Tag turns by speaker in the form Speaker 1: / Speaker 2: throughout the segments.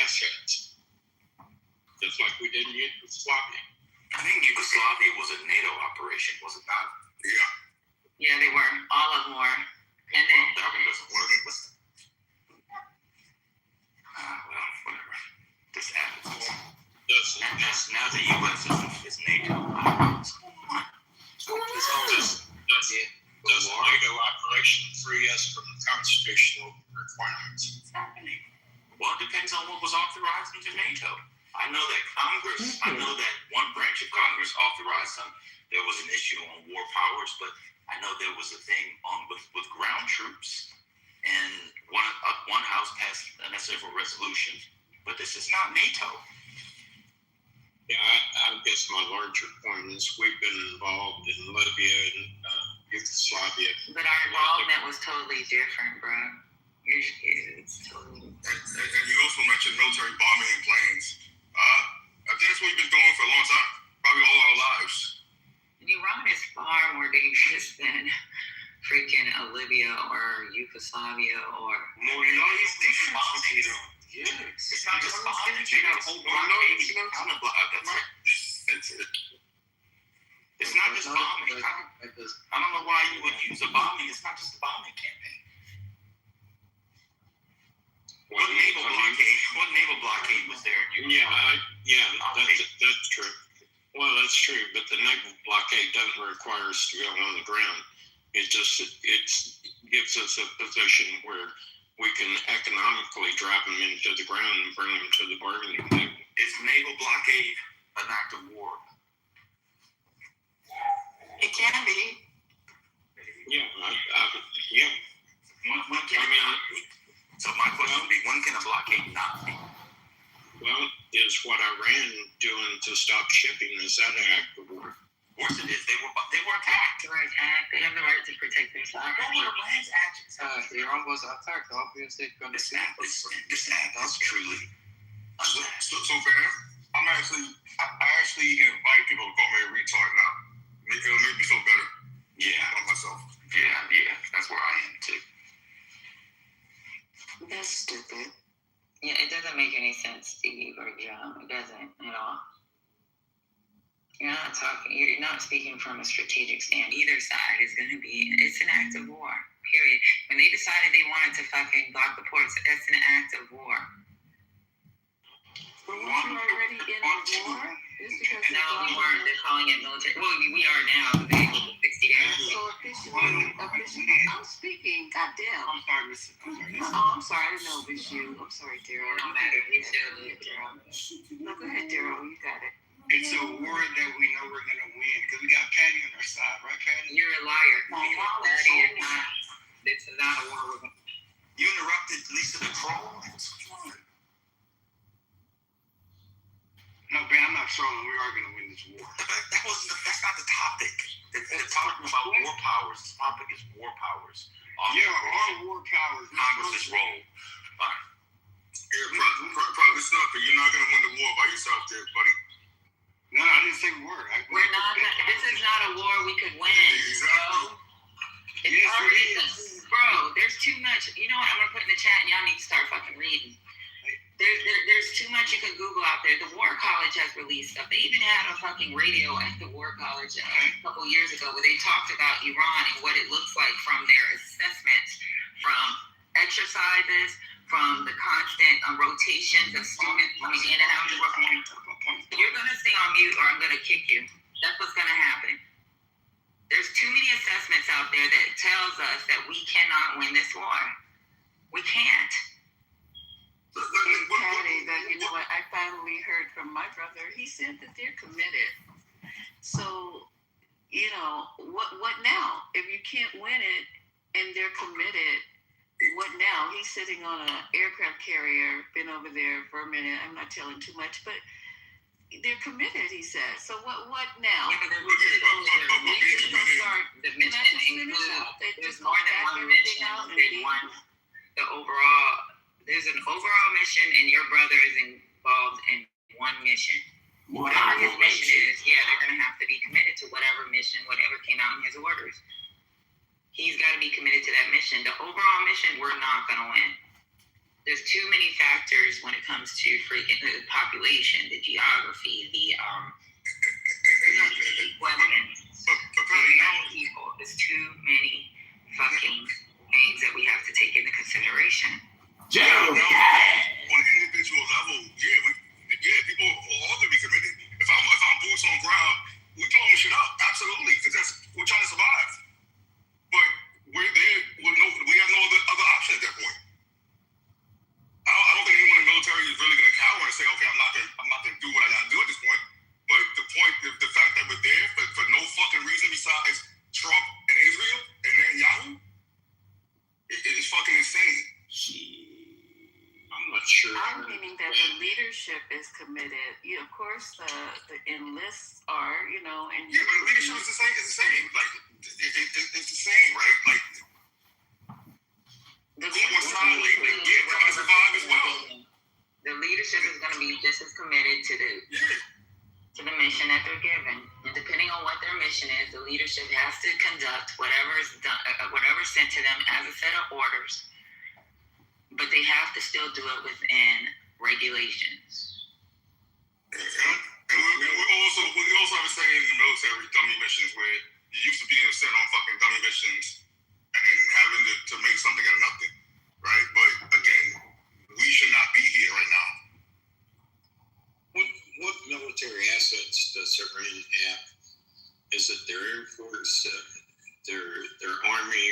Speaker 1: assets, just like we did in Yugoslavia.
Speaker 2: I think Yugoslavia was a NATO operation, was it not?
Speaker 3: Yeah.
Speaker 4: Yeah, they were. All of them were. And then
Speaker 2: that one doesn't work. Well, whatever. This happens. Now the U.S. is NATO.
Speaker 1: Does NATO operation free us from the constitutional requirements?
Speaker 2: Well, it depends on what was authorized into NATO. I know that one branch of Congress authorized some. There was an issue on war powers, but I know there was a thing on with ground troops, and one house passed several resolutions. But this is not NATO.
Speaker 1: Yeah, I guess my larger point is we've been involved in Libya and Yugoslavia.
Speaker 4: But our involvement was totally different, bro. It's totally different.
Speaker 3: And you also mentioned military bombing in planes. I think that's what we've been doing for a long time, probably all our lives.
Speaker 4: And Iran is far more dangerous than freaking Libya or Yugoslavia or...
Speaker 2: It's different bombing. Yes. It's not just bombing. You got a whole blockade. It's not just bombing. I don't know why you would use a bombing. It's not just a bombing campaign. What naval blockade was there?
Speaker 1: That's true. Well, that's true, but the naval blockade doesn't require us to go on the ground. It gives us a position where we can economically drive them into the ground and bring them to the bargaining table.
Speaker 2: Is naval blockade an act of war? It can be.
Speaker 1: Yeah,
Speaker 2: When can it not be? So my question would be, when can a blockade not be?
Speaker 1: Well, is what Iran doing to stop shipping, is that an act of war?
Speaker 2: Of course it is. They were attacked.
Speaker 4: They were attacked. They have the right to protect themselves.
Speaker 2: What were Iran's actions?
Speaker 5: Iran was attacked, obviously.
Speaker 2: This act is truly unjust.
Speaker 3: So fam, I actually invite people to call me a retard now. It'll make me feel better.
Speaker 2: Yeah.
Speaker 3: About myself.
Speaker 2: Yeah. That's where I am too.
Speaker 4: That's stupid. Yeah, it doesn't make any sense to you or John. It doesn't at all. You're not speaking from a strategic stand. Either side is going to be, it's an act of war, period. When they decided they wanted to fucking block the ports, that's an act of war.
Speaker 6: But weren't you already in the war?
Speaker 4: No, we weren't. They're calling it military. Well, we are now. They 60 days.
Speaker 6: So officially, I'm speaking. Goddamn.
Speaker 3: I'm sorry, Miss.
Speaker 6: I'm sorry. I didn't know it was you. I'm sorry, Daryl.
Speaker 4: It don't matter. You still do it,
Speaker 6: Daryl. No, go ahead, Daryl. You got it.
Speaker 3: It's a war that we know we're going to win because we got Patty on our side, right, Patty?
Speaker 4: You're a liar. Patty is not. This is not a war.
Speaker 2: You interrupted Lisa the Troll.
Speaker 3: No, Ben, I'm not trolling. We are going to win this war.
Speaker 2: That's not the topic. They're talking about war powers. The topic is war powers.
Speaker 3: Our war powers.
Speaker 2: Congress's role. All right.
Speaker 3: Probably not, but you're not going to win the war by yourself there, buddy. No, I didn't say word.
Speaker 4: We're not. This is not a war we could win, bro. It's already, bro. There's too much. You know what? I'm gonna put in the chat, and y'all need to start fucking reading. There's too much you can Google out there. The War College has released stuff. They even had a fucking radio at the War College a couple years ago where they talked about Iran and what it looks like from their assessments, from exercises, from the constant rotations of students coming in and out. You're going to stay on mute or I'm going to kick you. That's what's going to happen. There's too many assessments out there that tells us that we cannot win this war. We can't.
Speaker 6: Patty, you know what? I finally heard from my brother. He said that they're committed. So, you know, what now? If you can't win it and they're committed, what now? He's sitting on an aircraft carrier, been over there for a minute. I'm not telling too much, but they're committed, he says. So what now?
Speaker 4: Yeah, but the mission includes, there's more than one mission. There's an overall mission, and your brother is involved in one mission. Whatever his mission is, they're going to have to be committed to whatever mission, whatever came out in his orders. He's got to be committed to that mission. The overall mission, we're not going to win. there's too many factors when it comes to freaking the population, the geography, the weapons, people. There's too many fucking things that we have to take into consideration.
Speaker 3: On an individual level, people all to be committed. If I'm boots on ground, we throwing shit up, absolutely, because we're trying to survive. But we're there. We have no other option at that point. I don't think anyone in the military is really going to cower and say, okay, I'm not going to do what I got to do at this point. But the fact that we're there for no fucking reason besides Trump and Israel and Netanyahu, it is fucking insane.
Speaker 1: I'm not sure.
Speaker 6: I'm meaning that the leadership is committed. Of course, the enlists are, and
Speaker 3: but the leadership is the same. Like it's the same, right? Like
Speaker 4: the leadership
Speaker 3: trying to survive as well.
Speaker 4: The leadership is going to be just as committed to the mission that they're given. And depending on what their mission is, the leadership has to conduct whatever is done, whatever's sent to them as a set of orders. But they have to still do it within regulations.
Speaker 3: And we also have a saying in the military, dummy missions, where you used to being sent on fucking dummy missions and having to make something out of nothing, right? But again, we should not be here right now.
Speaker 1: What military assets does Iran have? Is it their Air Force, their Army?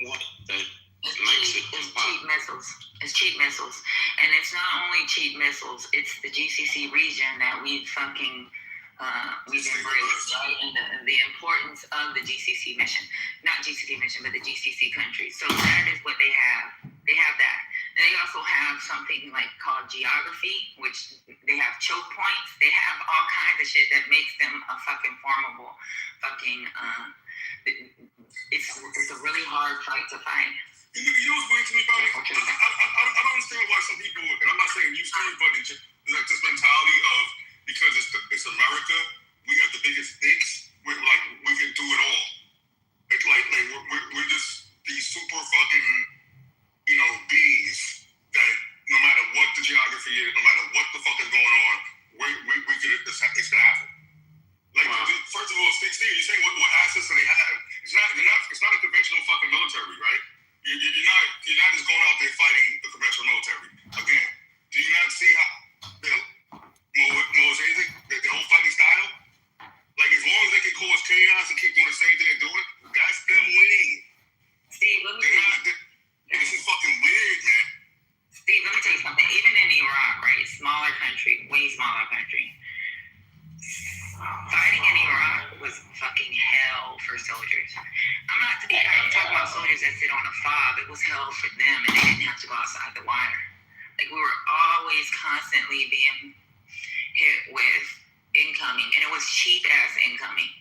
Speaker 1: What that makes it
Speaker 4: cheap missiles. It's cheap missiles. And it's not only cheap missiles, it's the GCC region that we've embraced, right? And the importance of the GCC mission. Not GCC mission, but the GCC countries. So that is what they have. They have that. And they also have something called geography, which they have choke points. They have all kinds of shit that makes them a fucking formidable it's a really hard fight to fight.
Speaker 3: You know what's weird to me about it? I don't understand why some people, and I'm not saying you, Steve, but it's just this mentality of, because it's America, we have the biggest dicks, we can do it all. It's we're just these super fucking, beings that no matter what the geography is, no matter what the fuck is going on, we could, it's gonna happen. First of all, Steve, you're saying what assets do they have? It's not a conventional fucking military, right? You're not just going out there fighting the conventional military. Again, do you not see how their whole fighting style? As long as they can cause chaos and keep doing the same thing they're doing, that's them winning.
Speaker 4: Steve, let me tell you.
Speaker 3: This is fucking weird, man.
Speaker 4: Steve, let me tell you something. Even in Iraq, right? Smaller country, way smaller country. Fighting in Iraq was fucking hell for soldiers. I'm talking about soldiers that sit on a fob. It was hell for them, and they didn't have to go outside the wire. We were always constantly being hit with incoming, and it was cheap ass incoming.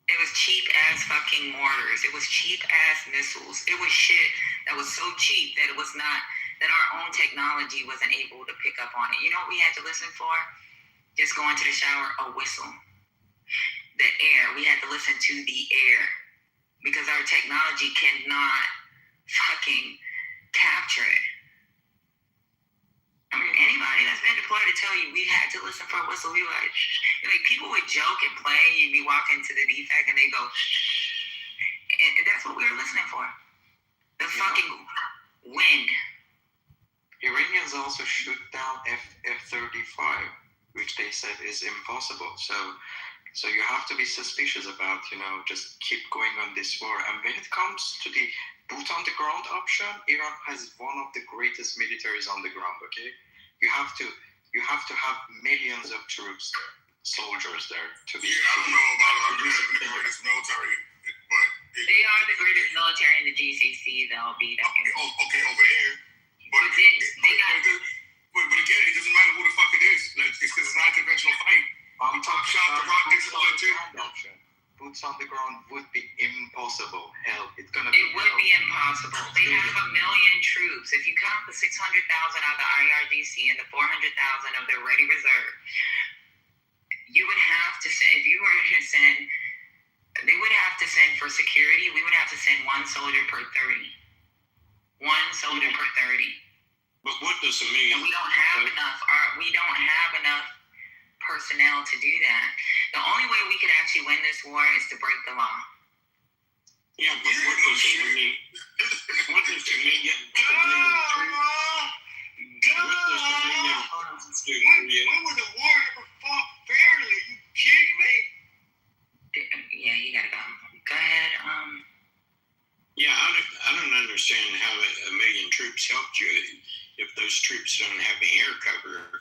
Speaker 4: It was cheap ass fucking mortars. It was cheap ass missiles. It was shit that was so cheap that it was not, that our own technology wasn't able to pick up on it. You know what we had to listen for? Just going to the shower, a whistle. The air, we had to listen to the air because our technology cannot fucking capture it. I mean, anybody that's been deployed to tell you we had to listen for a whistle. We were like people would joke and play. You'd be walking to the defect and they go, and that's what we were listening for. The fucking wind.
Speaker 5: Iranians also shoot down F-35, which they said is impossible. So you have to be suspicious about, just keep going on this war. And when it comes to the boot on the ground option, Iran has one of the greatest militaries on the ground, okay? You have to have millions of troops, soldiers there to be...
Speaker 3: Yeah, I don't know about the greatest military, but...
Speaker 4: They are the greatest military in the GCC, though, be that.
Speaker 3: Okay, over there. But again, it doesn't matter who the fuck it is. It's because it's not a conventional fight.
Speaker 5: I'm talking about
Speaker 3: option.
Speaker 5: Boots on the ground would be impossible. Hell, it's gonna be.
Speaker 4: It would be impossible. They have 1 million troops. If you count the 600,000 of the IRGC and the 400,000 of their ready reserve, you would have to send. If you were to send, they would have to send for security. We would have to send one soldier per 30. One soldier per 30.
Speaker 1: But what does a
Speaker 4: And
Speaker 1: million?
Speaker 4: we don't have enough personnel to do that. The only way we could actually win this war is to break the law.
Speaker 1: Yeah, but what does a million? What does a million?
Speaker 3: When was the war ever fought fairly? Are you kidding me?
Speaker 4: Yeah, you gotta go. Go ahead.
Speaker 1: Yeah, I don't understand how a million troops helped you if those troops don't have air cover.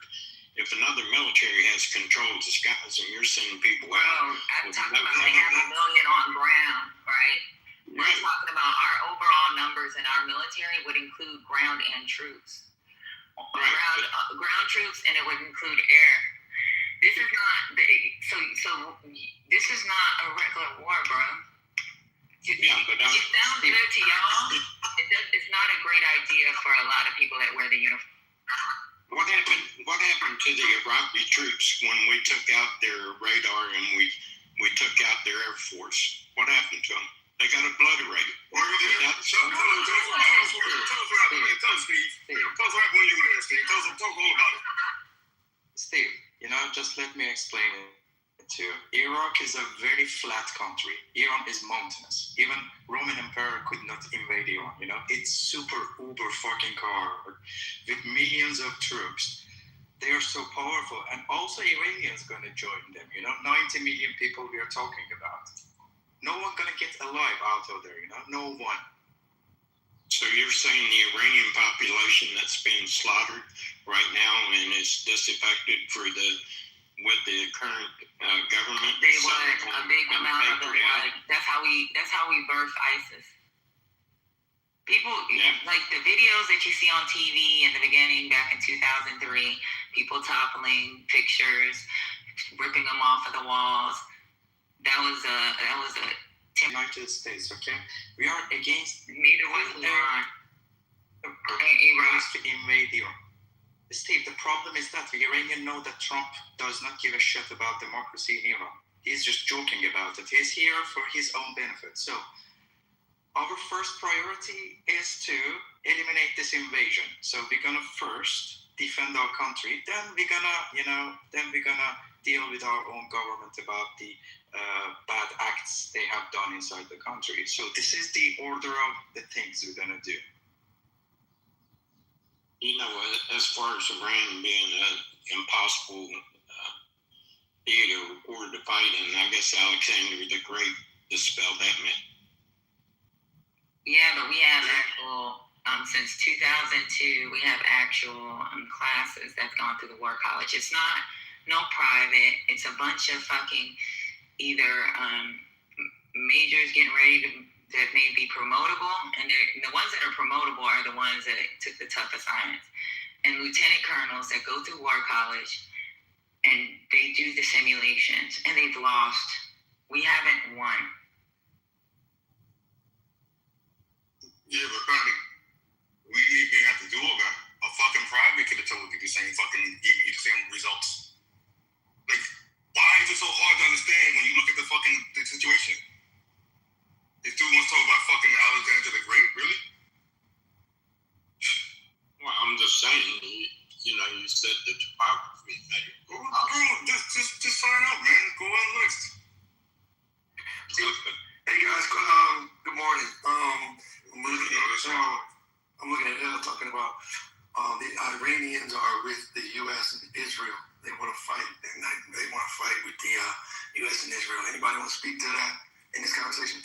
Speaker 1: If another military has control of the skies and you're sending people
Speaker 4: Well,
Speaker 1: out,
Speaker 4: I'm talking about they have 1 million on ground, right? We're
Speaker 1: right?
Speaker 4: talking about our overall numbers in our military would include ground and troops. Ground troops, and it would include air. This is not this is not a regular war, bro.
Speaker 1: Yeah, but
Speaker 4: it sounds good to y'all. It's not a great idea for a lot of people that wear the uniform.
Speaker 1: What happened to the Iraqi troops when we took out their radar and we took out their air force? What happened to them? They got obliterated.
Speaker 3: Tell us what happened, Steve. Tell us what happened when you were there, Steve. Tell us all about it.
Speaker 5: Steve, just let me explain it to you. Iraq is a very flat country. Iran is mountainous. Even Roman Empire could not invade Iran. It's super uber fucking hard with millions of troops. They are so powerful, and also Iranians gonna join them. 90 million people we are talking about. No one gonna get alive out of there. No one.
Speaker 1: So you're saying the Iranian population that's being slaughtered right now and is disaffected with the current government?
Speaker 4: They would. A big amount of them would. That's how we birthed ISIS. People, like the videos that you see on TV in the beginning back in 2003, people toppling pictures, ripping them off of the walls. That was a
Speaker 5: United States, okay? We are against
Speaker 4: neither was Iran.
Speaker 5: to invade Iran. Steve, the problem is that the Iranians know that Trump does not give a shit about democracy in Iran. He's just joking about it. He's here for his own benefit. So our first priority is to eliminate this invasion. So we're gonna first defend our country. Then we're gonna deal with our own government about the bad acts they have done inside the country. So this is the order of the things we're gonna do.
Speaker 1: As far as Iran being an impossible theater or to fight in, I guess Alexander the Great dispelled that myth.
Speaker 4: Yeah, but we have actual, since 2002, we have actual classes that's gone through the war college. It's not no private. It's a bunch of fucking either majors getting ready that may be promotable, and the ones that are promotable are the ones that took the tough assignments, and lieutenant colonels that go through war college, and they do the simulations, and they've lost. We haven't won.
Speaker 3: Yeah, but Patty, we didn't even have to do all that. A fucking private could have told you the same give you the same results. Like, why is it so hard to understand when you look at the situation? This dude wants to talk about fucking Alexander the Great, really?
Speaker 1: Well, I'm just saying, you said the topography thing.
Speaker 3: Just sign up, man. Go on the list.
Speaker 7: Hey guys, good morning. I'm looking at it, talking about the Iranians are with the U.S. and Israel. They want to fight. They want to fight with the U.S. and Israel. Anybody want to speak to that in this conversation?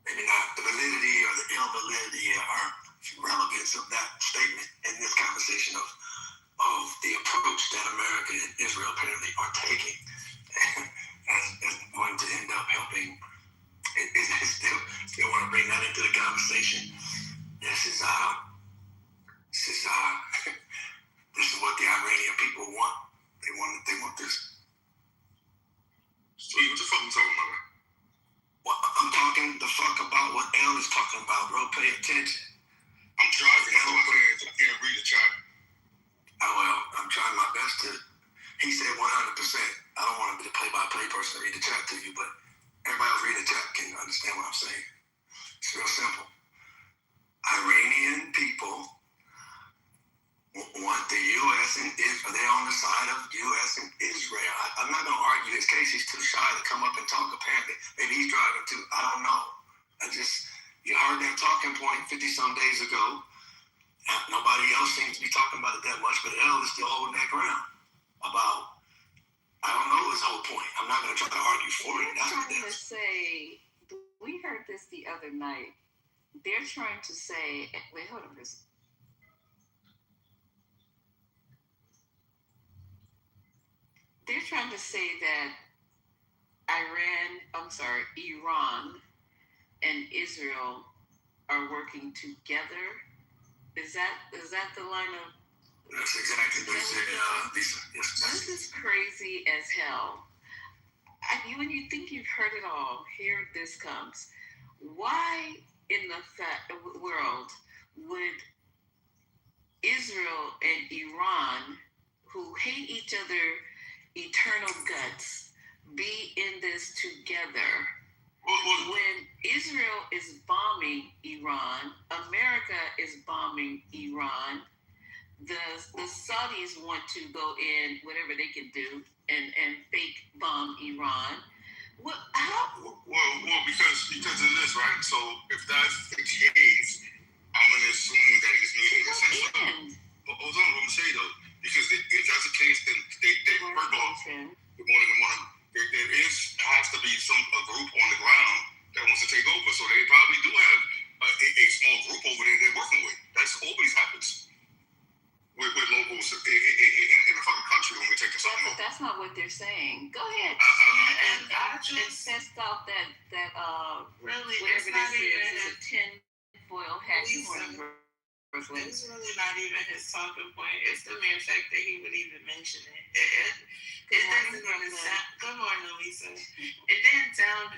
Speaker 7: Maybe not the validity or the invalidity or relevance of that statement in this conversation of the approach that America and Israel apparently are taking is going to end up helping. Still want to bring that into the conversation. This is what the Iranian people want. They want this.
Speaker 3: Steve, what the fuck you talking about, man?
Speaker 7: Well, I'm talking the fuck about what Elle is talking about, bro. Pay attention.
Speaker 3: I'm driving, so I can't read the chat.
Speaker 7: Oh, well, I'm trying my best to. He said 100%. I don't want to thinks he's too shy to come up and talk, apparently. Maybe he's driving too. I don't know. You heard that talking point 50-some days ago. Nobody else seems to be talking about it that much, but L is still holding that ground about, I don't know his whole point. I'm not going to try to argue for it. That's what it
Speaker 6: They're trying to
Speaker 7: is.
Speaker 6: say, we heard this the other night. They're trying to say, wait, hold on. They're trying to say that Iran and Israel are working together. Is that the line of?
Speaker 7: That's exactly what they said, Lisa. Yes,
Speaker 6: This is crazy as hell. When you think you've heard it all, here this comes. Why in the world would Israel and Iran, who hate each other eternal guts, be in this together? When Israel is bombing Iran, America is bombing Iran, the Saudis want to go in, whatever they can do, and fake bomb Iran. How?
Speaker 3: Well, because of this, right? So if that's the case, I'm gonna assume that he's meaning the sense of. Hold on, let me say though, because if that's the case, then they first of all, good morning. There has to be a group on the ground that wants to take over. So they probably do have a small group over there they're working with. That's always happens with locals in a fucking country when we take something over.
Speaker 6: That's not what they're saying. Go ahead.
Speaker 8: And I just
Speaker 6: test out that
Speaker 8: really,
Speaker 6: whatever
Speaker 8: it's not
Speaker 6: this
Speaker 8: even
Speaker 6: is a tin foil hat.
Speaker 8: It's really not even his talking point. It's the mere fact that he would even mention it. It doesn't even sound. Good morning, Lisa. It didn't sound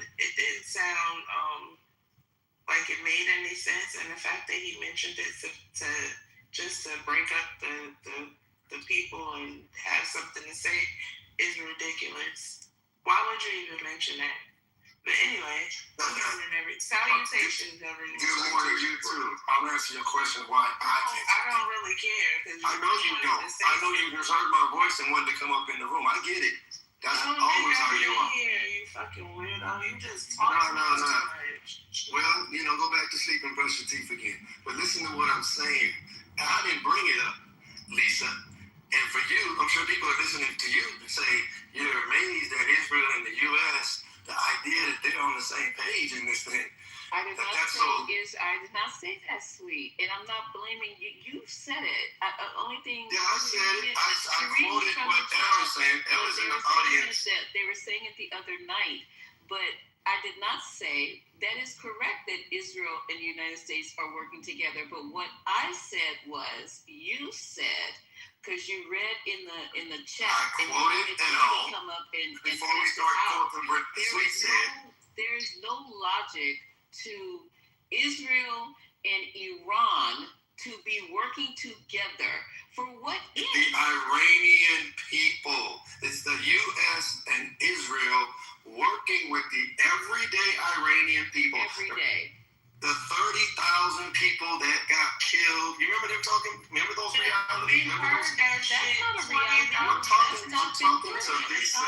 Speaker 8: like it made any sense, and the fact that he mentioned it to just to break up the people and have something to say is ridiculous. Why would you even mention that? But anyway, salutations, everyone.
Speaker 7: Good morning, you too. I'll answer your question why
Speaker 8: I don't really care.
Speaker 7: I know you don't. I know you just heard my voice and wanted to come up in the room. I get it. That's always how you are.
Speaker 8: You fucking weirdo. You just
Speaker 7: No.
Speaker 8: too much.
Speaker 7: Well, go back to sleep and brush your teeth again. But listen to what I'm saying. I didn't bring it up, Lisa. And for you, I'm sure people are listening to you and say you're amazed that Israel and the U.S., the idea that they're on the same page in this thing.
Speaker 6: I did not say that, sweet, and I'm not blaming you. You said it. Only thing.
Speaker 7: Yeah, I said it. I quoted what Elle was saying. Elle was in the audience.
Speaker 6: They were saying it the other night, but I did not say that is correct that Israel and the United States are working together. But what I said was, you said, because you read in the chat,
Speaker 7: I quoted Elle
Speaker 6: come up and
Speaker 7: before we start quoting what Sweet said.
Speaker 6: There is no logic to Israel and Iran to be working together for what end?
Speaker 7: The Iranian people. It's the U.S. and Israel working with the everyday Iranian people.
Speaker 6: Every day.
Speaker 7: The 30,000 people that got killed. You remember them talking? Remember those realities? Remember those?
Speaker 6: That's not a reality.
Speaker 7: I'm talking to Lisa.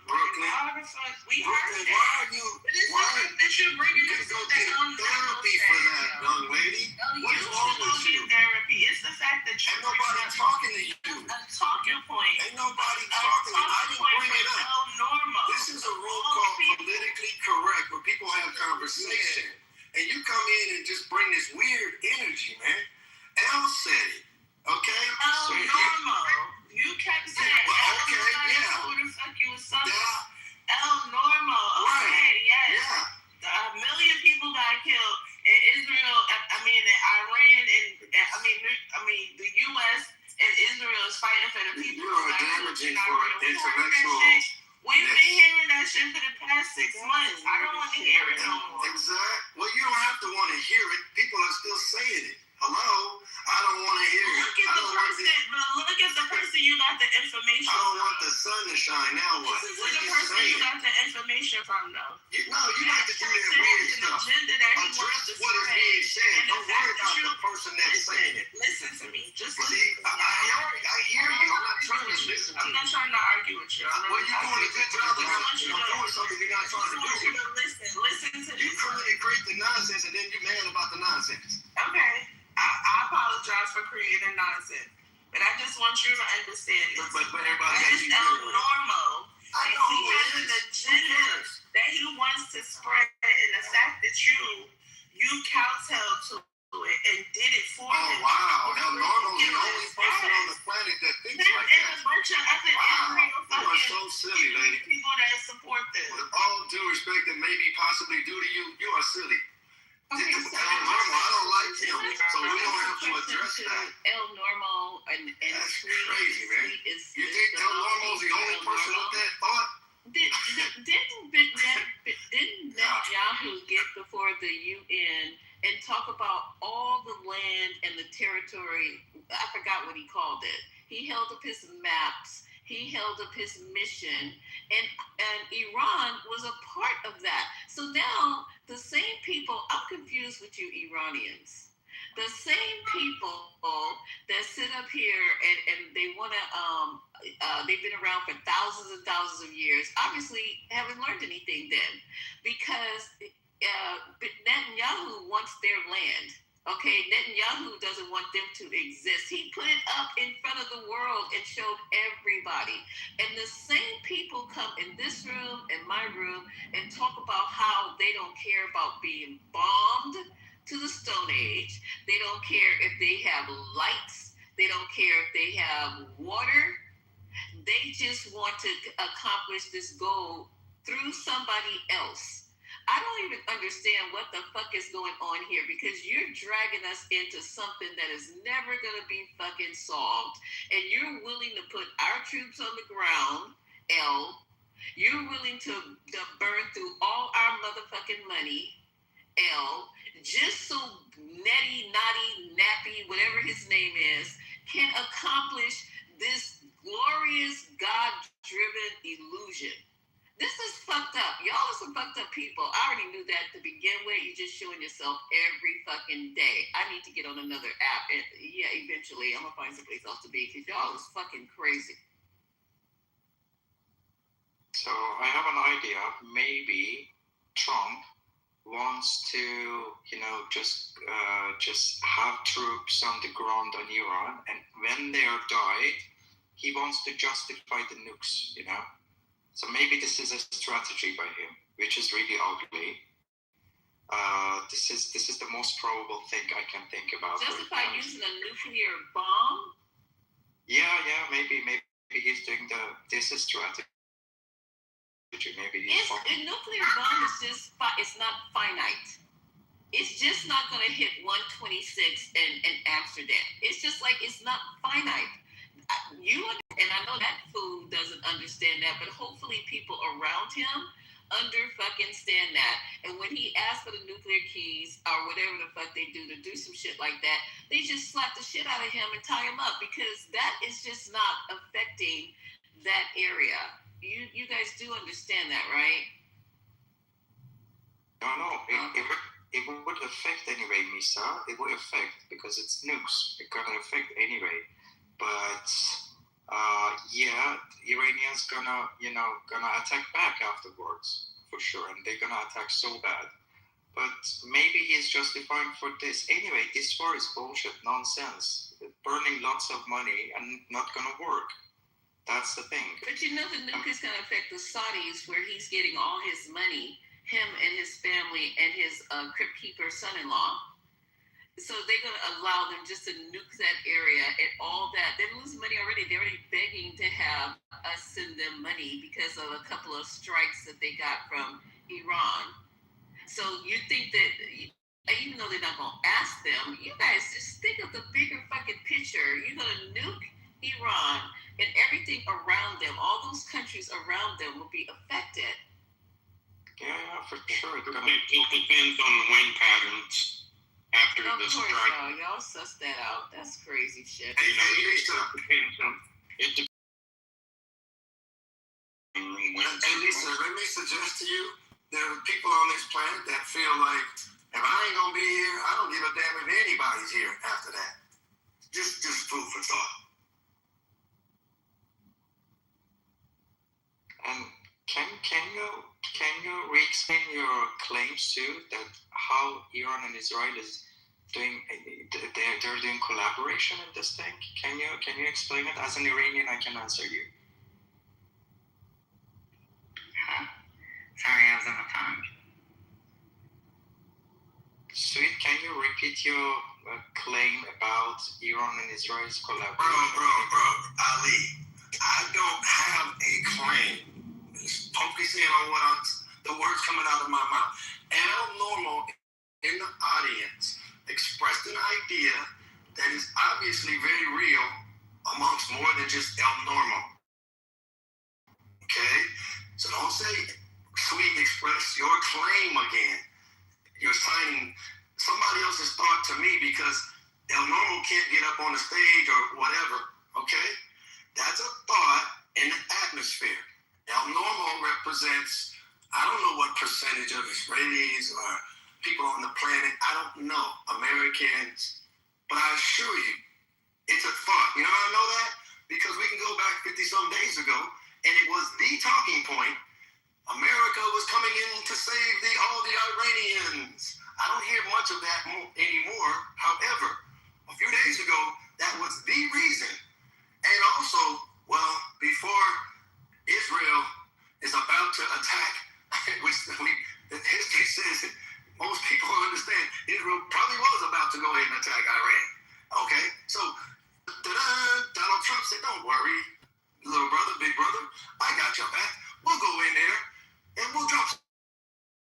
Speaker 7: Brooklyn.
Speaker 8: We heard
Speaker 7: Brooklyn,
Speaker 8: that.
Speaker 7: why are you?
Speaker 8: But it's the fact that you're bringing
Speaker 7: You
Speaker 8: this
Speaker 7: can go
Speaker 8: up
Speaker 7: get therapy for that, young lady. What's wrong with you?
Speaker 8: Therapy. It's the fact that
Speaker 7: Ain't nobody talking to you.
Speaker 8: a talking point.
Speaker 7: Ain't nobody talking to you. I didn't bring it up.
Speaker 8: Normal.
Speaker 7: This is a room called Politically Correct, where people have conversation. And you come in and just bring this weird energy, man. Elle said it, okay?
Speaker 8: Normal. You kept saying, who the fuck you was talking about? Normal. Okay,
Speaker 7: Right.
Speaker 8: yes.
Speaker 7: Yeah.
Speaker 8: 1 million people got killed in Israel. In Iran, and the U.S. and Israel is fighting for the people.
Speaker 7: You are damaging for intellectual.
Speaker 8: We've been hearing that shit for the past 6 months. I don't want to hear it no more.
Speaker 7: Exactly. Well, you don't have to want to hear it. People are still saying it. Hello? I don't want to hear it.
Speaker 8: Look at the person you got the information
Speaker 7: I don't
Speaker 8: from.
Speaker 7: want the sun to shine. Now what?
Speaker 8: Listen to
Speaker 7: What
Speaker 8: the
Speaker 7: are you
Speaker 8: person you
Speaker 7: saying?
Speaker 8: got the information from, though.
Speaker 7: You like to do that weird stuff.
Speaker 8: Agenda that he wants
Speaker 7: Address
Speaker 8: to
Speaker 7: what is
Speaker 8: spread.
Speaker 7: being said.
Speaker 8: And the
Speaker 7: Don't
Speaker 8: fact
Speaker 7: worry
Speaker 8: that
Speaker 7: about
Speaker 8: you-
Speaker 7: the person that's saying it.
Speaker 8: Listen to me. Just listen.
Speaker 7: See,
Speaker 8: to me.
Speaker 7: I hear you. I'm not trying to listen to
Speaker 8: I'm
Speaker 7: you.
Speaker 8: not trying to argue with you.
Speaker 7: Well, you're doing a good job of doing something you're not trying to
Speaker 8: I want you
Speaker 7: do.
Speaker 8: to listen to
Speaker 7: You
Speaker 8: this.
Speaker 7: create the nonsense and then you're mad about the nonsense.
Speaker 8: Okay. I apologize for creating nonsense. But I just want you to understand this.
Speaker 7: But everybody
Speaker 8: That
Speaker 7: got
Speaker 8: is
Speaker 7: you good with it.
Speaker 8: abnormal.
Speaker 7: I
Speaker 8: And
Speaker 7: know
Speaker 8: he
Speaker 7: who
Speaker 8: has
Speaker 7: it
Speaker 8: an
Speaker 7: is.
Speaker 8: agenda that he wants to spread, and the fact that you kowtowed to it and did it for
Speaker 7: Oh,
Speaker 8: him.
Speaker 7: wow. Now, Normal's the only person on the planet that thinks
Speaker 8: Him
Speaker 7: like
Speaker 8: and a
Speaker 7: that.
Speaker 8: bunch of other
Speaker 7: Wow.
Speaker 8: Israel
Speaker 7: You are
Speaker 8: fucking
Speaker 7: so silly, lady.
Speaker 8: people that support this.
Speaker 7: With all due respect that maybe possibly due to you, you are silly.
Speaker 6: Okay,
Speaker 7: El
Speaker 6: so
Speaker 7: Normal, I don't like him, so we don't have to address that.
Speaker 6: El Normal and
Speaker 7: That's
Speaker 6: Sweet.
Speaker 7: crazy, man.
Speaker 6: Sweet is
Speaker 7: You think El Normal's the only person with that thought?
Speaker 6: Didn't Netanyahu get before the UN and talk about all the land and the territory? I forgot what he called it. He held up his maps. He held up his mission, and Iran was a part of that. So now the same people, I'm confused with you Iranians. The same people that sit up here and they want to, they've been around for thousands and thousands of years, obviously haven't learned anything then, because Netanyahu wants their land. Okay, Netanyahu doesn't want them to exist. He put it up in front of the world and showed everybody. And the same people come in this room and my room and talk about how they don't care about being bombed to the Stone Age. They don't care if they have lights. They don't care if they have water. They just want to accomplish this goal through somebody else. I don't even understand what the fuck is going on here, because you're dragging us into something that is never going to be fucking solved. And you're willing to put our troops on the ground, L. You're willing to burn through all our motherfucking money, L, just so Nettie, Naughty, Nappy, whatever his name is, can accomplish this glorious God-driven illusion. This is fucked up. Y'all are some fucked up people. I already knew that to begin with. You're just showing yourself every fucking day. I need to get on another app. And yeah, eventually I'm going to find someplace else to be, because y'all is fucking crazy.
Speaker 5: So I have an idea. Maybe Trump wants to, just have troops on the ground on Iran, and when they are died, he wants to justify the nukes, So maybe this is a strategy by him, which is really ugly. This is the most probable thing I can think about.
Speaker 6: Justify using a nuclear bomb?
Speaker 5: Yeah, maybe he's doing this is strategy. Maybe he's
Speaker 6: a nuclear bomb is just, it's not finite. It's just not going to hit 126 in Amsterdam. It's just like, it's not finite. And I know that fool doesn't understand that, but hopefully people around him stand that. And when he asks for the nuclear keys or whatever the fuck they do to do some shit like that, they just slap the shit out of him and tie him up, because that is just not affecting that area. You guys do understand that, right?
Speaker 5: No, it would affect anyway, Misa. It would affect, because it's nukes. It's gonna affect anyway. But Iranians gonna attack back afterwards for sure, and they're gonna attack so bad. But maybe he's justifying for this anyway. This war is bullshit, nonsense, burning lots of money and not gonna work. That's the thing.
Speaker 6: But the nuke is gonna affect the Saudis, where he's getting all his money, him and his family and his crypt keeper son-in-law. So they're going to allow them just to nuke that area and all that. They're losing money already. They're already begging to have us send them money because of a couple of strikes that they got from Iran. So you think that, even though they're not going to ask them, you guys just think of the bigger fucking picture. You're going to nuke Iran, and everything around them, all those countries around them will be affected.
Speaker 5: Yeah, for sure.
Speaker 1: It depends on the wind patterns. after
Speaker 6: Of
Speaker 1: the
Speaker 6: course,
Speaker 1: strike.
Speaker 6: y'all suss that out. That's crazy shit.
Speaker 7: Hey, Lisa.
Speaker 1: It depends.
Speaker 7: Hey, Lisa, let me suggest to you, there are people on this planet that feel like, if I ain't gonna be here, I don't give a damn if anybody's here after that. Just food for thought.
Speaker 5: And can you re-explain your claims too, that how Iran and Israel is doing? They're doing collaboration in this thing. Can you explain it? As an Iranian, I can answer you.
Speaker 4: Sorry, I was on the phone.
Speaker 5: Sweet, can you repeat your claim about Iran and Israel's collaboration?
Speaker 7: Bro, Ali, I don't have a claim. Focusing on the words coming out of my mouth. El Normo in the audience expressed an idea that is obviously very real amongst more than just El Normo. Okay? So don't say, Sweet, express your claim again. You're signing somebody else's thought to me because El Normo can't get up on the stage or whatever. Okay? That's a thought in the atmosphere. El Normo represents, I don't know what percentage of Israelis or people on the planet, I don't know, Americans, but I assure you, it's a thought. You know how I know that? Because we can go back 50-some days ago, and it was the talking point. America was coming in to save all the Iranians. I don't hear much of that anymore. However, a few days ago, that was the reason. And also, well, before Israel is about to attack, which the history says most people understand, Israel probably was about to go ahead and attack Iran. Okay? So, Donald Trump said, don't worry, little brother, big brother, I got your back. We'll go in there and we'll drop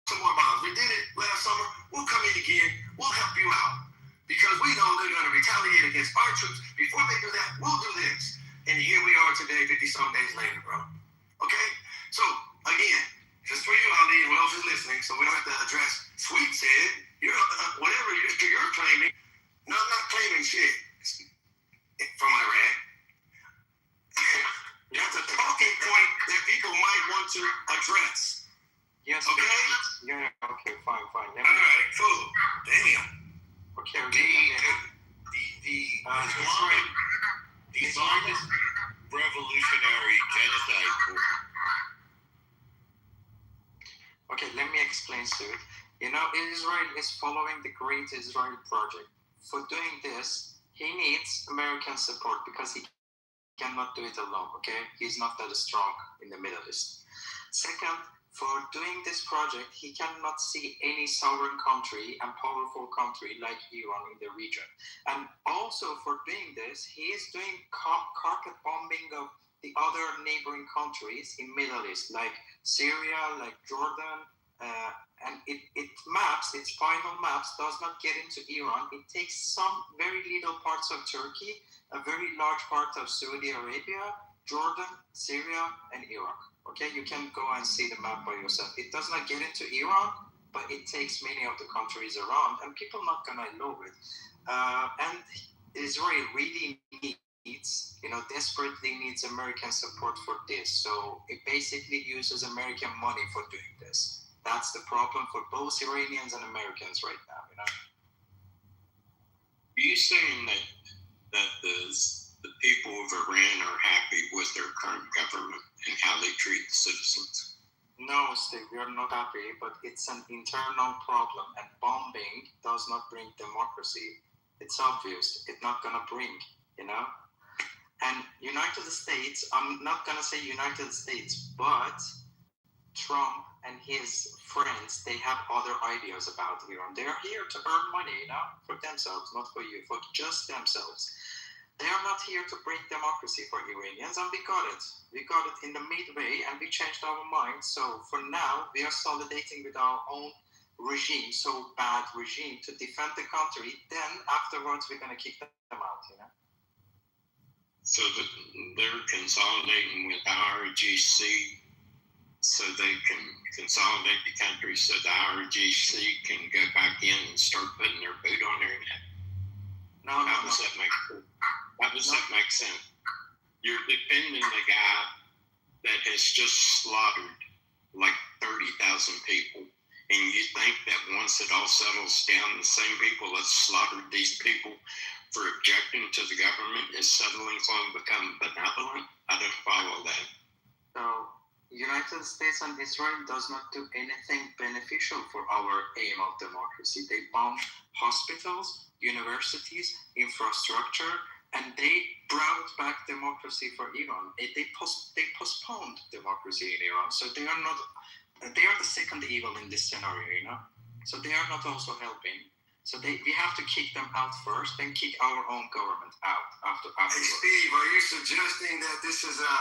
Speaker 7: some more bombs. We did it last summer. We'll come in again. We'll help you out. Because we know they're going to retaliate against our troops. Before they do that, we'll do this. And here we are today, 50-some days later, bro. Okay? So, again, just for you, Ali, and who else is listening, so we don't have to address Sweet said, whatever you're claiming. No, I'm not claiming shit from Iran. That's a talking point that people might want to address.
Speaker 5: Yes.
Speaker 7: Okay?
Speaker 5: Yeah. Okay. Fine.
Speaker 7: All right. Cool. Damn.
Speaker 5: Okay.
Speaker 2: The Islamist revolutionary genocide.
Speaker 5: Okay, let me explain to it. Israel is following the Great Israel Project. For doing this, he needs American support because he cannot do it alone, okay? He's not that strong in the Middle East. Second, for doing this project, he cannot see any sovereign country and powerful country like Iran in the region. And also for doing this, he is doing carpet bombing of the other neighboring countries in Middle East, like Syria, like Jordan, and its final maps does not get into Iran. It takes some very little parts of Turkey, a very large part of Saudi Arabia, Jordan, Syria, and Iraq. Okay, you can go and see the map by yourself. It does not get into Iran, but it takes many of the countries around, and people are not gonna know it. And Israel really desperately needs American support for this. So it basically uses American money for doing this. That's the problem for both Iranians and Americans right now.
Speaker 1: Are you saying that the people of Iran are happy with their current government and how they treat the citizens?
Speaker 5: No, Steve, we are not happy, but it's an internal problem, and bombing does not bring democracy. It's obvious. It's not gonna bring, And United States, I'm not gonna say United States, but Trump and his friends, they have other ideas about Iran. They're here to earn money, for themselves, not for you, for just themselves. They are not here to bring democracy for Iranians, and we got it. We got it in the midway, and we changed our minds. So for now, we are solidating with our own regime, so bad regime, to defend the country. Then afterwards, we're going to kick them out,
Speaker 1: So they're consolidating with IRGC so they can consolidate the country so the IRGC can go back in and start putting their boot on their neck? How does that make sense? You're defending the guy that has just slaughtered like 30,000 people. And you think that once it all settles down, the same people that slaughtered these people for objecting to the government is suddenly going to become benevolent? I don't follow that.
Speaker 5: So, United States and Israel does not do anything beneficial for our aim of democracy. They bomb hospitals, universities, infrastructure, and they brought back democracy for Iran. They postponed democracy in Iran. So they are the second evil in this scenario, you know? So they are not also helping. So we have to kick them out first, then kick our own government out afterwards.
Speaker 7: Hey Steve, are you suggesting that this is a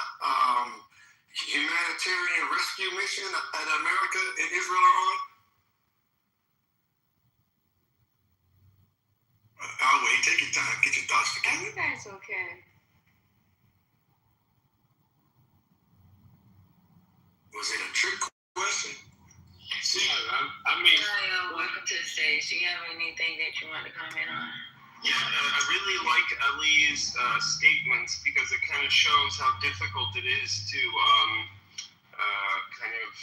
Speaker 7: humanitarian rescue mission that America and Israel are on? I'll wait. Take your time. Get your thoughts
Speaker 6: Are
Speaker 7: together.
Speaker 6: you guys okay?
Speaker 7: Was it a trick question?
Speaker 1: I mean,
Speaker 4: Welcome to the stage. Do you have anything that you want to comment on?
Speaker 9: Yeah, I really like Ali's statements because it kind of shows how difficult it is to kind of,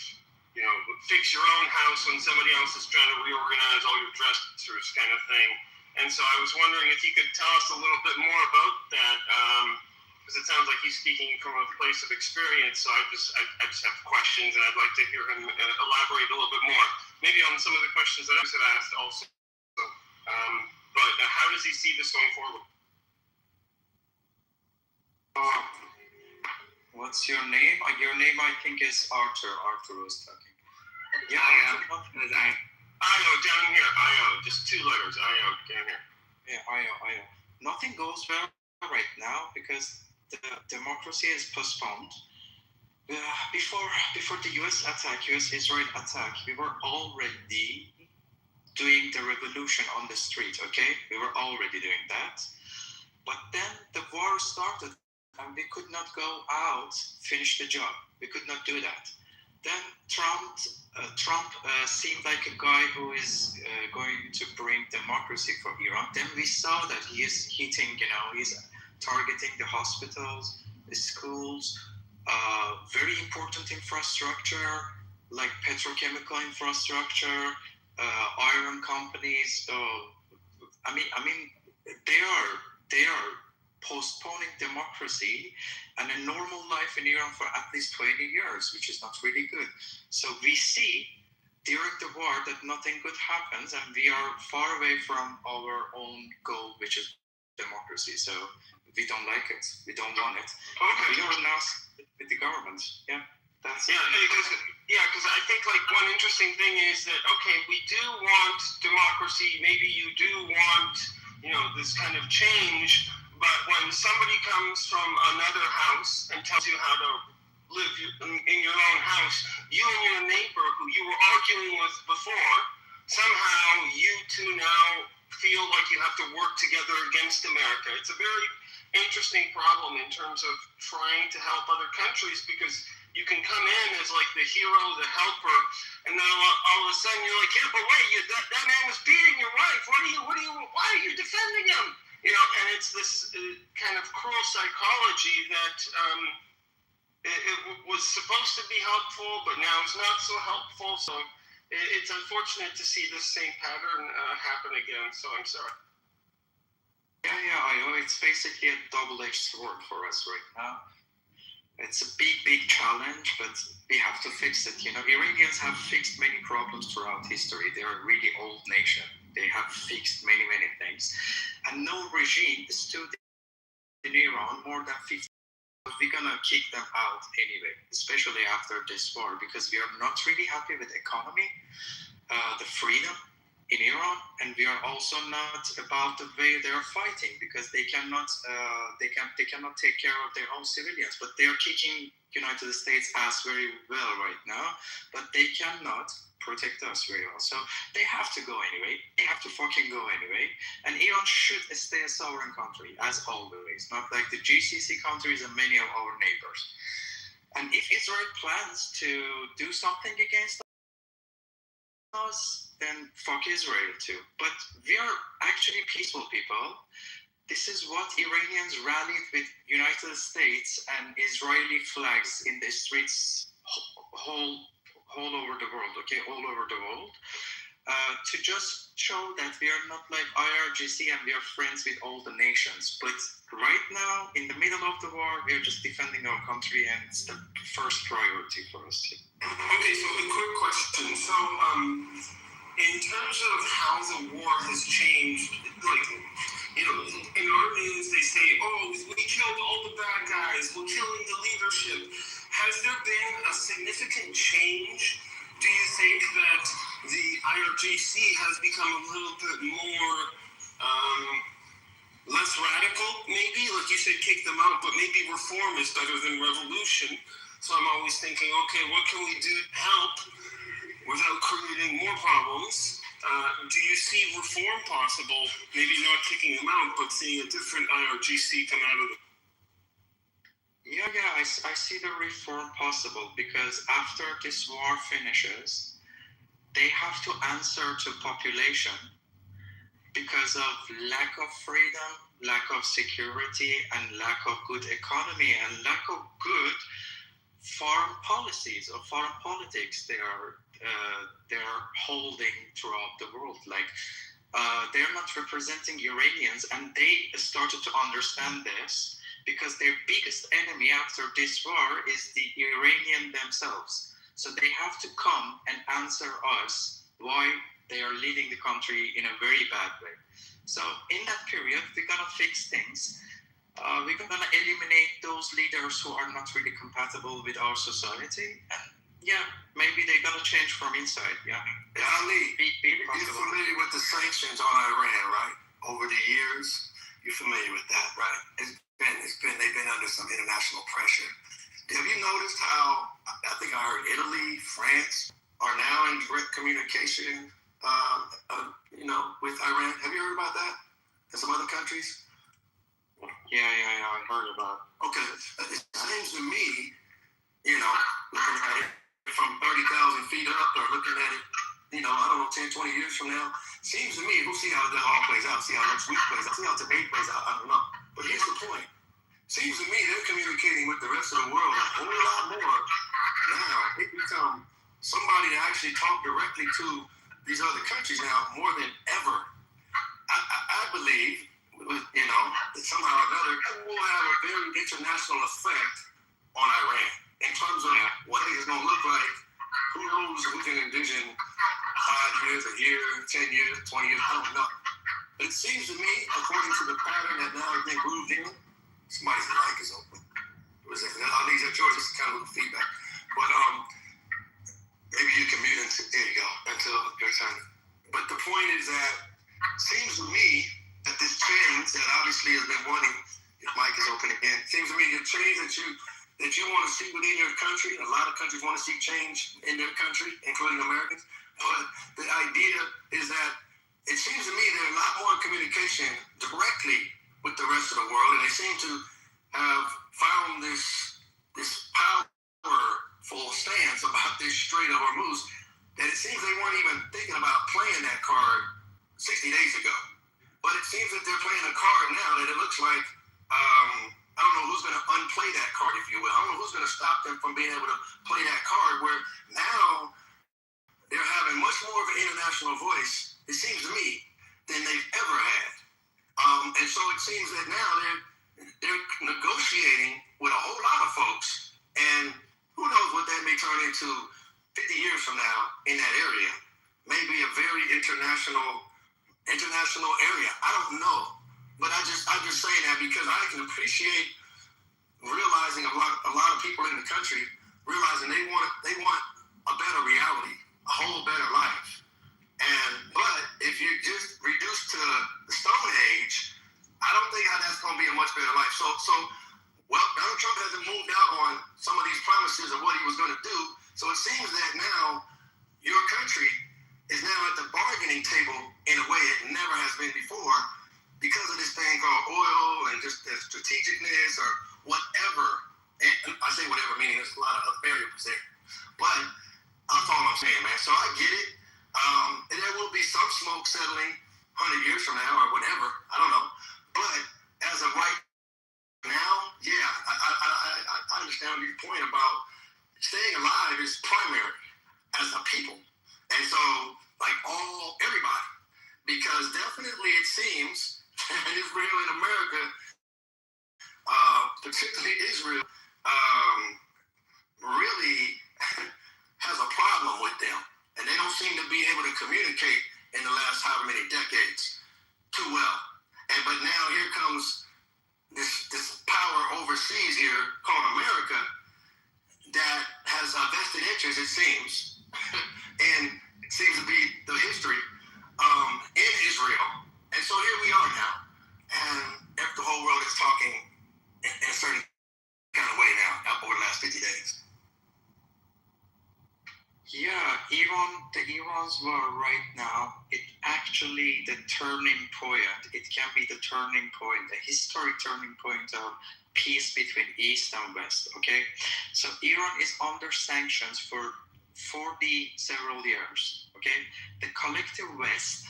Speaker 9: fix your own house when somebody else is trying to reorganize all your dressers kind of thing. And so I was wondering if you could tell us a little bit more about that, because it sounds like he's speaking from a place of experience. So I just have questions, and I'd like to hear him elaborate a little bit more, maybe on some of the questions that I have asked also. But how does he see this going forward?
Speaker 5: What's your name? Your name, I think, is Arthur. Arthur was talking. Yeah,
Speaker 9: Io, down here. Io, just 2 letters. Io, down here.
Speaker 5: Yeah, Io. Nothing goes well right now because the democracy is postponed. Before the US-Israel attack, we were already doing the revolution on the street, okay? We were already doing that. But then the war started and we could not go out, finish the job. We could not do that. Then Trump seemed like a guy who is going to bring democracy for Iran. Then we saw that he is hitting, he's targeting the hospitals, the schools, very important infrastructure, like petrochemical infrastructure, iron companies. I mean, they are postponing democracy and a normal life in Iran for at least 20 years, which is not really good. So we see during the war that nothing good happens, and we are far away from our own goal, which is democracy. So we don't like it. We don't want it.
Speaker 9: Okay.
Speaker 5: We are now with the government. Yeah.
Speaker 9: Because I think one interesting thing is that, okay, we do want democracy. Maybe you do want, this kind of change. But when somebody comes from another house and tells you how to live in your own house, you and your neighbor who you were arguing with before, somehow you two now feel like you have to work together against America. It's a very interesting problem in terms of trying to help other countries, because you can come in as like the hero, the helper, and then all of a sudden you're like, yeah, but wait, that man was beating your wife. Why are you defending him? And it's this kind of cruel psychology that it was supposed to be helpful, but now it's not so helpful. So it's unfortunate to see this same pattern happen again. So I'm sorry.
Speaker 5: Yeah, I know. It's basically a double-edged sword for us right now. It's a big challenge, but we have to fix it. Iranians have fixed many problems throughout history. They are a really old nation. They have fixed many things. And no regime stood in Iran more than 50 years. We're going to kick them out anyway, especially after this war, because we are not really happy with the economy, the freedom in Iran, and we are also not about the way they are fighting, because they cannot take care of their own civilians. But they are kicking United States ass very well right now, but they cannot protect us very well. So they have to go anyway. They have to fucking go anyway. And Iran should stay a sovereign country, as always, not like the GCC countries and many of our neighbors. And if Israel plans to do something against us, then fuck Israel too. But we are actually peaceful people. This is what Iranians rallied with United States and Israeli flags in the streets all over the world, okay, all over the world, to just show that we are not like IRGC and we are friends with all the nations. But right now, in the middle of the war, we are just defending our country, and it's the first priority for us.
Speaker 9: Okay, so a quick question. So, in terms of how the war has changed, like, you know, in our news they say, oh, we killed all the bad guys, we're killing the leadership. Has there been a significant change? Do you think that the IRGC has become a little bit more, less radical, maybe? Like you said, kick them out, but maybe reform is better than revolution. So I'm always thinking, okay, what can we do to help without creating more problems? Do you see reform possible? Maybe not kicking them out, but seeing a different IRGC come out of it?
Speaker 5: Yeah, I see the reform possible, because after this war finishes, they have to answer to population because of lack of freedom, lack of security, and lack of good economy, and lack of good foreign policies or foreign politics they are holding throughout the world. Like, they're not representing Iranians, and they started to understand this because their biggest enemy after this war is the Iranian themselves. So they have to come and answer us why they are leading the country in a very bad way. So in that period, we're gonna fix things. We're gonna eliminate those leaders who are not really compatible with our society. And yeah, maybe they're gonna change from inside. Yeah.
Speaker 7: Ali, you're familiar with the sanctions on Iran, right? Over the years, you're familiar with that, right? They've been under some international pressure. Have you noticed how, I think I heard Italy, France are now in direct communication, with Iran? Have you heard about that? And some other countries?
Speaker 5: Yeah, I heard about it.
Speaker 7: Okay, it seems to me, looking at it from 30,000 feet up, or looking at it, 10, 20 years from now, seems to me, we'll see how that all plays out, see how next week plays out, see how today plays out, I don't know. But here's the point. Seems to me they're communicating with the rest of the world a whole lot more now. They become somebody to actually talk directly to these other countries now more than ever. I believe, that somehow or another will have a very international effect on Iran in terms of what it is going to look like. Who knows if we can envision 5 years, a year, 10 years, 20 years, I don't know. But it seems to me, according to the pattern that now has been moved in, somebody's mic is open. I'll leave that yours, just kind of a little feedback. But maybe you can mute until, there you go, until your turn. But the point is that it seems to me that this change that obviously has been wanting, your mic is open again, seems to me the change that you want to see within your country, a lot of countries want to see change in their country, including Americans. But the idea is that it seems to me there's a lot more communication directly with the rest of the world, and they seem to have found this powerful stance about this Strait of Hormuz that it seems they weren't even thinking about playing that card 60 days ago. But it seems that they're playing a card now that it looks like, I don't know who's going to unplay that card, if you will. I don't know who's going to stop them from being able to play that card, where now they're having much more of an international voice, it seems to me, than they've ever had. And so it seems that now they're negotiating with a whole lot of folks, and who knows what that may turn into 50 years from now in that area. Maybe a very international area. I don't know, but I just say that because I can appreciate realizing a lot of people in the country realizing they want a better reality, a whole better life. But if you just reduce to the Stone Age, I don't think that's going to be a much better life. So Donald Trump hasn't moved out on some of these promises of what he was going to do. So it seems that now your country is now at the bargaining table in a way it never has been before because of this thing called oil and just the strategicness or whatever. And I say whatever, meaning there's a lot of settling 100 years from now or whatever. I don't know. But as of right now, yeah, I understand your point about staying alive is primary as a people. And so, like everybody, because definitely it seems that Israel and America, particularly Israel, really has a problem with them. And they don't seem to be able to communicate in the last how many decades too well. But now here comes this power overseas here called America that has a vested interest, it seems, and it seems to be the history in Israel. And so here we are now. And if the whole world is talking in a certain kind of way now over the last 50 days.
Speaker 5: Yeah, the Iran's war right now, it actually the turning point. It can be the turning point, the historic turning point of peace between East and West. Okay, so Iran is under sanctions for 40 several years. Okay, the collective West,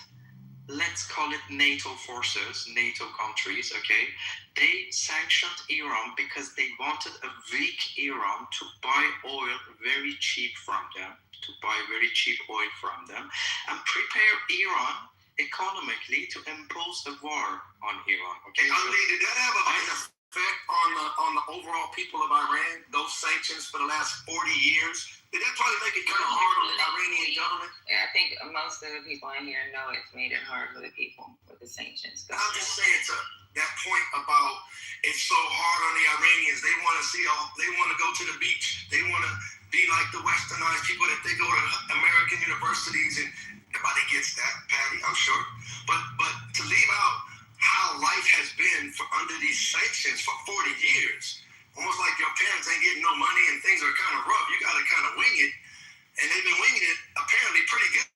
Speaker 5: let's call it NATO forces, NATO countries, okay, they sanctioned Iran because they wanted a weak Iran to buy oil very cheap from them, and prepare Iran economically to impose the war on Iran. Okay,
Speaker 7: Ali, did that have an effect on the overall people of Iran, those sanctions for the last 40 years? Did that probably make it kind of hard on the Iranian government?
Speaker 4: Yeah, I think most of the people in here know it's made it hard for the people with the sanctions.
Speaker 7: I'm just saying to that point about it's so hard on the Iranians. They want to go to the beach. They want to be like the westernized people that they go to American universities, and everybody gets that, Patty, I'm sure. But to leave out how life has been under these sanctions for 40 years, almost like your parents ain't getting no money and things are kind of rough. You got to kind of wing it. And they've been winging it apparently pretty good.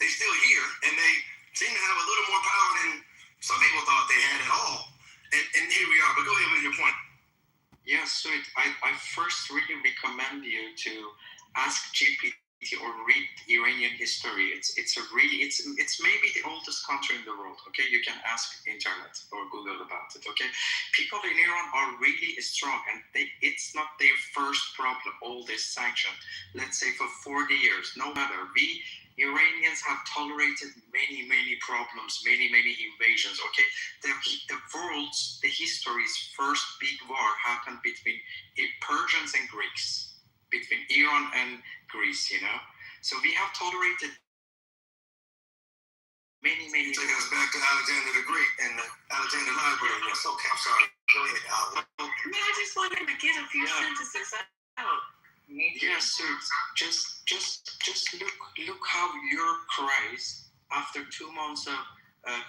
Speaker 7: They're still here, and they seem to have a little more power than some people thought they had at all. And here we are. But go ahead with your point.
Speaker 5: Yeah, so I first really recommend you to ask GPT or read Iranian history. It's maybe the oldest country in the world. Okay, you can ask internet or Google about it. Okay, people in Iran are really strong, and it's not their first problem. All this sanction, let's say for 40 years, no matter we Iranians have tolerated many problems, many invasions. Okay, the history's first big war happened between Persians and Greeks, between Iran and Greece. So we have tolerated many.
Speaker 7: Taking us back to Alexander the Great and the Alexander Library. Yes, okay. I'm sorry. Go ahead, Alex.
Speaker 6: I just wanted to get a few sentences out.
Speaker 5: Yeah, so just look how Europe cries after 2 months of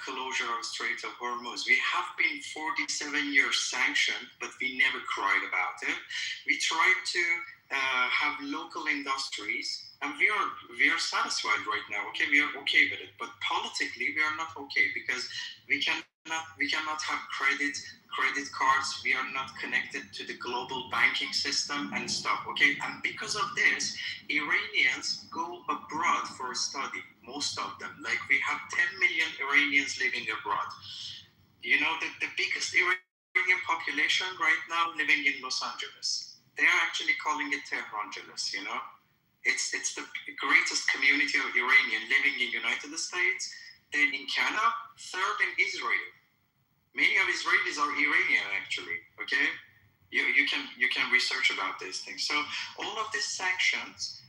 Speaker 5: closure of Strait of Hormuz. We have been 47 years sanctioned, but we never cried about it. We tried to have local industries, and we are satisfied right now. Okay, we are okay with it, but politically we are not okay because we cannot have credit cards. We are not connected to the global banking system and stuff. Okay, and because of this, Iranians go abroad for study. Most of them, like we have 10 million Iranians living abroad. The biggest Iranian population right now living in Los Angeles. They are actually calling it Tehrangeles. It's the greatest community of Iranian living in United States, then in Canada, third in Israel. Many of Israelis are Iranian, actually. Okay, you can research about these things. So all of these sanctions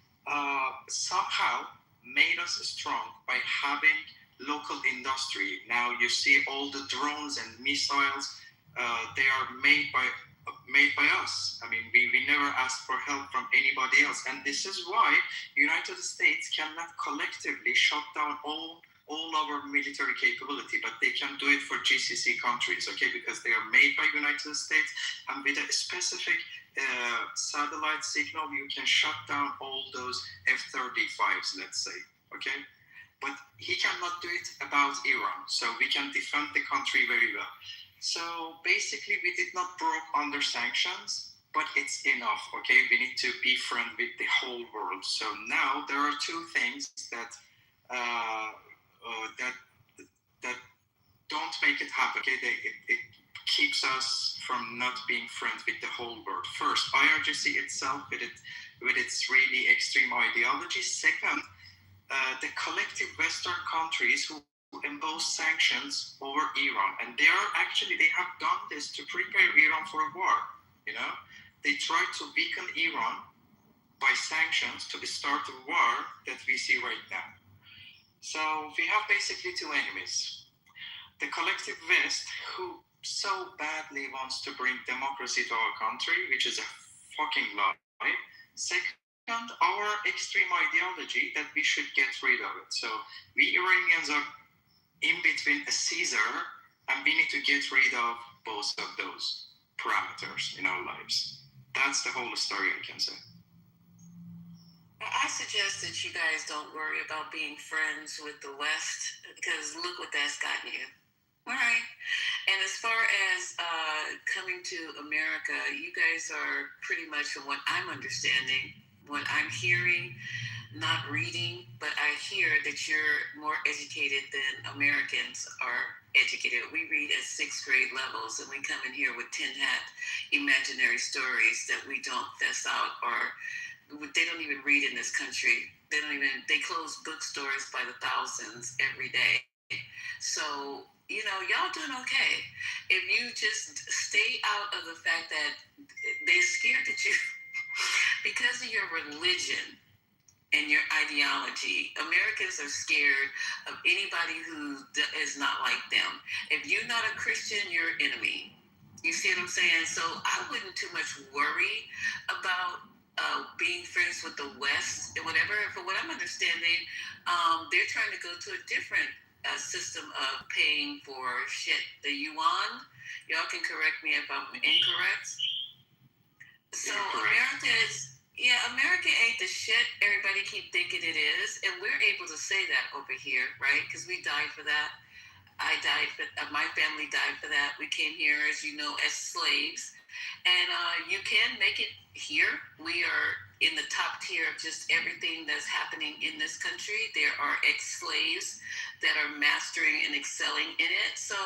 Speaker 5: somehow made us strong by having local industry. Now you see all the drones and missiles. They are made by us. I mean, we never asked for help from anybody else, and this is why United States cannot collectively shut down all our military capability, but they can do it for GCC countries, okay, because they are made by United States, and with a specific satellite signal, you can shut down all those F-35s, let's say, okay? But he cannot do it about Iran, so we can defend the country very well. So basically, we did not broke under sanctions, but it's enough, okay? We need to be friends with the whole world. So now there are two things that make it happen. Okay, it keeps us from not being friends with the whole world. First, IRGC itself with its really extreme ideology. Second, the collective Western countries who impose sanctions over Iran, and they have done this to prepare Iran for a war. They try to weaken Iran by sanctions to start a war that we see right now. So we have basically two enemies: the collective West, who so badly wants to bring democracy to our country, which is a fucking lie. Second, our extreme ideology that we should get rid of it. So we Iranians are in between a Caesar, and we need to get rid of both of those parameters in our lives. That's the whole story, I can say.
Speaker 6: I suggest that you guys don't worry about being friends with the West, because look what that's gotten you. All right. And as far as coming to America, you guys are pretty much, from what I'm understanding, what I'm hearing, not reading, but I hear that you're more educated than Americans are educated. We read at 6th grade levels, and we come in here with tin hat imaginary stories that we don't fess out, or they don't even read in this country. They close bookstores by the thousands every day. So, y'all doing okay. If you just stay out of the fact that they're scared that you, because of your religion and your ideology, Americans are scared of anybody who is not like them. If you're not a Christian, you're an enemy. You see what I'm saying? So I wouldn't too much worry about being friends with the West and whatever. For what I'm understanding, they're trying to go to a different system of paying for shit. The yuan, y'all can correct me if I'm incorrect. So America ain't the shit everybody keep thinking it is, and we're able to say that over here, right? Because we died for that. I died for my family died for that. We came here, as you know, as slaves, and you can make it here. We are in the top tier of just everything that's happening in this country. There are ex-slaves that are mastering and excelling in it. So,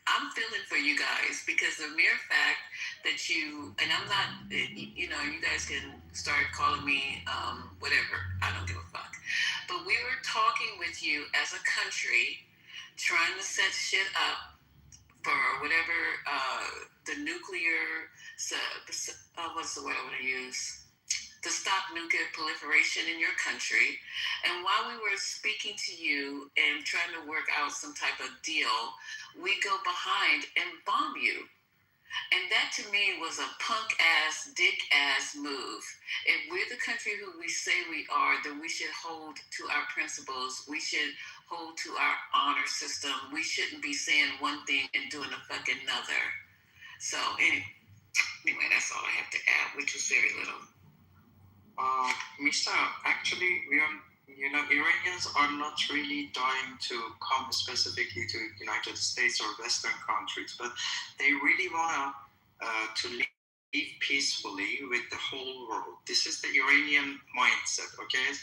Speaker 6: I'm feeling for you guys, because the mere fact that you, and I'm not, you guys can start calling me whatever. I don't give a fuck. But we were talking with you as a country, trying to set shit up for whatever the nuclear, what's the word I want to use? To stop nuclear proliferation in your country. And while we were speaking to you and trying to work out some type of deal, we go behind and bomb you. And that to me was a punk ass, dick ass move. If we're the country who we say we are, then we should hold to our principles. We should hold to our honor system. We shouldn't be saying one thing and doing a fucking another. So anyway, that's all I have to add, which was very little.
Speaker 5: Misa, actually, Iranians are not really dying to come specifically to United States or Western countries, but they really want to live peacefully with the whole world. This is the Iranian mindset, okay?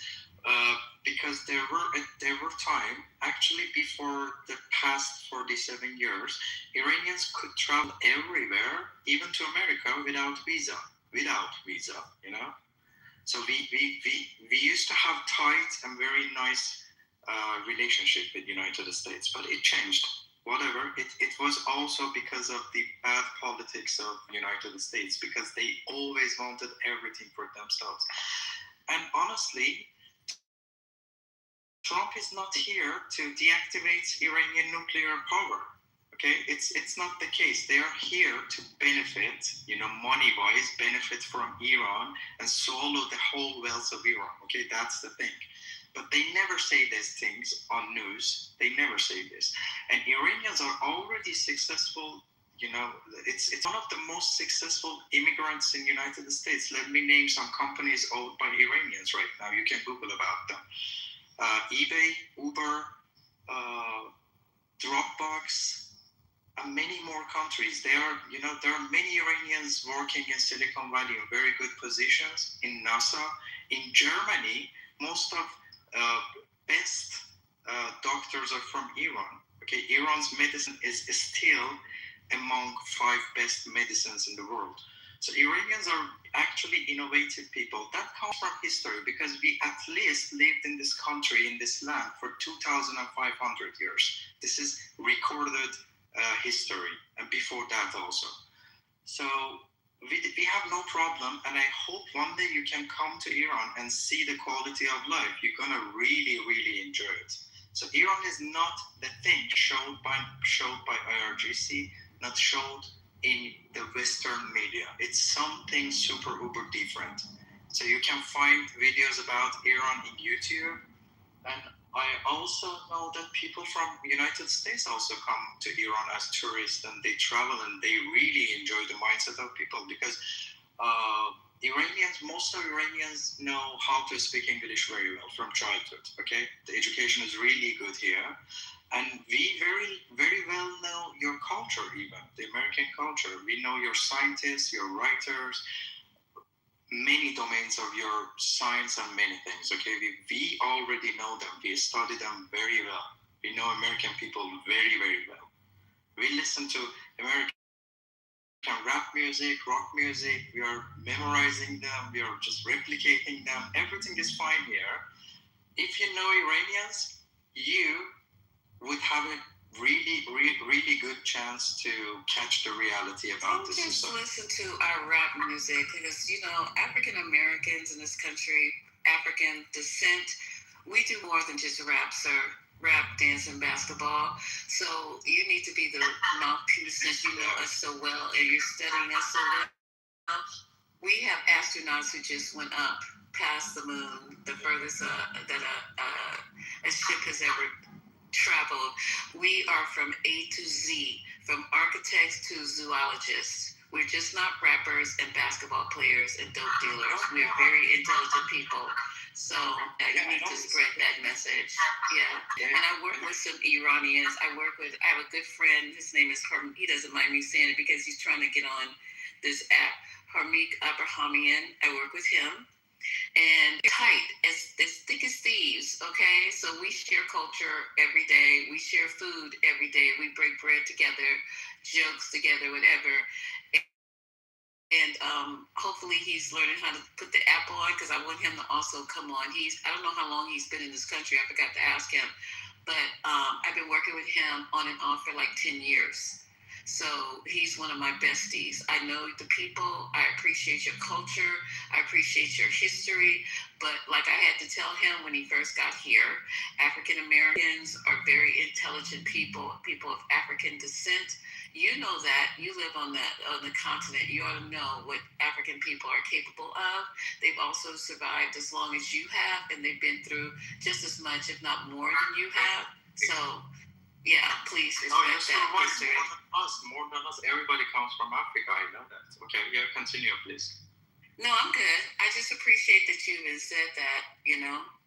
Speaker 5: Because there were time, actually before the past 47 years, Iranians could travel everywhere, even to America, without visa, So we used to have tight and very nice relationship with United States, but it changed. Whatever, it was also because of the bad politics of United States, because they always wanted everything for themselves. And honestly, Trump is not here to deactivate Iranian nuclear power. Okay, it's not the case. They are here to benefit, money-wise, benefit from Iran and swallow the whole wealth of Iran. Okay, that's the thing. But they never say these things on news. They never say this. And Iranians are already successful. It's one of the most successful immigrants in the United States. Let me name some companies owned by Iranians right now. You can Google about them. eBay, Uber, Dropbox, and many more countries. There are many Iranians working in Silicon Valley in very good positions, in NASA. In Germany, most of best doctors are from Iran. Okay, Iran's medicine is still among 5 best medicines in the world. So Iranians are actually innovative people. That comes from history because we at least lived in this country, in this land for 2,500 years. This is recorded history, and before that also. So we have no problem, and I hope one day you can come to Iran and see the quality of life. You're gonna really, really enjoy it. So Iran is not the thing showed by IRGC, not showed in the Western media. It's something super uber different. So you can find videos about Iran in YouTube, and I also know that people from United States also come to Iran as tourists, and they travel and they really enjoy the mindset of people because most of Iranians know how to speak English very well from childhood. Okay, the education is really good here, and we very, very well know your culture, even the American culture. We know your scientists, your writers, many domains of your science and many things. Okay, we already know them. We study them very well. We know American people very, very well. We listen to American rap music, rock music. We are memorizing them. We are just replicating them. Everything is fine here. If you know Iranians, you would have a really, really, really good chance to catch the reality about
Speaker 6: Don't
Speaker 5: this
Speaker 6: just
Speaker 5: society.
Speaker 6: listen to our rap music because African Americans in this country, African descent, we do more than just rap, sir. Rap, dance, and basketball. So you need to be the mouthpiece since you know us so well and you're studying us so well. We have astronauts who just went up past the moon, the furthest that a ship has ever traveled. We are from A to Z, from architects to zoologists. We're just not rappers and basketball players and dope dealers. We're very intelligent people. So you need to spread that message. Yeah. And I work with some Iranians. I have a good friend. His name is he doesn't mind me saying it because he's trying to get on this app. Harmeek Abrahamian. I work with him. And tight, as thick as thieves, okay? So we share culture every day. We share food every day. We break bread together, jokes together, whatever. And hopefully he's learning how to put the app on because I want him to also come on. I don't know how long he's been in this country. I forgot to ask him. But I've been working with him on and off for like 10 years. So he's one of my besties. I know the people. I appreciate your culture. I appreciate your history. But like I had to tell him when he first got here, African Americans are very intelligent people of African descent. You know that. You live on the continent. You ought to know what African people are capable of. They've also survived as long as you have, and they've been through just as much, if not more, than you have. So, yeah, please respect that history.
Speaker 5: More than us. Everybody comes from Africa. I know that. Okay, yeah, continue, please.
Speaker 6: No, I'm good. I just appreciate that you even said that,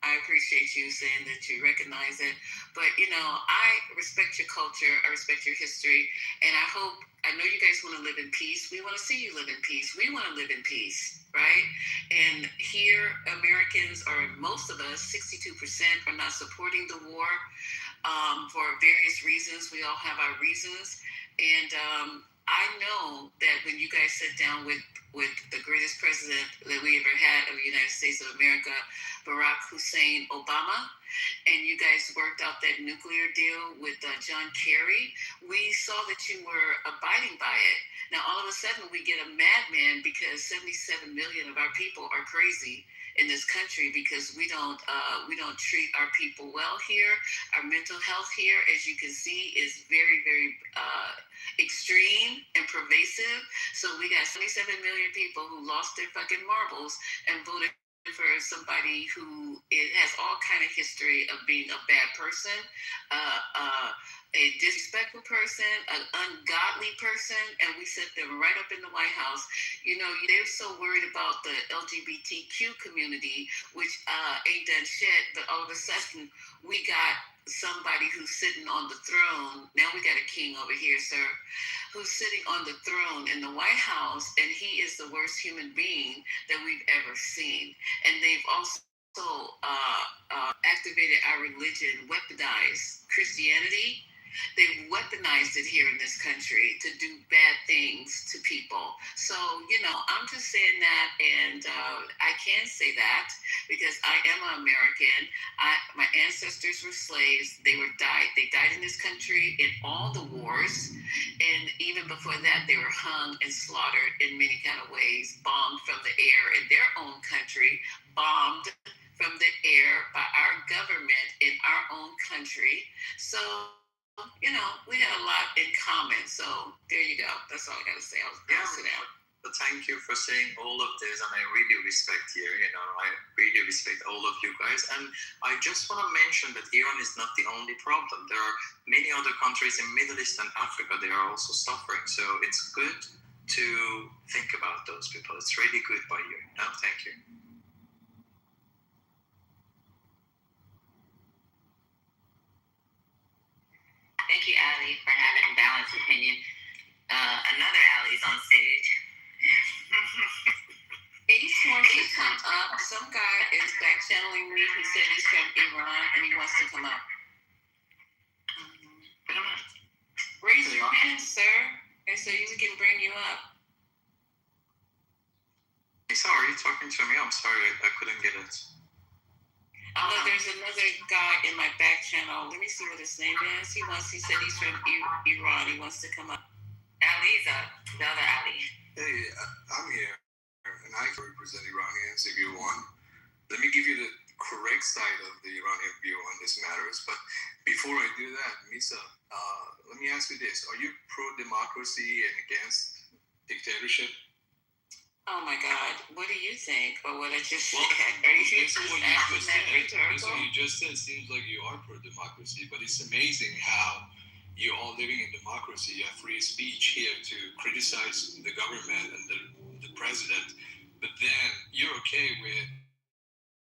Speaker 6: I appreciate you saying that you recognize it. But, I respect your culture. I respect your history. And I know you guys want to live in peace. We want to see you live in peace. We want to live in peace, right? And here, Americans, or most of us, 62%, are not supporting the war for various reasons. We all have our reasons. And I know that when you guys sit down with the greatest president that we ever had of the United States of America, Barack Hussein Obama, and you guys worked out that nuclear deal with John Kerry, we saw that you were abiding by it. Now, all of a sudden, we get a madman because 77 million of our people are crazy in this country because we don't treat our people well here. Our mental health here, as you can see, is very, very extreme and pervasive. So we got 77 million people who lost their fucking marbles and voted for somebody who has all kind of history of being a bad person, a disrespectful person, an ungodly person, and we set them right up in the White House. They're so worried about the LGBTQ community, which ain't done shit, but all of a sudden we got somebody who's sitting on the throne. Now we got a king over here, sir, who's sitting on the throne in the White House, and he is the worst human being that we've ever seen. And they've also activated our religion, weaponized Christianity. They've weaponized it here in this country to do bad things to people. So, I'm just saying that, and I can say that because I am an American. My ancestors were slaves. They died in this country in all the wars, and even before that, they were hung and slaughtered in many kind of ways, bombed from the air in their own country, bombed from the air by our government in our own country. So, we got a lot in common. So there you go. That's all I got to say. I'll sit down.
Speaker 5: But thank you for saying all of this, and I really respect you. I really respect all of you guys. And I just want to mention that Iran is not the only problem. There are many other countries in Middle East and Africa. They are also suffering. So it's good to think about those people. It's really good by you. No, thank you.
Speaker 4: Thank you, Ali, for having a balanced opinion. Another Ali's on stage.
Speaker 6: Ace wants to come up. Some guy is back channeling me. He said he's from Iran and he wants to come up. Raise your hand, sir, and so you can bring you up.
Speaker 5: Lisa, are you talking to me? I'm sorry, I couldn't get it.
Speaker 6: There's another guy in my back channel. Let me see what his name is. He said he's from Iran. He wants to come up.
Speaker 4: Ali's up. The other Ali.
Speaker 10: Hey, I'm here, and I can represent Iranians if you want. Let me give you the correct side of the Iranian view on this matters. But before I do that, Misa, let me ask you this. Are you pro-democracy and against dictatorship?
Speaker 6: Oh my God! What do you think? Or what I just said?
Speaker 10: Based on what you just said seems like you are pro-democracy, but it's amazing how you're all living in democracy. You have free speech here to criticize the government and the president, but then you're okay with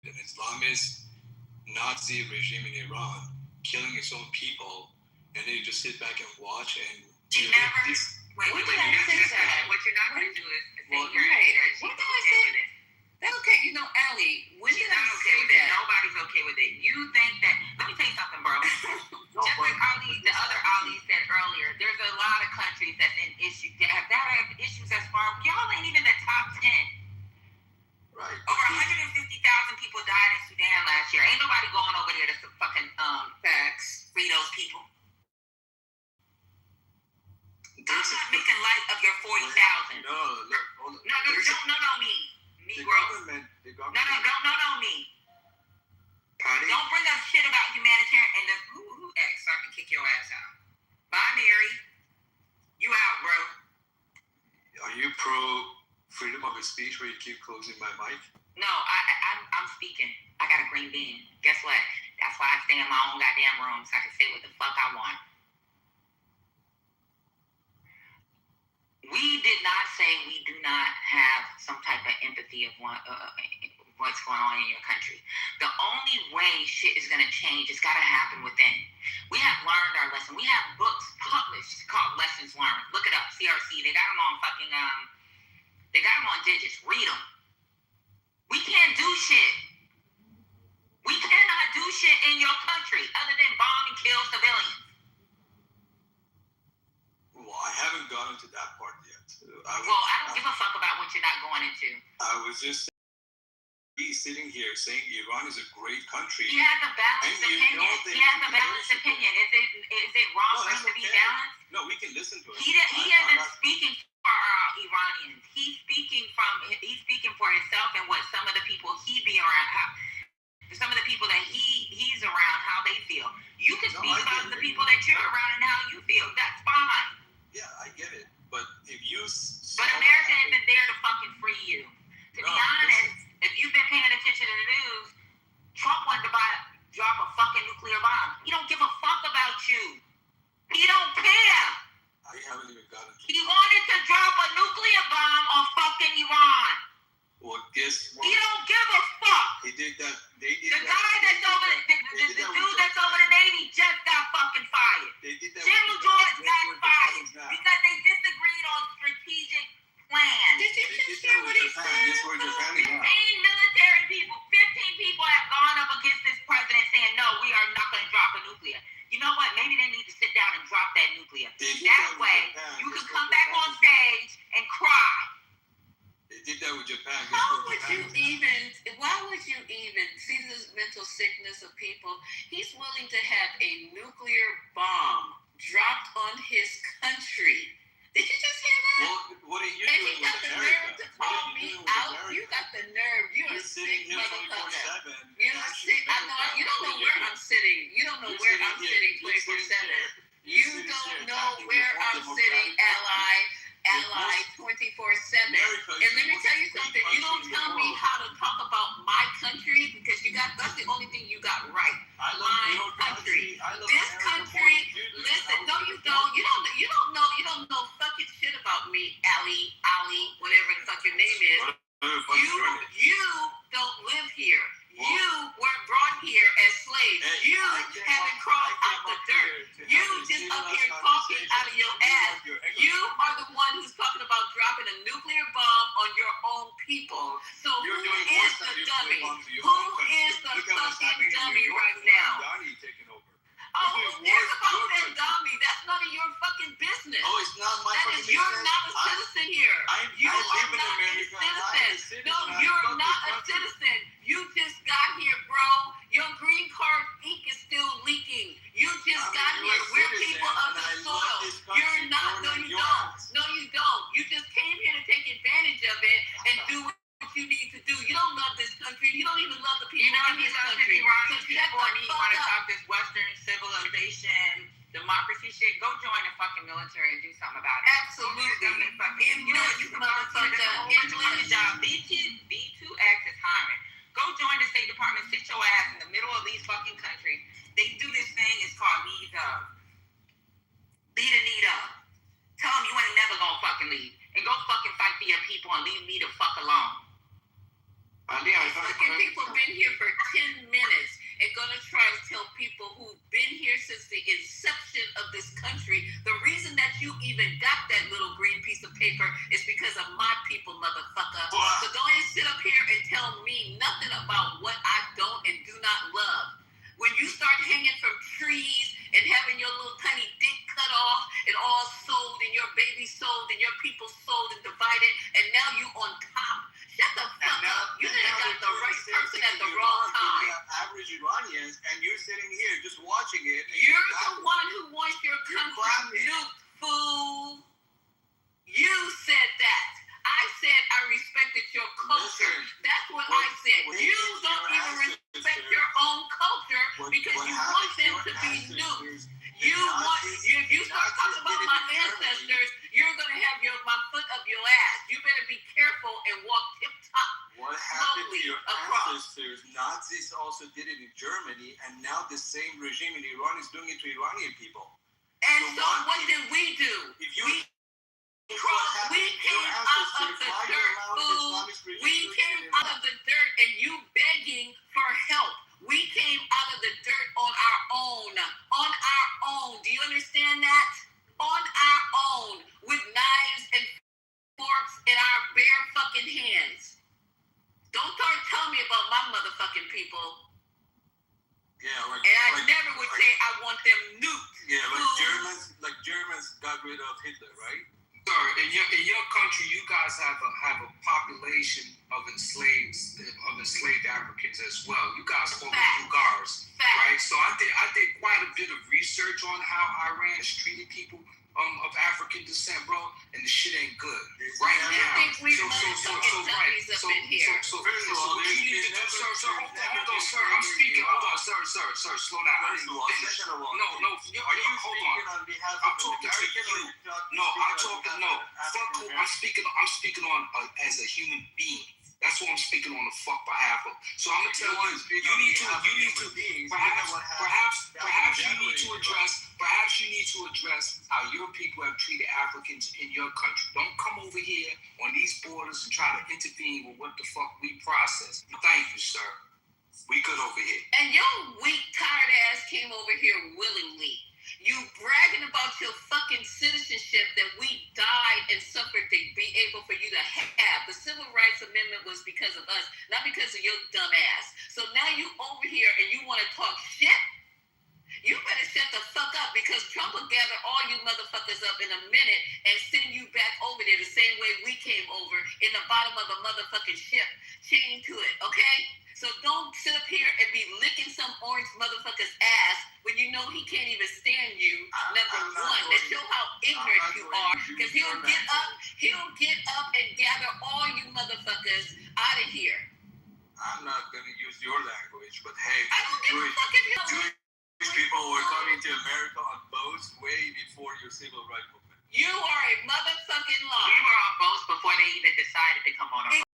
Speaker 10: an Islamist Nazi regime in Iran killing its own people, and then you just sit back and watch and
Speaker 4: Wait, what you're not going to do is say you're right.
Speaker 6: What did I say? That's okay. Ali, when did I say that?
Speaker 4: Nobody's okay with it. You think that, let me tell you something, bro. Just like the other Ali said earlier, there's a lot of countries that's in issues that have issues as far as y'all ain't even the top 10.
Speaker 10: Right.
Speaker 4: Over 150,000 people died in Sudan last year. Ain't nobody going over there to fucking
Speaker 6: Facts.
Speaker 4: free those people. I'm not making light of your 40,000.
Speaker 10: No, look, hold on.
Speaker 4: No, don't know me.
Speaker 10: The government.
Speaker 4: No, don't know me.
Speaker 5: Patty?
Speaker 4: Don't bring up shit about humanitarian and the X so I can kick your ass out. Bye, Mary. You out, bro.
Speaker 10: Are you pro freedom of speech where you keep closing my mic?
Speaker 4: No, I'm speaking. I got a green bean. Guess what? That's why I stay in my own goddamn room so I can say what the fuck I want. We did not say we do not have some type of empathy of what's going on in your country. The only way shit is going to change, it's got to happen within. We have learned our lesson. We have books published called Lessons Learned. Look it up, CRC. They got them on fucking, they got them on digits. Read them. We can't do shit. We cannot do shit in your country other than bomb and kill civilians.
Speaker 10: Well, I haven't gotten to that part yet.
Speaker 4: I don't give a fuck about what you're not going into.
Speaker 10: I was just sitting here saying Iran is a great country.
Speaker 4: He has a balanced opinion. Is it wrong for us to be balanced?
Speaker 10: No, we can listen to it.
Speaker 4: He isn't speaking for Iranians. He's speaking for himself and what some of the people he be around, some of the people that he's around, how they feel. You can speak about the people that you're around and how you feel. That's fine.
Speaker 10: Yeah, I get it. But if you...
Speaker 4: But America isn't there to fucking free you. To be honest, if you've been paying attention to the news, Trump wanted to drop a fucking nuclear bomb. He don't give a fuck about you. He don't care.
Speaker 10: I haven't even gotten to...
Speaker 4: He wanted to drop a nuclear bomb on fucking Iran.
Speaker 10: Well, guess what?
Speaker 4: He don't give a fuck.
Speaker 10: He did that. They did
Speaker 4: the guy that's over the dude that's over the Navy just got fucking fired.
Speaker 10: They did that.
Speaker 4: General George got fired because they disagreed on strategic plans.
Speaker 6: Did you just hear what he said?
Speaker 4: 15 military people, 15 people have gone up against this president saying
Speaker 6: sickness of people. He's willing to have a nuclear bomb dropped on his country. Did you just hear that?
Speaker 10: Well, what are you
Speaker 6: And
Speaker 10: doing
Speaker 6: he got
Speaker 10: with
Speaker 6: the
Speaker 10: America?
Speaker 6: nerve to call me out. You got the nerve. You're a
Speaker 10: sitting
Speaker 6: sick
Speaker 10: here
Speaker 6: motherfucker.
Speaker 10: 24/7.
Speaker 6: You're a sick. I know. You don't know where I'm sitting. You don't know where I'm sitting 24/7. You don't know where I'm sitting, ally 24/7. And let me tell you something. You don't tell me how to talk about my country because that's the only thing you got right.
Speaker 10: I love
Speaker 6: My
Speaker 10: your
Speaker 6: country.
Speaker 10: I love
Speaker 6: This
Speaker 10: America
Speaker 6: country.
Speaker 10: more than you do.
Speaker 6: Listen,
Speaker 10: How
Speaker 6: no,
Speaker 10: would
Speaker 6: you don't. You don't know fucking shit about me, Ali, whatever the fuck your name is. You don't live here. You were brought here as slaves. You haven't crawled out the dirt. You just up here talking out of your ass. You are the one who's talking about dropping a nuclear bomb on your own people. So who is the dummy? Who is the fucking dummy right now? Oh, who cares about that dummy? That's none of your fucking business.
Speaker 10: Oh, it's not my
Speaker 6: That
Speaker 10: fucking
Speaker 6: is, you're
Speaker 10: business.
Speaker 6: not a citizen here.
Speaker 10: I
Speaker 6: You are
Speaker 10: live in
Speaker 6: not
Speaker 10: America.
Speaker 6: a citizen. No, you're not a citizen. You just got here, bro. Your green card ink is still leaking. You just got here. We're people of the soil. You're not. No, you don't. No, you don't. You just came here to take advantage of it and do what you need to do. You don't love this country. You don't even love the people in this country. So shut the fuck up.
Speaker 4: This Western civilization, democracy shit. Go join the fucking military and do something about it.
Speaker 6: Absolutely.
Speaker 4: You know, you motherfucker. B2X is hiring. Go join the State Department. Sit your ass in the middle of these fucking countries. They do this thing. It's called need of. Be the need of. Tell them you ain't never gonna fucking leave. And go fucking fight for your people and leave me the fuck alone.
Speaker 6: Fucking people been here for 10 minutes and gonna try to tell people who've been here since the inception of this country, the reason that you even got that little green piece of paper is because of my people, motherfucker. So don't sit up here and tell me nothing about what I don't and do not love. When you start hanging from trees and having your little tiny dick cut off and all sold and your baby sold and your people sold and divided and now you on top. Shut the fuck up. You didn't got the right person at the wrong time.
Speaker 10: Average Iranians, and you're sitting here just watching it.
Speaker 6: You're the one who wants your country nuked, fool. You said that. I said I respected your culture. That's what I said. You don't even respect your own culture because you want them to be nuked. If you start talking about my ancestors, you're going to have my foot up your ass. You better be careful and walk tip-top.
Speaker 10: What happened to your ancestors? Nazis also did it in Germany, and now the same regime in Iran is doing it to Iranian people.
Speaker 6: And so what did we do? We came out of the dirt, fool. We came out of the dirt and you begging for help. We came out of the dirt on our own. On our own. Do you understand that? On our own. With knives and forks in our bare fucking hands. Don't start telling me about my motherfucking people.
Speaker 10: Yeah,
Speaker 6: and I never would say I want them nuked.
Speaker 10: Yeah, like Germans got rid of Hitler, right?
Speaker 2: Sir, in your country, you guys have a population of enslaved Africans as well. You guys call them Bulgars, right? So I did quite a bit of research on how Iran has treated people of African descent, bro, and the shit ain't good right now.
Speaker 6: I think we dummies up in here.
Speaker 2: So what you need to do, sir, hold on, sir, I'm speaking. Hold on, sir, slow down. I didn't finish. No, hold on. I'm talking to you. No, fuck who I'm speaking on as a human being. That's what I'm speaking on the fuck behalf of. So I'm gonna tell you, you need to perhaps you need to address how your people have treated Africans in your country. Don't come over here on these borders and try to intervene with what the fuck we process. Thank you, sir. We good over here.
Speaker 6: And your weak, tired ass came over here willingly. You bragging about your fucking citizenship that we died and suffered to be able for you to have. The Civil Rights Amendment was because of us, not because of your dumb ass. So now you over here and you want to talk shit? You better shut the fuck up because Trump will gather all you motherfuckers up in a minute and send you back over there the same way we came over in the bottom of a motherfucking ship, chained to it, okay? So don't sit up here and be licking some orange motherfucker's ass when you know he can't even stand you. Number one, that show how ignorant you are. Because he'll get up and gather all you motherfuckers out of here.
Speaker 10: I'm not going to use your language, but hey,
Speaker 6: I don't give a fuck if you
Speaker 10: Jewish people were coming to America on boats way before your civil rights movement.
Speaker 6: You are a motherfucking
Speaker 4: We
Speaker 6: liar.
Speaker 4: were on boats before they even decided to come on a boat.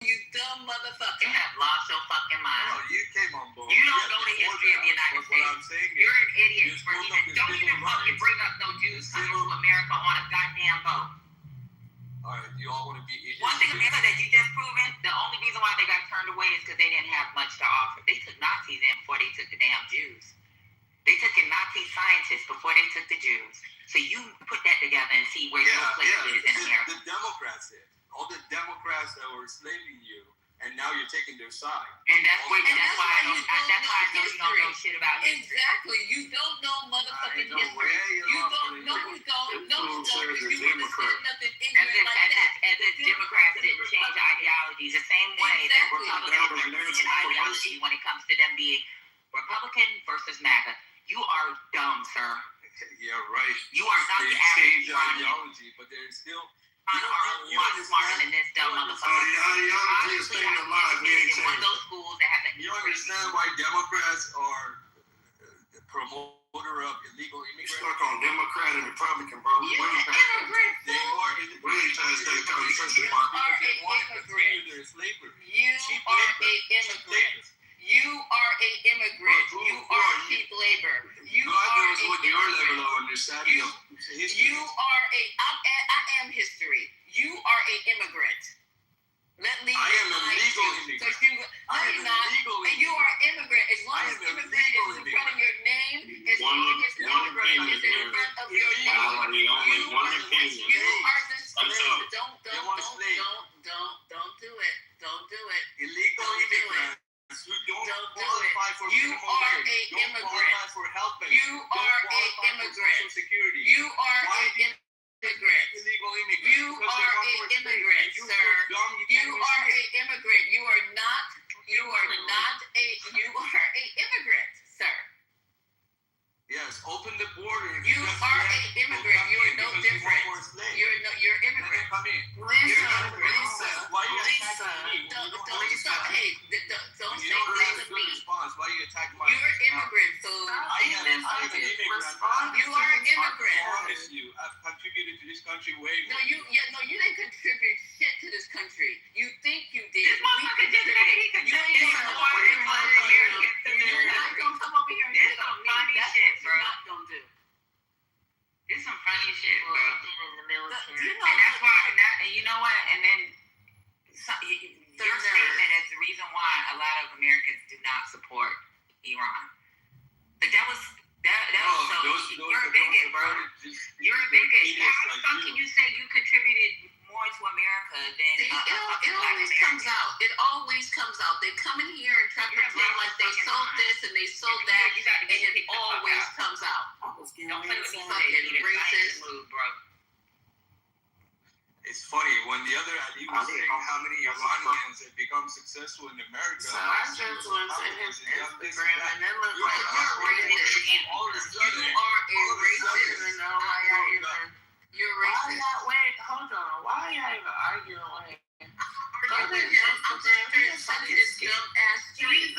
Speaker 6: You dumb motherfucker.
Speaker 4: You have lost your fucking mind.
Speaker 10: No, you came on board.
Speaker 4: You don't know the history of the United
Speaker 10: But what I'm
Speaker 4: States.
Speaker 10: saying
Speaker 4: You're
Speaker 10: is,
Speaker 4: an idiot
Speaker 10: you
Speaker 4: for
Speaker 10: spoke
Speaker 4: even
Speaker 10: of the
Speaker 4: don't even
Speaker 10: civil
Speaker 4: fucking
Speaker 10: rights.
Speaker 4: bring up no Jews coming to America on a goddamn boat.
Speaker 10: all right, you all want to be idiots.
Speaker 4: One thing America that you just proven, the only reason why they got turned away is because they didn't have much to offer. They took Nazis in before they took the damn Jews. They took in Nazi scientists before they took the Jews. So you put that together and see where your place is in America.
Speaker 10: The Democrats did. All the Democrats that were enslaving you, and now you're taking their side.
Speaker 4: And that's why I know
Speaker 6: you
Speaker 4: you don't know shit about history.
Speaker 6: Exactly. You don't know motherfucking history. You don't. No, you don't. No, you don't. You wouldn't say nothing ignorant like that.
Speaker 4: As if Democrats didn't change ideologies the same way that Republicans change ideology when it comes to them being Republican versus MAGA. You are dumb, sir.
Speaker 10: Yeah, right.
Speaker 4: You are not
Speaker 10: they
Speaker 4: the average
Speaker 10: change
Speaker 4: Iranian.
Speaker 10: ideology, but they're still.
Speaker 4: Are a lot smarter than this dumb motherfucker.
Speaker 7: ideology is staying alive.
Speaker 4: In one of those schools that has an
Speaker 10: You understand why Democrats are the promoter of illegal
Speaker 7: You
Speaker 10: immigrants?
Speaker 7: stuck on Democrat and Republican, bro.
Speaker 6: You're an immigrant.
Speaker 10: They are
Speaker 7: We ain't trying to stay calling you first of
Speaker 6: You
Speaker 7: all.
Speaker 6: are
Speaker 10: They want
Speaker 6: a
Speaker 10: to
Speaker 6: immigrant.
Speaker 10: continue their slavery.
Speaker 6: You are a immigrant. You are a immigrant. You are cheap labor. You
Speaker 10: God
Speaker 6: are
Speaker 10: knows
Speaker 6: a
Speaker 10: what your level
Speaker 6: immigrant.
Speaker 10: of understanding of history
Speaker 6: You
Speaker 10: is.
Speaker 6: are I am history. You are a immigrant. Let me
Speaker 10: I am a
Speaker 6: remind
Speaker 10: legal
Speaker 6: you.
Speaker 10: immigrant.
Speaker 6: So you, no,
Speaker 10: I am
Speaker 6: you're
Speaker 10: a
Speaker 6: not.
Speaker 10: legal
Speaker 6: And you are
Speaker 10: immigrant.
Speaker 6: an immigrant. As long
Speaker 10: I
Speaker 6: as
Speaker 10: am a
Speaker 6: immigrant
Speaker 10: legal
Speaker 6: is in front of your name, as
Speaker 1: One-
Speaker 6: long as
Speaker 1: one
Speaker 6: immigrant
Speaker 1: opinion
Speaker 6: is in
Speaker 1: here.
Speaker 6: front of your name,
Speaker 1: Valerie, only
Speaker 6: you
Speaker 1: one
Speaker 6: are
Speaker 1: opinion.
Speaker 6: you are the
Speaker 1: That's
Speaker 6: slave.
Speaker 1: all.
Speaker 6: Don't
Speaker 10: They want slaves.
Speaker 6: don't do it. Don't do it.
Speaker 10: Illegal
Speaker 6: Don't do it.
Speaker 10: immigrants who don't
Speaker 6: Don't do
Speaker 10: qualify
Speaker 6: it.
Speaker 10: for
Speaker 6: You
Speaker 10: minimum
Speaker 6: are
Speaker 10: wage,
Speaker 6: a
Speaker 10: don't
Speaker 6: immigrant.
Speaker 10: qualify for health benefits,
Speaker 6: You
Speaker 10: don't
Speaker 6: are a
Speaker 10: qualify for
Speaker 6: immigrant.
Speaker 10: Social Security.
Speaker 6: You are
Speaker 10: Why
Speaker 6: an
Speaker 10: do you
Speaker 6: immigrant.
Speaker 10: illegal immigrants?
Speaker 6: You
Speaker 10: Because they
Speaker 6: are
Speaker 10: want
Speaker 6: a
Speaker 10: more space.
Speaker 6: immigrant,
Speaker 10: You're
Speaker 6: sir.
Speaker 10: so dumb, you
Speaker 6: You
Speaker 10: can't
Speaker 6: are
Speaker 10: even
Speaker 6: a immigrant. You are not a immigrant, sir.
Speaker 10: Yes, open the border.
Speaker 6: You
Speaker 10: because
Speaker 6: are
Speaker 10: let
Speaker 6: a
Speaker 10: people
Speaker 6: immigrant.
Speaker 10: come
Speaker 6: You are
Speaker 10: in
Speaker 6: no
Speaker 10: because you
Speaker 6: different.
Speaker 10: want more slaves.
Speaker 6: You're
Speaker 10: Let them
Speaker 6: immigrant.
Speaker 10: come in.
Speaker 6: Lisa,
Speaker 10: Why you
Speaker 6: Lisa,
Speaker 10: attacking me?
Speaker 6: don't
Speaker 10: You
Speaker 6: say
Speaker 10: don't
Speaker 6: that
Speaker 10: have a
Speaker 6: to
Speaker 10: good
Speaker 6: me.
Speaker 10: response. Why you attacking my
Speaker 6: You're an
Speaker 10: response?
Speaker 6: immigrant, so
Speaker 10: I am an immigrant.
Speaker 6: you are an
Speaker 10: I
Speaker 6: immigrant.
Speaker 10: promise you, I've contributed to this country way
Speaker 6: No,
Speaker 10: more.
Speaker 6: you didn't contribute shit to this country. You think you did.
Speaker 4: This motherfucker just said he could
Speaker 6: You
Speaker 4: just
Speaker 6: ain't
Speaker 4: be
Speaker 6: gonna
Speaker 4: a
Speaker 6: come over here and
Speaker 4: You're
Speaker 6: you're not gonna come over here and
Speaker 4: This
Speaker 6: shit on
Speaker 4: some
Speaker 6: me.
Speaker 4: funny
Speaker 6: That's
Speaker 4: shit,
Speaker 6: what
Speaker 4: bro.
Speaker 6: you're not gonna do.
Speaker 4: It's some funny shit, bro.
Speaker 6: You know,
Speaker 4: And that's why, and you know what? And then your statement is the reason why a lot of Americans do not support Iran. But that was so. You're a bigot, bro. You're a bigot. How the fuck can you say you contributed more to America than
Speaker 6: See, it always comes out. It always comes out. They come in here and try to pretend like they sold this and they sold that, and it always comes out.
Speaker 4: Don't play with me
Speaker 6: Fucking
Speaker 4: today.
Speaker 6: racist.
Speaker 4: Mood, bro.
Speaker 10: It's funny when the other Ali was saying how many Iranians have become successful in America.
Speaker 8: So I just was in his Instagram and it looked
Speaker 10: You're
Speaker 8: like
Speaker 10: a racist. All of a sudden,
Speaker 6: You are a
Speaker 8: I don't
Speaker 6: racist.
Speaker 8: even know why y'all even.
Speaker 6: You're
Speaker 8: Why
Speaker 6: racist.
Speaker 8: y'all wait? Hold on. Why y'all even arguing with him? Go to his
Speaker 6: I'm
Speaker 8: Instagram. He's a fucking
Speaker 6: this
Speaker 8: scammer.
Speaker 6: dumb ass street.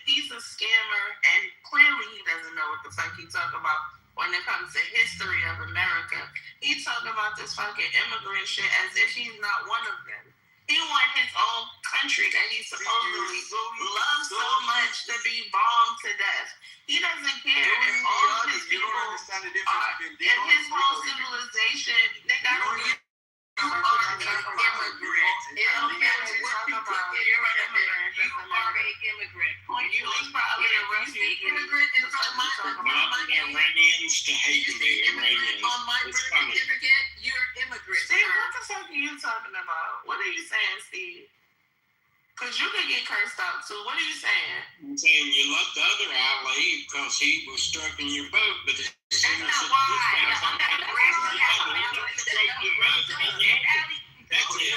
Speaker 8: He's a scammer, and clearly he doesn't know what the fuck he's talking about when it comes to history of America. He's talking about this fucking immigrant shit as if he's not one of them. He wants his own country that he supposedly loves so much to be bombed to death. He doesn't care if all of his
Speaker 10: you
Speaker 8: people
Speaker 10: don't understand the
Speaker 8: are
Speaker 10: difference between
Speaker 8: in his whole civilization. They got to be.
Speaker 6: You are an immigrant. It don't matter what you put in front of it. You are an immigrant.
Speaker 8: You probably a refugee.
Speaker 6: Immigrant in front of
Speaker 1: Want the Iranians to hate
Speaker 6: You
Speaker 1: the
Speaker 6: see immigrant
Speaker 1: Iranians.
Speaker 6: on my
Speaker 1: It's
Speaker 6: birth
Speaker 1: funny.
Speaker 6: certificate. You're immigrant.
Speaker 8: Steve, what the fuck are you talking about? What are you saying, Steve? Because you could get cursed out too. What are you saying?
Speaker 1: I'm saying you love the other Ali because he was stroking your boat, but as soon as
Speaker 4: That's not
Speaker 1: it
Speaker 4: why.
Speaker 1: this guy comes
Speaker 4: That's
Speaker 1: stroke your boat, and you- that's it.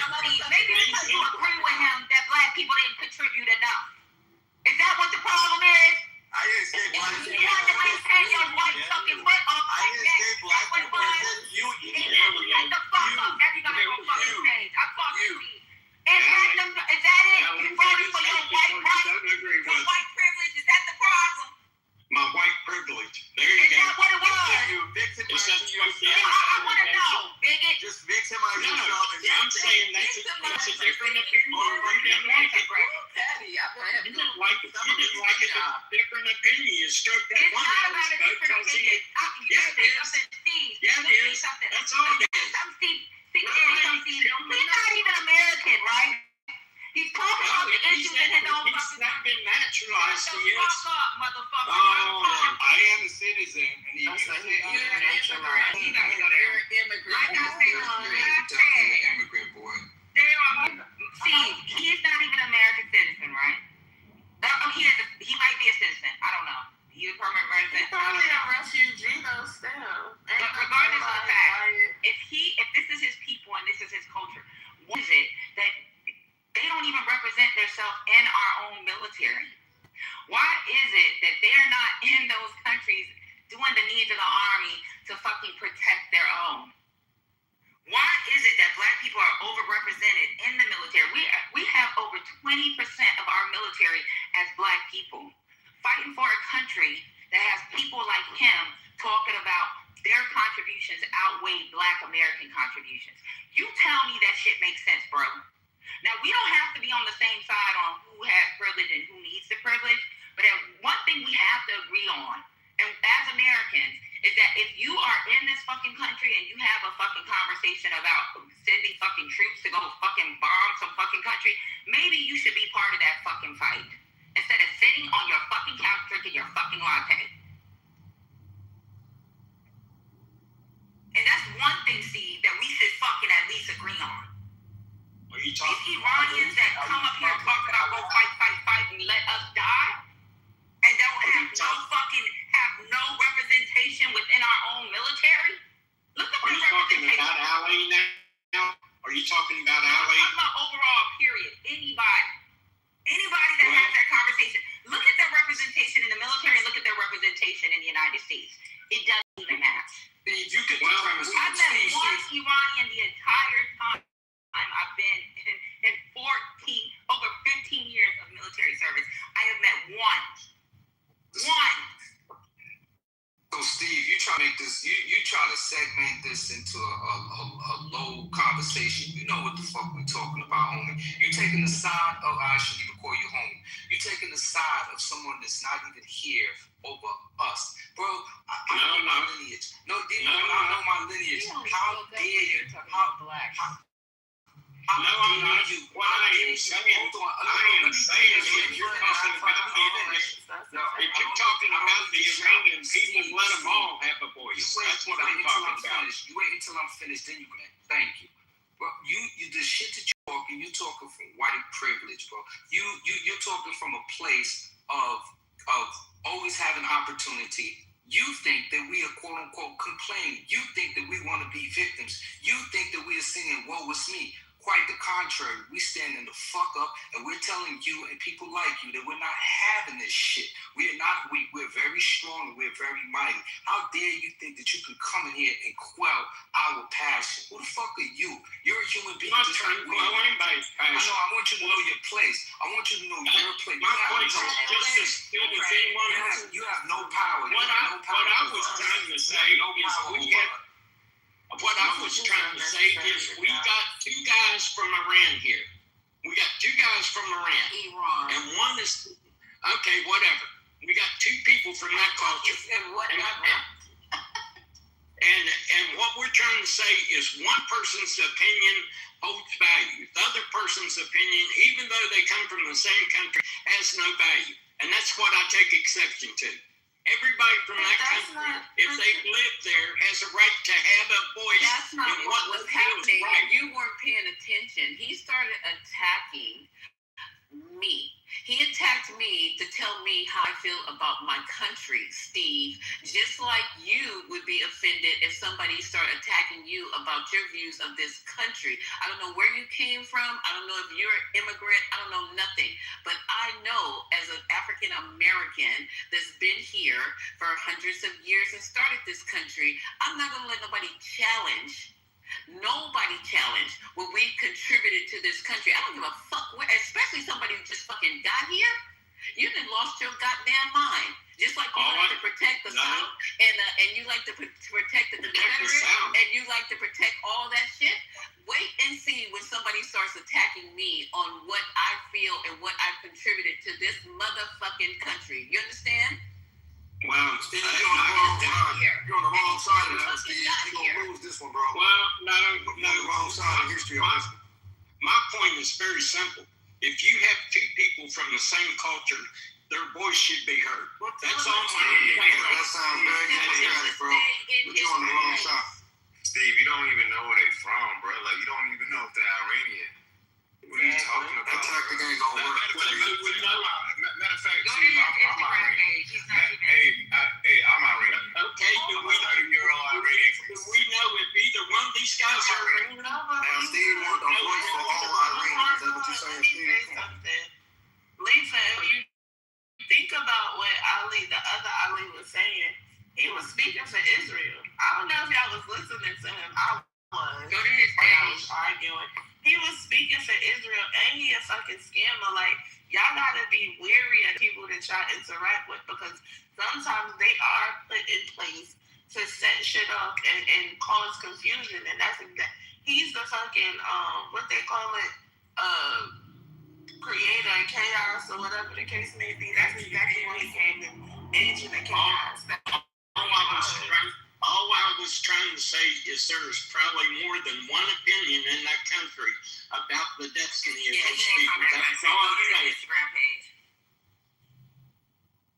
Speaker 4: Maybe because you agree with him that black black people didn't contribute enough. Is that what the problem is?
Speaker 11: I didn't say black
Speaker 4: You
Speaker 11: people.
Speaker 4: had to maintain your white fucking foot off
Speaker 11: I
Speaker 4: like
Speaker 11: didn't
Speaker 4: that.
Speaker 11: say black
Speaker 4: That's what it
Speaker 11: people. I
Speaker 4: was.
Speaker 11: said you.
Speaker 4: Shut the fuck up. Everybody on fucking stage. I'm talking to you. Is that it? You voted for your white right?
Speaker 1: Don't agree
Speaker 4: Your
Speaker 1: with
Speaker 4: white privilege? Is that the problem?
Speaker 1: my white privilege. There you
Speaker 4: Is
Speaker 1: go.
Speaker 4: that what it was?
Speaker 11: You victimize
Speaker 1: Is that
Speaker 11: yourself.
Speaker 4: I want to know, bigot.
Speaker 11: Just victimize
Speaker 1: No,
Speaker 11: yourself. And
Speaker 1: I'm saying that's a different opinion. You didn't like it.
Speaker 6: Patty, I'm gonna have
Speaker 1: You didn't like it. You didn't like it. A different opinion. You struck that
Speaker 4: It's
Speaker 1: one.
Speaker 4: not about a different opinion.
Speaker 1: Yeah, it is.
Speaker 4: Steve.
Speaker 1: Yeah,
Speaker 4: Let me
Speaker 1: it
Speaker 4: say
Speaker 1: is.
Speaker 4: something.
Speaker 1: That's all it is.
Speaker 4: Steve. He's not even American, right? He's talking about the issues in his own
Speaker 1: He's
Speaker 4: fucking
Speaker 1: not been naturalized
Speaker 4: Shut
Speaker 1: to
Speaker 4: the
Speaker 1: yes.
Speaker 4: fuck up, motherfucker.
Speaker 10: I am a citizen, and if you say
Speaker 6: You're
Speaker 10: you're
Speaker 6: an immigrant.
Speaker 4: You gotta go there.
Speaker 6: You're an immigrant.
Speaker 4: Like I said,
Speaker 5: Definitely an immigrant boy.
Speaker 4: Steve, he's not even an American citizen, right? He might be a citizen. I don't know. He's a permanent resident.
Speaker 8: Probably a refugee though, still.
Speaker 4: But regardless of the fact, if this is his people and this is his culture, what is it that they don't even represent themselves in our own military? Why is it that they're not in those countries doing the needs of the army to fucking protect their own? Why is it that black people are overrepresented in the military? We have over 20% of our military as black people fighting for a country that has people like him talking about their contributions outweigh black American contributions. You tell me that shit makes sense, bro. Now, we don't have to be on the same side on who has privilege and who needs the privilege, but one thing we have to agree on, and as Americans, is that if you are in this fucking country and you have a fucking conversation about sending fucking troops to go fucking bomb some fucking country, maybe you should be part of that fucking fight instead of sitting on your fucking couch drinking your fucking latte. And that's one thing, Steve, that we should fucking at least agree on.
Speaker 1: Are you
Speaker 4: These
Speaker 1: talking
Speaker 4: Iranians that come up here and talk about go fight, and let us die, and don't have no representation within our own military. Look at
Speaker 1: Are
Speaker 4: the
Speaker 1: you talking
Speaker 4: representation.
Speaker 1: about Ali now? Are you talking about
Speaker 4: I'm
Speaker 1: Ali?
Speaker 4: talking about overall, period. Anybody that has that conversation, look at their representation in the military and look at their representation in the United States. It doesn't even match.
Speaker 5: Steve, you could
Speaker 1: Well,
Speaker 5: determine
Speaker 4: I've met
Speaker 5: Steve,
Speaker 4: one Iranian the entire time I've been in over 15 years of military service. I have met one.
Speaker 5: So Steve, you try to make this, you try to segment this into a low conversation. You know what the fuck we talking about, homie. You taking the side of, I shouldn't even call you homie. You taking the side of someone that's not even here over us. Bro, I know my lineage. I know my lineage. How dare you?
Speaker 1: No, I'm not. What I am saying is you're talking about the Iranians. If you're talking about the Iranian people, let them all have a voice. That's what I'm talking about.
Speaker 5: You wait until I'm finished, then you can. Thank you. Bro, you the shit that you're talking from white privilege, bro. You're talking from a place of always having opportunity. You think that we are quote unquote complaining. You think that we want to be victims. You think that we are singing woe is me. Quite the contrary, we standing the fuck up and we're telling you and people like you that we're not having this shit. We're not weak. We're very strong and we're very mighty. How dare you think that you can come in here and quell our passion? Who the fuck are you? You're a human being.
Speaker 1: I'm not trying to quell anybody's
Speaker 5: I
Speaker 1: passion.
Speaker 5: know. I want you to know your place. I want you to know your place.
Speaker 1: My place is just as good as anyone else.
Speaker 5: You have no power.
Speaker 1: What I was trying to say is we got two guys from Iran here. We got two guys from Iran. And one is, okay, whatever. We got two people from that culture. And what we're trying to say is one person's opinion holds value. The other person's opinion, even though they come from the same country, has no value. And that's what I take exception to. Everybody from that country, if they live there, has a right to have a voice.
Speaker 6: That's not
Speaker 1: in
Speaker 6: what was happening.
Speaker 1: Right.
Speaker 6: You weren't paying attention. He started attacking me. He attacked me to tell me how I feel about my country, Steve. Just like you would be offended if somebody started attacking you about your views of this country. I don't know where you came from. I don't know if you're an immigrant. I don't know nothing. But I know as an African American that's been here for hundreds of years and started this country, I'm not going to let nobody challenge what we contributed to this country. I don't give a fuck, especially somebody who just fucking got here. You done lost your goddamn mind. Just like you like to protect the South and you like to protect the Confederates and you like to protect all that shit. Wait and see when somebody starts attacking me on what I feel and what I've contributed to this motherfucking country. You understand?
Speaker 7: Wow, Steve, you're on the wrong side. You're on the wrong side of that, Steve. You're gonna lose this one, bro.
Speaker 1: Well, no,
Speaker 7: You're on the wrong side of history on this one.
Speaker 1: My point is very simple. If you have two people from the same culture, their voice should be heard. That's all my point.
Speaker 7: That sounds very democratic, bro. But you're on the wrong side.
Speaker 3: Steve, you don't even know where they from, bro. Like, you don't even know if they're Iranian. What are you talking about?
Speaker 7: That tactic ain't gonna work.
Speaker 3: Matter of fact,
Speaker 4: Go to
Speaker 3: Steve,
Speaker 4: your
Speaker 3: I'm
Speaker 4: Instagram
Speaker 3: Iranian.
Speaker 4: page. He's not even.
Speaker 3: Hey, I'm Iranian.
Speaker 1: Okay, do
Speaker 3: I'm
Speaker 1: we
Speaker 3: a 30-year-old Iranian from
Speaker 1: do we know if either one of these guys are Iranian?
Speaker 7: Now, Steve wants a voice for all Iranians. Is that what you're saying, Steve?
Speaker 8: Something. Lisa, if you think about what the other Ali was saying, he was speaking for Israel. I don't know if y'all was listening to him. I was.
Speaker 4: Go to his
Speaker 8: And I was
Speaker 4: page.
Speaker 8: arguing. He was speaking for Israel, and he a fucking scammer. Like, y'all gotta be wary of people that y'all interact with, because sometimes they are put in place to set shit up and cause confusion, and that's he's the fucking what they call it, creator of chaos or whatever the case may be. That's exactly what he came to, agent of chaos.
Speaker 1: All I was trying to say is there's probably more than one opinion in that country about the destiny of those people. That's all
Speaker 4: Go
Speaker 1: I'm
Speaker 4: to your
Speaker 1: saying.
Speaker 4: Instagram page.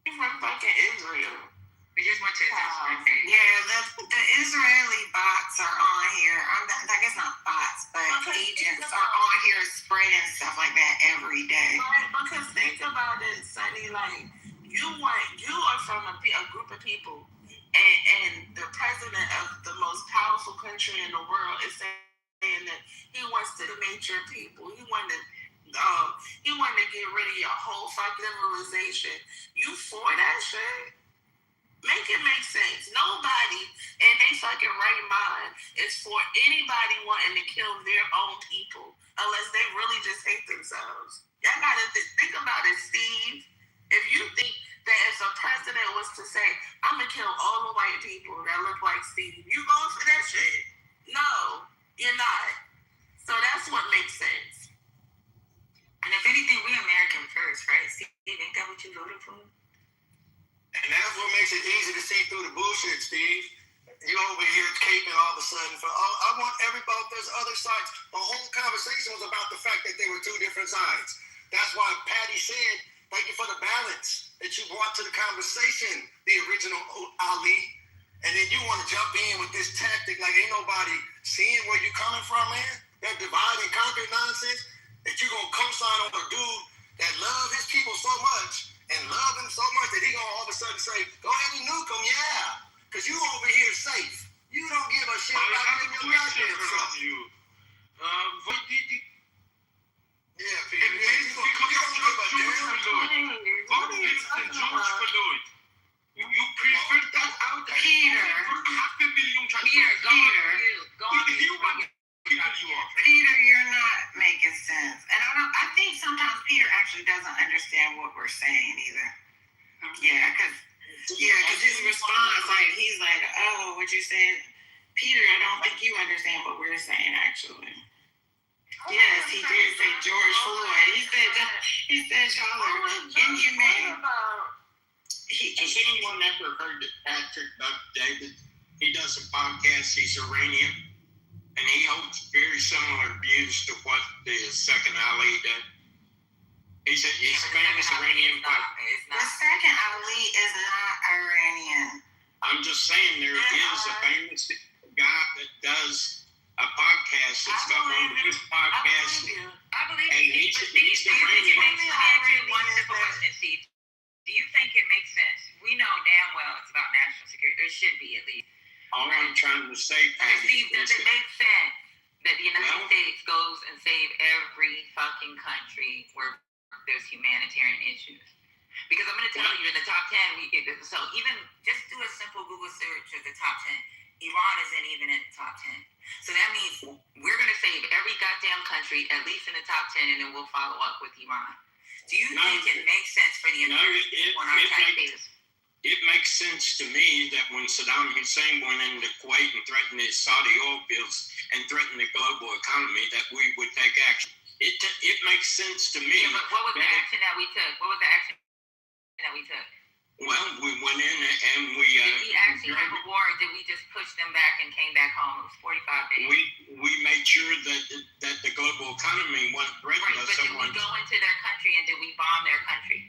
Speaker 8: He's from fucking Israel.
Speaker 4: We just went to his Instagram page.
Speaker 12: Yeah, the Israeli bots are on here. I guess not bots, but agents are on here spreading stuff like that every day.
Speaker 8: Right, because think about it, Sonny. Like, you are from a group of people, and the president of the most powerful country in the world is saying that he wants to dominate your people. He wanted to get rid of your whole fucking civilization. You for that shit? Make it make sense. Nobody in their fucking right mind is for anybody wanting to kill their own people unless they really just hate themselves. Y'all gotta think about it, Steve. If you think that if a president was to say, I'm gonna kill all the white people that look like Steve, you going for that shit? No, you're not. So that's what makes sense.
Speaker 4: And if anything, we American first, right? Steve, ain't that what you voted for?
Speaker 7: And that's what makes it easy to see through the bullshit, Steve. You over here caping all of a sudden for, I want everybody, there's other sides. The whole conversation was about the fact that there were two different sides. That's why Patty said, thank you for the balance that you brought to the conversation, the original Ali. And then you want to jump in with this tactic like ain't nobody seeing where you're coming from, man. That divide and conquer nonsense, that you're going to co-sign on a dude that love his people so much and love him so much that he gonna all of a sudden say, go ahead and nuke him, yeah. Because you over here safe. You don't give a shit about your goddamn self.
Speaker 1: What did you...
Speaker 7: Yeah, Peter. You don't give a damn.
Speaker 1: George Floyd. You prefer that out there?
Speaker 12: Peter.
Speaker 1: For 500,000 Chinese.
Speaker 4: Go on.
Speaker 1: You want people you are.
Speaker 12: Peter, you're not making sense. And I think sometimes Peter actually doesn't understand what we're saying either. Yeah, because his response, like, he's like, oh, what you said, Peter, I don't think you understand what we're saying, actually. Yes, he did say George Floyd. He said y'all are inhumane.
Speaker 1: Has anyone ever heard of Patrick Buck David? He does a podcast. He's Iranian, and he holds very similar views to what the second Ali did. He's a famous Iranian.
Speaker 12: The second Ali is not Iranian.
Speaker 1: I'm just saying there is a famous guy that does a podcast that's got one of these podcasts.
Speaker 4: I believe
Speaker 1: And
Speaker 4: you.
Speaker 1: he's-
Speaker 4: But
Speaker 1: he's
Speaker 4: Steve,
Speaker 1: the
Speaker 4: let me
Speaker 1: brain.
Speaker 4: ask you one simple question, Steve. Do you think it makes sense? We know damn well it's about national security. There should be at least.
Speaker 1: All I'm trying to say, Patty,
Speaker 4: Steve, does
Speaker 1: is
Speaker 4: it make sense that the United
Speaker 1: Well-
Speaker 4: States goes and save every fucking country where there's humanitarian issues? Because I'm going to tell you, in the top 10, so even just do a simple Google search of the top 10. Iran isn't even in the top 10. So that means we're going to save every goddamn country, at least in the top 10, and then we'll follow up with Iran. Do you
Speaker 1: No,
Speaker 4: think it makes sense for the
Speaker 1: no,
Speaker 4: American people on our taxpayers?
Speaker 1: it makes sense to me that when Saddam Hussein went into Kuwait and threatened his Saudi oil fields and threatened the global economy, that we would take action. It makes sense to me.
Speaker 4: Yeah, but what was the action that we took? What was the action that we took?
Speaker 1: Well, we went in and we.
Speaker 4: Did we actually have a war, or did we just push them back and came back home? It was 45 days.
Speaker 1: We made sure that the global economy wasn't threatening
Speaker 4: Right,
Speaker 1: us.
Speaker 4: but did we go into their country and did we bomb their country?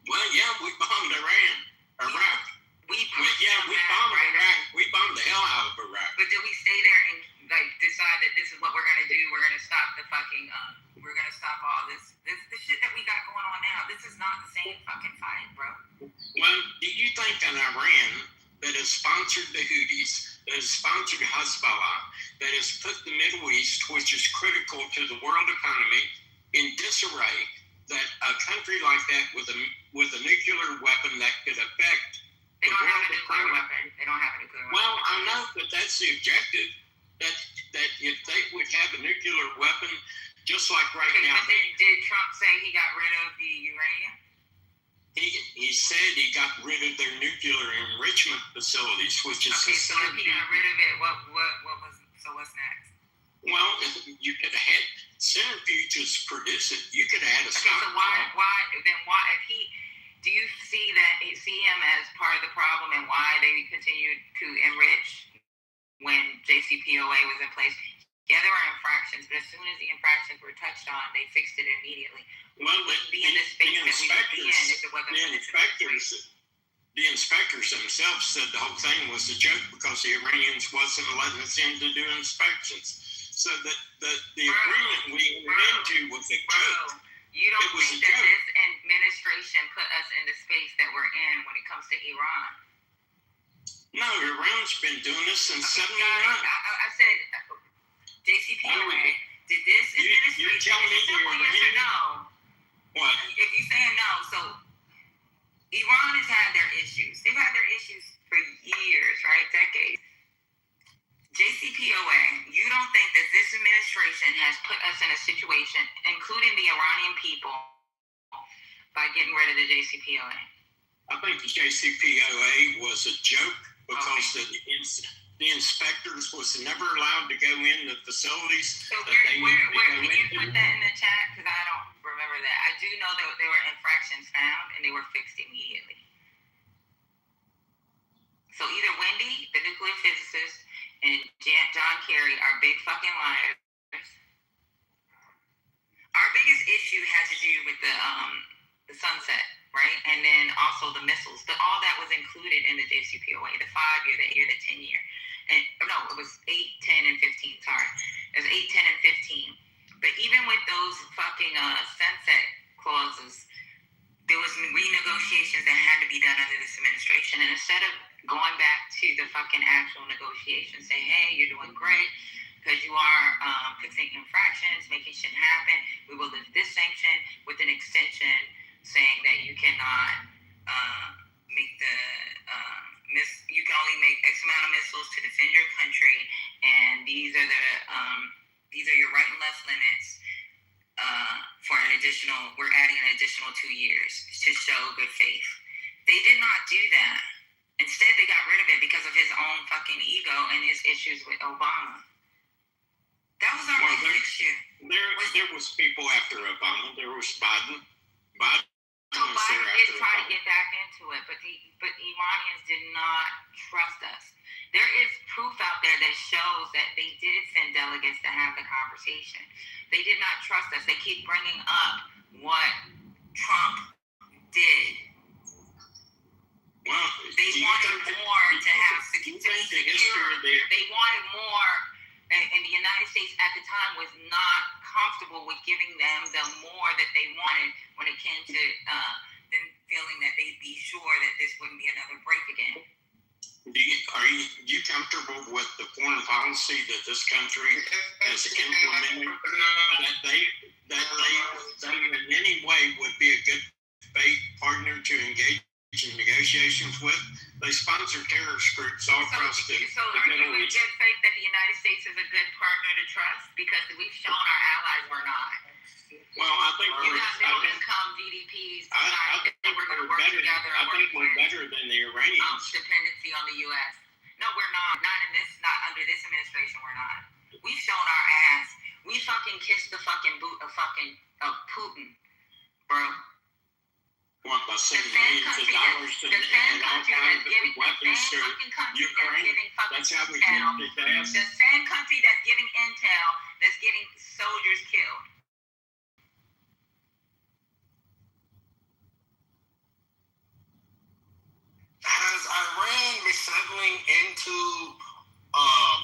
Speaker 1: Well, yeah, we bombed Iraq.
Speaker 4: We
Speaker 1: bombed Iraq. We bombed the hell out of Iraq.
Speaker 4: But did we stay there and like decide that this is what we're gonna do? We're gonna stop the fucking we're gonna stop all this the shit that we got going on now. This is not the same fucking fight, bro.
Speaker 1: Well, do you think an Iran that has sponsored the Houthis, that has sponsored Hezbollah, that has put the Middle East, which is critical to the world economy, in disarray, that a country like that with a nuclear weapon that could affect
Speaker 4: They
Speaker 1: the
Speaker 4: don't have
Speaker 1: world
Speaker 4: a nuclear
Speaker 1: economy?
Speaker 4: weapon. They don't have a nuclear weapon.
Speaker 1: Well, I know, but that's the objective. That if they would have a nuclear weapon, just like right
Speaker 4: Okay,
Speaker 1: now,
Speaker 4: but then did Trump say he got rid of the uranium?
Speaker 1: he said he got rid of their nuclear enrichment facilities, which is
Speaker 4: Okay, so if he got rid of it, what's next?
Speaker 1: Well, you could have had centrifuges produce it. You could have had a
Speaker 4: Okay, so why if he do you see him as part of the problem and why they continued to enrich when JCPOA was in place? Yeah, there were infractions, but as soon as the infractions were touched on, they fixed it immediately.
Speaker 1: Well,
Speaker 4: Be in the space that we would be in if it wasn't
Speaker 1: the inspectors themselves said the whole thing was a joke because the Iranians wasn't letting us in to do inspections. So that the agreement we entered into was a joke.
Speaker 4: You don't
Speaker 1: It was
Speaker 4: think
Speaker 1: a
Speaker 4: that
Speaker 1: joke.
Speaker 4: this administration put us in the space that we're in when it comes to Iran?
Speaker 1: No, Iran's been doing this since '79.
Speaker 4: I said JCPOA. Did this administration?
Speaker 1: You're telling me
Speaker 4: simple
Speaker 1: the
Speaker 4: yes or
Speaker 1: Iranian?
Speaker 4: no?
Speaker 1: What?
Speaker 4: If you're saying no, so Iran has had their issues. They've had their issues for years, right? Decades. JCPOA, you don't think that this administration has put us in a situation, including the Iranian people, by getting rid of the JCPOA?
Speaker 1: I think the JCPOA was a joke because the inspectors was never allowed to go in the facilities.
Speaker 4: So
Speaker 1: that they needed to
Speaker 4: where
Speaker 1: go
Speaker 4: can you
Speaker 1: into.
Speaker 4: put that in the chat? Because I don't remember that. I do know that there were infractions found and they were fixed immediately. So either Wendy, the nuclear physicist, and John Kerry are big fucking liars. Our biggest issue had to do with the sunset, right? And then also the missiles. But all that was included in the JCPOA, the 5-year, the year, the 10-year. And no, it was 8, 10, and 15. Sorry, it was 8, 10, and 15. But even with those fucking sunset clauses, there was renegotiations that had to be done under this administration. And instead of going back to the fucking actual negotiations, saying, hey, you're doing great because you are fixing infractions, making shit happen. We will lift this sanction with an extension saying that you cannot make you can only make X amount of missiles to defend your country, and these are your right and left limits for we're adding an additional 2 years to show good faith. They did not do that. Instead, they got rid of it because of his own fucking ego and his issues with Obama. That was our biggest issue.
Speaker 1: There was people after Obama. There was Biden.
Speaker 4: So Biden did try to get back into it, but Iranians did not trust us. There is proof out there that shows that they did send delegates to have the conversation. They did not trust us. They keep bringing up what Trump did.
Speaker 1: Well,
Speaker 4: they wanted more to have security. They wanted more in the States at the time was not comfortable with giving them the more that they wanted when it came to them feeling that they'd be sure that this wouldn't be another break again.
Speaker 1: Are you comfortable with the foreign policy that this country has implemented? That they in any way would be a good faith partner to engage in negotiations with? They sponsor terrorist groups all across the Middle
Speaker 4: Are you in
Speaker 1: East.
Speaker 4: good faith that the United States is a good partner to trust? Because we've shown our allies we're not.
Speaker 1: Well, I think
Speaker 4: You have middle income GDPs
Speaker 1: I think
Speaker 4: we're going to work
Speaker 1: better.
Speaker 4: together.
Speaker 1: I think we're better than the Iranians.
Speaker 4: Dependency on the U.S. No, we're not. Not under this administration. We're not. We've shown our ass. We fucking kissed the fucking boot of Putin, bro.
Speaker 1: Want by sending millions of dollars to
Speaker 4: the same country that's giving
Speaker 1: weapons to Ukraine. That's how we
Speaker 4: intel.
Speaker 1: kicked his ass.
Speaker 4: The same country that's giving intel, that's getting soldiers killed.
Speaker 7: Has Iran been settling into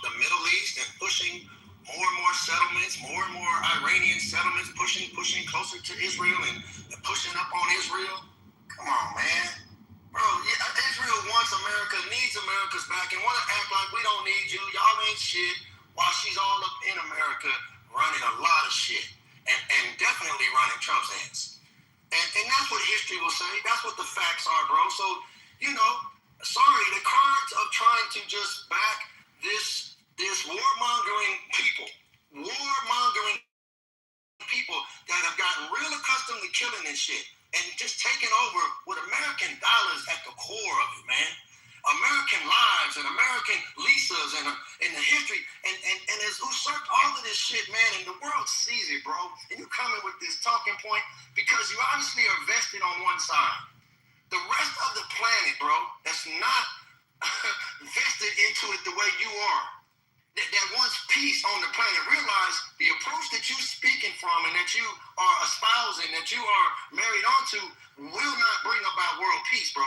Speaker 7: the Middle East and pushing more and more settlements, more and more Iranian settlements, pushing closer to Israel and pushing up on Israel? Come on, man. Bro, yeah, Israel wants America, needs America's back, and want to act like we don't need you. Y'all ain't shit. While she's all up in America running a lot of shit and definitely running Trump's ass. And that's what history will say. That's what the facts are, bro. So, sorry, the cards of trying to just back this warmongering people that have gotten real accustomed to killing and shit and just taking over with American dollars at the core of it, man. American lives and American Lisas and the history and has usurped all of this shit, man, and the world sees it, bro. And you coming with this talking point because you obviously are vested on one side. The rest of the planet, bro, that's not vested into it the way you are, that wants peace on the planet, realize the approach that you're speaking from and that you are espousing, that you are married onto, will not bring about world peace, bro.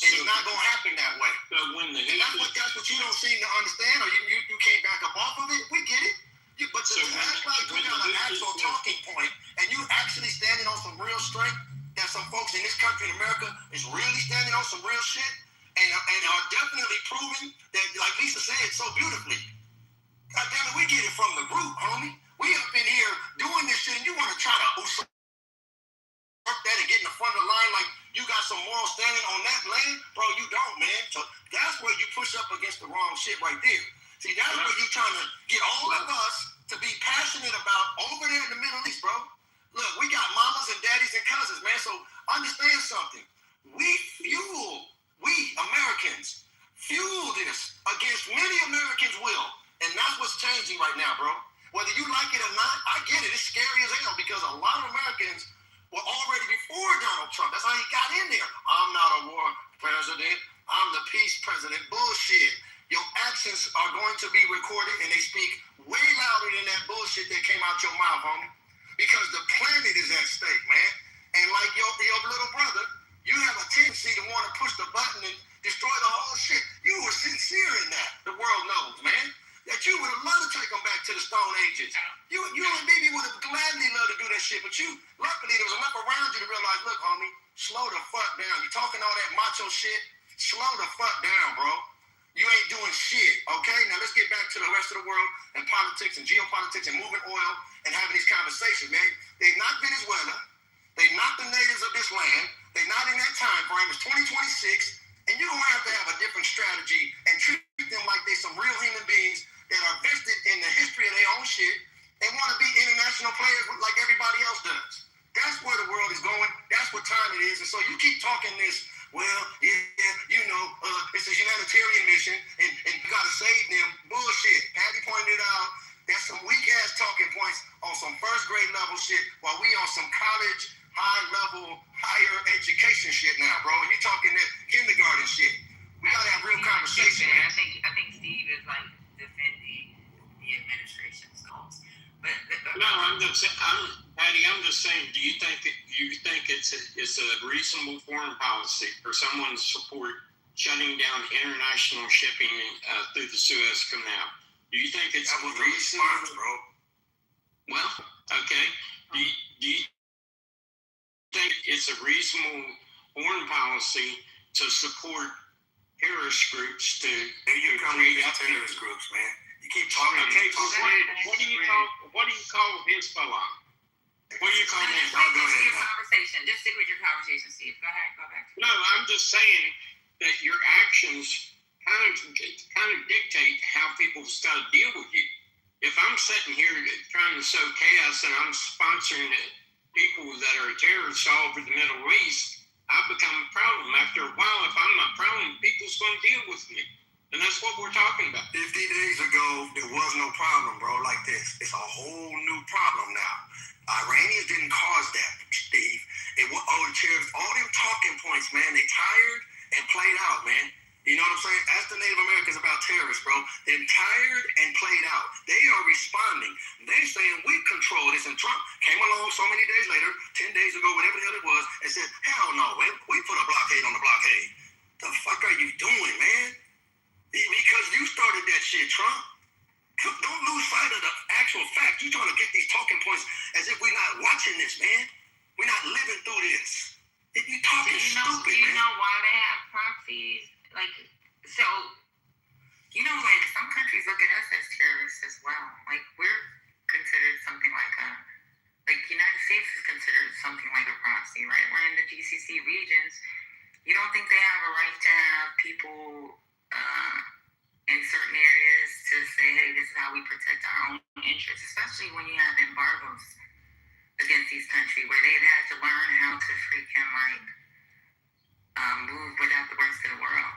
Speaker 7: It's not going to happen that way. And that's what you don't seem to understand, or you can't back up off of it. We get it. But to act like we got an actual talking point and you actually standing on some real strength, that some folks in this country in America is really standing on some real shit and are definitely proving that, like Lisa said so beautifully, God damn it, we get it from the root, homie. We up in here doing this shit and you want to try to usurp that and get in the front of the line like you got some moral standing on that land? Bro, you don't, man. So that's where you push up against the wrong shit right there. See, that's where you're trying to get all of us to be passionate about over there in the Middle East, bro. Look, we got mamas and daddies and cousins, man. So understand something. We Americans, fuel this against many Americans' will. And that's what's changing right now, bro. Whether you like it or not, I get it. It's scary as hell because a lot of Americans were already before Donald Trump. That's how he got in there. I'm not a war president. I'm the peace president. Bullshit. Your actions are going to be recorded and they speak way louder than that bullshit that came out your mouth, homie. Because the planet is at stake, man. And like your little brother, you have a tendency to want to push the button and destroy the whole shit. You were sincere in that. The world knows, man. That you would have loved to take them back to the Stone Ages. You and Bibi would have gladly loved to do that shit, but luckily there was enough around you to realize, look, homie, slow the fuck down. You talking all that macho shit? Slow the fuck down, bro. You ain't doing shit, okay? Now let's get back to the rest of the world and politics and geopolitics and moving oil and having these conversations, man. They're not Venezuela. They're not the natives of this land. They're not in that time frame. It's 2026, and you're going to have a different strategy and treat them like they're some real human beings that are vested in the history of their own shit and want to be international players like everybody else does. That's where the world is going. That's what time it is. And so you keep talking this, it's a humanitarian mission and you got to save them. Bullshit. Patty pointed out that's some weak-ass talking points on some first-grade level shit while we on some college, high-level, higher education shit now, bro. And you're talking that kindergarten shit. We got to have real conversation, man.
Speaker 4: I think Steve is like defending the administration's goals. But
Speaker 1: Patty, I'm just saying, do you think it's a reasonable foreign policy for someone to support shutting down international shipping through the Suez Canal? Do you think it's
Speaker 7: That was the
Speaker 1: reasonable?
Speaker 7: response, bro.
Speaker 1: Well, okay. Do you think it's a reasonable foreign policy to support terrorist groups to
Speaker 7: There you come with these terrorist groups, man. You keep talking.
Speaker 1: Okay,
Speaker 7: you keep
Speaker 1: so
Speaker 7: talking.
Speaker 1: what do you call Hezbollah? What do you call that?
Speaker 7: Y'all go ahead
Speaker 4: Your
Speaker 7: now.
Speaker 4: conversation. Just stick with your conversation, Steve. Go ahead. Go back.
Speaker 1: No, I'm just saying that your actions kind of dictate how people's got to deal with you. If I'm sitting here trying to sow chaos and I'm sponsoring people that are terrorists all over the Middle East, I become a problem. After a while, if I'm a problem, people's going to deal with me. And that's what we're talking about.
Speaker 7: 50 days ago, there was no problem, bro, like this. It's a whole new problem now. Iranians didn't cause that, Steve. It was all the terrorists, all them talking points, man. They tired and played out, man. You know what I'm saying? Ask the Native Americans about terrorists, bro. They're tired and played out. They are responding. They're saying we control this. And Trump came along so many days later, 10 days ago, whatever the hell it was, and said, hell no, man. We put a blockade on the blockade. The fuck are you doing, man? Because you started that shit, Trump. Don't lose sight of the actual fact. You're trying to get these talking points as if we're not watching this, man. We're not living through this. You're talking stupid,
Speaker 4: Do you
Speaker 7: man.
Speaker 4: know why they have proxies? Like, so, you know, like, some countries look at us as terrorists as well. Like, we're considered something like the United States is considered something like a proxy, right? We're in the GCC regions. You don't think they have a right to have people in certain areas to say, hey, this is how we protect our own interests, especially when you have embargoes against these countries where they've had to learn how to freaking, like, move without the rest of the world.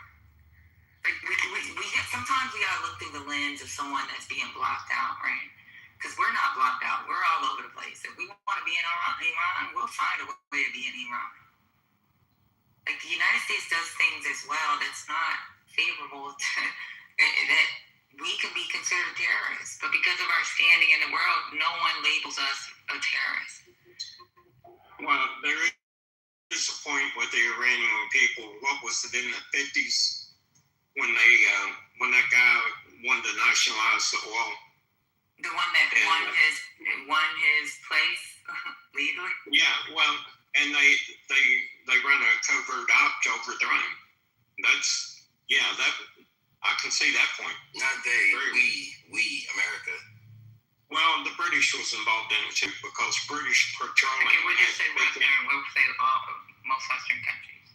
Speaker 4: Like, we sometimes we gotta look through the lens of someone that's being blocked out, right? Because we're not blocked out. We're all over the place. If we want to be in Iran, we'll find a way to be in Iran. Like, the United States does things as well that's not favorable to that we can be considered terrorists. But because of our standing in the world, no one labels us a terrorist.
Speaker 1: Well, there is a point with the Iranian people. What was it in the 50s when that guy wanted to nationalize the oil?
Speaker 4: The one that won his place legally?
Speaker 1: Yeah, well, and they run a covert op to overthrow him. I can see that point.
Speaker 2: Not they, we, America.
Speaker 1: Well, the British was involved in it too because British petroleum.
Speaker 4: Okay, we'll just say Western, we'll say most Western countries.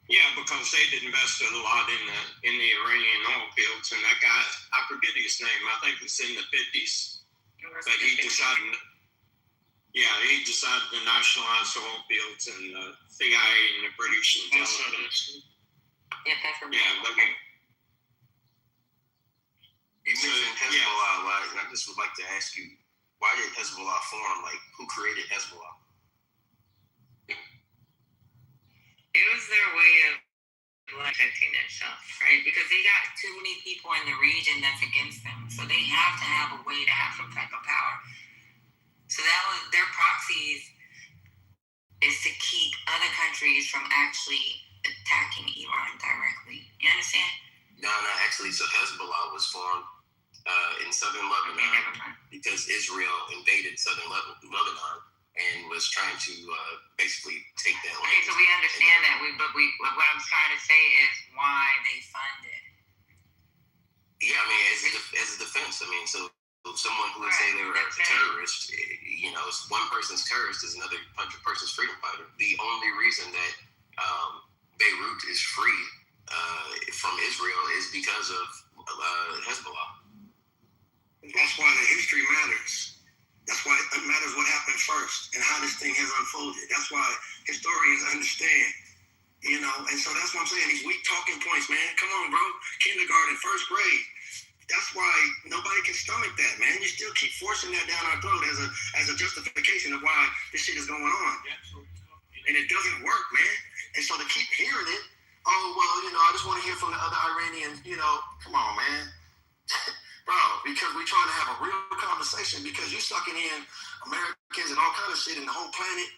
Speaker 1: Yeah, because they'd invested a lot in the Iranian oil fields, and that guy, I forget his name. I think it's in the 50s. But he decided to nationalize oil fields, and the CIA and the British intelligence.
Speaker 4: Yeah, that's a
Speaker 2: You mentioned Hezbollah a lot, and I just would like to ask you, why did Hezbollah form? Like, who created Hezbollah?
Speaker 4: It was their way of protecting themselves, right? Because they got too many people in the region that's against them, so they have to have a way to have some type of power. So that was their proxies, is to keep other countries from actually attacking Iran directly. You understand?
Speaker 2: No, actually, so Hezbollah was formed in southern Lebanon because Israel invaded southern Lebanon and was trying to basically take that land.
Speaker 4: Okay, so we understand that. But what I'm trying to say is why they fund it.
Speaker 2: Yeah, I mean, as a defense. I mean, so someone who would say they were a terrorist, you know, one person's terrorist is another person's freedom fighter. The only reason that Beirut is free from Israel is because of Hezbollah.
Speaker 7: That's why the history matters. That's why it matters what happened first and how this thing has unfolded. That's why historians understand, you know. And so that's what I'm saying. These weak talking points, man. Come on, bro. Kindergarten, first grade. That's why nobody can stomach that, man. You still keep forcing that down our throat as a justification of why this shit is going on. And it doesn't work, man. And so to keep hearing it, oh, well, you know, I just want to hear from the other Iranians, you know, come on, man. Bro, because we're trying to have a real conversation because you're sucking in Americans and all kind of shit in the whole planet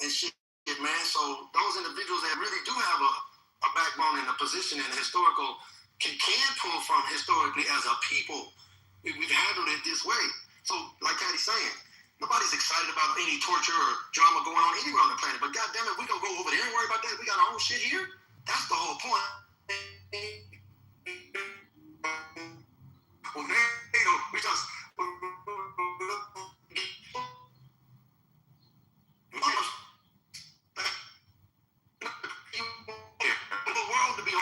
Speaker 7: and shit, man. So those individuals that really do have a backbone and a position and a historical can pull from historically as a people, we've handled it this way. So, like Patty's saying, nobody's excited about any torture or drama going on anywhere on the planet. But goddamn it, we gonna go over there and worry about that? We got our own shit here. That's the whole point. Well, NATO, we just. The world to be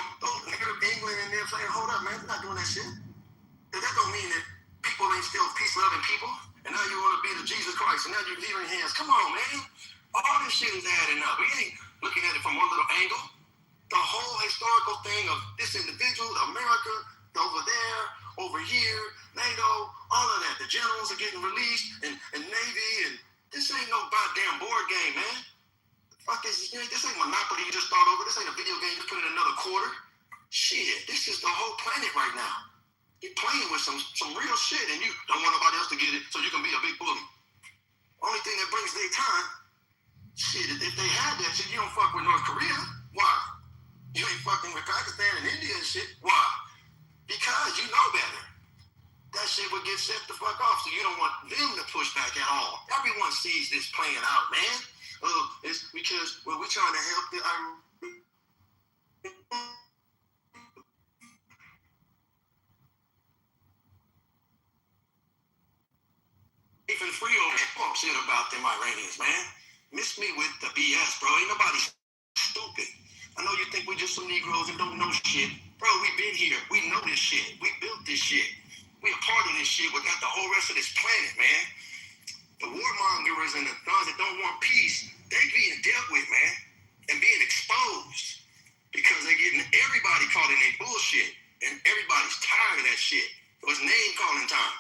Speaker 7: England and them saying, hold up, man, we're not doing that shit. That don't mean that people ain't still peace-loving people. And now you want to be the Jesus Christ, and now you're leaving hands. Come on, man. All this shit is adding up. We ain't looking at it from one little angle. The whole historical thing of this individual, America, over there, over here, NATO, all of that. The generals are getting released, and Navy, and this ain't no goddamn board game, man. Fuck this ain't Monopoly you just start over. This ain't a video game you put in another quarter. Shit, this is the whole planet right now. You're playing with some real shit, and you don't want nobody else to get it, so you can be a big bully. Only thing that brings their time, shit, if they had that shit, you don't fuck with North Korea. Why? You ain't fucking with Pakistan and India and shit. Why? Because you know better. That shit would get set the fuck off, so you don't want them to push back at all. Everyone sees this playing out, man. It's because, well, we're trying to help the even free over talk shit about them Iranians, man. Miss me with the BS, bro. Ain't nobody stupid. I know you think we just some Negroes and don't know shit. Bro, we been here. We know this shit. We built this shit. We a part of this shit. We got the whole rest of this planet, man. The warmongers and the ones that don't want peace, they being dealt with, man, and being exposed because they getting everybody caught in their bullshit, and everybody's tired of that shit. So it's name calling time.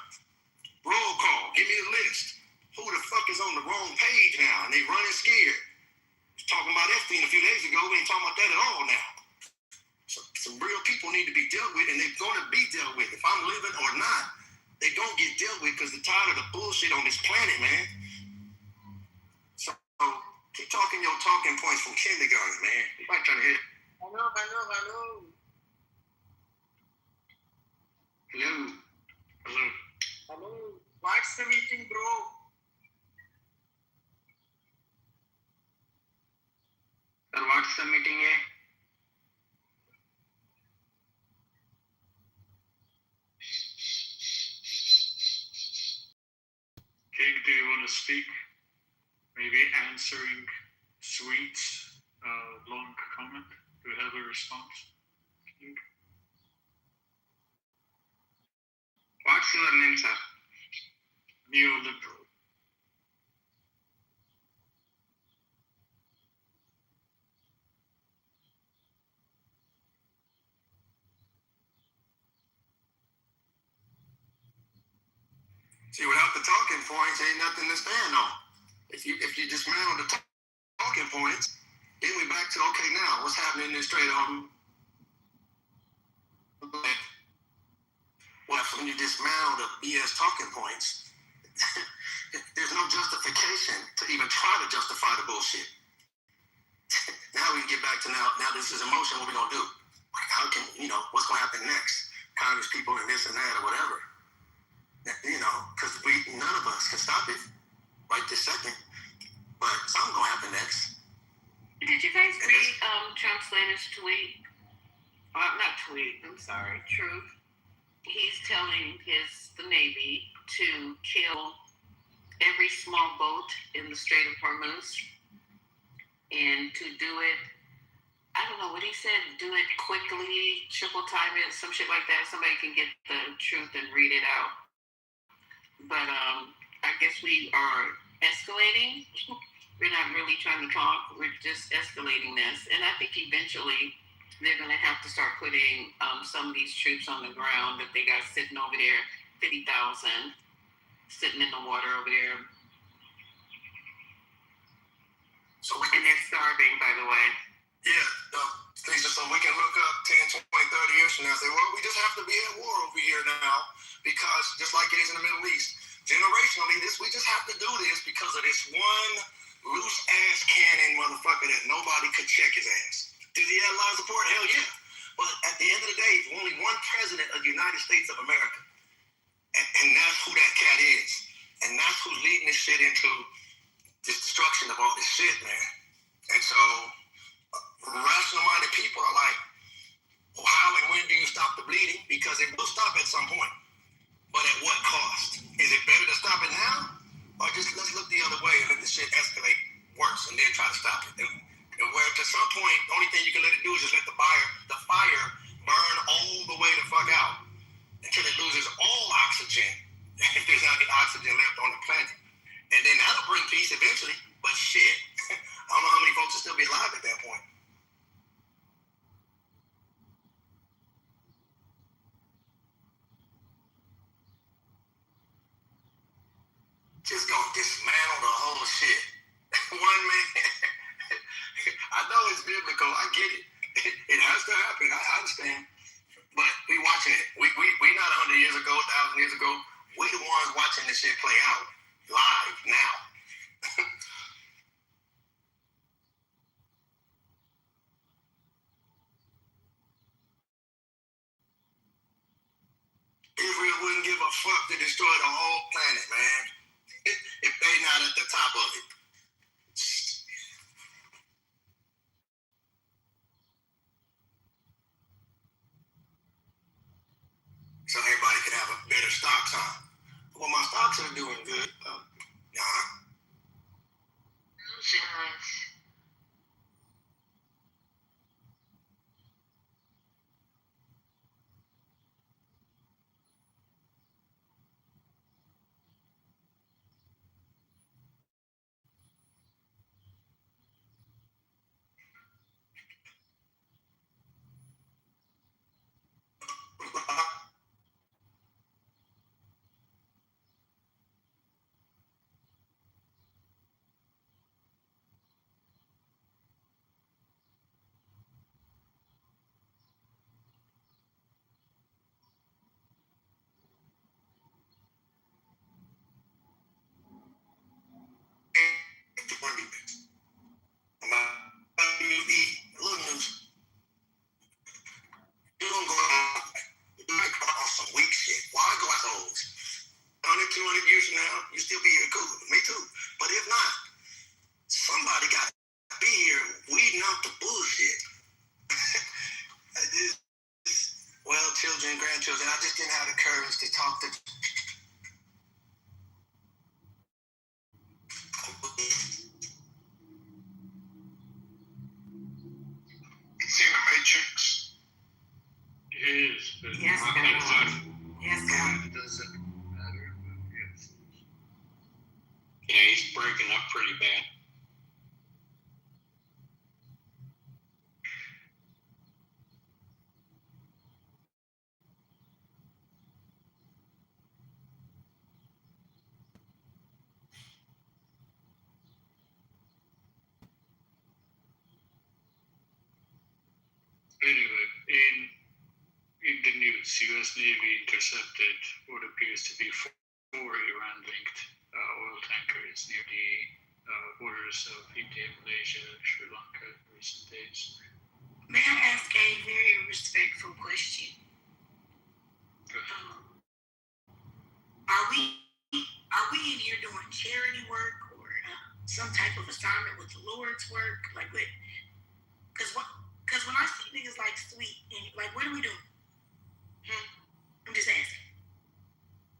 Speaker 7: Roll call. Give me the list. Who the fuck is on the wrong page now? And they running scared. Talking about Epstein a few days ago. We ain't talking about that at all now. So some real people need to be dealt with, and they're going to be dealt with. If I'm living or not, they don't get dealt with because they're tired of the bullshit on this planet, man. So keep talking your talking points from kindergarten, man. You might trying to hit.
Speaker 11: Hello. What's the meeting, bro?
Speaker 5: Sir, what's the meeting, eh?
Speaker 13: King, do you want to speak? Maybe answering Sweet's long comment? Do you have a response? King?
Speaker 5: What's your name, sir?
Speaker 13: Neoliberal.
Speaker 7: See, without the talking points, ain't nothing to stand on. If you dismantle the talking points, then we back to okay now. What's happening in this trade on? Well, when you dismantle the BS talking points, there's no justification to even try to justify the bullshit. Now we get back to now this is emotion. What we gonna do? How can what's gonna happen next? Congress people and this and that or whatever. Because none of us can stop it right this second. But something's gonna happen next.
Speaker 6: Did you guys read Trump's latest tweet? Well, not tweet. I'm sorry. Truth. He's telling the Navy to kill every small boat in the Strait of Hormuz, and to do it. I don't know what he said. Do it quickly, triple time it, some shit like that. Somebody can get the truth and read it out. But I guess we are escalating. We're not really trying to talk. We're just escalating this. And I think eventually they're going to have to start putting some of these troops on the ground that they got sitting over there, 50,000 sitting in the water over there. And they're starving, by the way.
Speaker 7: Yeah, Lisa, so we can look up 10, 20, 30 years from now and say, well, we just have to be at war over here now because just like it is in the Middle East, generationally, we just have to do this because of this one loose-ass cannon motherfucker that nobody could check his ass. Does he have a lot of support? Hell yeah. But at the end of the day, only one president of the United States of America And that's who that cat is. And that's who's leading this shit into this destruction of all this shit, man. And so, rational-minded people are like, well, how and when do you stop the bleeding? Because it will stop at some point. But at what cost? Is it better to stop it now? Or just let's look the other way and let the shit escalate worse and then try to stop it? And where to some point, the only thing you can let it do is just let the fire burn all the way the fuck out until it loses all oxygen, if there's any oxygen left on the planet. And then that'll bring peace eventually, but shit, I don't know how many folks will still be alive at that point. Just gonna dismantle the whole shit. One man. I know it's biblical. I get it. It has to happen. I understand. But we watching it. We not 100 years ago, 1,000 years ago. We the ones watching this shit play out live now. Israel wouldn't give a fuck to destroy the whole planet, man. If they not at the top of it. So everybody can have a better stocks, huh? Well, my stocks are doing good. Little news. You don't go out. You might go on some weak shit. Why go out those? 100, 200 years from now, you still be here cool. Me too. But if not, somebody got to be here weeding out the bullshit. Well, children, grandchildren, I just didn't have the courage to talk to.
Speaker 1: It's in the Matrix.
Speaker 13: It is, but
Speaker 12: Yes,
Speaker 13: I think that
Speaker 12: Yes, God.
Speaker 13: it doesn't matter. But yes.
Speaker 1: Yeah, he's breaking up pretty bad.
Speaker 13: Anyway, in the news, U.S. Navy intercepted what appears to be four Iran-linked oil tankers near the borders of India, Malaysia, Sri Lanka in recent days.
Speaker 12: May I ask a very respectful question? Are we in here doing charity work or some type of assignment with the Lord's work? Like what? Because when I see niggas like Sweet, and like what are we doing? I'm just asking.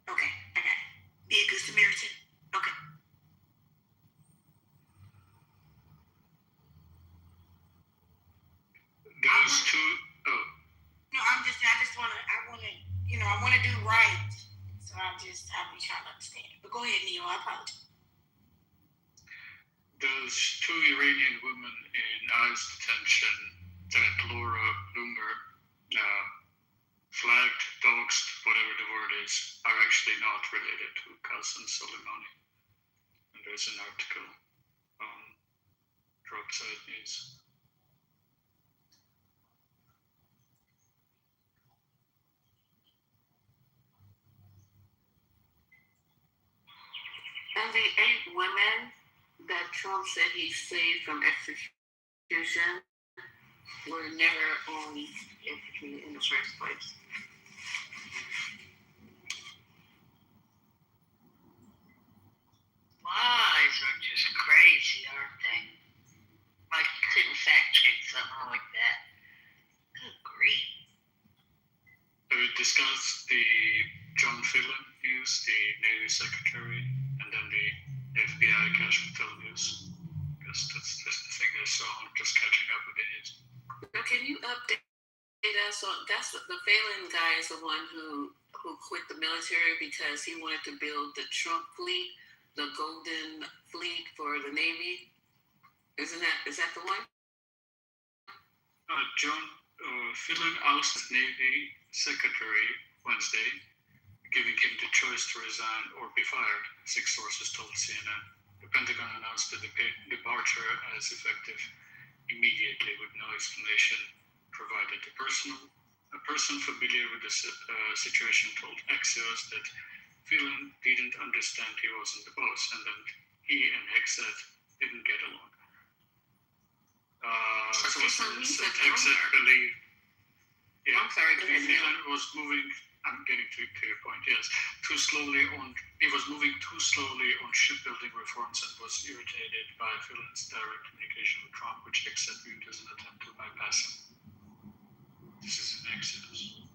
Speaker 12: Okay, I got it. Be a good Samaritan. Okay.
Speaker 13: Those two. Oh.
Speaker 12: No, I want to do right. So I'll be trying to understand. But go ahead, Neil. I apologize.
Speaker 13: Those two Iranian women in ICE detention that Laura Loomer flagged, doxed, whatever the word is, are actually not related to Qasem Soleimani. And there's an article on Dropside News.
Speaker 6: And the 8 women that Trump said he saved from execution were never only executed in the first place.
Speaker 13: discuss the John Phelan news, the Navy Secretary, and then the FBI cash patrol news. Because that's the thing I saw. I'm just catching up with it.
Speaker 6: Now, can you update us on that's the Phelan guy is the one who quit the military because he wanted to build the Trump fleet, the Golden Fleet for the Navy. Is that the one?
Speaker 13: John Phelan ousted Navy Secretary Wednesday, giving him the choice to resign or be fired, 6 sources told CNN. The Pentagon announced the departure as effective immediately with no explanation provided. A person familiar with the situation told Axios that Phelan didn't understand he wasn't the boss and that he and Hexet didn't get along. Sources said Hexet believed. Yeah,
Speaker 6: I'm sorry, go ahead.
Speaker 13: Phelan was moving. I'm getting to your point. Yes, he was moving too slowly on shipbuilding reforms and was irritated by Phelan's direct communication with Trump, which Hexet viewed as an attempt to bypass him. This is an Exodus.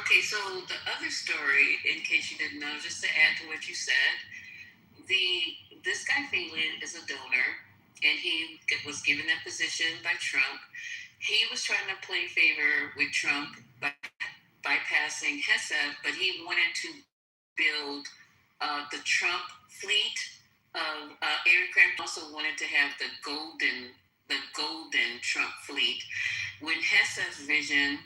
Speaker 6: Okay, so the other story, in case you didn't know, just to add to what you said, this guy Phelan is a donor, and he was given that position by Trump. He was trying to play favor with Trump by bypassing Hesed, but he wanted to build the Trump fleet of aircraft. Also wanted to have the golden Trump fleet. When Hesed's vision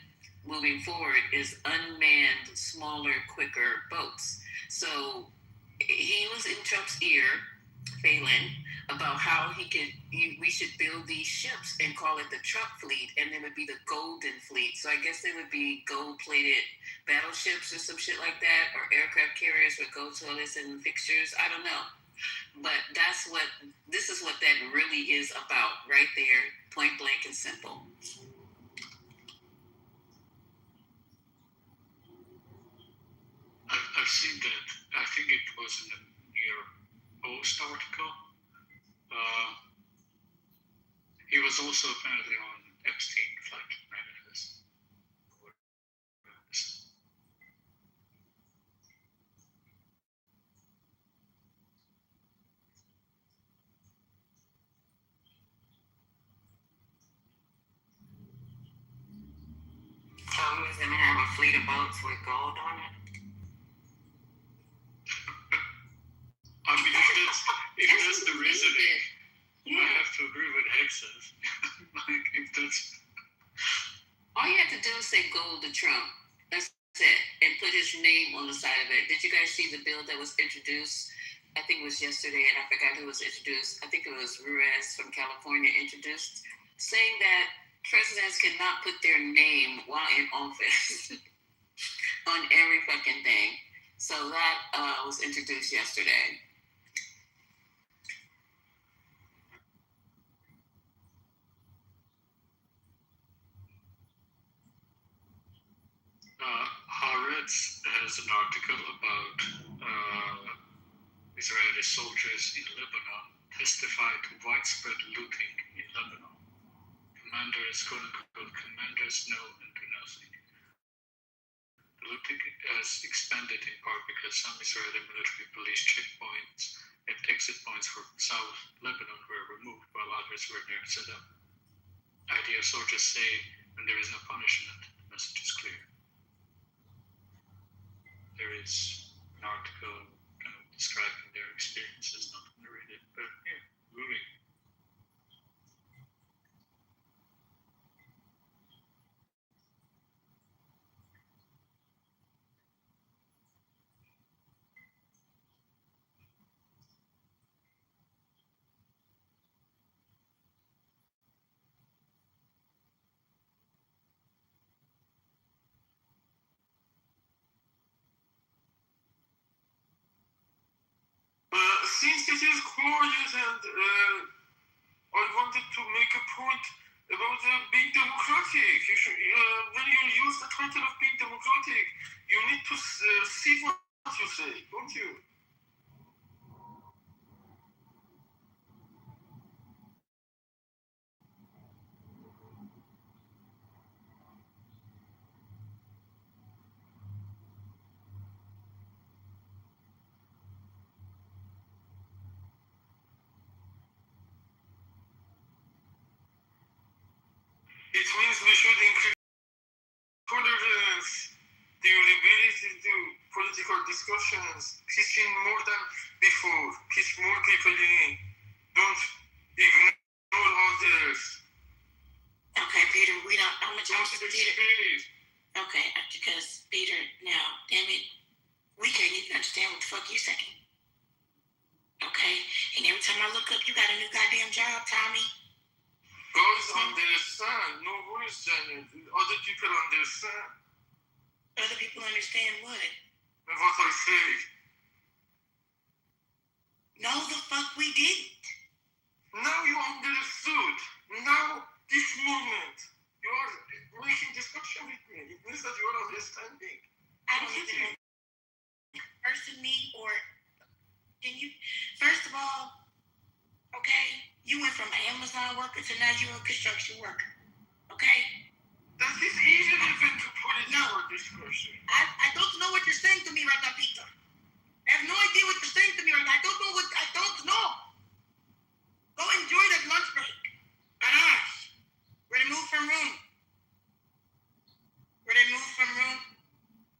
Speaker 6: moving forward is unmanned, smaller, quicker boats. So he was in Trump's ear, Phelan, about how we should build these ships and call it the Trump fleet, and it would be the Golden Fleet. So I guess they would be gold-plated battleships or some shit like that, or aircraft carriers with gold toilets and fixtures. I don't know, but this is what that really is about, right there, point blank and simple.
Speaker 13: I've seen that. I think it was in the New York Post article. He was also apparently on Epstein flight manifest.
Speaker 6: So he's gonna have a fleet of boats with gold on it.
Speaker 13: I mean, if that's the reasoning, I have to agree with Hexes. Like, if that's...
Speaker 6: All you have to do is say gold to Trump. That's it. And put his name on the side of it. Did you guys see the bill that was introduced? I think it was yesterday, and I forgot who was introduced. I think it was Ruiz from California introduced, saying that presidents cannot put their name while in office on every fucking thing. So that was introduced yesterday.
Speaker 13: Haaretz has an article about Israeli soldiers in Lebanon testify to widespread looting in Lebanon. Commanders, quote-unquote, commanders know and do nothing. The looting has expanded in part because some Israeli military police checkpoints and exit points for South Lebanon were removed while others were near set up. IDF soldiers say when there is no punishment, the message is clear. There is an article kind of describing their experiences, not going to read it, but yeah, moving.
Speaker 9: Since it is glorious and I wanted to make a point about being democratic. You should, when you use the title of being democratic, you need to see what you say, don't you?
Speaker 3: It means we should increase tolerance, the ability to political discussions, pitching more than before, pitch more people in, don't ignore others.
Speaker 12: Okay, Peter, I'm gonna jump to Peter. Okay, because Peter, now, damn it, we can't even understand what the fuck you saying. Okay, and every time I look up, you got a new goddamn job, Tommy.
Speaker 3: Guys understand, no worries, Janet. Other people understand.
Speaker 12: Other people understand what?
Speaker 3: What I say.
Speaker 12: No, the fuck we didn't.
Speaker 3: Now you understood. Now, this moment, you are making discussion with me. It means that you are understanding.
Speaker 12: I don't even know person me or can you first of all, okay, you went from an Amazon worker to now you're a construction worker. Okay?
Speaker 3: That is even to put it for discussion.
Speaker 12: I don't know what you're saying to me right now, Peter. I have no idea what you're saying to me right now. I don't know. Go enjoy that lunch break. Banash. We're to move from room.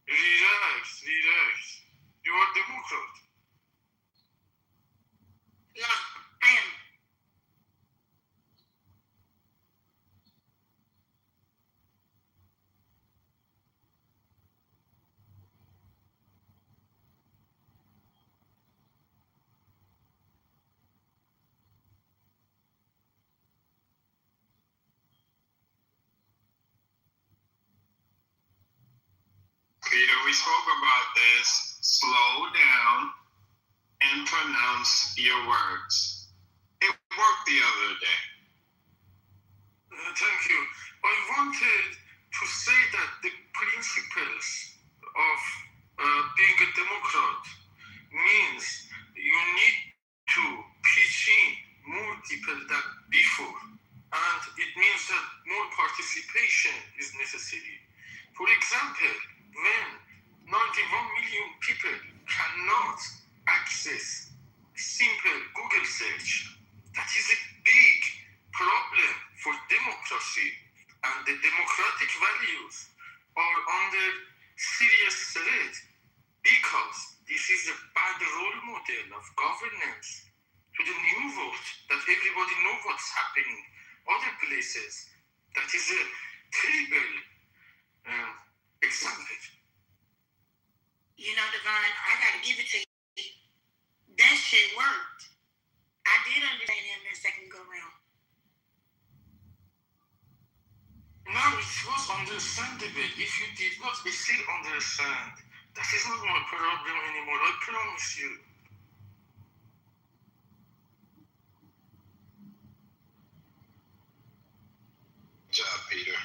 Speaker 3: Relax. You are Democrat.
Speaker 12: No, I am.
Speaker 1: Peter, we spoke about this. Slow down and pronounce your words. It worked the other day.
Speaker 3: Thank you. I wanted to say that the principles of being a Democrat means you need to pitch in more people than before. And it means that more participation is necessary. For example, when 91 million people cannot access simple Google search, that is a big problem for democracy, and the democratic values are under serious threat because this is a bad role model of governance to the new vote that everybody knows what's happening other places. That is a terrible example.
Speaker 12: You know, Divine, I gotta give it to you. That shit worked. I did understand him that second go round.
Speaker 3: Now it was understandable. If you did not still understand, that is not my problem anymore, I promise you.
Speaker 1: Good job, Peter.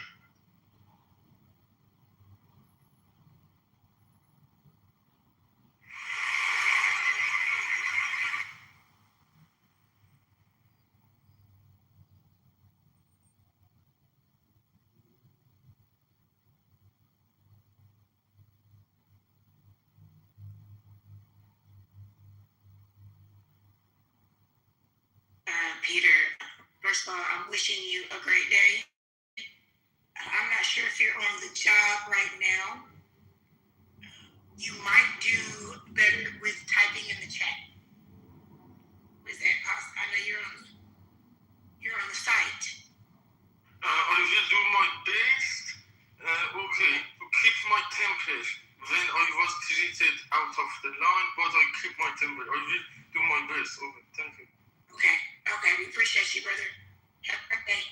Speaker 12: Peter, first of all, I'm wishing you a great day. I'm not sure if you're on the job right now. You might do better with typing in the chat. Is that possible? I know you're on the site.
Speaker 3: I will do my best, okay, to keep my temper when I was treated out of the line, but I keep my temper. I will do my best. Okay, thank you.
Speaker 12: Okay, we appreciate you, brother. Have a great day.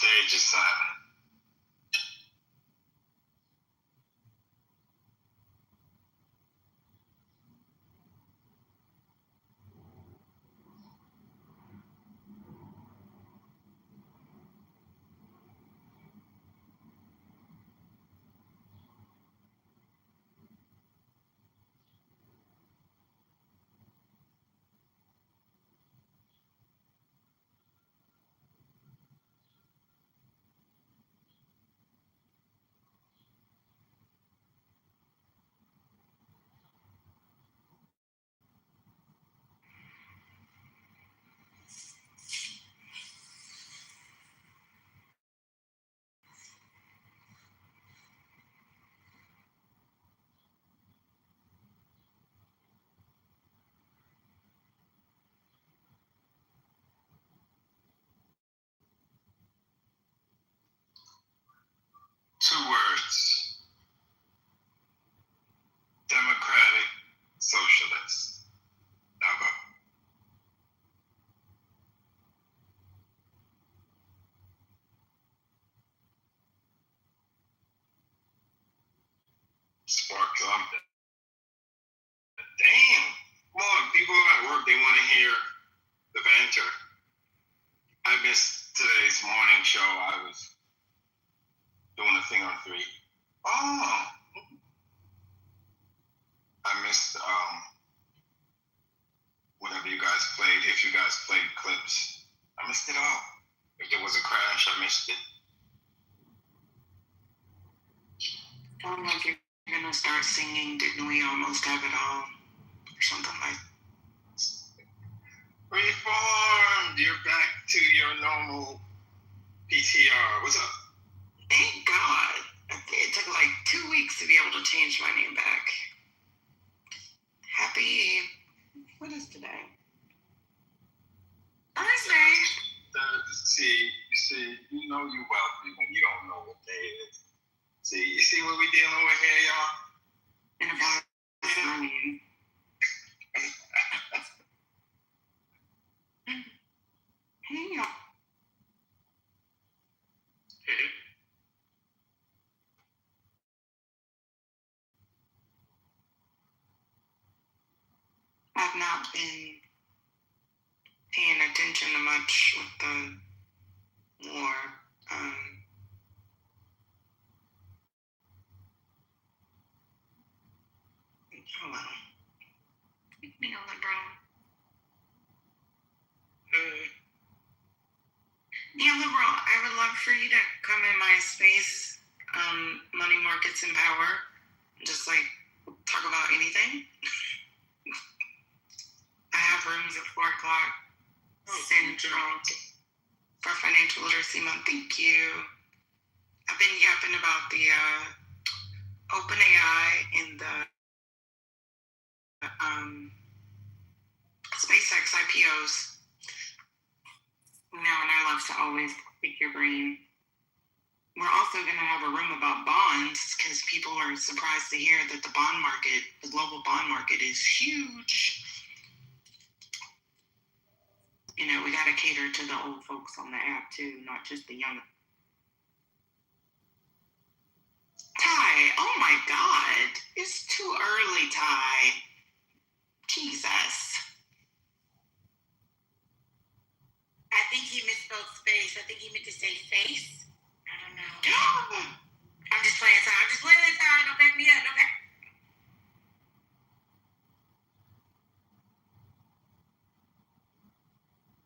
Speaker 14: stage is silent. Two words. Democratic Socialists. Now go. Spark something. Damn. Come on, people at work, they want to hear the banter. I missed today's morning show. I was doing a thing on 3. Oh. I missed whatever you guys played. If you guys played clips, I missed it all. If there was a crash, I missed it.
Speaker 12: Sound like you're gonna start singing "Didn't We Almost Have It All" or something like that.
Speaker 14: Reformed! You're back to your normal PTR. What's up?
Speaker 12: Thank God. It took like 2 weeks to be able to change my name back. Happy, what is today? Thursday.
Speaker 14: See, you know you wealthy when you don't know what day it is. See, you see what we dealing with here, y'all?
Speaker 12: And about money. Hey, y'all. I've not been paying attention to much with the war. Hold on. Neoliberal. Neoliberal, I would love for you to come in my space, Money Markets and Power, and just like talk about anything. I have rooms at 4 o'clock Central for Financial Literacy Month. Thank you. I've been yapping about the OpenAI and the SpaceX IPOs. And I love to always pick your brain. We're also going to have a room about bonds because people are surprised to hear that the bond market, the global bond market, is huge. You know, we got to cater to the old folks on the app too, not just the young. Ty, oh my God, it's too early, Ty. Jesus.
Speaker 15: I think he misspelled space. I think he meant to say face. I don't know.
Speaker 12: I'm just playing, Ty. Don't back me up. Don't back.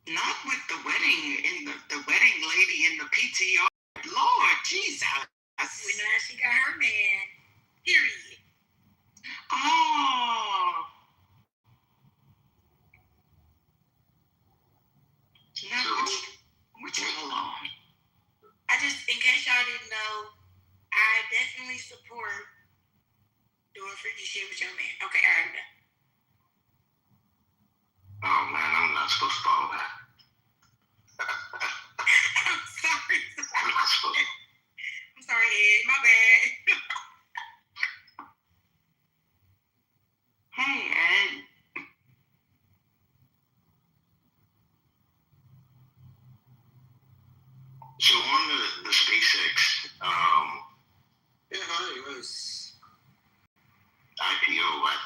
Speaker 12: Not with the wedding and the wedding lady in the PTR. Lord Jesus.
Speaker 15: We know how she got her man. Period.
Speaker 12: Oh. No, which alone.
Speaker 15: I just, in case y'all didn't know, I definitely support doing freaky shit with your man. Okay, I heard that.
Speaker 14: Oh man, I'm not supposed to follow that.
Speaker 15: I'm sorry.
Speaker 14: I'm not supposed to.
Speaker 15: I'm sorry, Ed. My bad.
Speaker 12: Hey, Ed.
Speaker 14: So on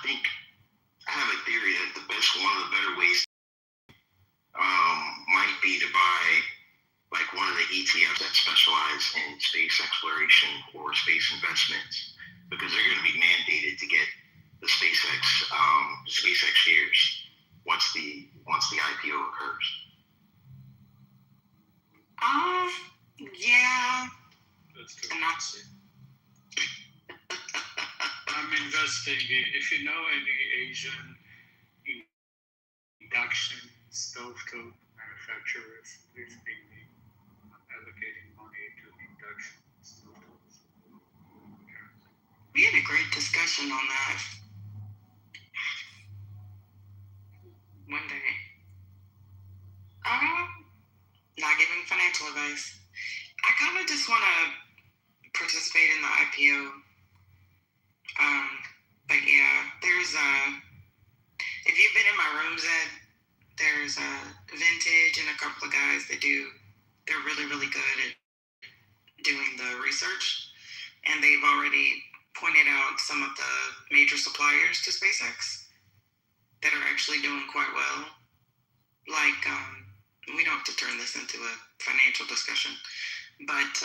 Speaker 2: think I have a theory that one of the better ways might be to buy like one of the ETFs that specialize in space exploration or space investments, because they're going to be mandated to get the SpaceX shares once the IPO occurs.
Speaker 12: Yeah.
Speaker 13: That's true.
Speaker 12: And that's
Speaker 13: I'm investing in, if you know any Asian induction stovetop manufacturers, please ping me. I'm allocating money to induction stovetops.
Speaker 12: we had a great discussion on that one day. Not giving financial advice. I kind of just want to participate in the IPO. But yeah, there's if you've been in my rooms, Ed, there's Vintage and a couple of guys they're really, really good at doing the research. And they've already pointed out some of the major suppliers to SpaceX that are actually doing quite well. Like, we don't have to turn this into a financial discussion, but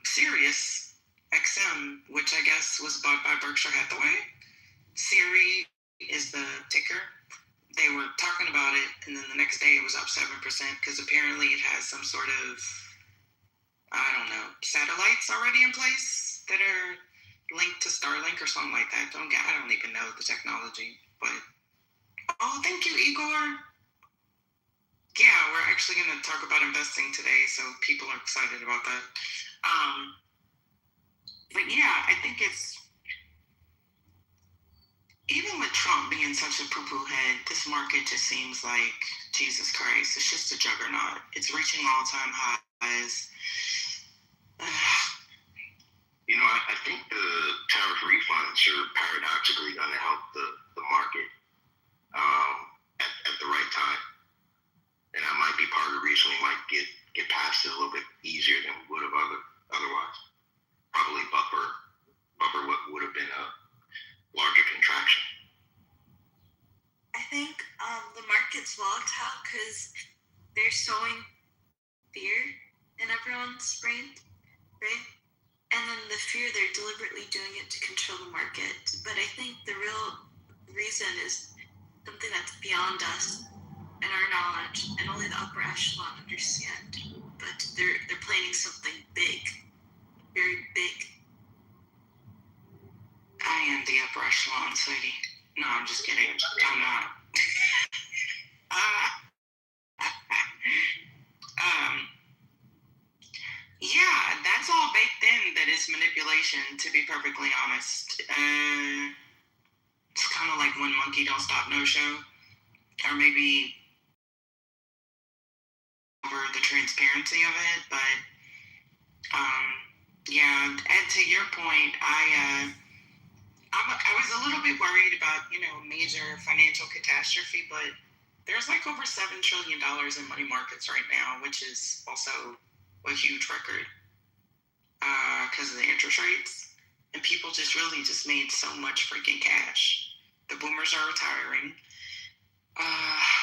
Speaker 12: Sirius XM, which I guess was bought by Berkshire Hathaway. Siri is the ticker. They were talking about it, and then the next day it was up 7% because apparently it has some sort of, I don't know, satellites already in place that are linked to Starlink or something like that. I don't even know the technology, but thank you, Igor. Yeah, we're actually going to talk about investing today, so people are excited about that. But yeah, I think it's, even with Trump being such a poo-poo head, this market just seems like, Jesus Christ, it's just a juggernaut. It's reaching all-time highs.
Speaker 2: I think the tariff refunds are paradoxically going to help the market at the right time. And that might be part of the reason we might get past it a little bit easier than we would have otherwise. Probably buffer what would have been a larger contraction.
Speaker 15: I think the market's volatile because they're sowing fear in everyone's brain, right? And then the fear, they're deliberately doing it to control the market. But I think the real reason is something that's beyond us and our knowledge, and only the upper echelon understand. But they're planning something big, very big.
Speaker 12: I am the upper echelon, sweetie. No, I'm just kidding. I'm not. Yeah, that's all baked in. That is manipulation, to be perfectly honest. It's kind of like One Monkey Don't Stop No Show, or maybe over the transparency of it. But yeah, and to your point, I was a little bit worried about major financial catastrophe, but there's like over $7 trillion in money markets right now, which is also a huge record because of the interest rates, and people really made so much freaking cash. The boomers are retiring,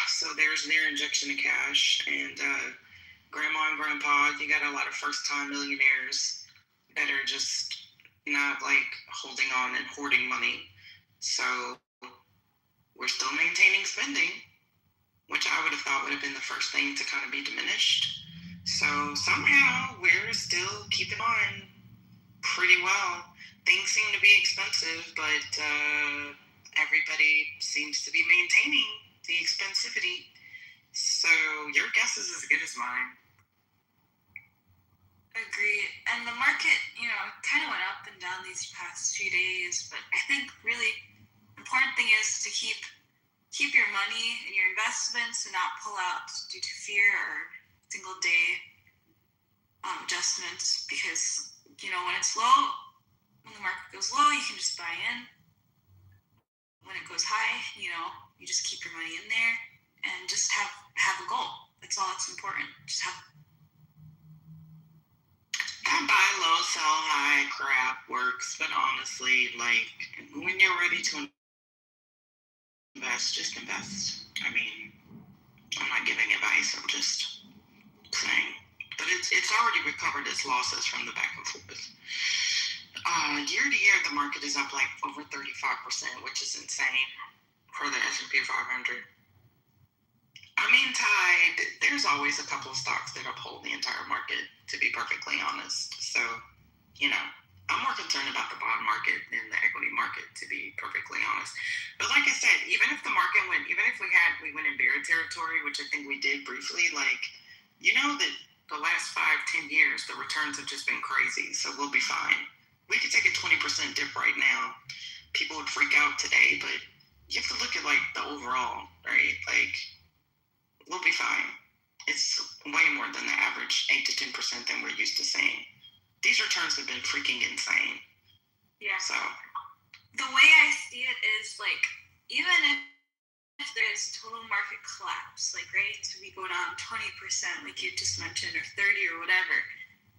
Speaker 12: so there's their injection of cash, and grandma and grandpa, you got a lot of first-time millionaires that are just not like holding on and hoarding money. So we're still maintaining spending, which I would have thought would have been the first thing to kind of be diminished. So somehow we're still keeping on pretty well. Things seem to be expensive, but everybody seems to be maintaining the expensivity. So your guess is as good as mine.
Speaker 15: Agreed. And the market, kind of went up and down these past few days, but I think really important thing is to keep your money and your investments and not pull out due to fear or single day adjustments, because when it's low, when the market goes low, you can just buy in. When it goes high, you just keep your money in there and just have a goal. That's all that's important. Just have
Speaker 12: that buy low, sell high crap works, but honestly, like when you're ready to just invest. I mean, I'm not giving advice. I'm just saying. But it's already recovered its losses from the back and forth. Year to year, the market is up like over 35%, which is insane for the S&P 500. I mean, Tide, there's always a couple of stocks that uphold the entire market, to be perfectly honest. So, you know, I'm more concerned about the bond market than the equity market, to be perfectly honest. But like I said, even if the market went, even if we went in bear territory, which I think we did briefly, like, you know that the last 5-10 years, the returns have just been crazy. So we'll be fine. We could take a 20% dip right now. People would freak out today, but you have to look at like the overall, right? Like, we'll be fine. It's way more than the average 8 to 10% than we're used to seeing. These returns have been freaking insane.
Speaker 15: Yeah.
Speaker 12: So
Speaker 15: the way I see it is like, even if there's total market collapse, like, right, so we go down 20%, like you just mentioned, or 30 or whatever.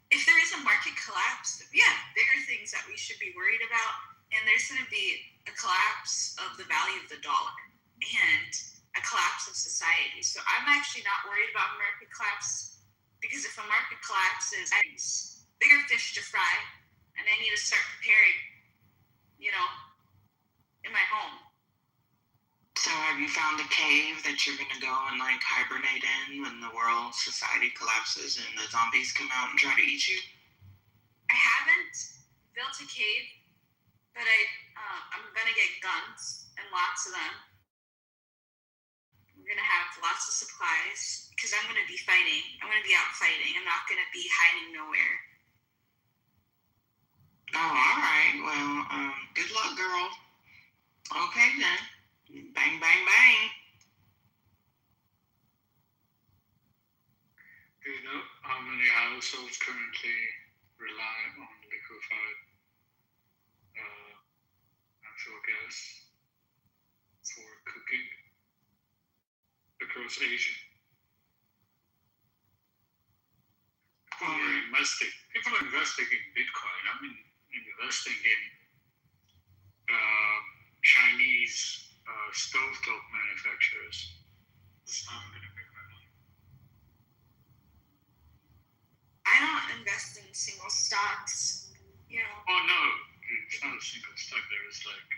Speaker 15: If there is a market collapse, yeah, bigger things that we should be worried about, and there's going to be a collapse of the value of the dollar and a collapse of society. So I'm actually not worried about market collapse, because if a market collapses, I need bigger fish to fry, and I need to start preparing, you know, in my home.
Speaker 12: So have you found a cave that you're going to go and like hibernate in when the world society collapses and the zombies come out and try to eat you?
Speaker 15: I haven't built a cave, but I'm going to get guns, and lots of them. I'm going to have lots of supplies, because I'm going to be fighting. I'm going to be out fighting. I'm not going to be hiding nowhere.
Speaker 12: Oh, all right. Well, good luck, girl. Okay, then. Bang, bang, bang.
Speaker 13: Do you know how many households currently rely on liquefied natural gas for cooking across Asia? People are investing in Bitcoin. I mean, investing in Chinese stovetop manufacturers. It's not going to be money.
Speaker 15: I don't invest in single stocks, you know.
Speaker 13: Oh no, it's not a single stock. There is like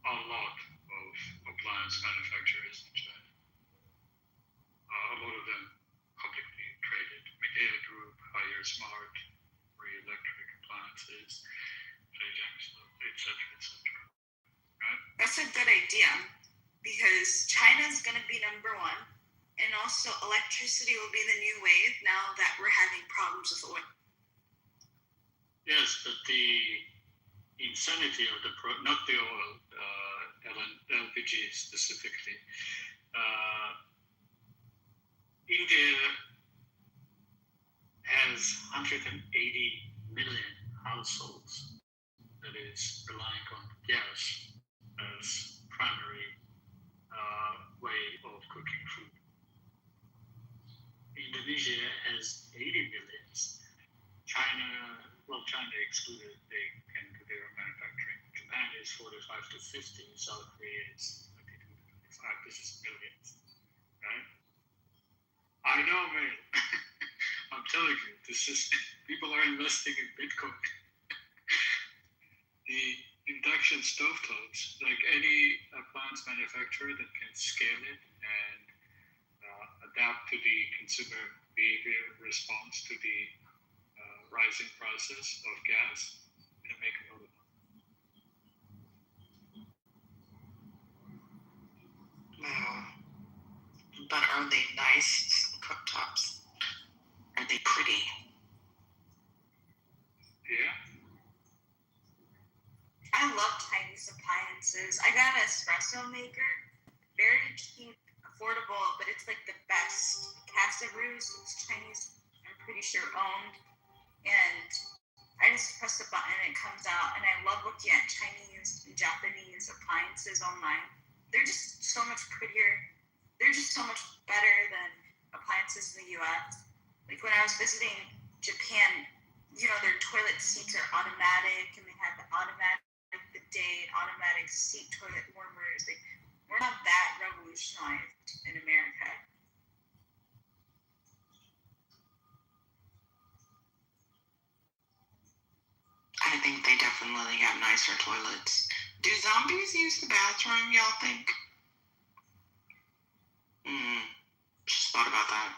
Speaker 13: a lot of appliance manufacturers in China. A lot of them publicly traded. Medea Group, Haier Smart, Electric Appliances, etc., etc. Right?
Speaker 15: That's a good idea, because China's going to be number one, and also electricity will be the new wave now that we're having problems with oil.
Speaker 13: Yes, but the insanity of not the oil, LPG specifically. India has 180 million households that is relying on gas as primary way of cooking food. Indonesia has 80 million. China excluded, they can do their own manufacturing. Japan is 45 to 50, South Korea is 22 to 25. This is millions, right? I know, man. I'm telling you, people are investing in Bitcoin. The induction stovetops, like any appliance manufacturer that can scale it and adapt to the consumer behavior response to the rising prices of gas, can make a lot of money.
Speaker 12: Wow. But are they nice cooktops? Are they pretty?
Speaker 13: Yeah.
Speaker 15: I love Chinese appliances. I got an espresso maker, very cheap, affordable, but it's like the best. Casa Brews, it's Chinese, I'm pretty sure owned. And I just press the button and it comes out. And I love looking at Chinese and Japanese appliances online. They're just so much prettier. They're just so much better than appliances in the US. Like when I was visiting Japan, you know, their toilet seats are automatic and they have the automatic
Speaker 6: bidet, automatic seat toilet warmers. Like, we're not that revolutionized in America.
Speaker 12: I think they definitely have nicer toilets. Do zombies use the bathroom, y'all think? Just thought about that.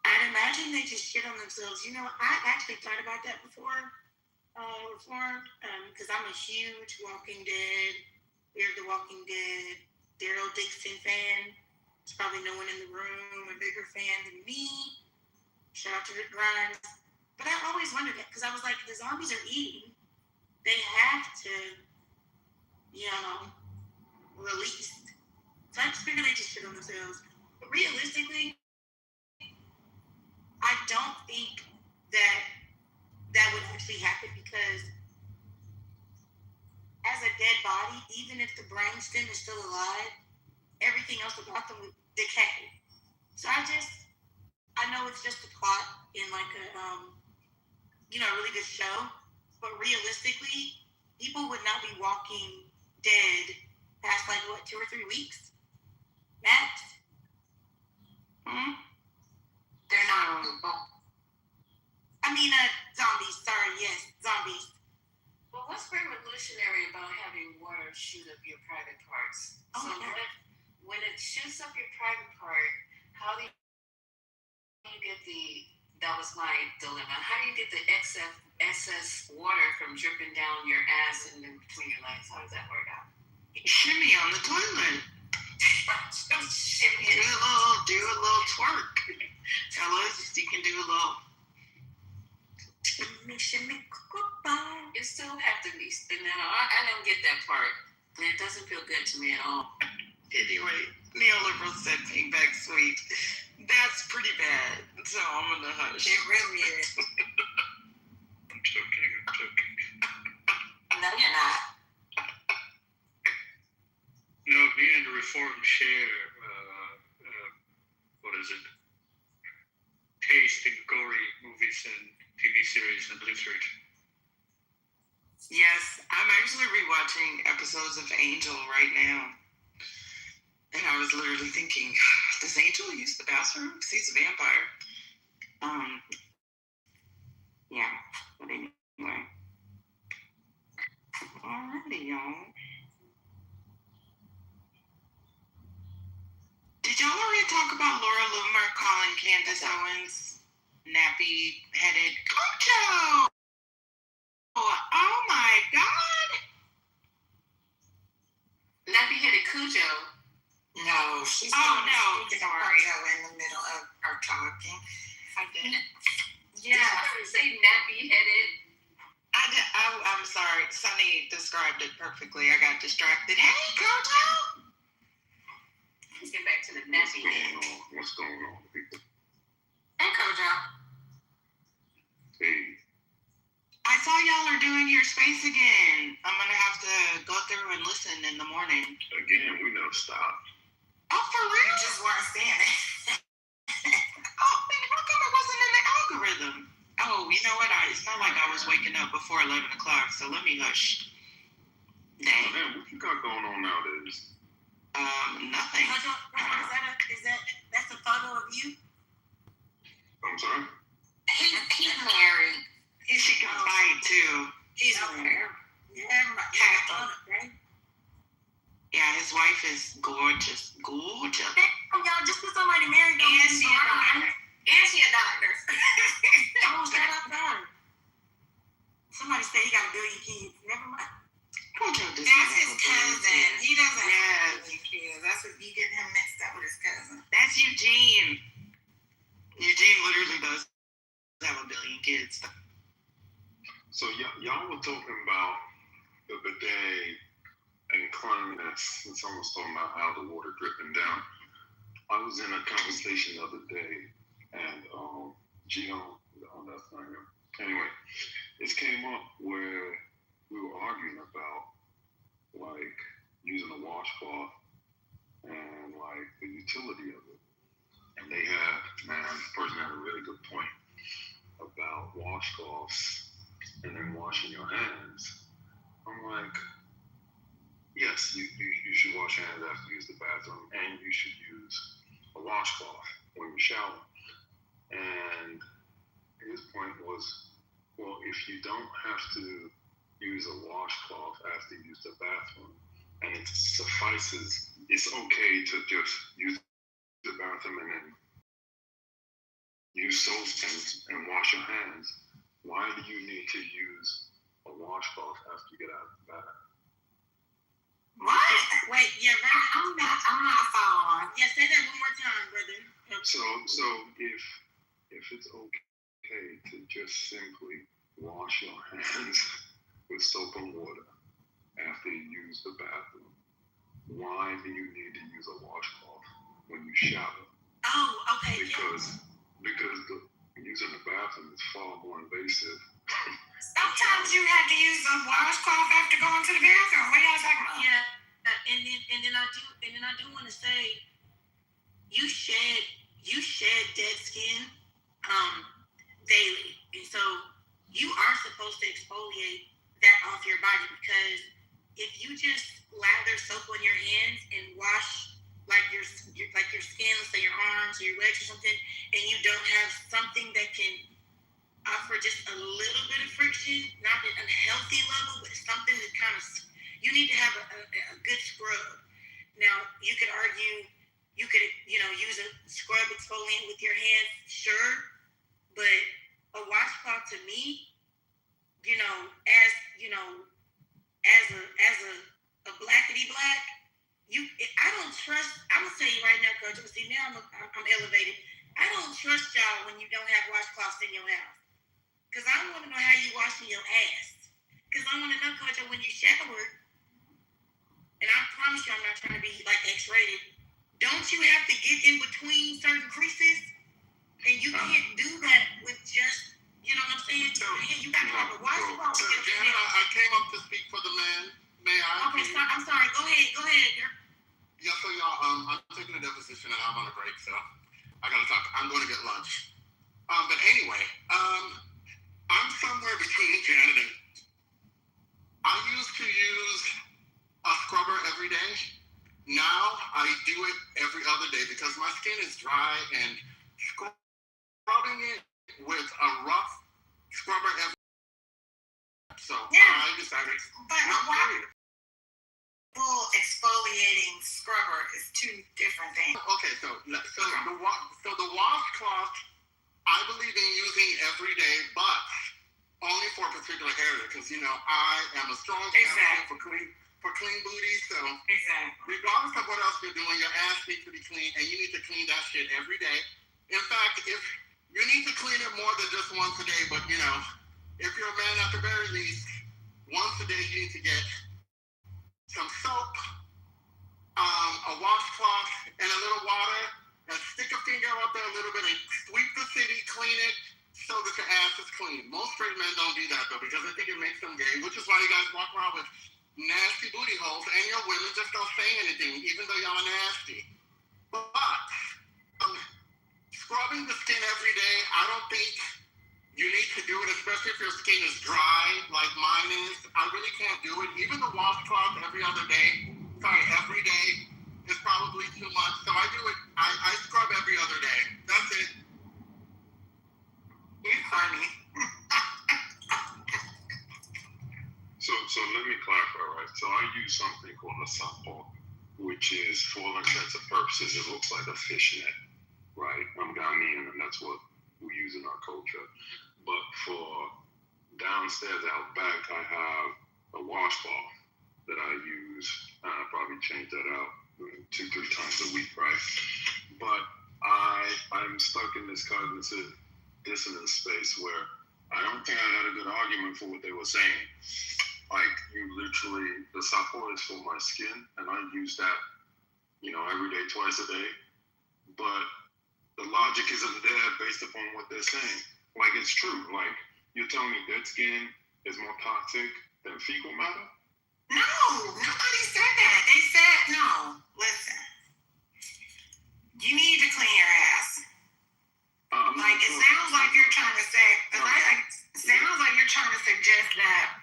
Speaker 15: I'd imagine they just shit on themselves. You know, I actually thought about that before Reformed, because I'm a huge Walking Dead, Fear of the Walking Dead, Daryl Dixon fan. There's probably no one in the room a bigger fan than me. Shout out to Rick Grimes. But I always wondered that because I was like, the zombies are eating. They have to, you know, release. So I just figured they just shit on themselves. But realistically, I don't think that would actually happen because as a dead body, even if the brainstem is still alive, everything else about them would decay. So I know it's just a plot in like a, a really good show, but realistically, people would not be walking dead past like what, 2 or 3 weeks max.
Speaker 12: They're not people.
Speaker 15: I mean, zombies. Sorry, yes, zombies.
Speaker 6: Well, what's revolutionary about having water shoot up your private parts?
Speaker 15: Oh,
Speaker 6: so
Speaker 15: yeah.
Speaker 6: when it shoots up your private part, how do you get that was my dilemma, how do you get the excess water from dripping down your ass and in between your legs? How does that work out?
Speaker 12: Shimmy on the toilet.
Speaker 6: Shimmy.
Speaker 12: Do a little twerk. Fellas, you can do a little.
Speaker 15: Shimmy.
Speaker 6: You still have to be spinning out. I don't get that part. And it doesn't feel good to me at all.
Speaker 12: Anyway, neoliberal said paying back sweet. That's pretty bad. So I'm gonna hush.
Speaker 15: It really is.
Speaker 13: I'm joking.
Speaker 15: No, you're not.
Speaker 13: No, me and the Reform share, taste in gory movies and TV series and literature.
Speaker 12: Yes, I'm actually rewatching episodes of Angel right now. And I was literally thinking, does Angel use the bathroom? Because he's a vampire. Yeah, but anyway. Alrighty, y'all. Did y'all already talk about Laura Loomer calling Candace Owens nappy-headed Cocho? Oh my God!
Speaker 6: Nappy-headed Cujo.
Speaker 12: No, she's
Speaker 15: sorry.
Speaker 12: in the middle of our talking.
Speaker 15: I didn't.
Speaker 6: Yeah. Did you say nappy-headed?
Speaker 12: I'm sorry. Sunny described it perfectly. I got distracted. Hey, Cocho!
Speaker 6: Let's get back to the nappy.
Speaker 3: What's going on, people?
Speaker 12: Hey, Cocho.
Speaker 3: Hey.
Speaker 12: I saw y'all are doing your space again. I'm gonna have to go through and listen in the morning.
Speaker 3: Again, we never stop.
Speaker 12: Oh, for real?
Speaker 15: Just weren't seeing it.
Speaker 12: Oh, man, how come it wasn't in the algorithm? Oh, you know what? It's not like I was waking up before 11 o'clock, so let me hush. Dang.
Speaker 3: Oh, man, what you got going on nowadays?
Speaker 12: Nothing.
Speaker 15: That's a photo of you?
Speaker 3: I'm sorry?
Speaker 12: He's married. She can fight, too.
Speaker 15: He's married. Right?
Speaker 12: Yeah, his wife is gorgeous. Gorgeous.
Speaker 15: Y'all, just because somebody married,
Speaker 6: And she a doctor. And she a doctor.
Speaker 15: Oh, shout out to her. Somebody said he got a billion kids. Never mind.
Speaker 12: That's his cousin. He doesn't
Speaker 15: have any kids. That's what you get him mixed up with his cousin.
Speaker 12: That's Eugene. Eugene literally does have a billion kids.
Speaker 3: So y'all were talking about the bidet and cleanliness, and someone was talking about how the water dripping down. I was in a conversation the other day, and Gino, that's not him. Anyway, it came up where we were arguing about like using a washcloth and like the utility of it. And
Speaker 16: they have, man, the person had a really good point about washcloths and then washing your hands. I'm like, yes, you should wash your hands after you use the bathroom, and you should use a washcloth when you shower. And his point was, well, if you don't have to use a washcloth after you use the bathroom, and it suffices, it's okay to just use the bathroom and then use soap and wash your hands. Why do you need to use a washcloth after you get out of the bath?
Speaker 12: What? Wait, yeah, right. I'm not following. Yeah, say that one more time, brother.
Speaker 16: So if it's okay to just simply wash your hands with soap and water after you use the bathroom, why do you need to use a washcloth when you shower?
Speaker 12: Oh, okay.
Speaker 16: Because using the bathroom is far more invasive.
Speaker 12: Sometimes you have to use a washcloth after going to the bathroom. What are y'all talking about? Yeah, and then I do want to say, you shed dead skin daily, and so you are supposed to exfoliate that off your body, because if you just lather soap on your hands and wash like your skin, let's say your arms or your legs or something, and you don't have something that can offer just a little bit of friction, not at a healthy level, but something that kind of, you need to have a good scrub. Now, you could argue, you could, use a scrub exfoliant with your hands, sure, but a washcloth to me, as a blackity black, I don't trust. I'm gonna tell you right now, Coach. See, now I'm elevated. I don't trust y'all when you don't have washcloths in your house, because I want to know how you washing your ass. Because I want to know, Coach, when you shower. And I promise you, I'm not trying to be like X-rated. Don't you have to get in between certain creases? And you can't do that with just, you know what I'm saying? So, you got to have a washcloth.
Speaker 3: So, Janet, I came up to speak for the man. May I?
Speaker 12: Okay, I'm sorry. Go ahead.
Speaker 3: Yeah, so y'all, I'm taking a deposition and I'm on a break, so I gotta talk. I'm going to get lunch. But anyway, I'm somewhere between Janet and I used to use a scrubber every day. Now I do it every other day because my skin is dry, and scrubbing it with a rough scrubber every day. So I decided not to do it.
Speaker 12: Full exfoliating scrubber is two different things.
Speaker 3: Okay, so the washcloth I believe in using every day, but only for a particular area, because I am a strong champion for clean booty. So regardless of what else you're doing, your ass needs to be clean, and you need to clean that shit every day. In fact, if you need to clean it more than just once a day, but if you're a man at the very least, once a day you need to get some soap, a washcloth, and a little water, and stick a finger up there a little bit and sweep the city, clean it, so that your ass is clean. Most straight men don't do that, though, because they think it makes them gay, which is why you guys walk around with nasty booty holes, and your women just don't say anything, even though y'all are nasty. But scrubbing the skin every day, I don't think you need to do it, especially if your skin is dry like mine is. I really can't do it. Even the washcloth every day is probably too much. So I do it. I scrub every other day. That's it.
Speaker 12: You're funny.
Speaker 16: So let me clarify, right? So I use something called a sampo, which is, for all intents and purposes, it looks like a fishnet, right? I'm Ghanaian, and that's what we use in our culture. But for downstairs, out back, I have a washcloth that I use. I probably change that out 2-3 times a week, right? But I'm stuck in this cognitive dissonance space where I don't think I had a good argument for what they were saying. Like, the support is for my skin, and I use that, every day, twice a day. But the logic isn't there based upon what they're saying. Like, it's true. Like, you're telling me dead skin is more toxic than fecal matter?
Speaker 12: No, nobody said that. They said, no, listen. You need to clean your ass. it sounds like you're trying to say, sounds like you're trying to suggest that,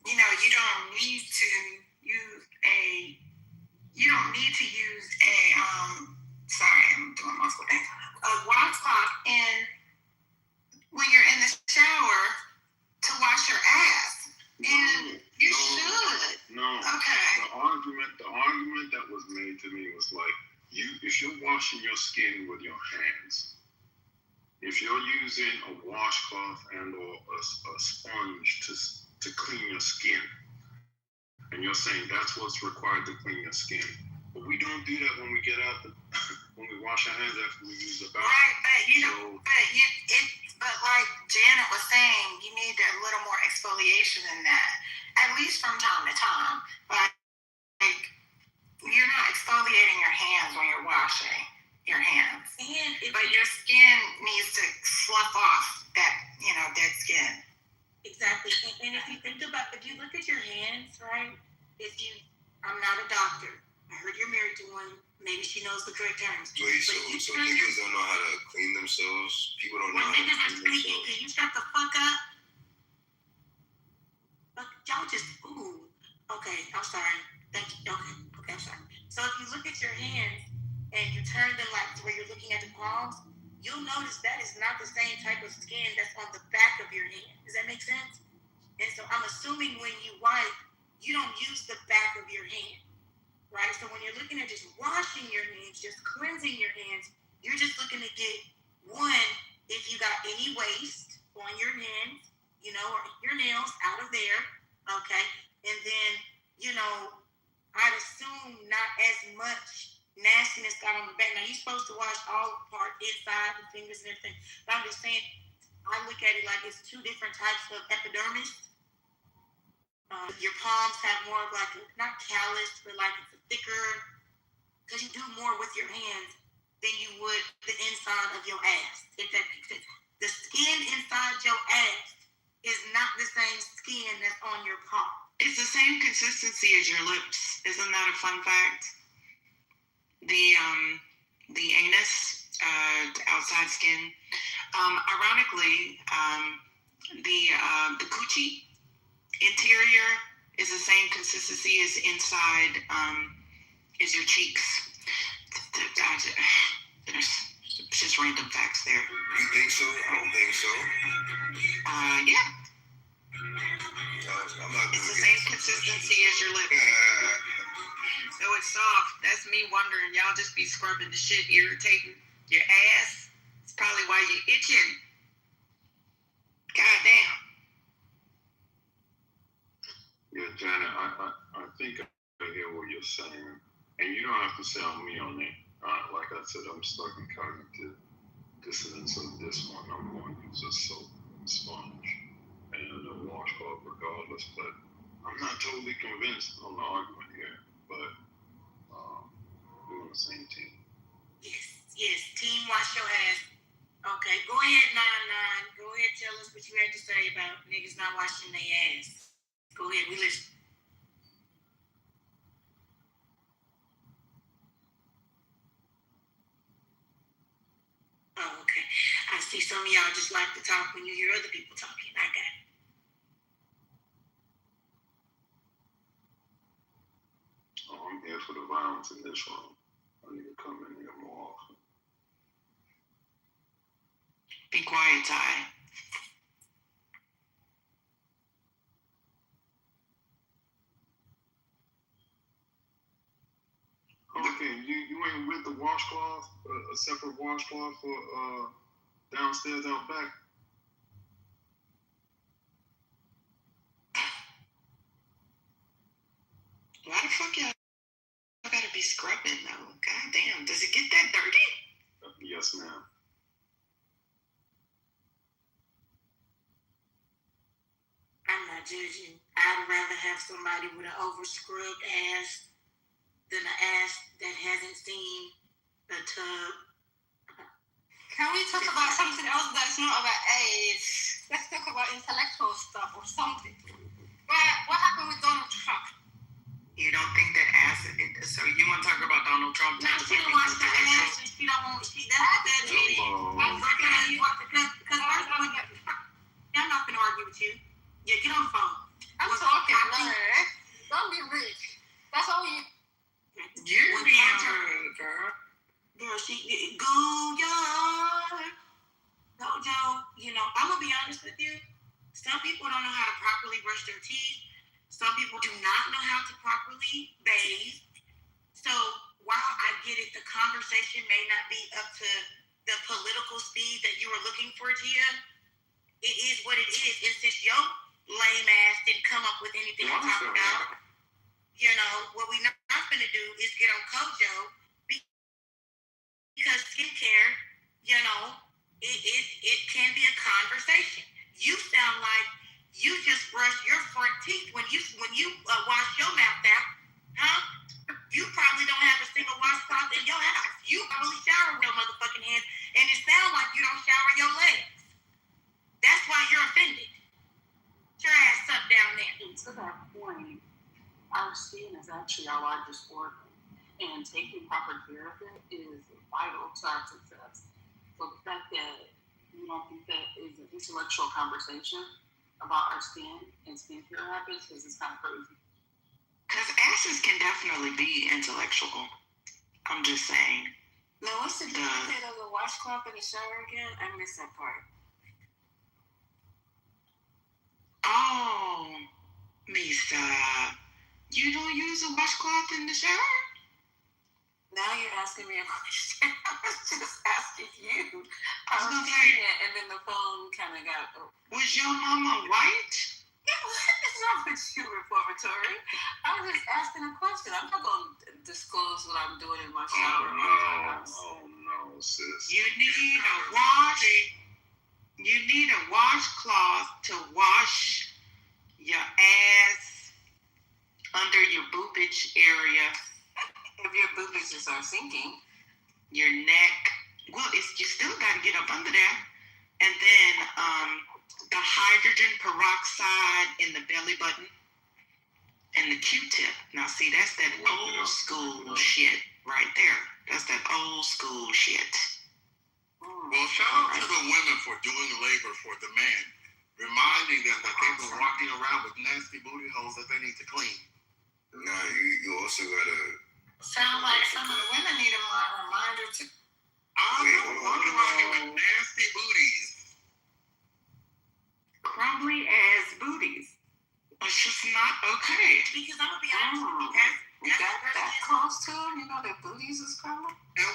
Speaker 12: you know, you don't need to use a sorry, I'm doing multiple things, a washcloth when you're in the shower to wash your ass. And you should.
Speaker 16: No.
Speaker 12: Okay.
Speaker 16: The argument that was made to me was like, if you're washing your skin with your hands, if you're using a washcloth and or a sponge to clean your skin, and you're saying that's what's required to clean your skin, but we don't do that when we get out when we wash our hands after we use the bathroom.
Speaker 12: Right, but like Janet was saying, you need a little more exfoliation than that, at least from time to time. Like you're not exfoliating your hands when you're washing your hands, but your skin needs to slough off that, dead skin.
Speaker 17: Exactly. And if you think about, if you look at your hands, right? I'm not a doctor. I heard you're married to one. Maybe she knows the correct terms.
Speaker 18: Wait, so niggas don't know how to clean themselves? People don't know how to clean themselves?
Speaker 17: Can you shut the fuck up? But y'all just, ooh. Okay, I'm sorry. Thank you. Okay, I'm sorry. So if you look at your hands and you turn them like to where you're looking at the palms, you'll notice that is not the same type of skin that's on the back of your hand. Does that make sense? And so I'm assuming when you wipe, you don't use the back of your hand, right? So when you're looking at just washing your hands, just cleansing your hands, you're just looking to get, one, if you got any waste on your hands, or your nails out of there, okay? And then, I'd assume not as much nastiness got on the back. Now, you're supposed to wash all part inside, the fingers and everything. But I'm just saying, I look at it like it's two different types of epidermis. Your palms have more of like, not calloused, but like it's thicker, because you do more with your hands than you would the inside of your ass. If that makes sense. The skin inside your ass is not the same skin that's on your palm.
Speaker 12: It's the same consistency as your lips. Isn't that a fun fact? The anus, the outside skin. Ironically, the coochie interior is the same consistency as inside is your cheeks. There's just random facts there.
Speaker 18: You think so? I don't think so.
Speaker 12: Yeah.
Speaker 18: I'm not
Speaker 12: it's the same consistency as your lips. So it's soft. That's me wondering. Y'all just be scrubbing the shit, irritating your ass. It's probably why you're itching. Goddamn.
Speaker 16: Yeah, Janet, I think I hear what you're saying. And you don't have to sound me on it. Like I said, I'm stuck in cognitive dissonance of this one. I'm going to use a soap and sponge and a washcloth regardless. But I'm not totally convinced on the argument here. But we're on the same team.
Speaker 17: Yes. Team wash your ass. Okay, go ahead, 99. Go ahead, tell us what you had to say about niggas not washing their ass. Go ahead, we listen. Oh, okay. I see some of y'all just like to talk when you hear other people talking. I got it.
Speaker 16: Oh, I'm here for the violence in this room. I need to come in here more often.
Speaker 12: Be quiet, Ty.
Speaker 16: Okay, you ain't with the washcloth, a separate washcloth for downstairs, out back?
Speaker 12: Why the fuck y'all gotta be scrubbing though? God damn, does it get that dirty?
Speaker 16: Yes, ma'am.
Speaker 17: I'm not judging. I'd rather have somebody with an over-scrubbed ass than an ass that hasn't seen a tub.
Speaker 19: Can we talk about something else that's not about age? Let's talk about intellectual stuff or something. What happened with Donald Trump?
Speaker 12: You don't think that ass? So you want to talk about Donald Trump?
Speaker 17: No, she don't watch the ass and she don't want. That's that meeting. I'm working on you
Speaker 12: I'm gonna be honest with you. Some people don't know how to properly brush their teeth. Some people do not know how to properly bathe. So while I get it, the conversation may not be up to the political speed that you were looking for, Gia. It is what it is. And since your lame ass didn't come up with anything to talk about, what we not gonna do is get on Kojo because skincare, it can be a conversation. You sound like you just brush your front teeth when you wash your mouth out, huh? You probably don't have a single washcloth in your house. You probably shower with your motherfucking hands, and it sounds like you don't shower your legs. That's why you're offended. Get your ass up down there.
Speaker 6: And to that point, our skin is actually our largest organ, and taking proper care of it is vital to our success. So the fact that you don't think that is an intellectual conversation about our skin and skincare habits is kind of crazy.
Speaker 12: Because ashes can definitely be intellectual. I'm just saying.
Speaker 6: Now, what's the benefit of the washcloth in the shower again? I missed that part.
Speaker 12: Oh, Misa, you don't use a washcloth in the shower?
Speaker 6: Now you're asking me a question. I was just asking you. I was saying it, and then the phone kind of got.
Speaker 12: Was your mama white?
Speaker 6: Yeah, what is wrong with you, reformatory? I was just asking a question. I'm not going to disclose what I'm doing in my shower.
Speaker 16: Oh no, sis.
Speaker 12: You need a washcloth to wash your ass under your boobage area.
Speaker 6: If your boobies are sinking,
Speaker 12: your neck. Well, you still got to get up under there. And then the hydrogen peroxide in the belly button and the Q-tip. Now, see, that's that old school shit right there. That's that old school shit.
Speaker 3: Well, shout out to the women for doing labor for the man, reminding them that they've been walking around with nasty booty holes that they need to clean.
Speaker 18: Nah, you also gotta.
Speaker 6: Sound like some of the women need a reminder to.
Speaker 3: I'm walking around with nasty booties.
Speaker 12: Crumbly ass booties. It's just not okay.
Speaker 6: Because I'm gonna be honest with you, you got that close to them. You know their booties is crumbling.
Speaker 3: And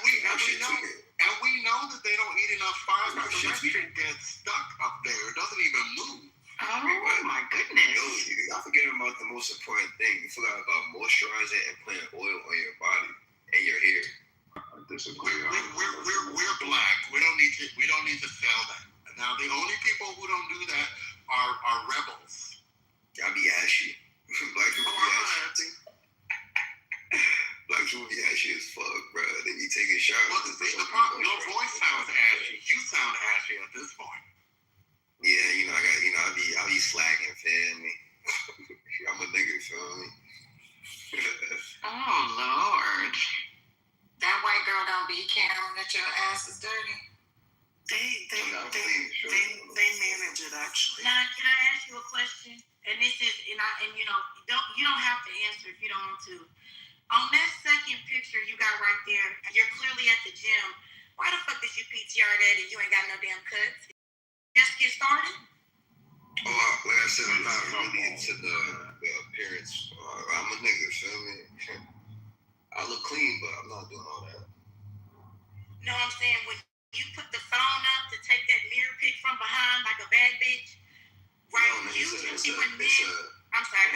Speaker 3: we know that they don't eat enough fiber. The shit gets stuck up there. It doesn't even move.
Speaker 12: Oh my goodness.
Speaker 18: Y'all forgetting about the most important thing. You forgot about moisturizing and putting oil on your body and your hair.
Speaker 16: I disagree.
Speaker 3: We're black. We don't need to sell that. Now the only people who don't do that are rebels.
Speaker 18: Y'all be ashy. Black people be ashy. Black people be ashy as fuck, bro. They be taking showers.
Speaker 3: Your voice sounds ashy. You sound ashy at this point.
Speaker 18: Yeah, I be slacking, feel me? I'm a nigga, feel me?
Speaker 12: Oh, Lord.
Speaker 6: That white girl don't be caring that your ass is dirty.
Speaker 12: They manage it, actually.
Speaker 6: Now, can I ask you a question? And this is, you don't have to answer if you don't want to. On that second picture you got right there, you're clearly at the gym. Why the fuck did you PTR that and you ain't got no damn cuts? Just get started?
Speaker 18: Oh, like I said, I'm not really into the appearance. I'm a nigga, feel me? I look clean, but I'm not doing all that.
Speaker 6: No, I'm saying when you put the phone up to take that mirror pic from behind like a bad bitch, right?
Speaker 18: No,
Speaker 6: I'm sorry,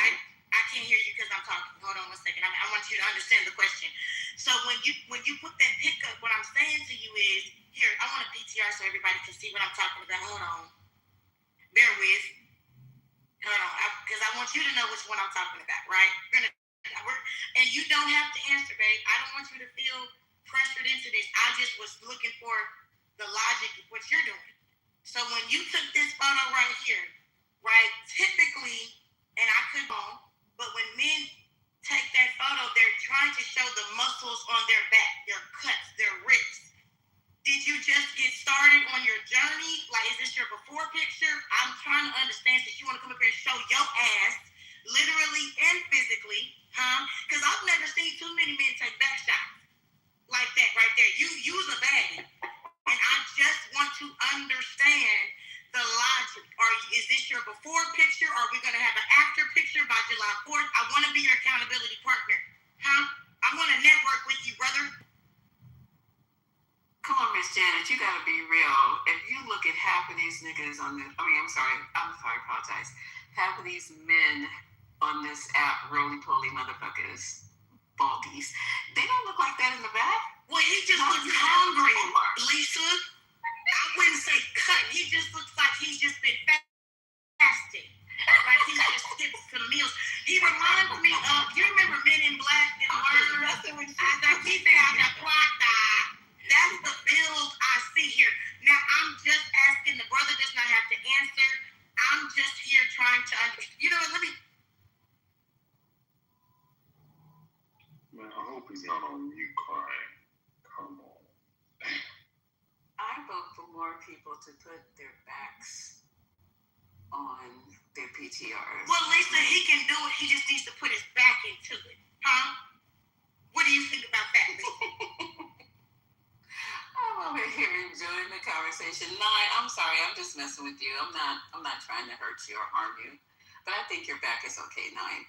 Speaker 6: I can't hear you because I'm talking. Hold on one second. I want you to understand the question. So when you put that pic up, what I'm saying to you is, here, I want a PTR so everybody can see what I'm talking about. Hold on. Bear with. Hold on. Because I want you to know which one I'm talking about, right? And you don't have to answer, babe. I don't want you to feel pressured into this. I just was looking for the logic of what you're doing. So when you took this photo right here, right, typically, and I could go, but when men take that photo, they're trying to show the muscles on their back, their cuts, their ribs. Did you just get started on your journey? Like, is this your before picture? I'm trying to understand since you want to come up here and show your ass, literally and physically, huh? Because I've never seen too many men take back shots like that right there. You use a baddie. And I just want to understand
Speaker 12: a before picture or are we going to have an after picture by July 4th? I want to be your accountability partner. Huh? I want to network with you, brother.
Speaker 4: Come on, Miss Janet, you gotta be real. If you look at half of these niggas on this, apologize. Half of these men on this app, roly-poly motherfuckers, baldies, they don't look like that in the back.
Speaker 12: Well, he just looks hungry, Lisa. I wouldn't say cut. He just looks like he's just been fasting. Like he's just skipped some meals. He reminds me of, you remember Men in Black? That's the build I see here. Now, I'm just asking. The brother does not have to answer. I'm just here trying to understand. You know what? Let me.
Speaker 16: Man, I hope he's not on mute crying. Come on.
Speaker 4: I vote for more people to put their backs on their PTRs.
Speaker 12: Well, Lisa, he can do it. He just needs to put his back into it. Huh? What do you think about that, Lisa?
Speaker 4: I'm over here enjoying the conversation. Nine, I'm sorry, I'm just messing with you. I'm not trying to hurt you or harm you. But I think your back is okay, Nine.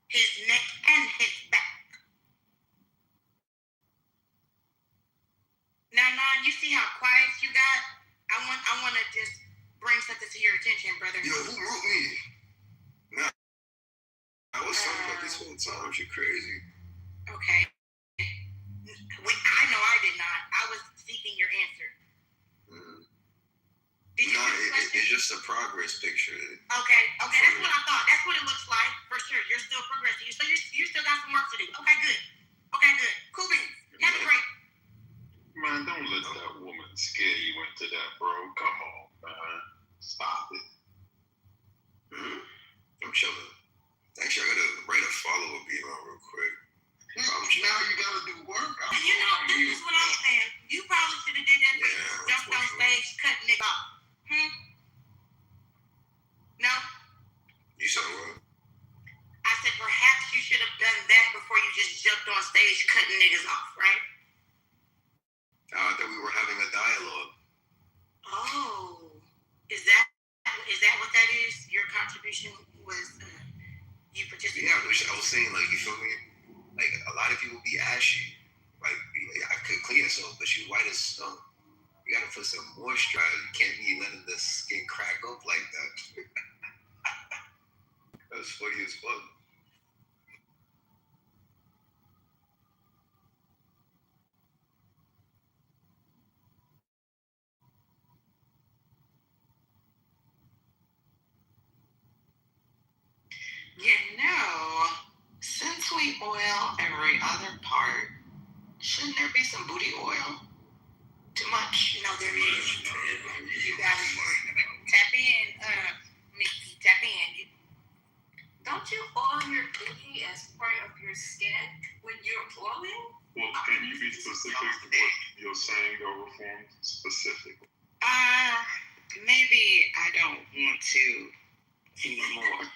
Speaker 12: His neck and his back. Now, Nine, you see how quiet you got? I want to just bring something to your attention, brother.
Speaker 18: Yo, who wrote me? Nah, I was talking about this whole time. You're crazy.
Speaker 12: Okay. I know I did not. I was seeking your answer. Did you
Speaker 18: it's just a progress picture.
Speaker 12: Okay, that's what I thought. That's what it looks like, for sure. You're still progressing. So you still got some work to do. Okay, good. Cool beans. Have a great.
Speaker 16: Man, don't let that woman scare you into that, bro. Come on, man. Stop it.
Speaker 18: I'm chilling. Actually, I gotta write a follow-up email real quick.
Speaker 16: Now you gotta do work.
Speaker 12: You know, this is what I'm saying. You probably should have did that. Jumped on stage, cut nigga off. No?
Speaker 18: You said what?
Speaker 12: I said perhaps you should have done that before you just jumped on stage cutting niggas off, right?
Speaker 18: I thought we were having a dialogue.
Speaker 12: Oh. Is that what that is? Your contribution was you participated?
Speaker 18: Yeah, I was saying, like, you feel me? Like, a lot of people be ashy. Like, I could clean yourself, but you white as snow. You gotta put some moisturizer. You can't be letting the skin crack up like that. That's funny as fuck.
Speaker 12: You know, since we oil every other part, shouldn't there be some booty oil? Too much? No, there is. You got it. Tap in, Mickey. Tap in.
Speaker 4: Don't you oil your booty as part of your skin when you're oiling?
Speaker 16: Well, can you be specific to what you're saying or reform specifically?
Speaker 12: Maybe I don't want to anymore.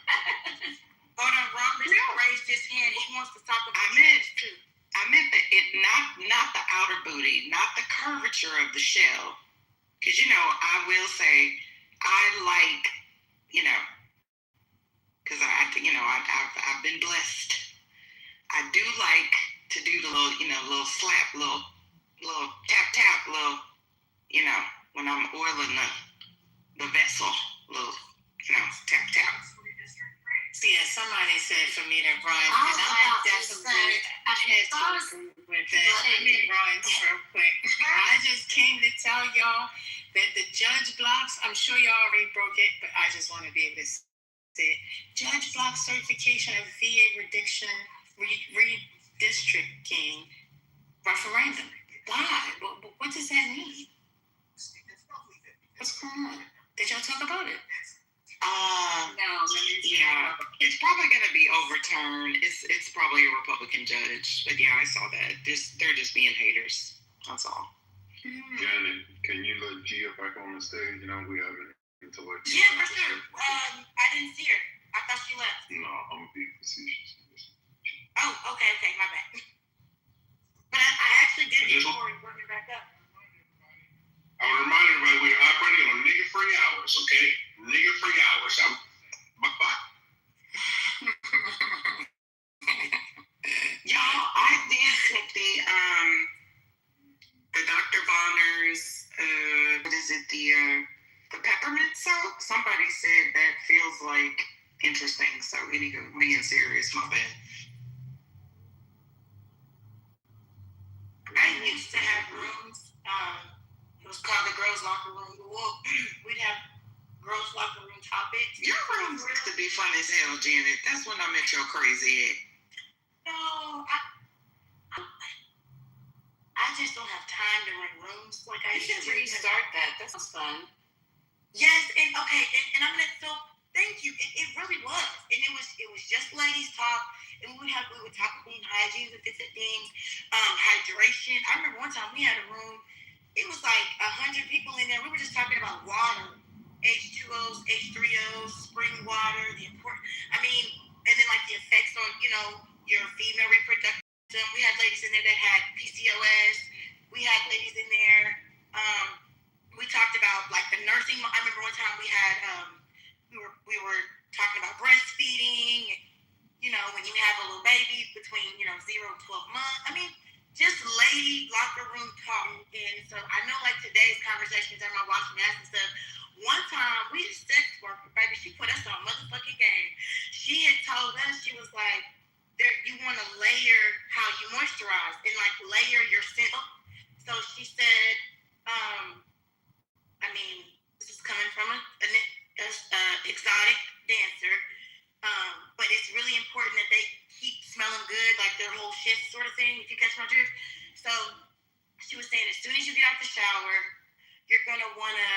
Speaker 12: Hold on, Robert raised his hand. He wants to talk about I meant not the outer booty, not the curvature of the shell. Because, I will say, I like, because I've been blessed. I do like to do the little slap, little tap, when I'm oiling the vessel, little, tap. See, yeah, somebody said for me to run, and I definitely, I had to agree with that. Let me run real quick. I just came to tell y'all that the judge blocks, I'm sure y'all already broke it, but I just want to be able to say it. Judge block certification of VA redistricting referendum. Why? What does that mean? What's going on? Did y'all talk about it? Yeah, it's probably going to be overturned. It's probably a Republican judge, but yeah, I saw that. They're just being haters. That's all.
Speaker 16: Janet, can you let Gia back on the stage? We haven't intellectual.
Speaker 12: Yeah, for sure. I didn't see her. I thought she left.
Speaker 16: No, I'm being facetious.
Speaker 12: Oh, okay, my bad. But I actually did before we brought her back up.
Speaker 14: I would remind everybody we're operating on nigga-free hours, okay? Nigga-free
Speaker 6: The peppermint soap? Somebody said that feels like interesting, so anywho, being serious, my bad.
Speaker 17: I used to have rooms. It was called the girls' locker room. Well, we'd have girls' locker room topics.
Speaker 6: Your rooms used to be fun as hell, Janet. That's when I met your crazy ass.
Speaker 17: No, I just don't have time to run rooms like I used to.
Speaker 4: Restart that. That sounds fun.
Speaker 17: Yes, and okay, and I'm gonna thank you. It really was, and it was just ladies talk, and we would talk about hygiene and different things, hydration. I remember one time we had a room. It was like 100 people in there. We were just talking about water, H2Os, H3Os, spring water, the important. I mean, and then like the effects on your female reproduction. We had ladies in there that had PCOS. We had ladies in there. We talked about like the nursing. I remember one time we had we were talking about breastfeeding. When you have a little baby between 0 and 12 months. I mean, just lady locker room talk. And so I know like today's conversations at my washing ass and stuff. One time we had a sex worker, baby. She put us on motherfucking game. She had told us, she was like, you want to layer how you moisturize and like layer your scent. So she said, I mean, this is coming from an exotic dancer, but it's really important that they keep smelling good, like their whole shift sort of thing, if you catch my drift. So she was saying as soon as you get out the shower, you're going to want to,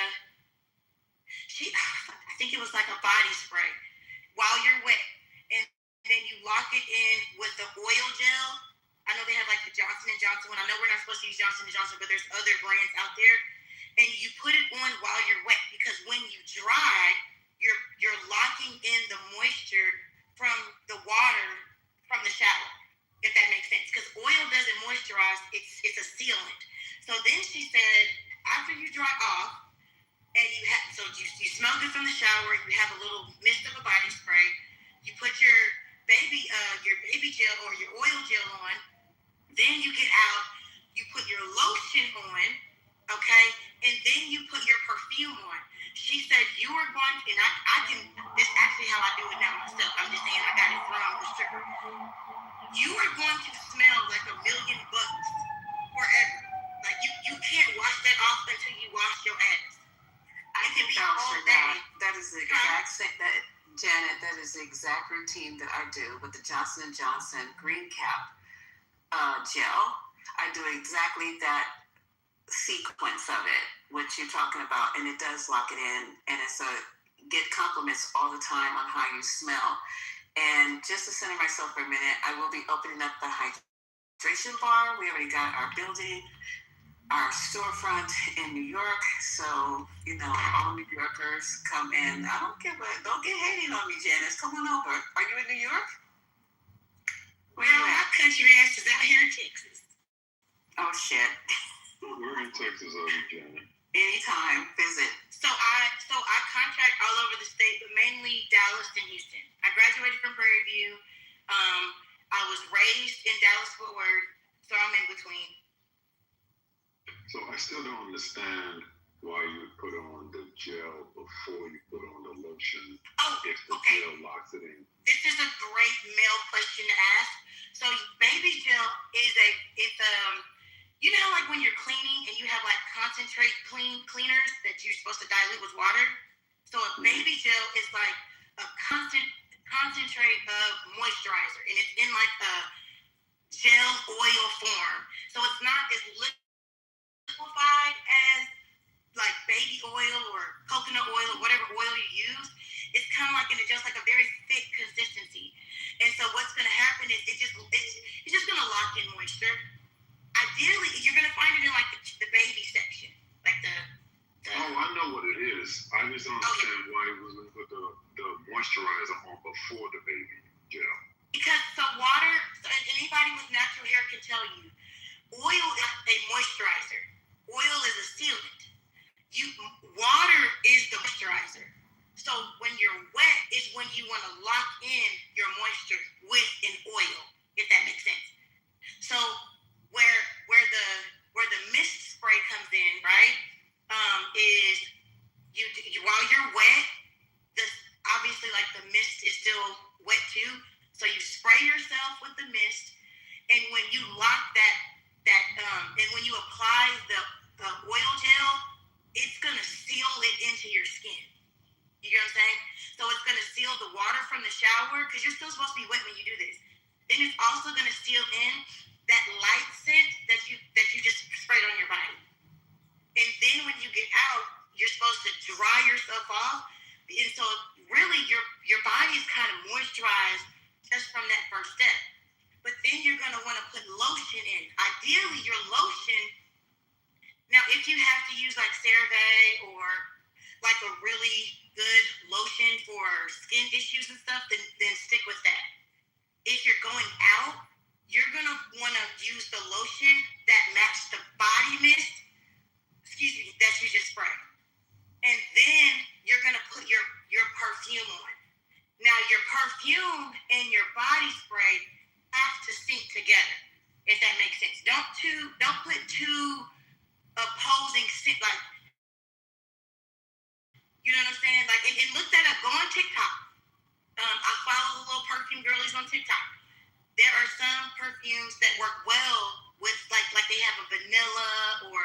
Speaker 17: I think it was like a body spray while you're wet. And then you lock it in with the oil gel. I know they have like the Johnson & Johnson one. I know we're not supposed to use Johnson & Johnson, but there's other brands out there. And you put it on while you're wet, because when you dry, you're locking in the moisture from the water from the shower, if that makes sense. Because oil doesn't moisturize; it's a sealant. So then she said, after you dry off, and you smell good from the shower, you have a little mist of a body spray. You put your baby gel or your oil gel on. Then you get out. You put your lotion on. Okay, and then you put your perfume on. She said you are going to, and I can, it's actually how I do it now myself. I'm just saying I got it from the stripper. You are going to smell like $1,000,000 forever. Like you can't wash that off until you wash your ass.
Speaker 6: I can vouch for that. That is the exact same, Janet, that is the exact routine that I do with the Johnson & Johnson Green Cap gel. I do exactly that sequence of it, what you're talking about, and it does lock it in, and it's get compliments all the time on how you smell. And just to center myself for a minute, I will be opening up the hydration bar. We already got our building, our storefront in New York, so all New Yorkers come in. Don't get hating on me, Janice. Come on over. Are you in New York? Where you at?
Speaker 17: My country ass is out here in Texas.
Speaker 6: Oh shit.
Speaker 16: Where in Texas are you, Janet?
Speaker 6: Anytime, visit.
Speaker 17: So I contract all over the state, but mainly Dallas and Houston. I graduated from Prairie View. I was raised in Dallas-Fort Worth, so I'm in between.
Speaker 16: So I still don't understand why you would put on the gel before you put on the lotion if the gel locks it in.
Speaker 17: This is a great male question to ask. So baby gel is you know like when you're cleaning and you have like concentrate cleaners that you're supposed to dilute with water? So a baby gel is like a concentrate of moisturizer, and it's in like a gel oil form. So it's not as liquefied as like baby oil or coconut oil or whatever oil you use. It's kind of like just like a very thick consistency. And so what's going to happen is it's just going to lock in moisture. Ideally, you're going to find it in like the baby section, like the.
Speaker 16: Oh, I know what it is. I just don't understand why it wasn't put the moisturizer on before the baby gel.
Speaker 17: Because the water, anybody with natural hair can tell you, oil is a moisturizer. Oil is a sealant. Water is the moisturizer. So when you're wet is when you want to lock in your moisture with an oil, if that makes sense. So where the mist spray comes in, right, is
Speaker 19: when you lock and when you apply the oil gel, it's gonna seal it into your skin. You get what I'm saying? So it's gonna seal the water from the shower because you're still supposed to be wet when you do this. Then it's also gonna seal in that light scent that you just sprayed on your body. And then when you get out, you're supposed to dry yourself off. And so really your body is kind of moisturized just from that first step. But then you're gonna want to put lotion in. Ideally, your lotion. Now, if you have to use like CeraVe or like a really good lotion for skin issues and stuff, then stick with that. If you're going out, you're gonna want to use the lotion that matches the body mist, that you just sprayed. And then you're gonna put your perfume on. Now, your perfume and your body spray have to sync together, if that makes sense. Don't put two opposing scent, like, you know what I'm saying? Like, and look that up. Go on TikTok. I follow the little perfume girlies on TikTok. There are some perfumes that work well with like they have a vanilla or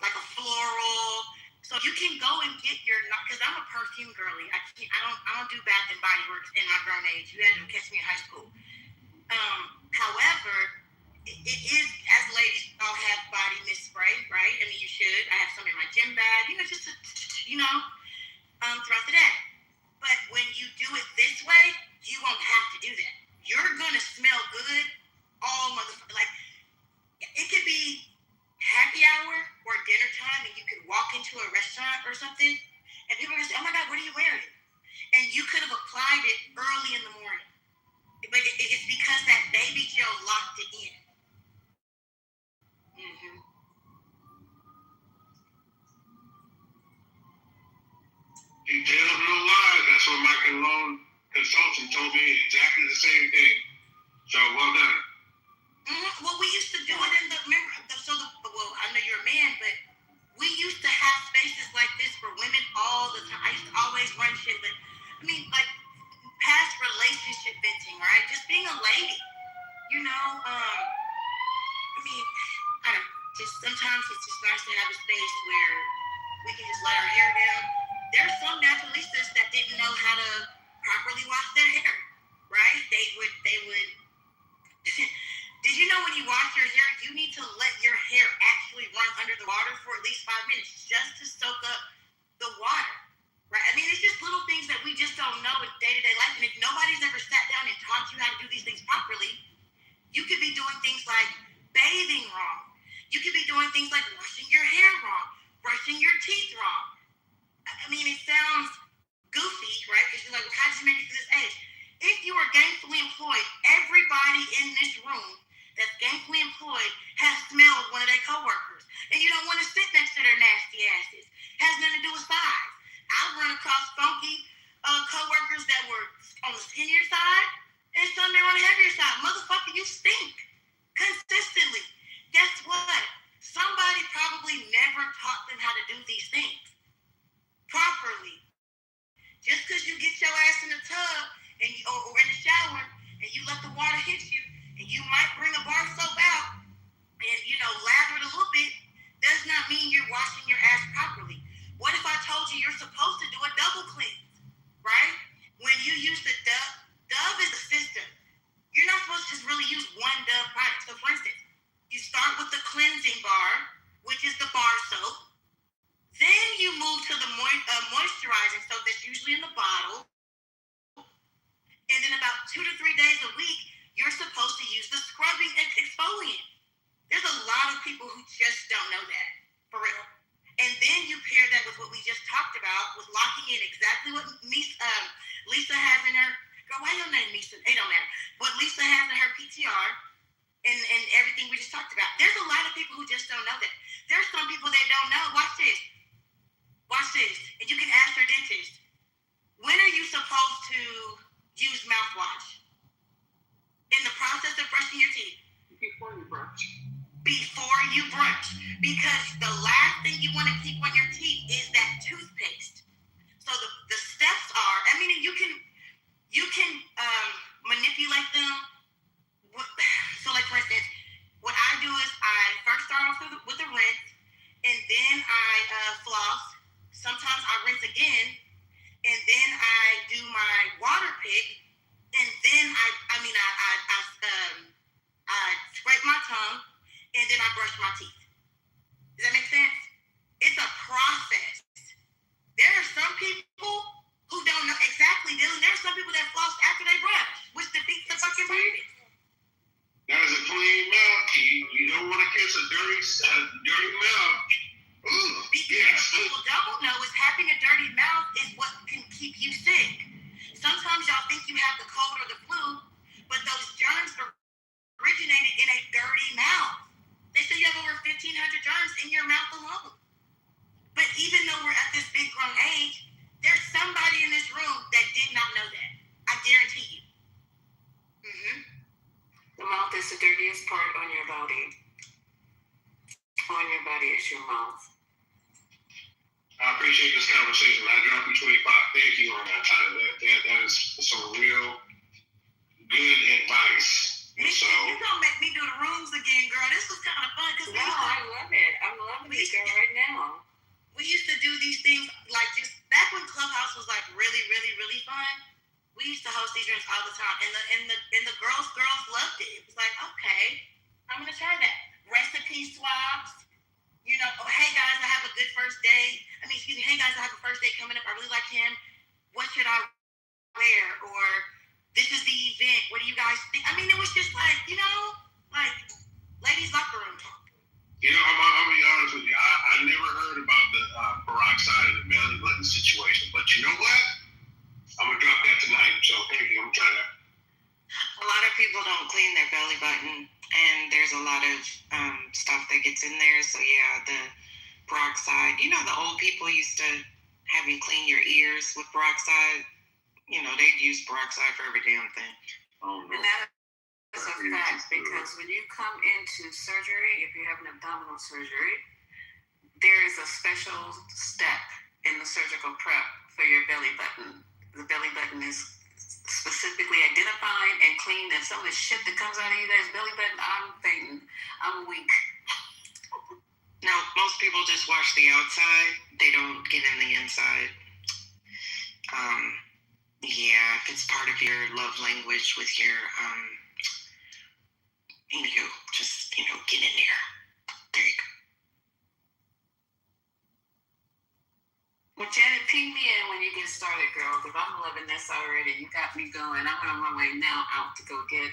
Speaker 19: like a floral. So you can go and get your, because I'm a perfume girly. I don't do Bath and Body Works in my grown age. You had to catch me in high school. However, it is, as ladies, all have body mist spray, right? I mean, you should. I have some in my gym bag, just throughout the day. But when you do it this way, you won't have to do that. You're gonna smell good all motherfucker. Like, it could be happy hour or dinner time, and you could walk into a restaurant or something, and people are gonna say, "Oh my God, what are you wearing?" And you could have applied it early in the morning, but it's because that baby gel locked it in. Mm-hmm.
Speaker 16: He tells no lies. That's what my loan consultant told me exactly the same thing. So well done.
Speaker 19: Mm-hmm. Well, we used to do it in well, I know you're a man, but we used to have spaces like this for women all the time. I used to always run shit, but I mean, like, past relationship venting, right? Just being a lady, I mean, sometimes it's just nice to have a space where we can just let our hair down. There's some naturalistas that didn't know how to properly wash their hair, right? They would did you know when you wash your hair, you need to let your hair actually run under the water for at least 5 minutes just to soak up the water, right? I mean, it's just little things that we just don't know in day-to-day life. And if nobody's ever sat down and taught you how to do these things properly, you could be doing things like bathing wrong. You could be doing things like washing your hair wrong, brushing your teeth wrong. I mean, it sounds goofy, right? Because you're like, well, how did you make it to this age? If you are gainfully employed, everybody in this room that's gainfully employed has smelled one of their coworkers. And you don't want to sit next to their nasty asses. It has nothing to do with size. I've run across funky coworkers that were on the skinnier side and some that were on the heavier side. Motherfucker, you stink consistently. Guess what? Somebody probably never taught them how to do these things properly. Just because you get your ass in the tub or in the shower and you let the water hit you and you might bring a bar of soap out and lather it a little bit does not mean you're washing your ass properly. What if I told you you're supposed to do a double cleanse, right? When you use the Dove is a system. You're not supposed to just really use one Dove product. So for instance, you start with the cleansing bar, which is the bar soap. Then you move to the moisturizing soap that's usually in the bottle. And then about 2 to 3 days a week, you're supposed to use the scrubbing exfoliant. There's a lot of people who just don't know that, for real. And then you pair that with what we just talked about, with locking in exactly what Lisa has in her, girl, why your name Lisa? It don't matter. What Lisa has in her PTR and everything we just talked about. There's a lot of people who just don't know that. There's some people that don't know. Watch this. And you can ask your dentist, when are you supposed to use mouthwash? In the process of brushing your teeth?
Speaker 6: Before you brush.
Speaker 19: Because the last thing you want to keep on your teeth is that toothpaste. So the steps are, I mean, you can manipulate them so like for instance, what I do is I first start off with the rinse, and then I floss. Sometimes I rinse again, and then I do my water pick, and then I scrape my tongue, and then I brush my teeth. Does that make sense? It's a process. There are some people who don't know exactly, Dylan. There are some people that floss after they brush, which defeats the fucking purpose.
Speaker 14: That is a clean mouth. You don't want to kiss a dirty mouth.
Speaker 19: Because what people don't know is having a dirty mouth is what can keep you sick. Sometimes y'all think you have the cold or the flu, but those germs originated in a dirty mouth. They say you have over 1,500 germs in your mouth alone. But even though we're at this big grown age, there's somebody in this room that did not know that. I guarantee you. Mm-hmm.
Speaker 6: The mouth is the dirtiest part on your body. On your body is your mouth.
Speaker 14: I appreciate this conversation. I dropped you 25. Thank you on that. That is some real good advice.
Speaker 19: So you're gonna make me do the rooms again, girl. This was kind of fun.
Speaker 6: No, I love it. I'm loving it, girl, right now.
Speaker 19: We used to do these things like just back when Clubhouse was like really, really, really fun. We used to host these rooms all the time, and the girls loved it. It was like, okay, I'm gonna try that. Recipe swaps. You know, oh, hey guys, I have a good first day. Hey guys, I have a first day coming up. I really like him. What should I wear? Or this is the event. What do you guys think? It was just like, like ladies' locker room talk.
Speaker 14: I'll be honest with you. I never heard about the peroxide and the belly button situation, but you know what? I'm gonna drop that tonight. So thank you. I'm trying to.
Speaker 12: A lot of people don't clean their belly button, and there's a lot of stuff that gets in there. So yeah, the peroxide. The old people used to have you clean your ears with peroxide. They'd use peroxide for every damn thing.
Speaker 6: And that is a fact, because when you come into surgery, if you have an abdominal surgery, there is a special step in the surgical prep for your belly button. The belly button is specifically identified and cleaned, and some of the shit that comes out of you guys' belly button, I'm fainting. I'm weak.
Speaker 12: Now, most people just wash the outside. They don't get in the inside. Yeah, if it's part of your love language with your, just, get in there. There you go.
Speaker 6: Well, Janet, ping me in when you get started, girl, because I'm loving this already. You got me going. I'm on my way now out to go get.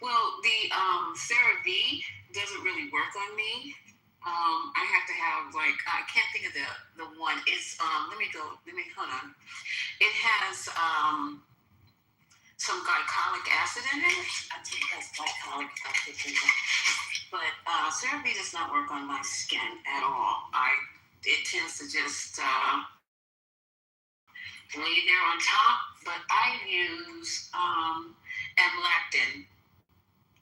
Speaker 6: Well, the CeraVe doesn't really work on me. I have to have I can't think of the one. It's hold on. It has some glycolic acid in it. I think it has glycolic acid in it. But CeraVe does not work on my skin at all. It tends to just lay there on top. But I use amlactin.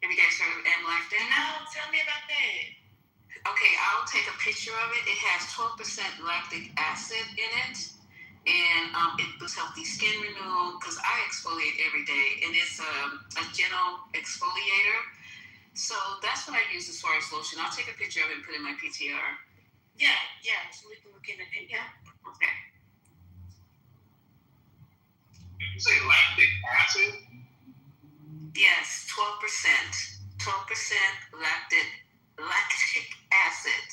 Speaker 6: Have you guys heard of amlactin?
Speaker 19: No, tell me about that.
Speaker 6: Okay, I'll take a picture of it. It has 12% lactic acid in it, and it boosts healthy skin renewal because I exfoliate every day, and it's a gentle exfoliator. So that's what I use as far as lotion. I'll take a picture of it and put it in my PTR.
Speaker 19: Yeah, so we can look at it. Yeah.
Speaker 6: Okay.
Speaker 14: Did you say lactic acid?
Speaker 6: Yes, 12%. 12% lactic acid.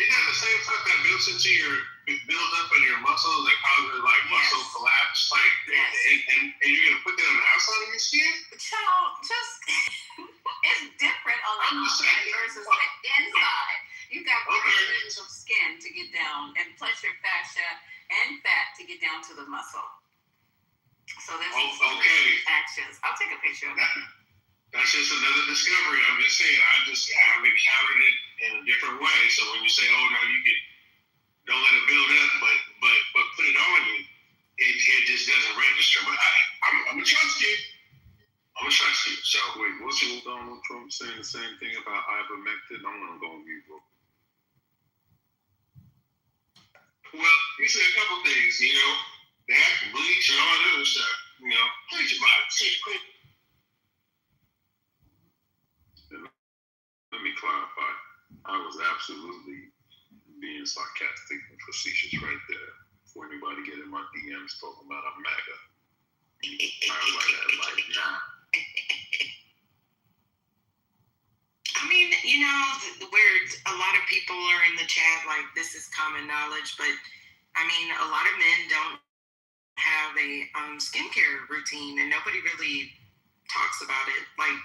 Speaker 14: Isn't that the same stuff that builds up in your muscles that causes muscle collapse? And you're gonna put that on the outside of your skin?
Speaker 6: Child, just it's different on the outside versus the inside. You got inches of skin to get down, and plus your fascia and fat to get down to the muscle. So that's actions. I'll take a picture of it.
Speaker 14: That's just another discovery. I'm just saying, I have encountered it in a different way. So when you say, oh no, don't let it build up, but put it on you, it just doesn't register. But I'm gonna trust you. So
Speaker 16: wait, wasn't Donald Trump saying the same thing about ivermectin? I'm gonna go on mute.
Speaker 14: Well, he said a couple things, that bleach and all that other stuff. Bleach your body.
Speaker 16: clarify, I was absolutely being sarcastic and facetious right there. For anybody getting my DMs talking about I'm MAGA. I was like, nah.
Speaker 12: I mean, where a lot of people are in the chat, like, this is common knowledge, but I mean, a lot of men don't have a skincare routine, and nobody really talks about it. Like,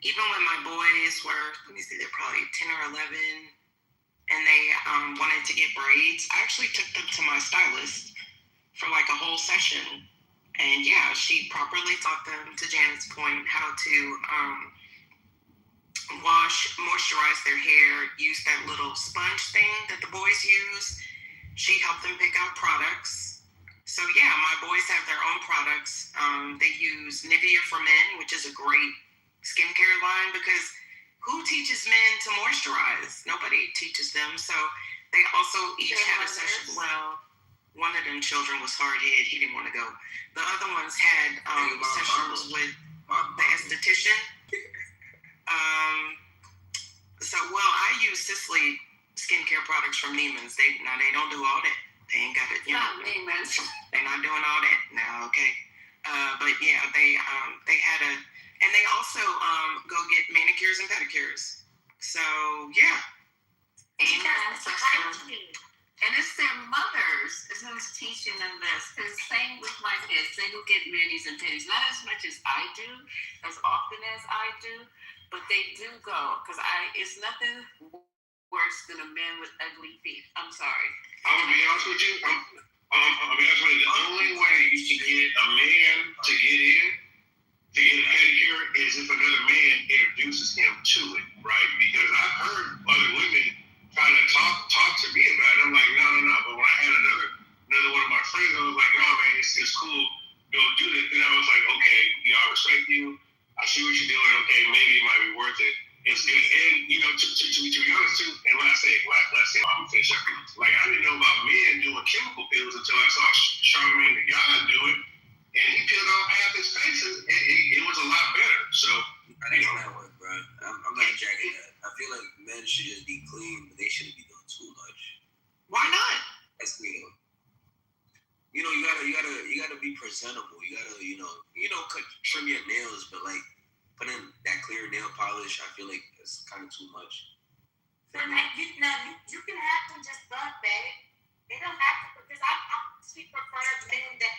Speaker 12: even when my boys were, let me see, they're probably 10 or 11, and they wanted to get braids, I actually took them to my stylist for like a whole session. And yeah, she properly taught them, to Janet's point, how to wash, moisturize their hair, use that little sponge thing that the boys use. She helped them pick out products. So yeah, my boys have their own products. They use Nivea for Men, which is a great skincare line, because who teaches men to moisturize? Nobody teaches them. So they also each had a session. Well, one of them children was hard-headed. He didn't want to go. The other ones had sessions with the esthetician. I use Cicely skincare products from Neiman's. They don't do all that. They ain't got it.
Speaker 6: Not Neiman's.
Speaker 12: They're not doing all that now. Okay. But yeah, they had and they also go get manicures and pedicures. So yeah.
Speaker 6: And it's their mothers who's teaching them this. Because same with my kids, they go get manis and pedis. Not as much as I do, as often as I do, but they do go. Because it's nothing worse than a man with ugly feet. I'm sorry.
Speaker 14: I'm gonna be honest with you. I'll be honest with you. The only way you can get a man to get in, to get a pedicure, is if another man introduces him to it, right? Because I've heard other women trying to talk to me about it. I'm like, no. But when I had another one of my friends, I was like, no, man, it's cool. Go do this. And I was like, okay, I respect you. I see what you're doing. Okay, maybe it might be worth it. It's good. And, to be honest, too, and last thing, I'm finished up. Like, I didn't know about men doing chemical pills until I saw Charlamagne the God do it. And he peeled off half his face, and it was a lot better. So,
Speaker 18: I think that work, bro. I'm not jacking that. I feel like men should just be clean, but they shouldn't be doing too much.
Speaker 12: Why not?
Speaker 18: That's me. You gotta be presentable. You gotta, trim your nails, but like put in that clear nail polish, I feel like it's kind of too much.
Speaker 19: So you can have them just bug bag. They don't have to, because I actually prefer men that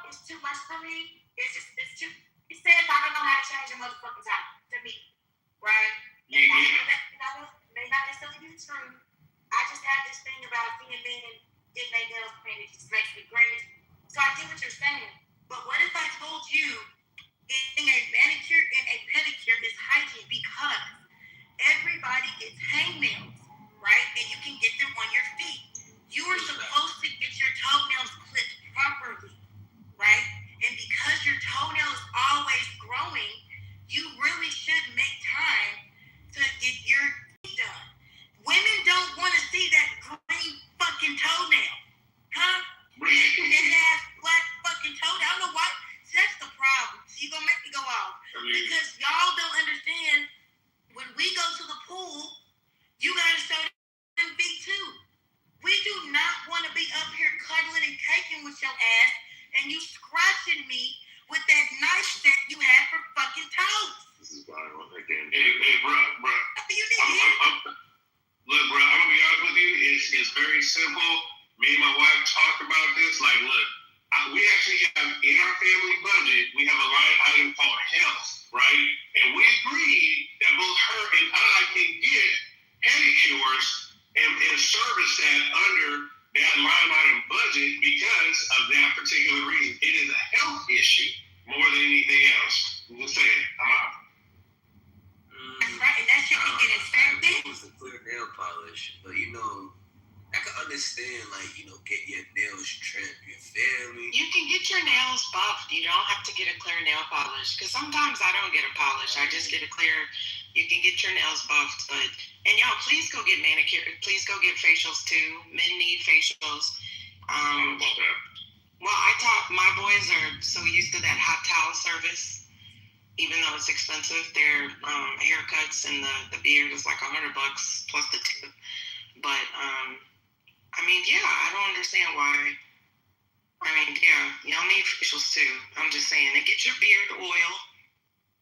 Speaker 19: is too much for me. It's too. He says I don't know how to change a motherfucking time to me, right?
Speaker 14: Yeah.
Speaker 19: May not necessarily be true. I just have this thing about seeing men getting their nails painted. It just makes me crazy. So I get what you're saying. But what if I told you getting a manicure and a pedicure is hygiene, because everybody gets hangnails, right? And you can get them on your feet. You are supposed to get your toenails clipped properly, right? And because your toenail is always growing, you really should make time to get your feet done. Women don't want to see that green fucking toenail, huh? That ass black fucking toenail. I don't know why. See, that's the problem. So you're gonna make me go off. Because y'all don't understand, when we go to the pool, you gotta show them feet too. We do not want to be up here cuddling and caking with your ass and you scratching me with that knife that you had for fucking toes.
Speaker 14: This is viral again. Hey, bro. Look, bro, I'm gonna be honest with you. It's very simple. Me and my wife talked about this. Like, look, we actually have in our family budget, we have a line item called health, right? And we agreed that both her and I can get pedicures and service that under that line item budget because of that particular reason. It is a health issue more than anything else. I'm just saying, I'm out.
Speaker 19: That's right, and that shit can get infected.
Speaker 18: It was a clear nail polish, but I can understand, get your nails trimmed, you feel me?
Speaker 12: You can get your nails buffed. You don't have to get a clear nail polish. Because sometimes I don't get a polish. I just get a clear. You can get your nails buffed. And y'all, please go get manicure. Please go get facials too. Men need facials. Well, I taught my boys are so used to that hot towel service.
Speaker 8: even though it's expensive, their haircuts and the beard is like $100 plus the tip. But I mean, yeah, I don't understand why. I mean, yeah, y'all need facials too. I'm just saying, and get your beard oil,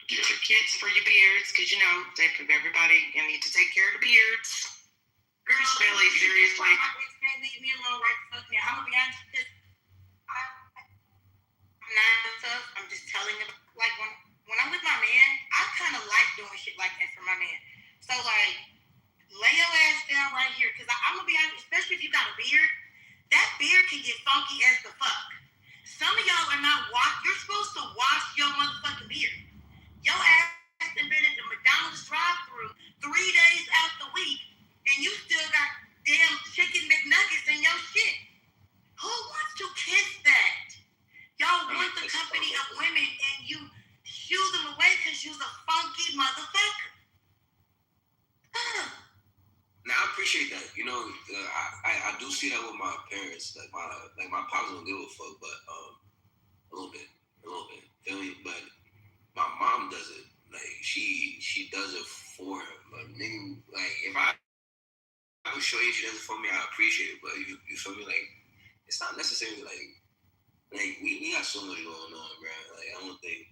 Speaker 8: get your kits for your beards, because you know everybody need to take care of the beards. Girl, Smelly, seriously.
Speaker 19: Leave me alone right the fuck now. I'm gonna be honest with this. I'm not tough. I'm just telling you. Like when I'm with my man, I kind of like doing shit like that for my man. So like, lay your ass down right here, because I'm gonna be honest, especially if you got a beard. That beard can get funky as the fuck. Some of y'all are not You're supposed to wash your motherfucking beard. Your ass has been at the McDonald's drive-thru 3 days out the week, and you still got damn chicken McNuggets in your shit. Who wants to kiss that? Y'all want the company of women, and you shoo them away because you's a funky motherfucker.
Speaker 18: Now I appreciate that. You know, I do see that with my parents. Like my pops don't give a fuck, but a little bit. Feel me? But my mom does it. Like she does it for him. Like nigga, like if I would show you she does it for me, I appreciate it. But you feel me? Like it's not necessarily like we got so much going on, bro. Like I don't think,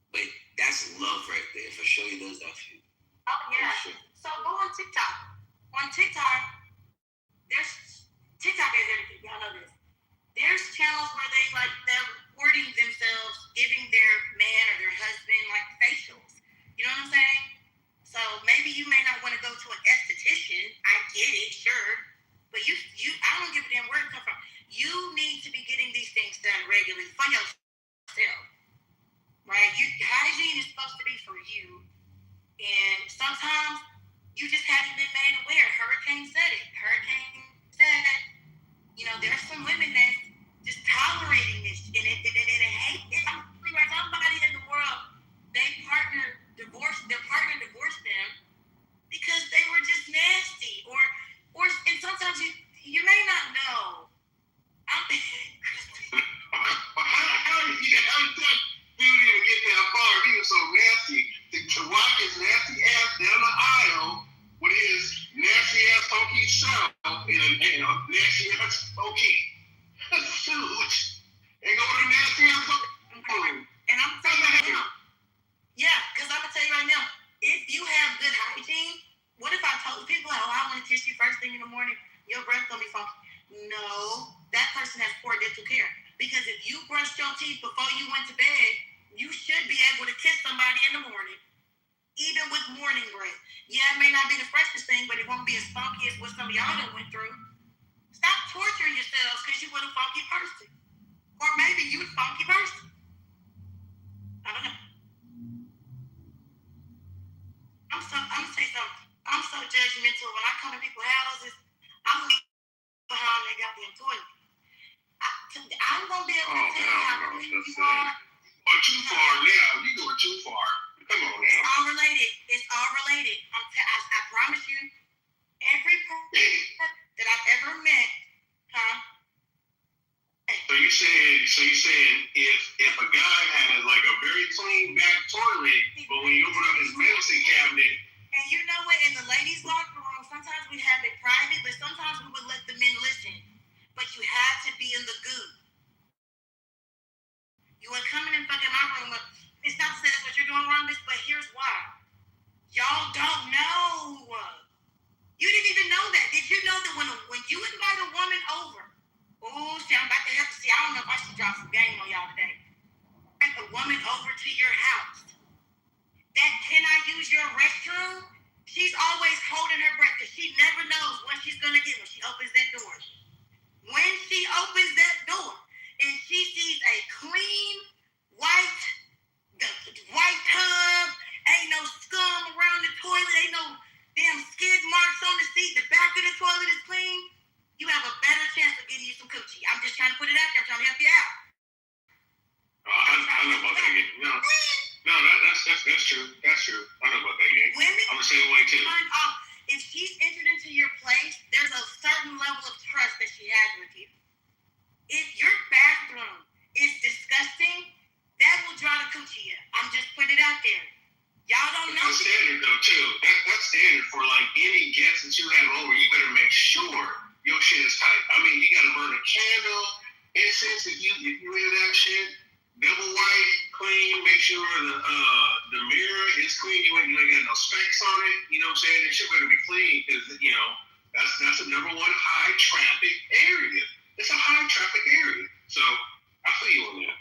Speaker 18: but that's love right there. For sure, he does that for you.
Speaker 19: Oh yeah. Sure. So go on TikTok. On TikTok, TikTok is everything. Y'all know this. There's channels where they're recording themselves, giving their man or their husband like facials. You know what I'm saying? So maybe you may not want to go to an esthetician. I get it, sure. But I don't give a damn where it comes from. You need to be getting these things done regularly for yourself. Right? Hygiene is supposed to be for you. And sometimes you just haven't been made aware. Hurricane said, you know, there's some women that just tolerating this and they hate it. I'm like, somebody in the world, their partner divorced them because they were just nasty. Or and sometimes you may not know.
Speaker 14: How did that dude even get that far? He was so nasty. To walk his nasty ass down the aisle with his nasty ass funky self and a nasty ass funky suit and go to the nasty ass funky.
Speaker 19: And I'm telling you, yeah, because I'm gonna tell you right now, if you have good hygiene, what if I told people, oh, I want to kiss you first thing in the morning, your breath gonna be funky? No, that person has poor dental care. Because if you brushed your teeth before you went to bed, you should be able to kiss somebody in the morning, even with morning breath. Yeah, it may not be the freshest thing, but it won't be as funky as what some of y'all done went through. Stop torturing yourselves because you were a funky person. Or maybe you a funky person. I don't know. I'm gonna say something. I'm so judgmental. When I come to people's houses, I'm behind their goddamn toilet. I'm gonna be able to tell you how clean you are.
Speaker 14: Or too far now. You going too far. Come on now.
Speaker 19: It's all related. I promise you, every person that I've ever met,
Speaker 14: So you saying if a guy has like a very clean back toilet, but when you open up his medicine cabinet,
Speaker 19: and you know what, in the ladies' locker room, sometimes we have it private, but sometimes we would let the men listen. But you have to be in the goo. You ain't coming in fucking my room up. It's not to say that's what you're doing wrong, but here's why. Y'all don't know. You didn't even know that. Did you know that when you invite a woman over, see, I'm about to have to see, I don't know if I should drop some game on y'all today. Invite a woman over to your house. That can I use your restroom? She's always holding her breath because she never knows what she's going to get when she opens that door. When she opens that door and she sees a clean, white tub, ain't no scum around the toilet, ain't no damn skid marks on the seat, the back of the toilet is clean, you have a better chance of getting you some coochie. I'm just trying to put it out there. I'm trying to help you out.
Speaker 14: I know about that game. No, that's true. That's true. I know about that game.
Speaker 19: Women,
Speaker 14: I'm the same way too.
Speaker 19: If she's entered into your place, there's a certain level of trust that she has with you. If your bathroom is disgusting, that will draw the coochie in. I'm just putting it
Speaker 14: your shit is tight. I mean, you gotta burn a candle, incense if you into that shit. Double wipe, clean, make sure the mirror is clean. You ain't got no specks on it. You know what I'm saying? It shit better be clean because that's the number one high traffic area. It's a high traffic area. So I feel you on that.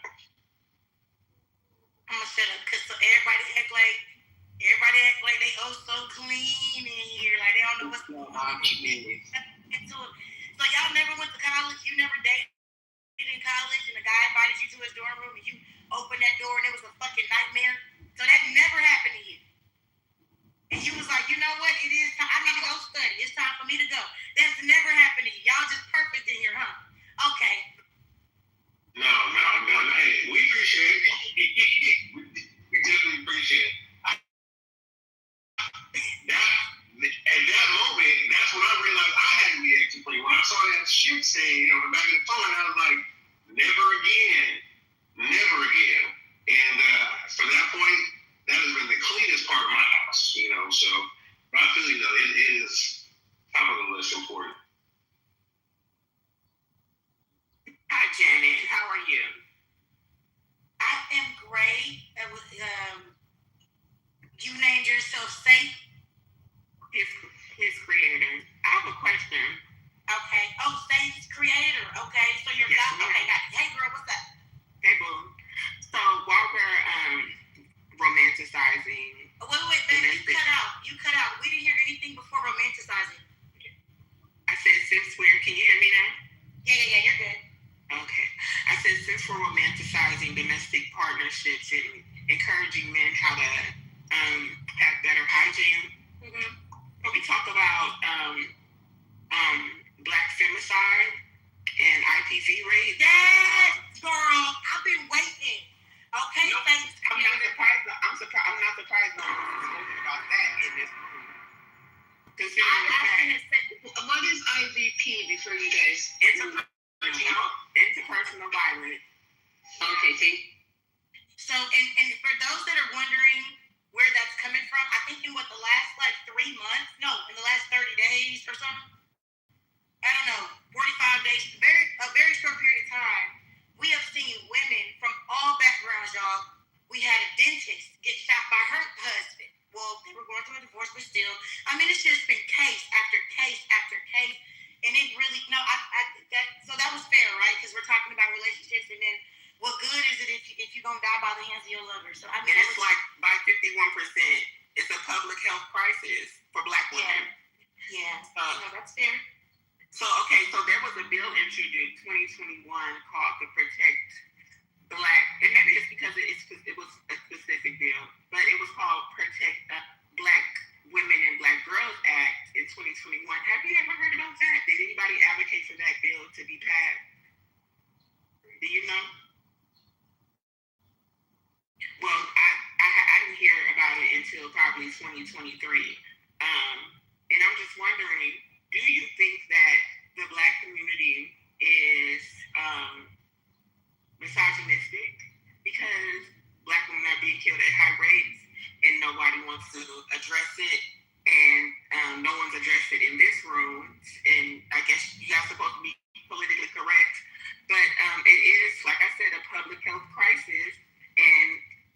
Speaker 19: I'm gonna shut up because everybody act like they so clean in here, like they don't know what's going on. So y'all never went to college? You never dated in college, and the guy invited you to his dorm room, and you opened that door, and it was a fucking nightmare? So that never happened to you. And you was like, you know what? It is time. I need to go study. It's time for me to go. That's never happened to you. Y'all just perfect in here, huh? Okay.
Speaker 14: No. Hey, we appreciate it. we definitely appreciate it. At that moment, that's when I realized I had to be extra clean. When I saw that shit stain on the back of the phone, I was like, never again. And from that point, that has been the cleanest part of my house, So I feel it is top of the list important.
Speaker 8: Hi, Janet. How are you?
Speaker 19: I am great. You named yourself Safe?
Speaker 8: His creator. I have a question.
Speaker 19: Okay. Oh, Safe's creator. Okay. So you're
Speaker 8: yes,
Speaker 19: okay. Got it. Hey, girl, what's up?
Speaker 8: Hey, boo. So while we're romanticizing.
Speaker 19: Wait, baby. You cut out. We didn't hear anything before romanticizing.
Speaker 8: I said since can you hear me now?
Speaker 19: Yeah, you're good.
Speaker 8: Okay. I said since we're romanticizing domestic partnerships and encouraging men how to have better hygiene, when we talk about black femicide and IPV rates.
Speaker 19: Yes, girl. I've been waiting. Okay, thanks.
Speaker 8: I'm not surprised about that in this room.
Speaker 4: What is IVP before you guys?
Speaker 8: Interpersonal violence.
Speaker 4: Okay, see.
Speaker 19: So, and for those that are wondering where that's coming from, I think in the last 3 months, in the last 30 days or something, I don't know, 45 days, a very short period of time, we have seen women from all backgrounds, y'all. We had a dentist get shot by her husband. Well, they were going through a divorce, but still. I mean, it's just been case after case after case. And it really, so that was fair, right? Because we're talking about relationships, and then what good is it if you're going to die by the hands of your lover? So, I mean,
Speaker 8: and it's like by 51%, it's a public health crisis for black women.
Speaker 19: Yeah. No, that's fair.
Speaker 8: So there was a bill introduced in 2021 called the Protect Black, and maybe it's because it was a specific bill, but it was called Protect Black Women and Black Girls Act in 2021. Have you ever heard about that? Did anybody advocate for that bill to be passed? Do you know? Well, I didn't hear about it until probably 2023. And I'm just wondering, do you think that the Black community is misogynistic because Black women are being killed at high rates and nobody wants to address it, and no one's addressed it in this room? And I guess you guys are supposed to be politically correct, but it is, like I said, a public health crisis. And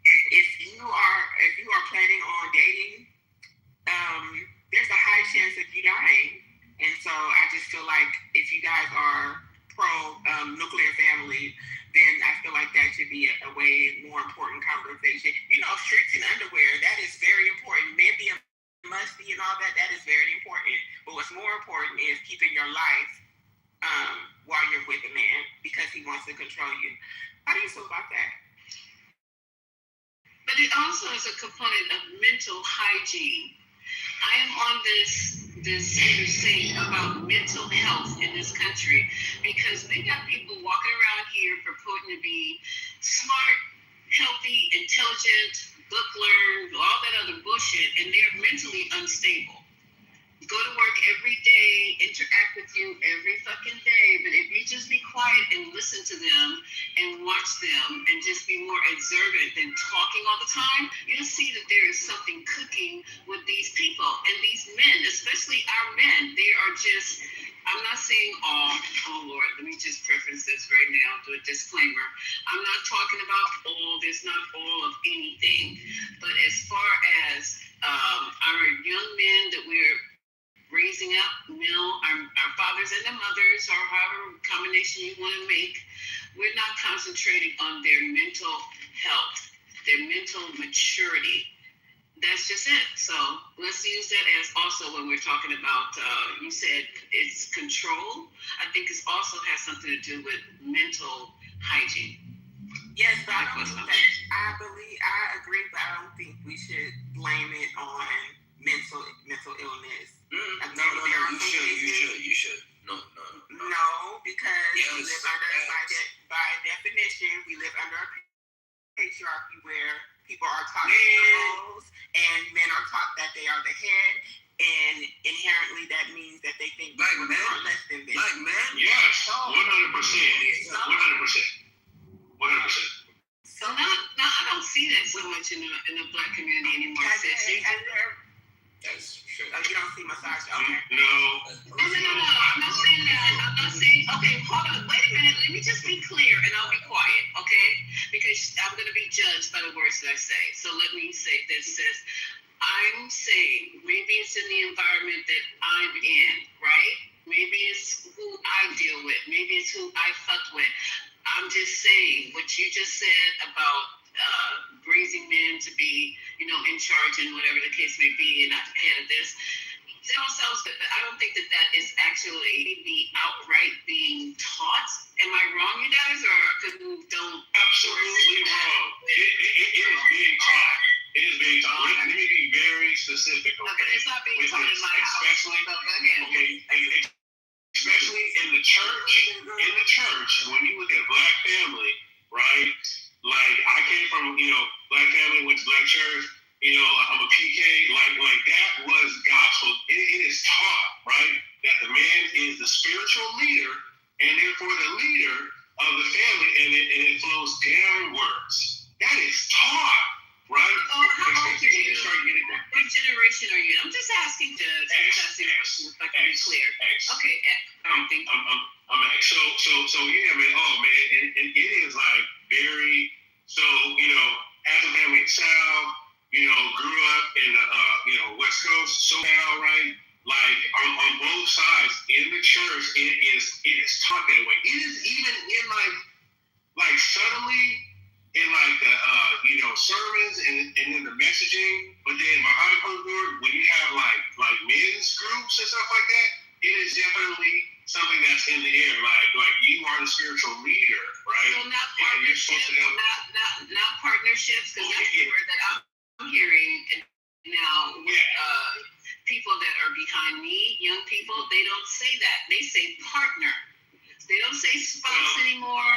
Speaker 8: if you are planning on dating, there's a high chance of you dying. And so I just feel like if you guys are pro nuclear family, then I feel like that should be a way more important conversation. Shirts and underwear, that is very important. Men being musty and all that is very important. But what's more important is keeping your life while you're with a man because he wants to control you. How do you feel about that?
Speaker 4: But it also is a component of mental hygiene. I am on this crusade about mental health in this country because they got people walking around here purporting to be smart, healthy, intelligent, book learned, all that other bullshit, and they're mentally unstable. Go to work every day, interact with you every fucking day, but if you just be quiet and listen to them and watch them and just be more observant than talking all the time, you'll see that there is something cooking with these people. And these men, especially our men, they are just I'm not saying all. Oh Lord, let me just preface this right now. Do a disclaimer. I'm not talking about all. There's not all of anything. But as far as our young men that we're raising up, our fathers and the mothers, or however combination you want to make, we're not concentrating on their mental health, their mental maturity. That's just it. So let's use that as also when we're talking about, you said it's control. I think it also has something to do with mental hygiene.
Speaker 8: Yes, but I agree, but I don't think we should blame it on mental illness.
Speaker 18: No, you should. No.
Speaker 8: No, because
Speaker 18: yes,
Speaker 8: we live under, by definition, we live under a patriarchy where people are taught roles and men are taught that they are the head, and inherently that means that they think women are less than men.
Speaker 18: Like men?
Speaker 14: Yes, 100%. 100%.
Speaker 4: So now I don't see that so much in the Black community anymore.
Speaker 18: That's true.
Speaker 8: You don't see misogyny. Okay.
Speaker 14: No.
Speaker 4: I'm not saying that. I'm not saying. Okay, hold on. Wait a minute. Let me just be clear, and I'll be quiet. Okay, because I'm going to be judged by the words that I say. So let me say this. Sis. I'm saying maybe it's in the environment that I'm in, right? Maybe it's who I deal with. Maybe it's who I fuck with. I'm just saying what you just said about raising men to be, in charge and whatever the case may be, and not the head of this. I don't think that is actually the outright being taught. Am I wrong, you guys, or don't?
Speaker 14: Absolutely wrong. It is being taught. It is being taught. Let me be very specific.
Speaker 4: Okay, it's not being taught in my house.
Speaker 14: Especially in the church. In the church, when you look at Black family, right? Like I came from, Black family, went to Black church. I'm a PK. Like that was gospel. It is taught, right, that the man is the spiritual leader, and therefore the leader of the family, and it flows downwards. That is taught, right?
Speaker 4: Oh, how old are you? What generation are you? I'm just asking to be clear. Okay,
Speaker 14: I'm X. So yeah, man. Oh man, and it is like very. So as a family in South, grew up in the West Coast, SoCal, right? Like on both sides in the church, it is taught that way. It is even in like subtly in like the sermons and in the messaging, but then behind closed doors, when you have like men's groups and stuff like that, it is definitely something that's in the air. Like you are the spiritual leader, right?
Speaker 4: So not partnerships, not partnerships, because that's the word that I'm hearing now with people that are behind me, young people. They don't say that. They say partner. They don't say spouse anymore.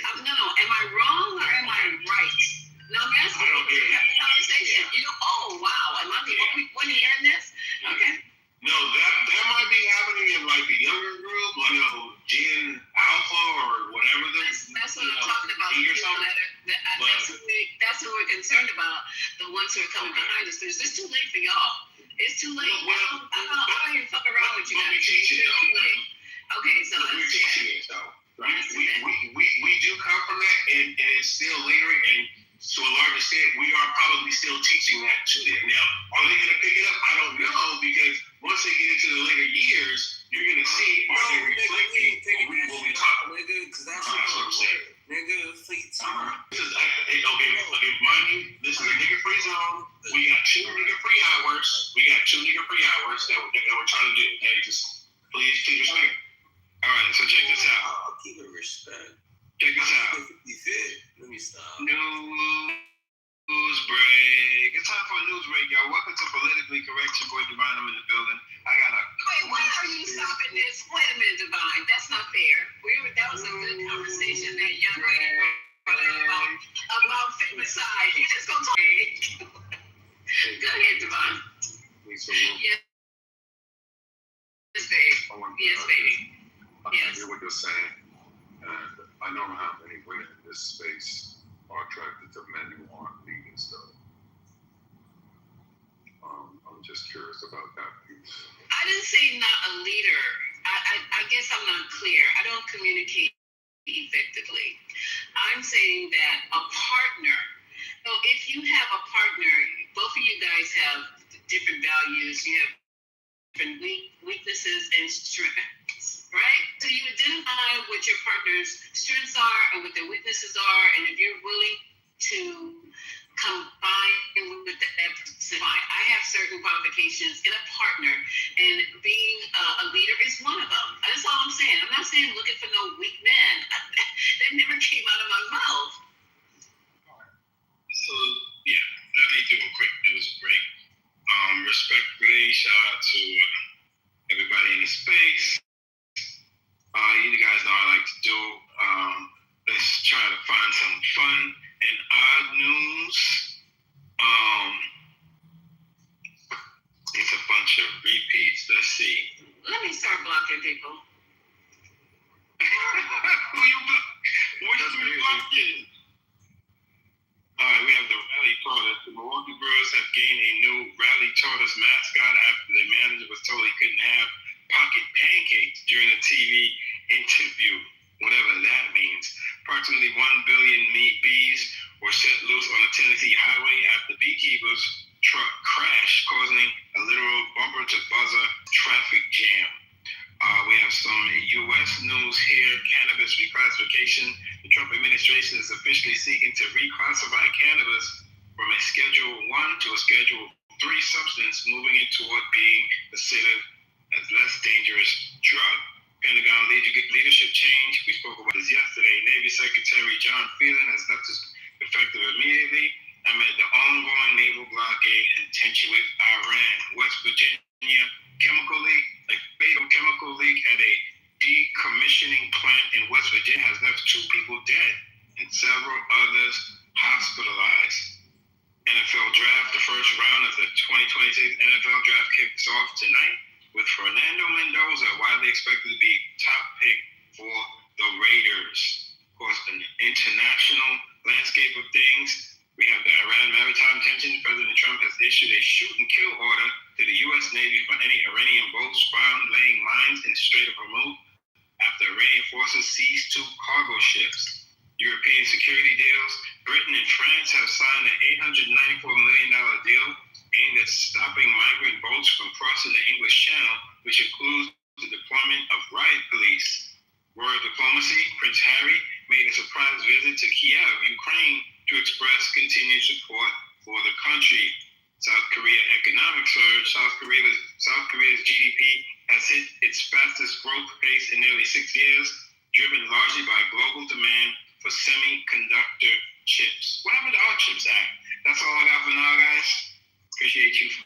Speaker 4: No. Am I wrong or am I right? No, I'm asking.
Speaker 14: I don't hear
Speaker 4: you. Have a conversation. Oh, wow. Am I the only one hearing this? Okay.
Speaker 14: No, that might be happening in like the younger group. I know Gen Alpha or whatever.
Speaker 4: That's what I'm talking about. The people that's what we're concerned about. The ones who are coming behind us. It's too late for y'all. It's too late.
Speaker 14: Well,
Speaker 4: I don't even fuck around with you guys.
Speaker 14: We teach it though.
Speaker 4: Okay, so
Speaker 14: we're teaching it though. Right? We do come from that, and it's still lingering, and to a large extent, we are probably still teaching that to them. Now, are they going to pick it up? I don't know, because once they get into the later years, you're going to see are they reflecting what we talk about.
Speaker 18: Because that's what I'm saying. Nigga, fleets.
Speaker 14: Okay, mind you, this is a nigga-free zone. We got 2 nigga-free hours. that we're trying to do. Okay, just please keep respect. All right, so check this out.
Speaker 18: I'll keep it respect.
Speaker 14: Check this out.
Speaker 18: Let me stop.
Speaker 14: News break. It's time for a news break, y'all. Welcome to Politically Correct. Your boy Divine, I'm in the building.
Speaker 4: Wait, why are you stopping this? Wait a minute, Divine. That's not fair. That was a good conversation that young lady about femicide. You just gonna talk. Go ahead, Divine. Yes, baby. Yes, baby.
Speaker 16: I hear what you're saying, and I know how many women in this space are attracted to men who aren't leading stuff. I'm just curious about that piece.
Speaker 4: I didn't say not a leader. I guess I'm not clear. I don't communicate effectively. I'm saying that a partner, so if you have a partner, both of you guys have different values, you have different weaknesses and strengths, right? So you identify what your partner's strengths are and what their weaknesses are, and if you're willing to combine with that, fine. I have certain qualifications in a partner, and being a leader is one of them. That's all I'm saying. I'm not saying looking for no weak men. That never came out of my mouth.
Speaker 14: So yeah, let me do a quick news break. Respectfully, shout out to everybody in the space. You guys know I like to do. Let's try to find some fun and odd news. It's a bunch of repeats. Let's see.
Speaker 4: Let me start blocking people.
Speaker 14: Who you block? What you blocking? All right, we have the Rally Tortoise. The Milwaukee Brewers have gained a new Rally Tortoise mascot after their manager was told he couldn't have pocket pancakes during a TV interview, whatever that means. Approximately 1 billion bees were set loose on a Tennessee highway after beekeepers' truck crashed, causing a literal bumper-to-buzzer traffic jam. We have some U.S. news here. Cannabis reclassification. The Trump administration is officially seeking to reclassify cannabis from a Schedule 1 to a Schedule 3 substance, moving it toward being considered as less dangerous drug. Pentagon leadership change. We spoke about this yesterday. Navy Secretary John Phelan has left his effective immediately amid the ongoing naval blockade and tension with Iran. West Virginia chemical leak, like fatal chemical leak at a decommissioning plant in West Virginia has left 2 people dead and several others hospitalized. NFL draft, the first round of the 2026 NFL draft kicks off tonight with Fernando Mendoza widely expected to be top pick for the Raiders. Of course, in the international landscape of things, we have the Iran maritime tension. President Trump has issued a shoot and kill order to the U.S. Navy for any Iranian boats found laying mines in the Strait of Hormuz after Iranian forces seized 2 cargo ships. European security deals. Britain and France have signed an $894 million deal aimed at stopping migrant boats from crossing the English Channel, which includes the deployment of riot police. Royal diplomacy. Prince Harry made a surprise visit to Kiev, Ukraine, to express continued support for the country. South Korea economic surge. South Korea's GDP has hit its fastest growth pace in nearly 6 years, driven largely by global demand for semiconductor chips. What happened to our CHIPS Act? That's all I got for now, guys. Appreciate you for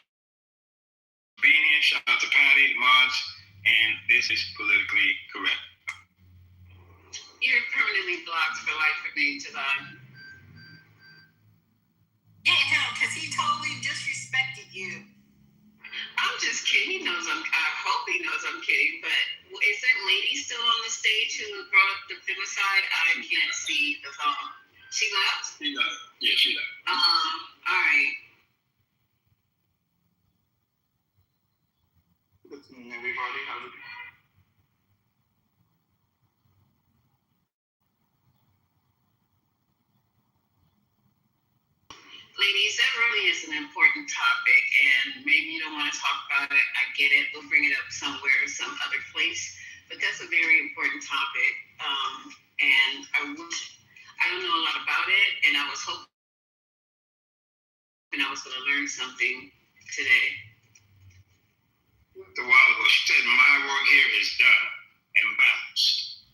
Speaker 14: being here. Shout out to Patty, Mods, and this is Politically Correct.
Speaker 4: You're permanently blocked for life for me, Javon.
Speaker 12: Yeah, no, because he totally disrespected you.
Speaker 4: I'm just kidding. I hope he knows I'm kidding, but is that lady still on the stage who brought up the femicide? I can't see the phone. She left?
Speaker 14: She left. Yeah, she left.
Speaker 4: All right.
Speaker 3: We've already had it.
Speaker 4: Ladies, that really is an important topic, and maybe you don't want to talk about it. I get it. We'll bring it up somewhere, some other place. But that's a very important topic. And I don't know a lot about it, and I was hoping I was going to learn something today.
Speaker 14: A while ago, she said, "My work here is done," and bounced.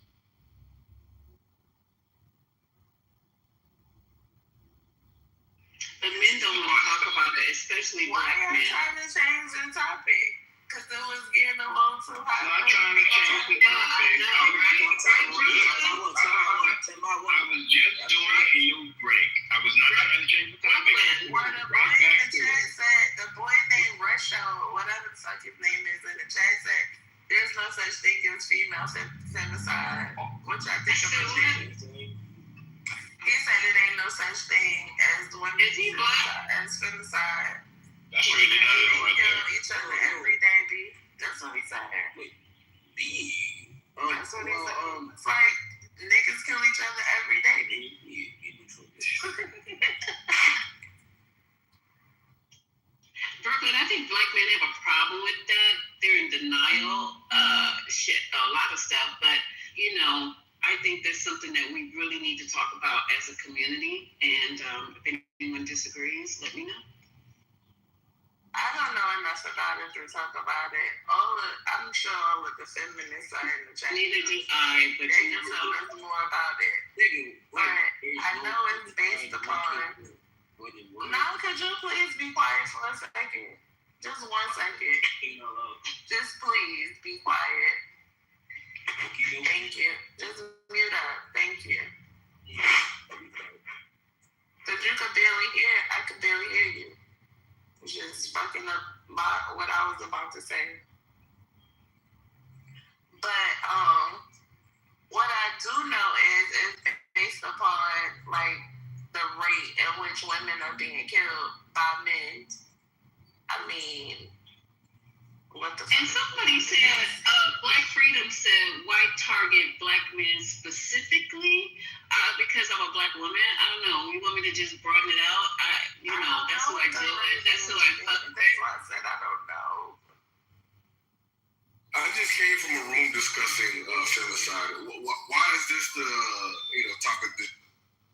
Speaker 4: But men don't want to talk about it, especially black men.
Speaker 8: Why are you trying to change the topic? Because it was getting along so high.
Speaker 14: I'm not trying to change the topic. I was just doing a new break. I was not trying to change the topic.
Speaker 8: Well, the boy in the chat said, the boy named Russia, or whatever the fuck his name is in the chat said, there's no such thing as female femicide, which I think is bullshit. He said it ain't no such thing as women as femicide.
Speaker 14: That's really not
Speaker 8: kill each other every day, B. That's what he said. That's what he said. It's like niggas kill each other every day.
Speaker 4: Brooklyn, I think black men have a problem with that. They're in denial, a lot of stuff. But, I think that's something that we really need to talk about as a community. And if anyone disagrees, let me know.
Speaker 8: I don't know enough about it to talk about it. I'm sure all of the feminists are in the chat.
Speaker 4: Neither do I, but
Speaker 8: they can tell us more about it. But I know it's based upon. Now, could you please be quiet for a second? Just 1 second. Just please be quiet. Thank you. Just mute up. Thank you. Because you could barely hear. I could barely hear you. Just fucking up what I was about to say. But what I do know is based upon like the rate at which women are being killed by men. I mean, what the fuck?
Speaker 4: And somebody said, Black Freedom said, why target black men specifically? Because I'm a black woman. I don't know. You want me to just broaden it out? That's who I deal with. That's who I fuck with.
Speaker 8: That's why I said I don't know.
Speaker 3: I just came from a room discussing femicide. Why is this the topic?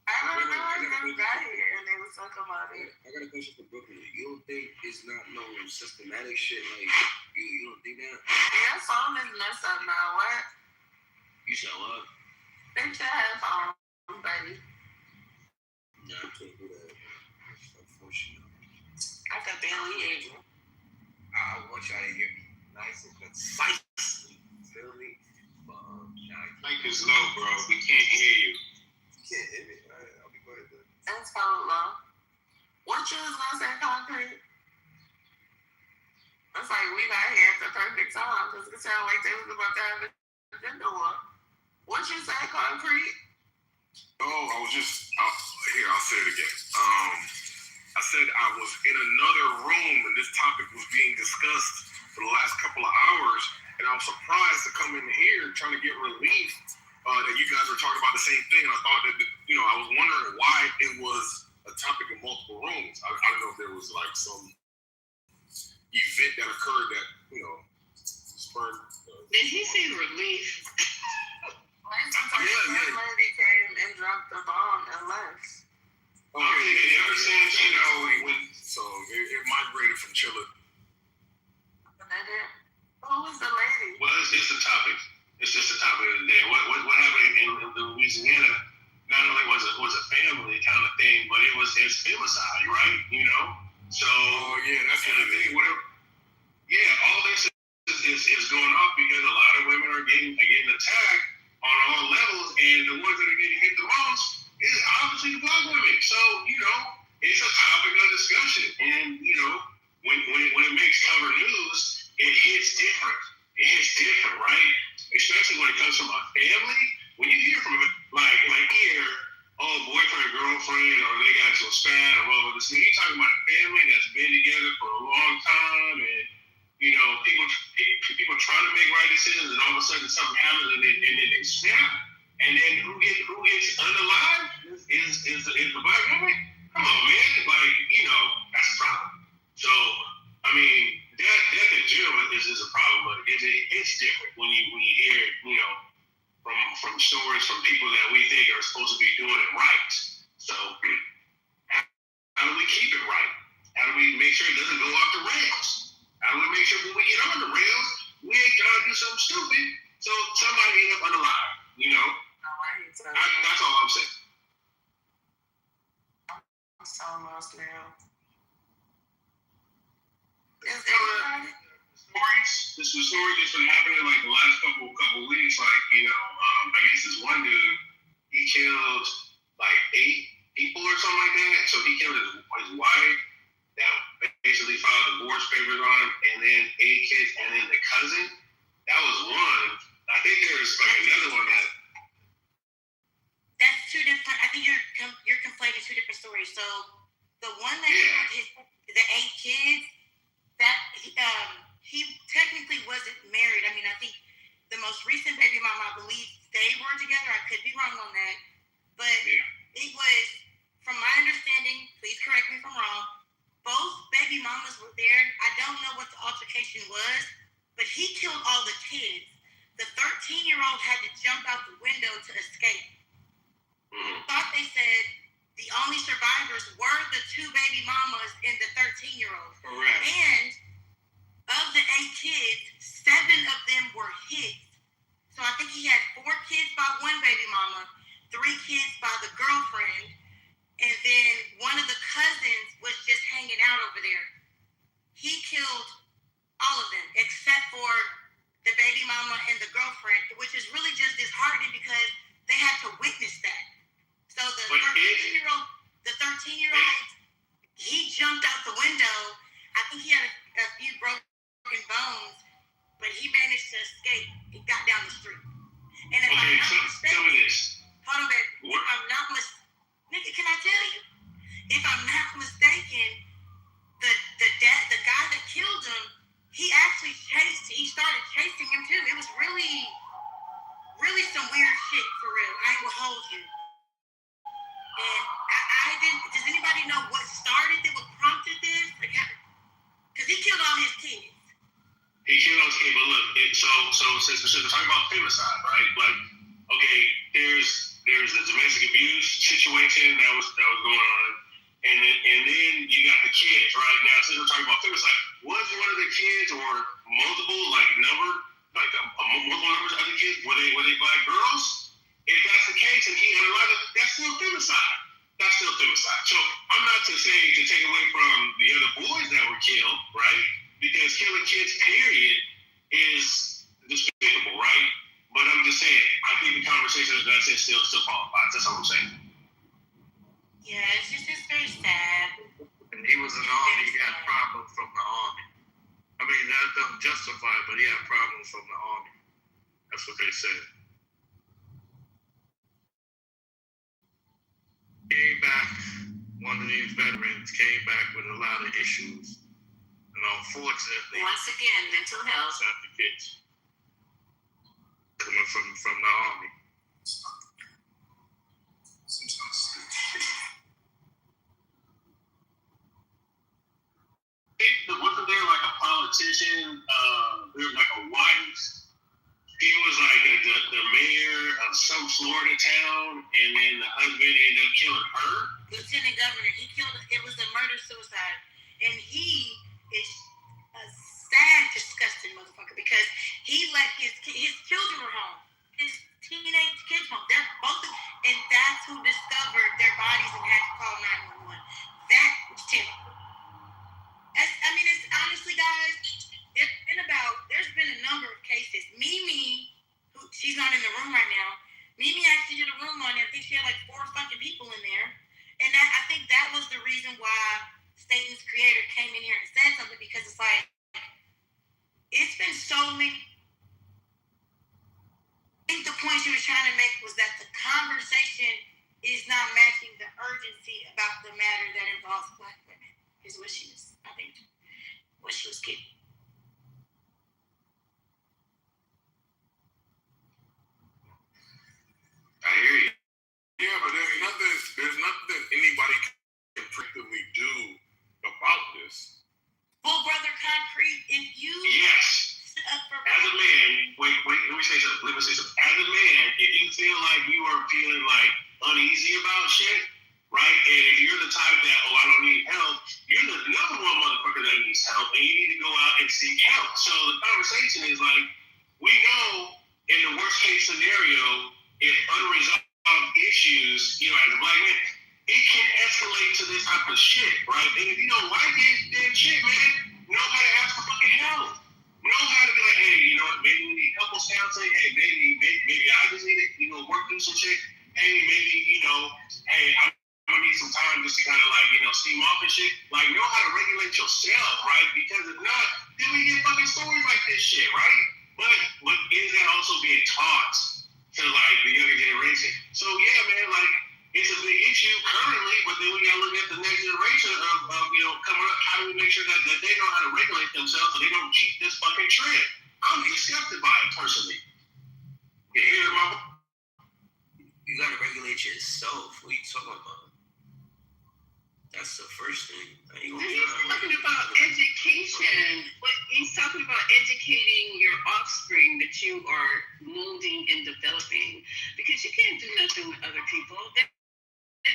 Speaker 8: I don't know. I just got here and they was talking about it.
Speaker 18: I got a question for Brooklyn. You don't think it's not no systematic shit? Like you don't think that?
Speaker 8: Your phone is messed up now. What?
Speaker 18: You said what?
Speaker 8: Fix your headphone, buddy.
Speaker 18: No, I can't do that. Unfortunately.
Speaker 8: I can barely hear you.
Speaker 18: I want y'all to hear me nice and concise. Feel me? But
Speaker 1: Mike is low, bro. We can't hear you.
Speaker 18: You can't hear me. I'll be quiet then.
Speaker 8: That's probably low. What you was gonna say, concrete? It's like we got here at the perfect time because it sounded like they was about to have a agenda war. What you say, concrete?
Speaker 3: Oh, I was just here. I'll say it again. I said I was in another room and this topic was being discussed for the last couple of hours, and I was surprised to come in here trying to get relief that you guys were talking about the same thing. And I thought that I was wondering why it was a topic in multiple rooms. I don't know if there was like some event that occurred that spurred.
Speaker 4: Did he say relief?
Speaker 8: Some lady came and dropped the bomb and left.
Speaker 3: Okay, ever since so it migrated from Chile.
Speaker 8: Who was the lady?
Speaker 1: Well, it's the topic. It's just the topic of the day. What happened in Louisiana? Not only was a family kind of thing, but it's femicide, right? So that's the thing. All this is going off because a lot of women are getting attacked on all levels, and the ones that are getting hit the most is obviously the black women. So it's a topic of discussion, and when it makes cover news, it hits different. It hits different, right? Especially when it comes from a family. When you hear from like here, boyfriend, girlfriend, or they got so spat or whatever. So you're talking about a family that's been together for a long time, and people trying to make right decisions, and all of a sudden something happens, and then they snap, and then who gets unalive is the black woman. Come on, man, that's a problem. So I mean, that in general is a problem, but it's different when you hear from stories from people that we think are supposed to be doing it right. So how do we keep it right? How do we make sure it doesn't go off the rails? How do we make sure when we get on the rails, we ain't trying to do something stupid, so somebody end up unalive, That's all I'm saying.
Speaker 8: I'm so lost now.
Speaker 1: This was story that's been happening like the last couple weeks. I guess this one dude, he killed like 8 people or something like that. So he killed his wife, that basically filed divorce papers on him, and then 8 kids, and then the cousin. That was one. I think there's like another one that.
Speaker 17: That's 2 different. I think you're conflating 2 different stories. So the one that the 8 kids, that he technically wasn't married. I mean, I think
Speaker 19: The most recent baby mama, I believe they were together. I could be wrong on that. But it was, from my understanding, please correct me if I'm wrong, both baby mamas were there. I don't know what the altercation was, but he killed all the kids. The 13-year-old had to jump out the window to escape. Thought they said the only survivors were the 2 baby mamas and the 13-year-old.
Speaker 1: Correct.
Speaker 19: And of the 8 kids, 7 of them were his. So I think he had 4 kids by one baby mama, 3 kids by the girlfriend, and then one of the cousins was just hanging out over there. He killed all of them except for the baby mama and the girlfriend, which is really just disheartening because they had to witness that. So the 13-year-old, he jumped out the window. I think he had a few broken bones, but he managed to escape. He got down the street. And if I'm not mistaken,
Speaker 1: tell me this.
Speaker 19: Hold on, baby. If I'm not mistaken, nigga, can I tell you? If I'm not mistaken, the guy that killed him, he started chasing him too. It was really, really some weird shit for real. I will hold you. And I didn't. Does anybody know what started it? What prompted this? Because he killed all his kids.
Speaker 1: He killed all his kids, but look, so since we're talking about femicide, right? Like, okay, there's the domestic abuse situation that was going on, and then you got the kids, right? Now, since we're talking about femicide, was one of the kids or multiple, like multiple numbers of other kids, were they black girls? If that's the case, and he had a lot of, that's still femicide. That's still femicide. So I'm not to say to take away from the other boys that were killed, right? Because killing kids, period, is despicable, right? But I'm just saying, I think the conversation is that still qualifies. That's all I'm saying.
Speaker 19: Yeah, it's very sad.
Speaker 20: And he was in the army. He had problems from the army. I mean, that doesn't justify it, but he had problems from the army. That's what they said. Came back, one of these veterans came back with a lot of issues. And unfortunately,
Speaker 4: once again, mental health.
Speaker 20: Not the kids. Coming from the army.
Speaker 1: Wasn't there like a politician, there was like a wife. He was like the mayor of some Florida town, and then the husband ended up killing her.
Speaker 19: Lieutenant Governor, he killed. It was a murder-suicide, and he is a sad, disgusting motherfucker because he let his children were home, his teenage kids home. They're both, and that's who discovered their bodies and had to call 911. That was terrible. It's honestly, guys, there's been a number of cases. Mimi, she's not in the room right now. Mimi actually did a room on it. I think she had like 4 fucking people in there. And I think that was the reason why Satan's creator came in here and said something, because it's like, it's been so many. I think the point she was trying to make was that the conversation is not matching the urgency about the matter that involves Black women, is what she was, I think, what she was getting.
Speaker 1: I hear you.
Speaker 3: Yeah, but there's nothing anybody can practically do about this.
Speaker 19: Well, Brother Concrete, if you
Speaker 1: as a man, wait, let me say something. As a man, if you feel like you are feeling like uneasy about shit, right? And if you're the type that, I don't need help, you're the number one motherfucker that needs help, and you need to go out and seek help. So the conversation is like, we know in the worst case scenario, if unresolved issues, as a black man, it can escalate to this type of shit, right? And if you don't like that shit, man, know how to ask for fucking help. Know how to be like, hey, you know what, maybe we need couples counseling. Hey, maybe I just need to, work through some shit. Hey, maybe, hey, I'm gonna need some time just to kind of like, steam off and shit. Like, know how to regulate yourself, right? Because if not, then we get fucking stories like this shit, right? But is that also being taught to like the younger generation? So yeah, man, like, it's a big issue currently, but then we gotta look at the next generation of coming up. How do we make sure that they know how to regulate themselves so they don't cheat this fucking trend? I'm disgusted by it personally. You hear my?
Speaker 18: You gotta regulate yourself. What are you talking about? That's the first thing.
Speaker 6: He's talking about education. He's talking about educating your offspring that you are molding and developing. Because you can't do nothing with other people.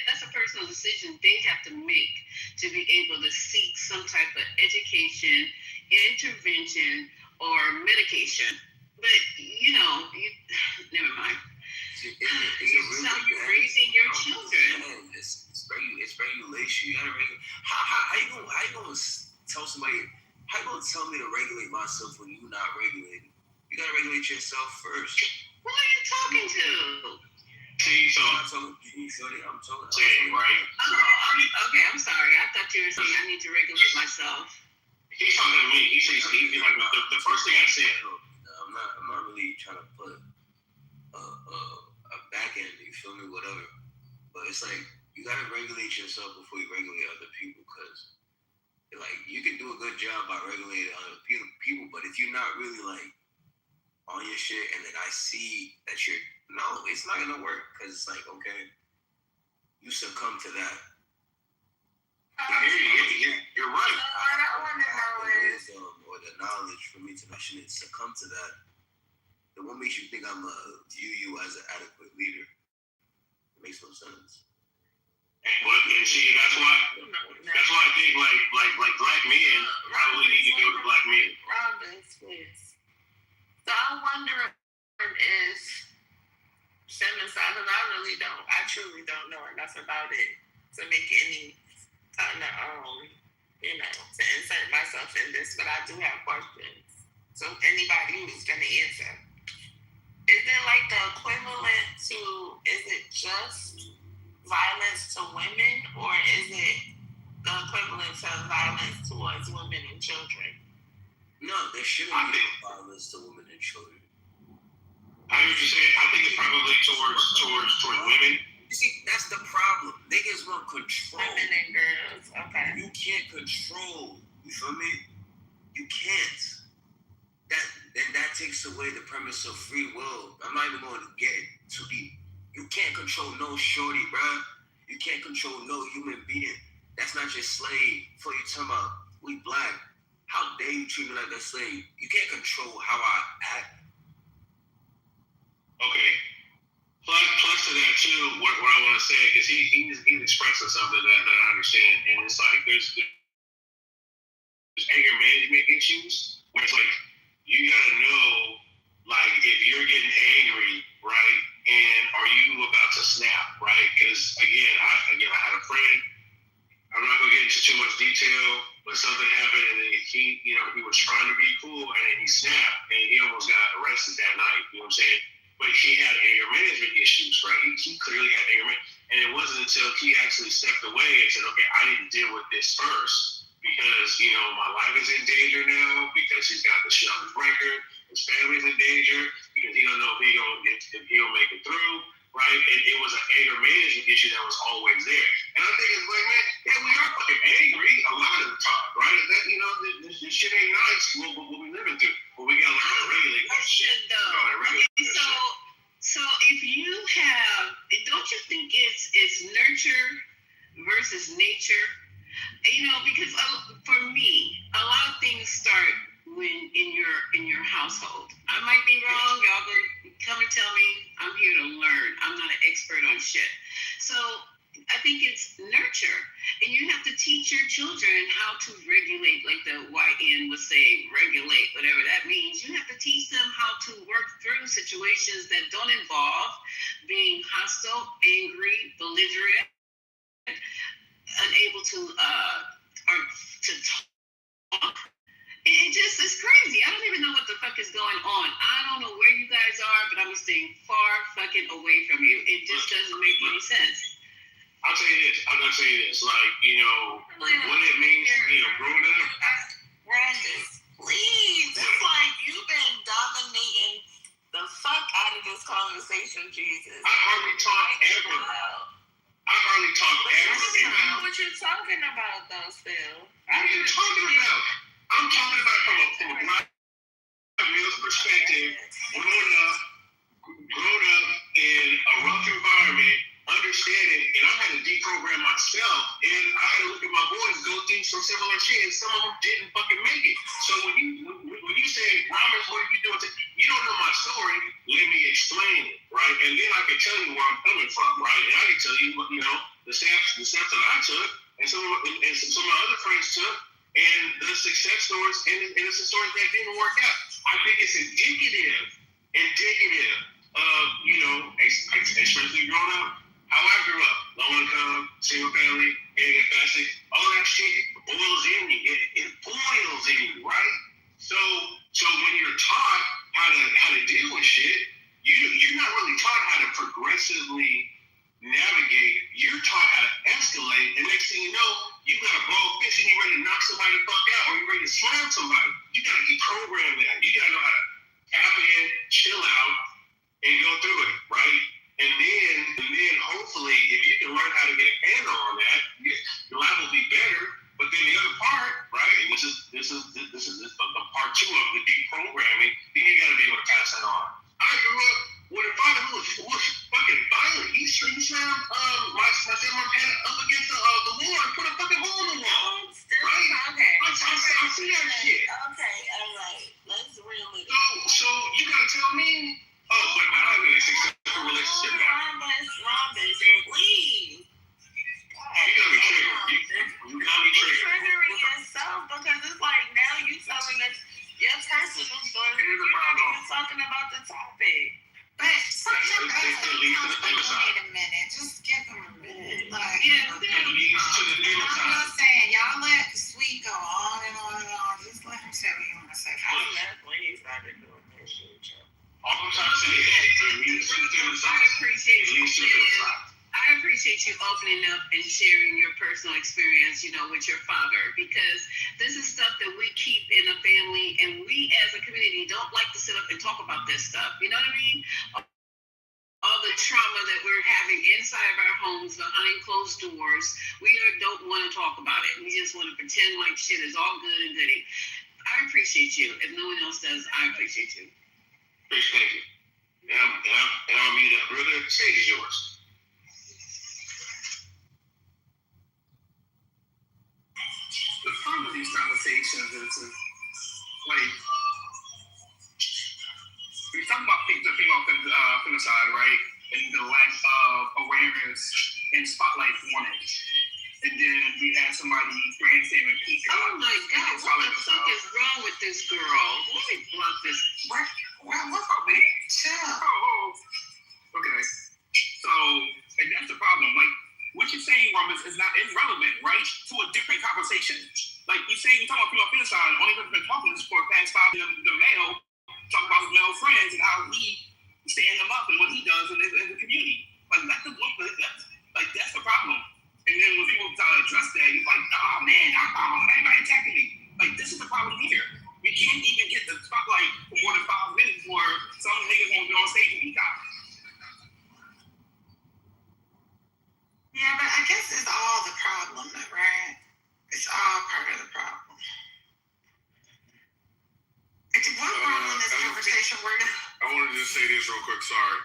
Speaker 6: That's a personal decision they have to make to be able to seek some type of education, intervention, or medication. But, never mind. It's how you're raising your children.
Speaker 18: It's regulation. You gotta regulate. How you gonna tell somebody? How you gonna tell me to regulate myself when you're not regulating? You gotta regulate yourself first.
Speaker 6: Who are you talking to?
Speaker 1: See, so
Speaker 18: I'm talking.
Speaker 1: Saying, right?
Speaker 6: Oh, okay. I'm sorry. I thought you were saying I need to regulate myself.
Speaker 1: He's talking to me. He's like the first thing I said.
Speaker 18: I'm not really trying to put a back end. You feel me? Whatever. But it's like you gotta regulate yourself before you regulate other people, because like you can do a good job by regulating other people, but if you're not really like on your shit, and then I see that it's not gonna work, because it's like, okay, you succumb to that.
Speaker 1: You're right.
Speaker 12: What I want to know is,
Speaker 18: or the knowledge for me to actually succumb to that. Then what makes you think I'm gonna view you as an adequate leader? It makes no sense.
Speaker 1: And see, that's why I think like black men probably need to go to black men.
Speaker 8: Robins, please. So I'm wondering is femicide, and I truly don't know enough about it to make any kind of to insert myself in this, but I do have questions. So anybody who's gonna answer. Is it like the equivalent to, is it just violence to women, or is it the equivalent to violence towards women and children?
Speaker 18: No, there shouldn't be violence to women and children.
Speaker 1: I hear what you're saying. I think it's probably towards women.
Speaker 18: You see, that's the problem. Niggas want control.
Speaker 8: Women and girls, okay.
Speaker 18: You can't control. You feel me? You can't. That takes away the premise of free will. I'm not even going to get too deep. You can't control no shorty, bruh. You can't control no human being. That's not your slave. For you talking about, we black. How dare you treat me like a slave? You can't control how I act.
Speaker 1: Okay. Plus to that too, what I want to say, because he's expressing something that I understand, and it's like there's anger management issues where it's like you gotta know, like, if you're getting angry, right, and are you about to snap, right? Because again, I had a friend. I'm not gonna get into too much detail, but something happened, and then he was trying to be cool, and then he snapped, and he almost got arrested that night. You know what I'm saying? But he had anger management issues, right? He clearly had anger management, and it wasn't until he actually stepped away and said, "Okay, I need to deal with this first, because my life is in danger now, because he's got the shit on his record, his family's in danger, because he don't know if he'll make it through." Right? And it was an anger management issue that was always there. And I think it's like, man, yeah, we are fucking angry a lot of the time, right? That, this shit ain't nice, what we living through. But we gotta learn how to regulate that shit.
Speaker 6: So if you have, don't you think it's nurture versus nature? Because for me, a lot of things start when in your household. I might be wrong. Y'all can come and tell me. I'm here to learn. I'm not an expert on shit. So I think it's nurture, and you have to teach your children how to regulate, like the YN would say, regulate, whatever that means. You have to teach them how to work through situations that don't involve being hostile, angry, belligerent, unable to talk. It just is crazy. I don't even know what the fuck is going on. I don't know where you guys are, but I'm staying far fucking away from you. It just doesn't make any sense.
Speaker 1: I'll tell you this. Like, what it means, growing up.
Speaker 8: Brandon, please. It's like you've been dominating the fuck out of this conversation, Jesus.
Speaker 1: I hardly talk ever.
Speaker 8: That's not what you're talking about, though, Phil.
Speaker 1: What are you talking about? I'm talking about from a black male's perspective, growing up,
Speaker 14: grown up in a rough environment, understanding, and I had to deprogram myself, and I had to look at my boys go through some similar shit, and some of them didn't fucking make it. So when you say, Ramos, what are you doing? You don't know my story. Let me explain it, right? And then I can tell you where I'm coming from, right? And I can tell you what, the steps that I took, and some of my other friends took, and the success stories, and the stories that didn't work out. I think it's indicative of, especially growing up, how I grew up, low income, single family, getting fashion, all that shit boils in me. It boils in you, right? So when you're taught how to deal with shit, you're not really taught how to progressively navigate. You're taught how to escalate, and next thing you know, you got a ball fish and you're ready to knock somebody the fuck out, or you're ready to slam somebody. You gotta deprogram that. You gotta know how to tap in, chill out, and go through it, right? And then hopefully, if you can learn how to get a handle on that, your life will be better. But then the other part, right? And this is the part 2 of the deprogramming. Then you got to be able to pass that on. I grew up with a father who was fucking violent. He slammed my stepmom head up against the wall and put a fucking hole in the wall. Right?
Speaker 12: Okay.
Speaker 14: I see that shit.
Speaker 12: Okay, all right. Let's reel it.
Speaker 14: So you gotta tell me. Oh, but I'm in a successful relationship now.
Speaker 12: Rhombus, please.
Speaker 14: You gotta be triggered. You gotta be triggered.
Speaker 12: You're triggering yourself because it's like now you telling us your personal story. You're not even talking about the topic.
Speaker 17: But sometimes
Speaker 14: wait
Speaker 17: a minute. Just give them a minute. Like,
Speaker 14: it leads to the
Speaker 17: I'm just saying, y'all let Sweet go on and on and on. Just let him say what you want to say.
Speaker 12: I left when he started doing this shit.
Speaker 14: All I'm trying to say is it leads to the
Speaker 4: I appreciate you opening up and sharing your personal experience, with your father, because this is stuff that we keep in a family, and we as a community don't like to sit up and talk about this stuff. You know what I mean? All the trauma that we're having inside of our homes behind closed doors, we don't want to talk about it. We just want to pretend like shit is all good and goody. I appreciate you. If no one else does, I appreciate you.
Speaker 14: Appreciate you. And I'll meet up. Brother, the stage is yours.
Speaker 3: The fun of these conversations is like we talk about the female femicide, right? And the lack of awareness and spotlight on it. And then we have somebody grandstanding peacock.
Speaker 4: Oh my God, what the fuck is wrong with this girl? Let me block this.
Speaker 3: What's up, man? Okay. So, and that's the problem. Like, what you're saying, Rob, is not irrelevant, right? To a different conversation. Like, you're saying, you're talking about female femicide, only person been talking this for the past 5 years, the male, talk about his male friends and how he stand them up and what he does in the community. Like, that's the problem. And then when people try to address that, he's like, oh man, everybody attacking me. Like, this is the problem here. We can't even get the spotlight for more than 5 minutes for some niggas won't be on stage and peacock.
Speaker 17: Yeah, but I guess it's all the problem, right? It's all part of the problem. It's one problem in this conversation we're gonna.
Speaker 16: I wanted to just say this real quick, sorry.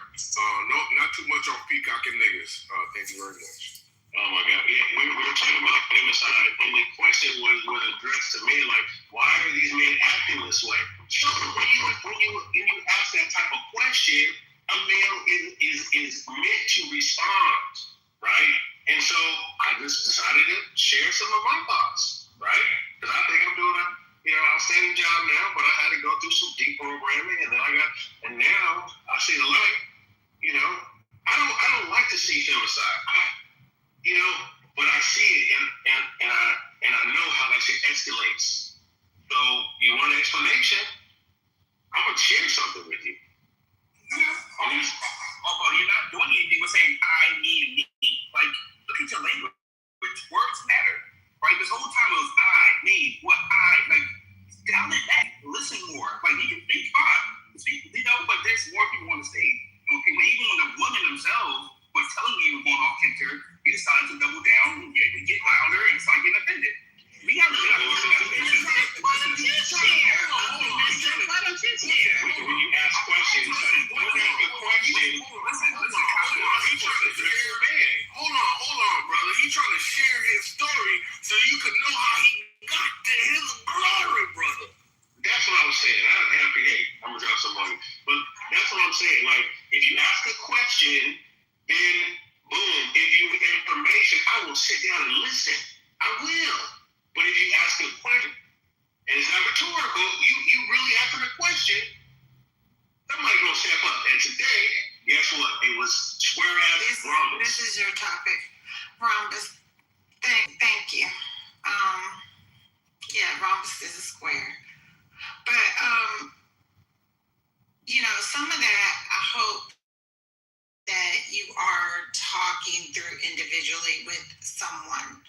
Speaker 16: Not too much on peacocking niggas. Thank you very much.
Speaker 14: Oh my God! Yeah, we were talking about femicide, and the question was addressed to me, like, why are these men acting this way? So when you ask that type of question, a male is meant to respond, right? And so I just decided to share some of my thoughts, right? Because I think I'm doing a outstanding job now, but I had to go through some deprogramming, and now I see the light. I don't like to see femicide. But I see it, and I know how that shit escalates. So you want an explanation? I'm gonna share something with you.
Speaker 3: Although you're not doing anything, we're saying I need me. Like, look at your language. Words matter, right? This whole time it was I, me, what I. Like, down it back, listen more. Like, you can speak fine, but there's more people on the stage. Okay, even when the women themselves was telling you going off center, you decided to double down and get louder and start getting offended. We got to listen to that.
Speaker 4: Why don't you share? Why don't you share?
Speaker 14: When you ask questions, don't ask a question
Speaker 1: square ass rhombus.
Speaker 12: This is your topic. Rhombus. Thank you. Yeah, rhombus is a square. But some of that I hope that you are talking through individually with someone.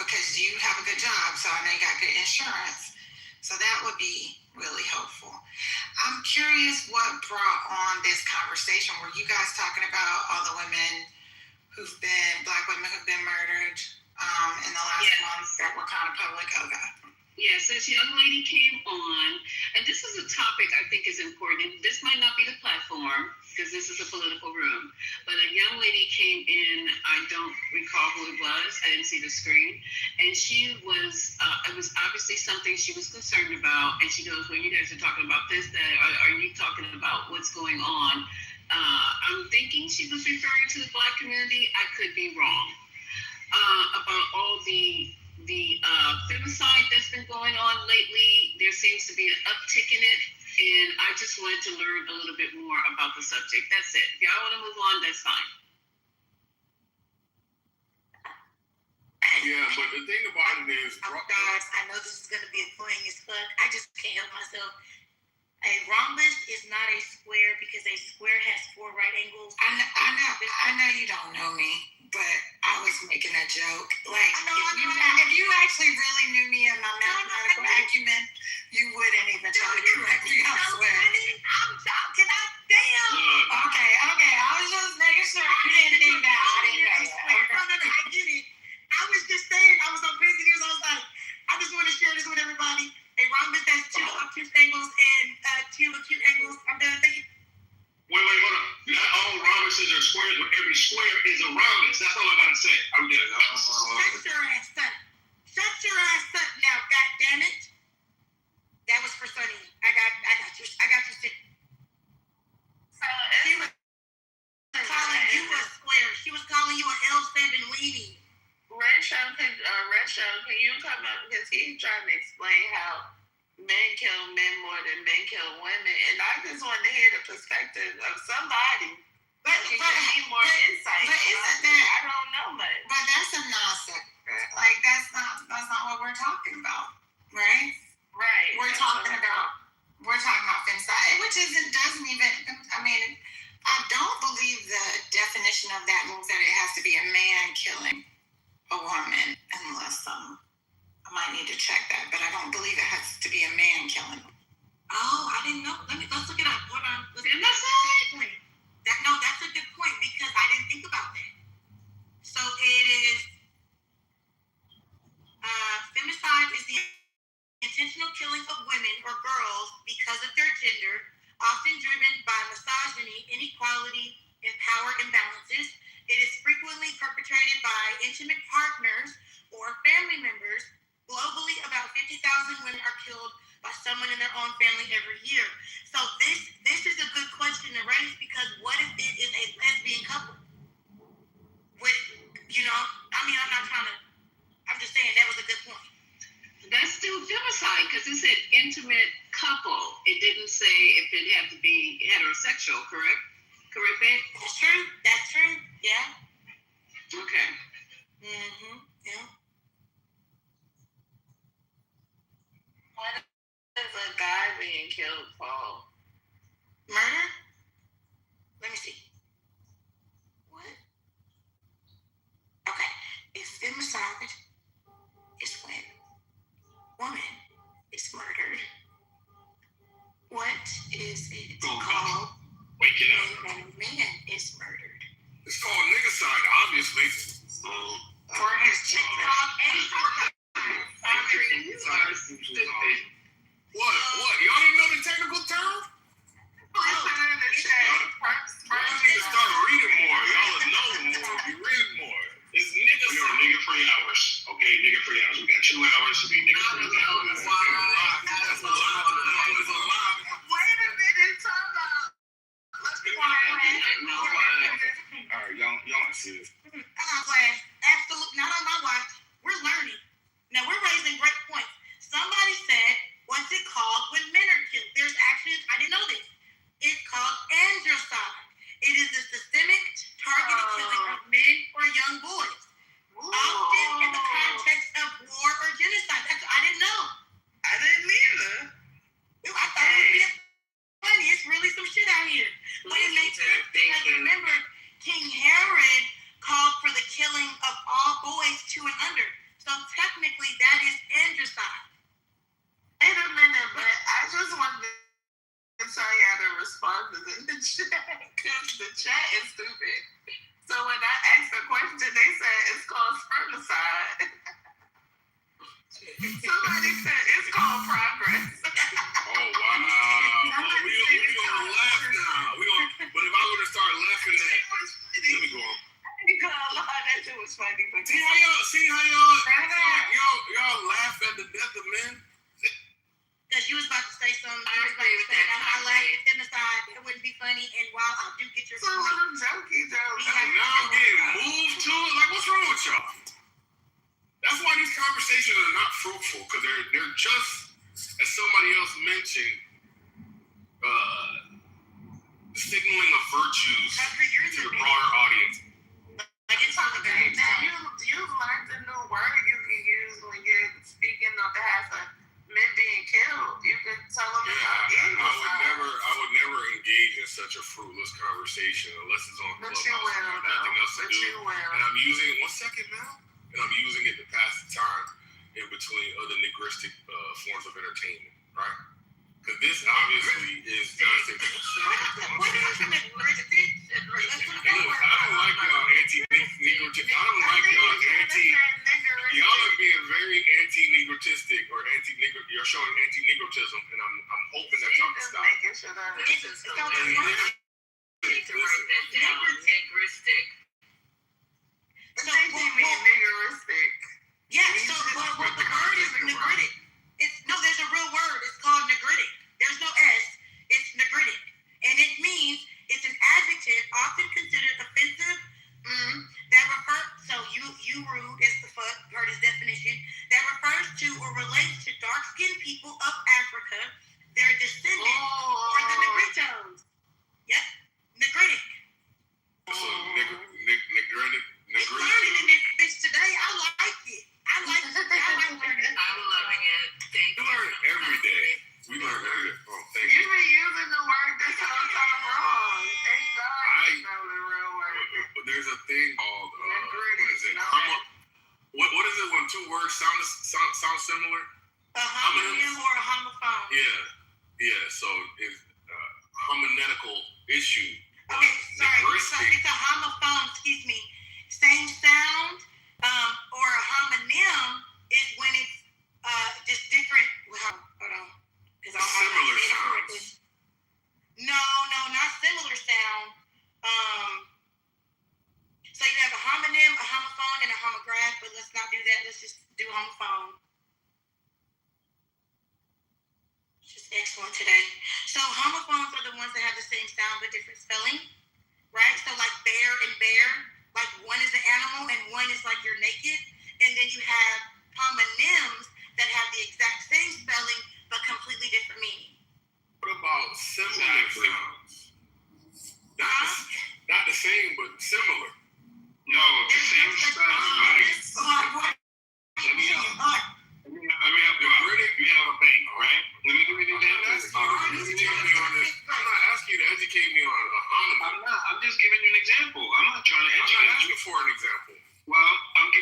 Speaker 12: Because you have a good job, so I know you got good insurance. So that would be really helpful. I'm curious what brought on this conversation. Were you guys talking about all the women Black women who've been murdered in the last month that were kind of public? Okay.
Speaker 4: Yes, this young lady came on, and this is a topic I think is important. This might not be the platform, because this is a political room, but a young lady came in, I don't recall who it was, I didn't see the screen, and she was, it was obviously something she was concerned about, and she goes, well, you guys are talking about this, that, are you talking about what's going on? I'm thinking she was referring to the Black community. I could be wrong. About all the femicide that's been going on lately. There seems to be an uptick in it, and I just wanted to learn a little bit more about the subject. That's it. If y'all want to move on, that's fine.
Speaker 3: Yeah, but the thing about it is,
Speaker 19: guys, I know this is going to be annoying as fuck. I just can't help myself. A rhombus is not a square because a square has 4 right angles.
Speaker 12: I know you don't know me, but I was making a joke. Like, if you actually really knew me and my mathematical acumen, you wouldn't even try to correct me. I swear.
Speaker 19: I'm talking. Damn.
Speaker 12: Okay. I was just making sure you didn't think that. I didn't know that.
Speaker 19: No. I get it. I was just saying. I was on crazy news. I was like, I just want to share this with everybody. A rhombus has 2 obtuse angles and 2 acute angles. I'm done. Thank you.
Speaker 1: Wait, hold on. Not all rhombuses are squares, but every square is a rhombus. That's all I gotta say. I'm done.
Speaker 19: Shut your ass up. Shut your ass up now, goddammit. That was for Sunny. I got you. So she was calling you a square. She was calling you an L7 weenie.
Speaker 8: Red Show, can you come up? Because he's trying to explain how men kill men more than men kill women. And I just want to hear the perspective of somebody. But need more insight.
Speaker 12: But isn't that?
Speaker 8: I don't know much.
Speaker 12: But that's a non-sequitur. Like, that's not what we're talking about, right?
Speaker 8: Right.
Speaker 12: We're talking about femicide, which doesn't even. I mean, I don't believe the definition of that means that it has to be a man killing a woman, unless I might need to check that, but I don't believe it has to be a man killing.
Speaker 19: Oh, I didn't know. Let's look it up. Hold on. That's a good point because I didn't think about that. So it is femicide is the intentional killing of women or girls because of their gender, often driven by misogyny, inequality, and power imbalances. It is frequently perpetrated by intimate partners or family members. Globally, about 50,000 women are killed by someone in their own family every year. So this is a good question to raise because what if it is a lesbian couple? I'm just saying that was a good point.
Speaker 4: That's still femicide because it said intimate couple. It didn't say if it had to be heterosexual, correct? Correct, babe?
Speaker 19: That's true. Yeah.
Speaker 4: Okay.
Speaker 19: Mm-hmm. Yeah.
Speaker 8: What is a guy being killed for?
Speaker 19: Murder? Let me see. What? Okay. If femicide is when woman is murdered, what is it called?
Speaker 1: Wake it up.
Speaker 19: When a man is murdered.
Speaker 3: It's called niggercide, obviously.
Speaker 19: For his gender.
Speaker 3: What? Y'all didn't know the technical term? Y'all need to start reading more. Y'all would know more if you read more. It's nigger.
Speaker 1: We are nigger-free hours. Okay, nigger-free hours. We got 2 hours to be nigger-free.
Speaker 3: That's a lot.
Speaker 19: Wait a minute, time out. Let's be quiet.
Speaker 3: All right, y'all see this.
Speaker 19: Class, absolutely not on my watch. We're learning. Now we're raising great points. Somebody said, "What's it called when men are killed?" There's actually, I didn't know this. It's called androcide.
Speaker 8: chat is stupid. So when I asked the question, they said it's called spermicide. Somebody said it's called progress.
Speaker 3: Oh wow! We gonna laugh now. But if I were to start laughing at, let me go on.
Speaker 8: That shit was funny. But
Speaker 3: See how y'all laugh at the death of men?
Speaker 19: Because you was about to say something. I agree with that. I laughed at them aside. It wouldn't be funny. And while I do get your
Speaker 8: some of them jokey jokes.
Speaker 3: Now I'm getting moved to it. Like, what's wrong with y'all? That's why these conversations are not fruitful, because they're just, as somebody else mentioned, signaling of virtues to the broader audience.
Speaker 8: You've learned a new word you can use when you're speaking on behalf of men being killed. You can tell them
Speaker 3: I would never engage in such a fruitless conversation unless it's on Clubhouse. Nothing else to do. And I'm using it 1 second now, and I'm using it to pass the time in between other linguistic forms of entertainment, right? Because this obviously is constant.
Speaker 19: What is linguistic?
Speaker 3: I don't like y'all anti-negritistic. I don't like y'all are being very anti-negritistic or anti-negro. You're showing anti-negritism, and I'm hoping that y'all can stop.
Speaker 4: Negristic.
Speaker 8: So niggristic.
Speaker 19: Yeah, so what the word is nigritic. There's a real word. It's called nigritic. There's no S. It's nigritic. And it means it's an adjective often considered offensive that refers, so you rude as the fuck, heard his definition, that refers to or relates to dark-skinned people of Africa, their descendants, or the Negritos. Yep, nigritic.
Speaker 3: So nigritic.
Speaker 19: It's learning in this bitch today. I like it. I like learning.
Speaker 4: I'm loving it. Thank
Speaker 3: you. We learn every day. We learn every day. Oh, thank you.
Speaker 8: You've been using the word this whole time wrong. Thank God you know the real word.
Speaker 3: But there's a thing called, what is it? What is it when two words sound similar?
Speaker 19: A homonym or a homophone.
Speaker 3: Yeah. So it's homiletical issue.
Speaker 19: Okay, sorry. It's a homophone. Excuse me. Same sound. Or a homonym is when it's just different. Hold on.
Speaker 3: Similar sounds.
Speaker 19: No, not similar sound. So you have a homonym, a homophone, and a homograph, but let's not do that. Let's just do homophone. It's just excellent today. So homophones are the ones that have the same sound but different spelling, right? So like bear and bear, like one is an animal and one is like you're naked. And then you have homonyms that have the exact same spelling but completely different meaning.
Speaker 3: What about similar sounds? Not the same, but similar.
Speaker 14: No, the same spelling, right? Let me help you. You have a bank, right? Let me give you an example.
Speaker 3: I'm not asking you to educate me on a homonym.
Speaker 14: I'm just giving you an example. I'm not trying to educate you.
Speaker 3: I'm asking for an example.
Speaker 14: Well,
Speaker 3: I don't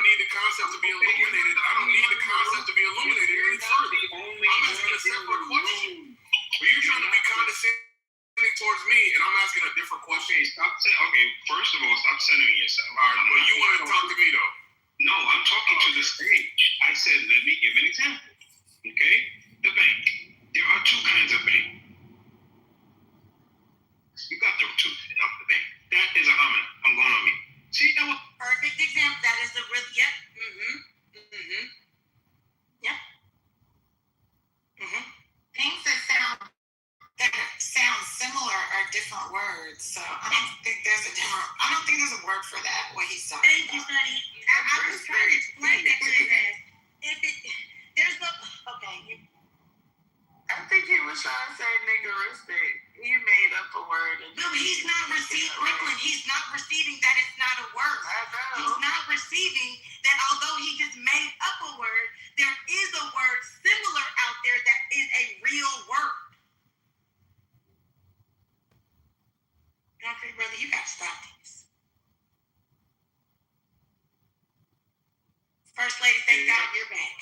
Speaker 3: need the concept to be illuminated. I don't need the concept to be illuminated any further. I'm asking a separate question. But you're trying to be condescending towards me, and I'm asking a different question.
Speaker 14: Okay, first of all, stop centering yourself.
Speaker 3: All right, but you want to talk to me, though.
Speaker 14: No, I'm talking to the stage. I said, let me give an example. Okay? The bank. There are two kinds of bank. You got the two of the bank. That is a homonym. I'm going on me. See, that was
Speaker 19: perfect example. That is a real, yep. Yep.
Speaker 12: Things that sound similar are different words. So I don't think there's a word for that. What he's talking
Speaker 19: Thank you, Sonny. I was trying to explain that to his ass. There's no okay.
Speaker 8: I think he was trying to say niggeristic. He made up a word.
Speaker 19: No, he's not receiving, Brooklyn. He's not receiving that it's not a word.
Speaker 8: I know.
Speaker 19: He's not receiving that although he just made up a word, there is a word similar out there that is a real word. Okay, brother, you gotta stop this. First lady, thank God you're back.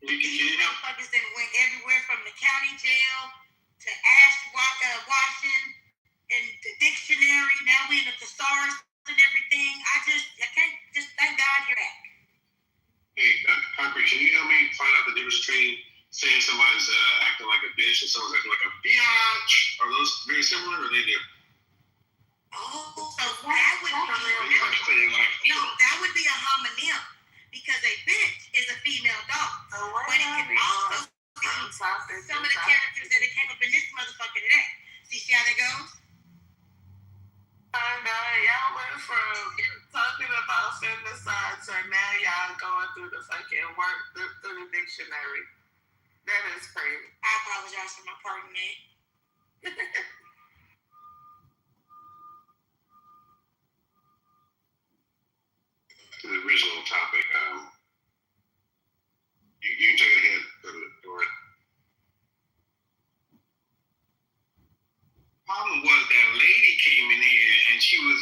Speaker 19: These motherfuckers that went everywhere from the county jail to washing and be in the thesaurus and everything. I can't just thank God you're back.
Speaker 14: Hey, Concrete, can you help me find out the difference between saying somebody's acting like a bitch and someone's acting like a biatch? Are those very similar or are they different?
Speaker 19: Oh, so that would be that would be a homonym because a bitch is a female dog. But it can also be some of the characters that came up in this motherfucker today. See how that goes?
Speaker 8: I know, y'all went from talking about femicide to now y'all going through the fucking work, through the dictionary. That is crazy.
Speaker 19: I apologize for my pardon me.
Speaker 14: To the original topic, you can take it ahead, Dory. Problem was that lady came in here and she was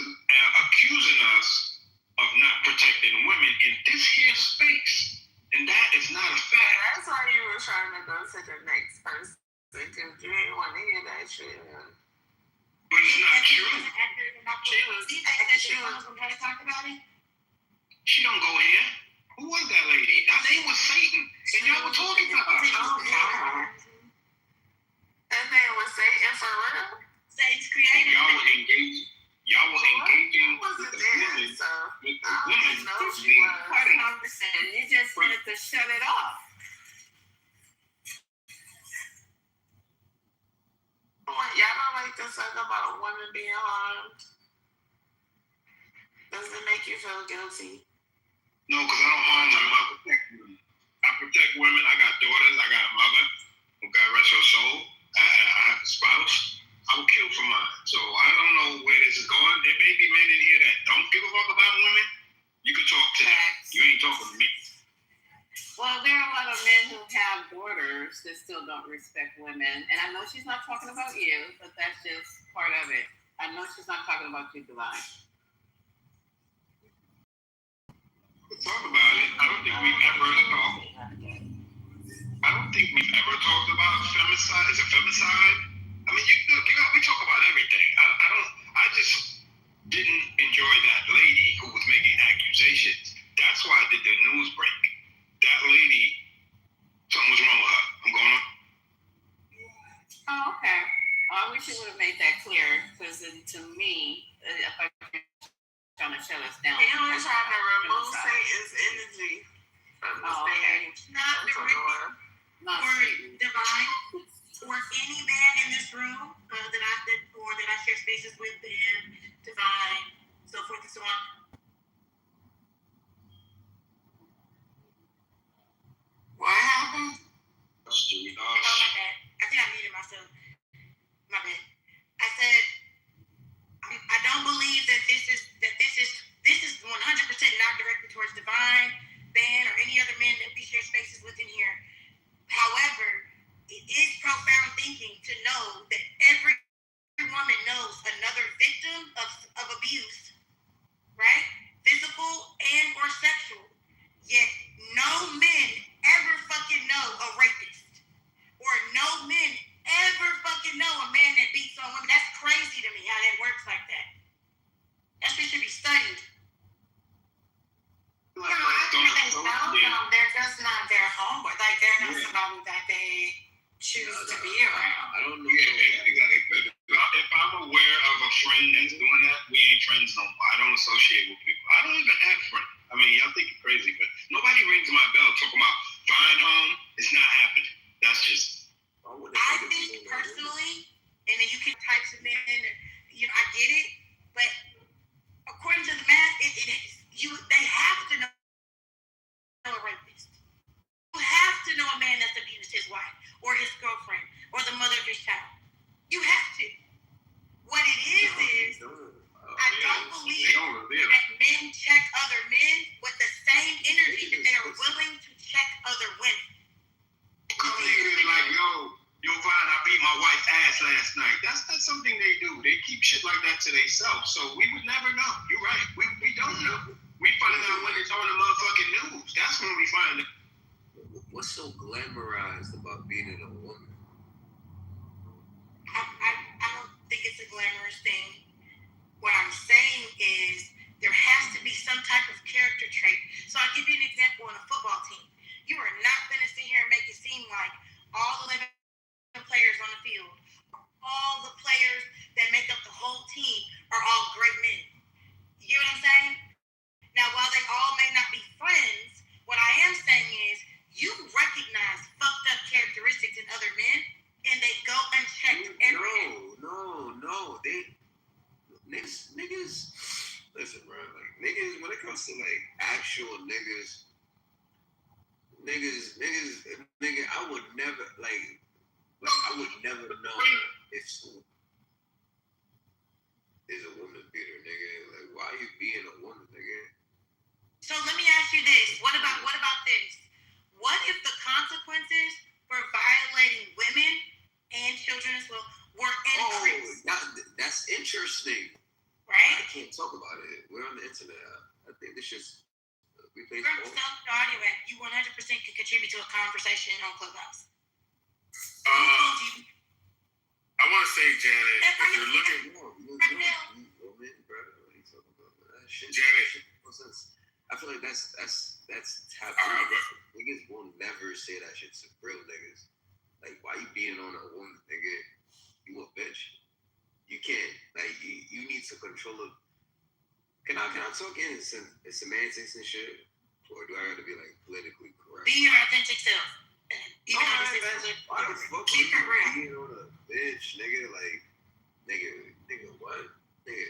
Speaker 14: accusing us of not protecting women in this here space, and that is not a fact.
Speaker 8: That's why you were trying to go to the next person because you didn't want to hear that shit.
Speaker 14: But it's not true.
Speaker 19: She was going to talk about it.
Speaker 14: She don't go here. Who was that lady? That name was Satan, and y'all were talking to her.
Speaker 8: That name was Satan for real?
Speaker 19: Satan's creator.
Speaker 14: Y'all were engaging with the woman.
Speaker 19: You just wanted to shut it off.
Speaker 8: Y'all don't like to talk about women being harmed? Does it make you feel guilty?
Speaker 14: No, because I don't harm them. I protect women. I protect women. I got daughters. I got a mother. Who God rest her soul. I have a spouse. I will kill for mine. So I don't know where this is going. There may be men in here that don't give a fuck about women. You can talk to them. You ain't talking to me.
Speaker 6: Well, there are a lot of men who have daughters that still don't respect women. And I know she's not talking about you, but that's just part of it. I know she's not talking about you, Divine.
Speaker 14: Talk about it. I don't think we've ever talked. I don't think we've ever talked about femicide. Is it femicide? I mean, we talk about everything. I just didn't enjoy that lady who was making accusations. That's why I did the news break. That lady, something was wrong with her. I'm going on.
Speaker 6: Oh, okay. I wish you would have made that clear, because to me, if I trying to shut us down.
Speaker 8: He was trying to remove Satan's energy from the stage.
Speaker 19: Not directed or Divine or any man in this room that I share spaces with, Ben, Divine, so forth and so on.
Speaker 8: What happened?
Speaker 19: Oh, my bad. I think I muted myself. My bad. I said I don't believe that this is 100% not directed towards Divine, Ben, or any other men that we share spaces with in here. However, it is profound thinking to know that every woman knows another victim of abuse, right? Physical and or sexual. Yet no men ever fucking know a rapist. Or no men ever fucking know a man that beats on women. That's crazy to me how that works like that. That shit should be studied.
Speaker 12: No, I think they know them. They're just not their homeboy. Like, they're not somebody that they choose to be around.
Speaker 14: I don't know. Exactly. If I'm aware of a friend that's doing that, we ain't friends no more. I don't associate with people. I don't even have friends. I mean, y'all think you're crazy, but nobody rings my bell talking about flying home. It's not happening. That's just.
Speaker 19: I think personally, and then you can types of men, I get it, but according to the math, they have to know a rapist. You have to know a man that's abused his wife or his girlfriend or the mother of his child. You have to. What it is I don't believe that men check other men with the same energy that they are willing to check other women.
Speaker 14: Some niggas like, yo, Vine, I beat my wife's ass last night. That's not something they do. They keep shit like that to themselves. So we would never know. You're right. We don't know. We find it out when it's on the motherfucking news. That's when we find it.
Speaker 21: What's so glamorized about beating a woman?
Speaker 19: I don't think it's a glamorous thing. What I'm saying
Speaker 21: comes to like actual nigga, I would never I would never know if school is a woman beater, nigga. Like, why are you being a woman, nigga?
Speaker 17: So let me ask you this: What about this? What if the consequences for violating women and children as well were increased?
Speaker 21: That's interesting.
Speaker 17: Right?
Speaker 21: I can't talk about it. We're on the internet. I think this is we play
Speaker 17: From self argument, you 100% can contribute to a conversation on Clubhouse.
Speaker 3: I want to say, Janet, if you're looking, Janet,
Speaker 21: I feel like that's taboo. Niggas will never say that shit to real niggas. Like, why you beating on a woman, nigga? You a bitch. You can't. Like, you need to control it. Can I talk in semantics and shit, or do I have to be like politically correct?
Speaker 17: Be your authentic self. Keep it real.
Speaker 21: Being on a bitch, nigga, like, nigga, what? Nigga,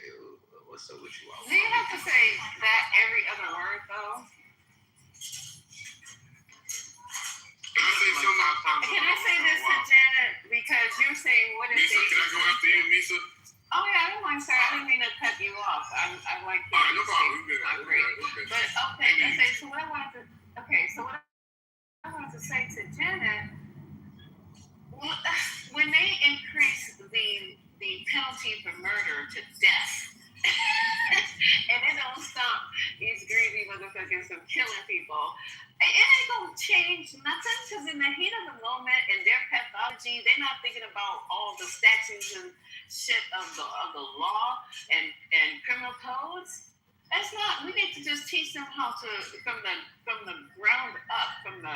Speaker 21: what's up with you?
Speaker 6: Do you have to say that every other word, though? Can I say this to Janet? Because you're saying, what is
Speaker 3: Misa, can I go after you, Misa?
Speaker 6: Oh, yeah, I don't mind, sir. I didn't mean to cut you off. I like
Speaker 3: All right, no problem. We're good.
Speaker 6: But, so what I wanted to say to Janet, when they increase the penalty for murder to death, and it don't stop these greedy motherfuckers from killing people, it ain't gonna change nothing, because in the heat of the moment, in their pathology, they're not thinking about all the statutes and shit of the law and criminal codes. That's not. We need to just teach them how to, from the ground up, from the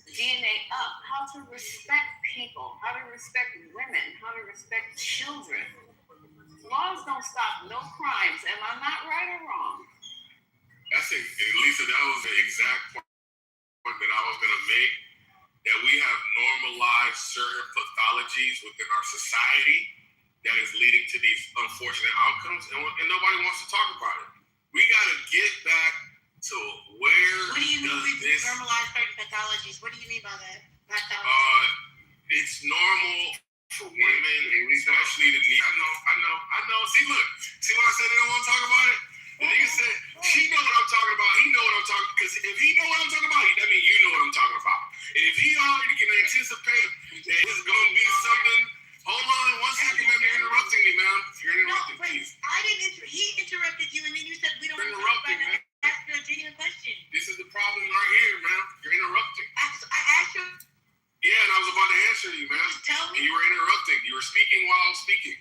Speaker 6: DNA up, how to respect people, how to respect women, how to respect children. Laws don't stop no crimes. Am I not right or wrong?
Speaker 3: Lisa, that was the exact point that I was going to make, that we have normalized certain pathologies within our society that is leading to these unfortunate outcomes, and nobody wants to talk about it. We got to get back to where.
Speaker 17: What do you mean we normalize certain pathologies? What do you mean by that?
Speaker 3: It's normal for women, especially the need. I know. See what I said? They don't want to talk about it. The nigga said, she know what I'm talking about. He know what I'm talking. Because if he know what I'm talking about, that means you know what I'm talking about. And if he already can anticipate that it's gonna be something. Hold on 1 second, man. You're interrupting me, man. You're interrupting me.
Speaker 17: I didn't. He interrupted you, and then you said we don't want to talk about it. Ask you a genuine question.
Speaker 3: This is the problem right here, man. You're interrupting.
Speaker 17: I asked you.
Speaker 3: Yeah, and I was about to answer you, man.
Speaker 17: Tell me.
Speaker 3: And you were interrupting. You were speaking while I was speaking.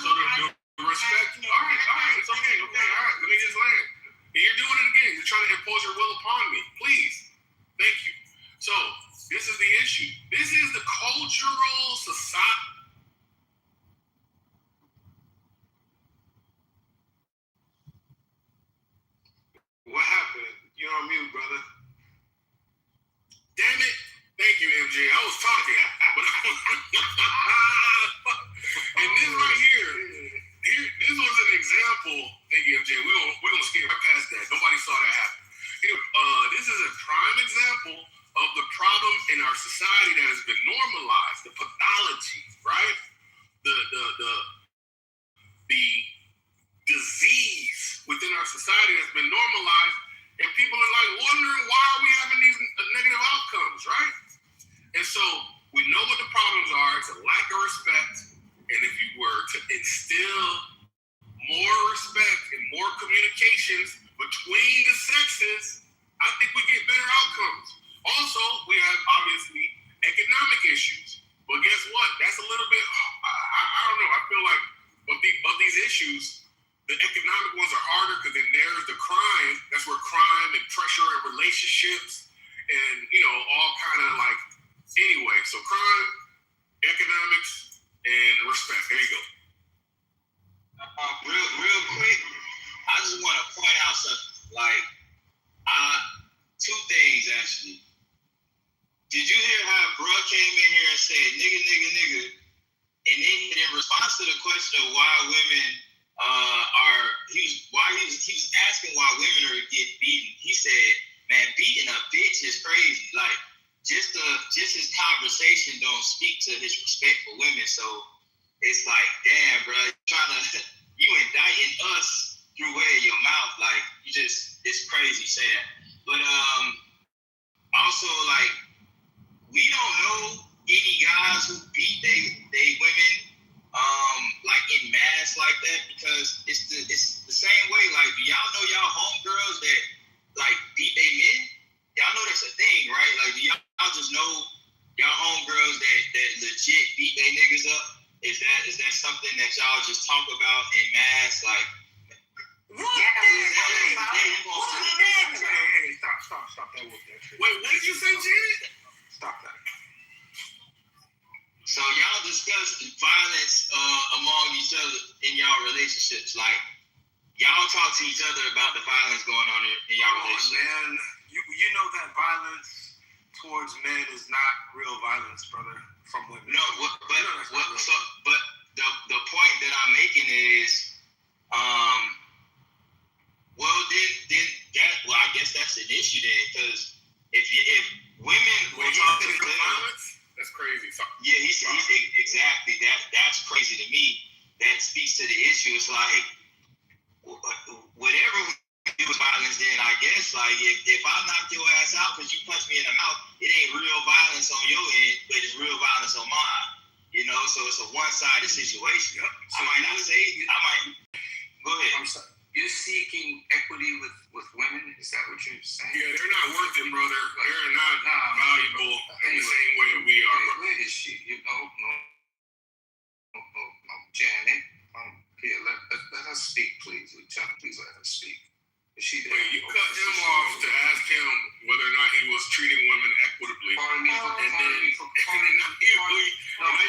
Speaker 3: So the respect. All right. It's okay. All right. Let me just land. And you're doing it again. You're trying to impose your will upon me. Please. Thank you. So this is the issue. This is the cultural society. What happened? You're on mute, brother. Damn it. Thank you, MJ. I was talking. And this right here, this was an example. Thank you, MJ. We're gonna skip right past that. Nobody saw that happen. This is a prime example of the problem in our society that has been normalized, the pathology, right? The disease within our society has been normalized, and people are like wondering why are we having these negative outcomes, right? And so we know what the problems are. It's a lack of respect, and if you were to instill more respect and more communications between the sexes, I think we get better outcomes. Also, we have obviously economic issues. But guess what? That's a little bit, I don't know. I feel like of these issues, the economic ones are harder because then there's the crime. That's where crime and pressure and relationships and, all kind of like, anyway. So crime, economics, and respect. There you go.
Speaker 2: Real quick, I just want to point out something. Like, two things actually. Did you hear how bro came in here and said nigga, and then in response to the question of why women
Speaker 14: he was asking why women are getting beaten. He said, "Man, beating a bitch is crazy. Like just his conversation don't speak to his respect for women. So it's like, damn, bro, you indicting us through way of your mouth. Like it's crazy to say that. But also like we don't know any guys who beat they women like in mass like that, because it's the same way. Like, do y'all know y'all homegirls that like beat they men? Y'all know that's a thing, right? Like, do y'all just know y'all homegirls that legit beat they niggas up? Is that something that y'all just talk about in mass? Like,
Speaker 3: Hey, stop that with that shit. Wait, what did you say, Jimmy? Stop that.
Speaker 14: So y'all discuss violence among each other in y'all relationships. Like, y'all talk to each other about the violence going on in y'all relationship.
Speaker 3: Man, you know that violence towards men is not real violence, brother, from women.
Speaker 14: No, but the point that I'm making is, I guess that's an issue then, because if women were talking to
Speaker 3: violence, that's crazy.
Speaker 14: Yeah, he's exactly that. That's crazy to me. That speaks to the issue. It's like whatever we do with violence, then I guess like if I knock your ass out because you punched me in the mouth, it ain't real violence on your end, but it's real violence on mine. You know, so it's a one-sided situation. Yep. So I might not say. Go ahead.
Speaker 5: I'm sorry. You're seeking equity with women? Is that what you're saying?
Speaker 3: Yeah, they're not worth it, brother. They're not valuable in the same way that we are.
Speaker 5: Where is she? No, Janet. Here, let us speak, please. Lieutenant, please let us speak. Is she there?
Speaker 3: Wait, you cut him off to ask him whether or not he was treating women equitably.
Speaker 5: Pardon me.
Speaker 3: Now you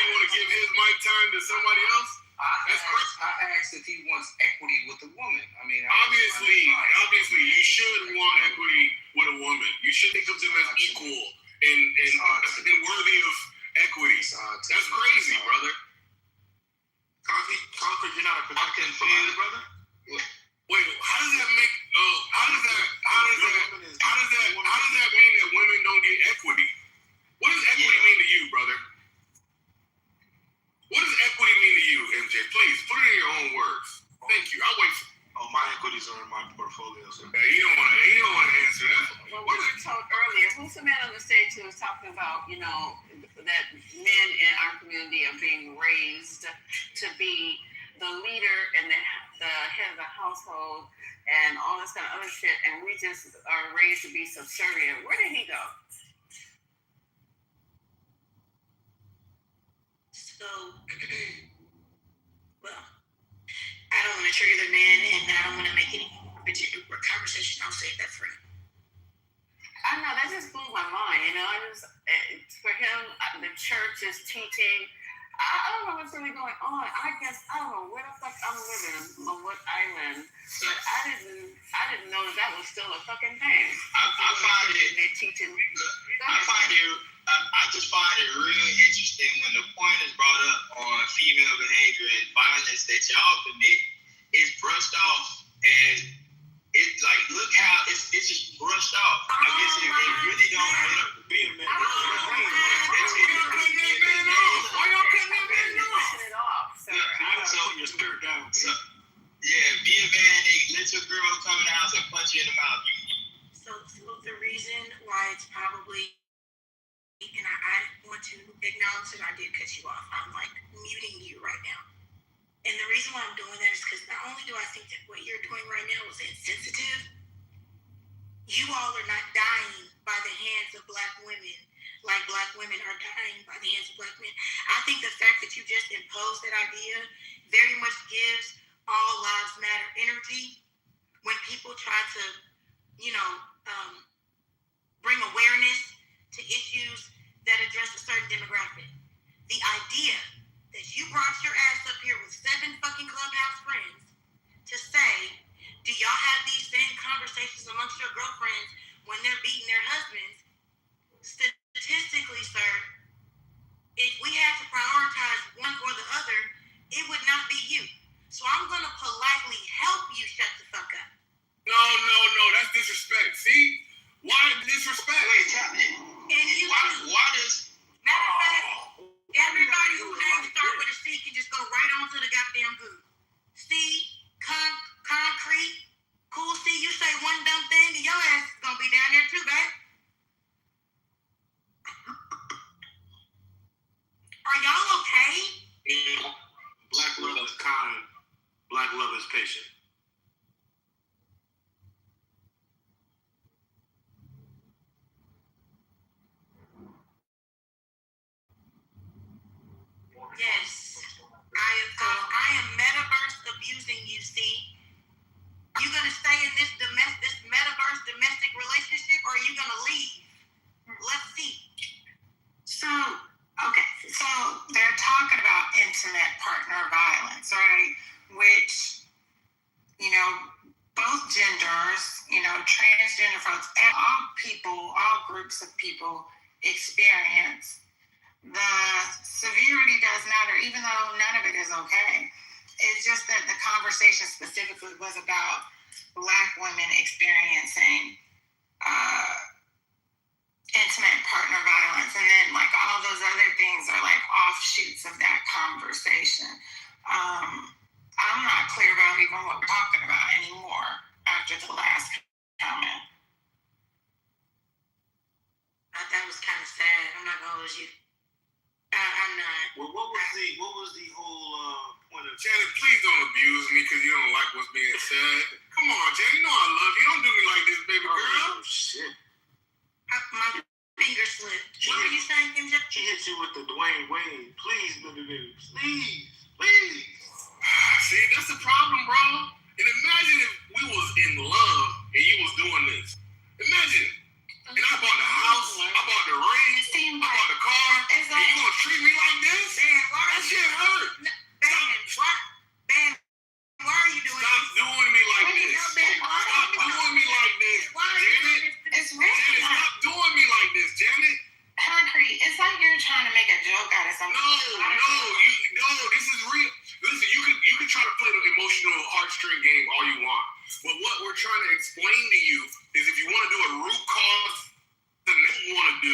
Speaker 3: want to give his mic time to somebody else?
Speaker 5: I asked if he wants equity with a woman. I mean,
Speaker 3: obviously, you should want equity with a woman. You should think of them as equal and worthy of equity. That's crazy, brother. Conquer, you're not a production provider, brother. Wait, how does that make? How does that mean that women don't get equity? What does equity mean to you, brother? What does equity mean to you, MJ? Please put it in your own words. Thank you. I'll wait. My equities are in my portfolio. So. Hey, you don't want to answer that.
Speaker 6: Well, we were told earlier, who's the man on the stage who was talking about, that men in our community are being raised to be the leader and the head of the household and all this kind of other shit, and we just are raised to be subservient. Where did he go?
Speaker 17: So, well, I don't want to trigger the man, and I don't want to make any particular conversation. I'll save that for him.
Speaker 6: I know, that just blew my mind. For him, the church is teaching. I don't know what's really going on. I don't know where the fuck I'm living, on what island, but I didn't know that was still a fucking thing. They're teaching.
Speaker 14: I just find it real interesting when the point is brought up on female behavior and violence that y'all commit is brushed off, and it's like, look how it's just brushed off. I guess it really don't end up being man. Be a man. Let your girl come in the house and punch you in the mouth.
Speaker 17: So the reason why it's probably, and I want to acknowledge that I did cut you off. I'm like muting you right now. And the reason why I'm doing that is because not only do I think that what you're doing right now is insensitive, you all are not dying by the hands of Black women like Black women are dying by the hands of Black men. I think the fact that you just imposed that idea very much gives all lives matter energy when people try to, bring awareness to issues that address a certain demographic. The idea that you brought your ass up here with 7 fucking Clubhouse friends to say, do y'all have these same conversations amongst your girlfriends when they're beating their husbands? Statistically, sir, if we had to prioritize one or the other, it would not be you. So I'm gonna politely help you shut the fuck up.
Speaker 3: No, that's disrespect. See? Why disrespect?
Speaker 12: Wait, tell me.
Speaker 17: And you
Speaker 20: Why does
Speaker 17: matter of fact, everybody whose name start with a C can just go right on to the goddamn Google. C, concrete, cool C, you say one dumb thing and your ass is gonna be down there too, babe. Are y'all okay?
Speaker 20: Yeah. Black love is kind. Black love is patient.
Speaker 17: Yes. I am metaverse abusing you, see? You gonna stay in this metaverse domestic relationship or are you gonna leave? Let's see.
Speaker 12: So, okay, so they're talking about intimate partner violence, right? Which, both genders, transgender folks, and all groups of people experience. The severity does matter, even though none of it is okay. It's just that the conversation specifically was about Black women experiencing intimate partner violence, and then like all those other things are like offshoots of that conversation. I'm not clear about even what we're talking about anymore after the last comment.
Speaker 17: I thought that was kind of sad. I'm not gonna hold you. I'm not.
Speaker 20: Well, what was the whole point of
Speaker 3: Janet, please don't abuse me because you don't like what's being said. Come on, Janet, you know I love you. Don't do me like this, baby girl.
Speaker 20: Oh, shit.
Speaker 17: My finger slipped. What were you saying, Kim?
Speaker 20: She hit you with the Dwayne Wade. Please, baby, please.
Speaker 3: See, that's the problem, bro. And imagine if we was in love and you was doing this. Imagine. And I bought the house, I bought the ring, I bought the car, and you gonna treat me like this? That shit hurt.
Speaker 17: Ben, why are you doing this?
Speaker 3: Stop doing me like this. Stop doing me like this, Janet.
Speaker 12: It's really
Speaker 3: Janet, stop doing me like this, Janet.
Speaker 12: Concrete. It's like you're trying to make a joke out of something.
Speaker 3: No, this is real. Listen, you can try to play the emotional heartstring game all you want. But what we're trying to explain to you is if you want to do a root cause that you want to do,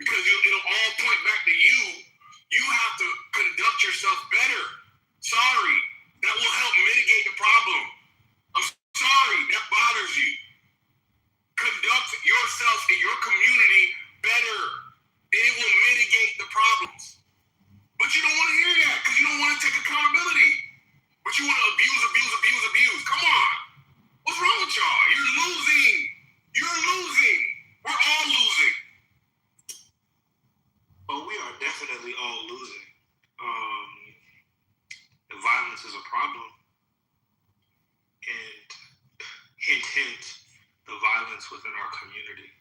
Speaker 3: because it'll all point back to you, you have to conduct yourself better. Sorry, that will help mitigate the problem. I'm sorry, that bothers you. Conduct yourself in your community better. It will mitigate the problems. But you don't want to hear that because you don't want to take accountability. But you want to abuse. Come on. What's wrong with y'all? You're losing. We're all losing.
Speaker 20: Oh, we are definitely all losing. The violence is a problem. And hint, the violence within our community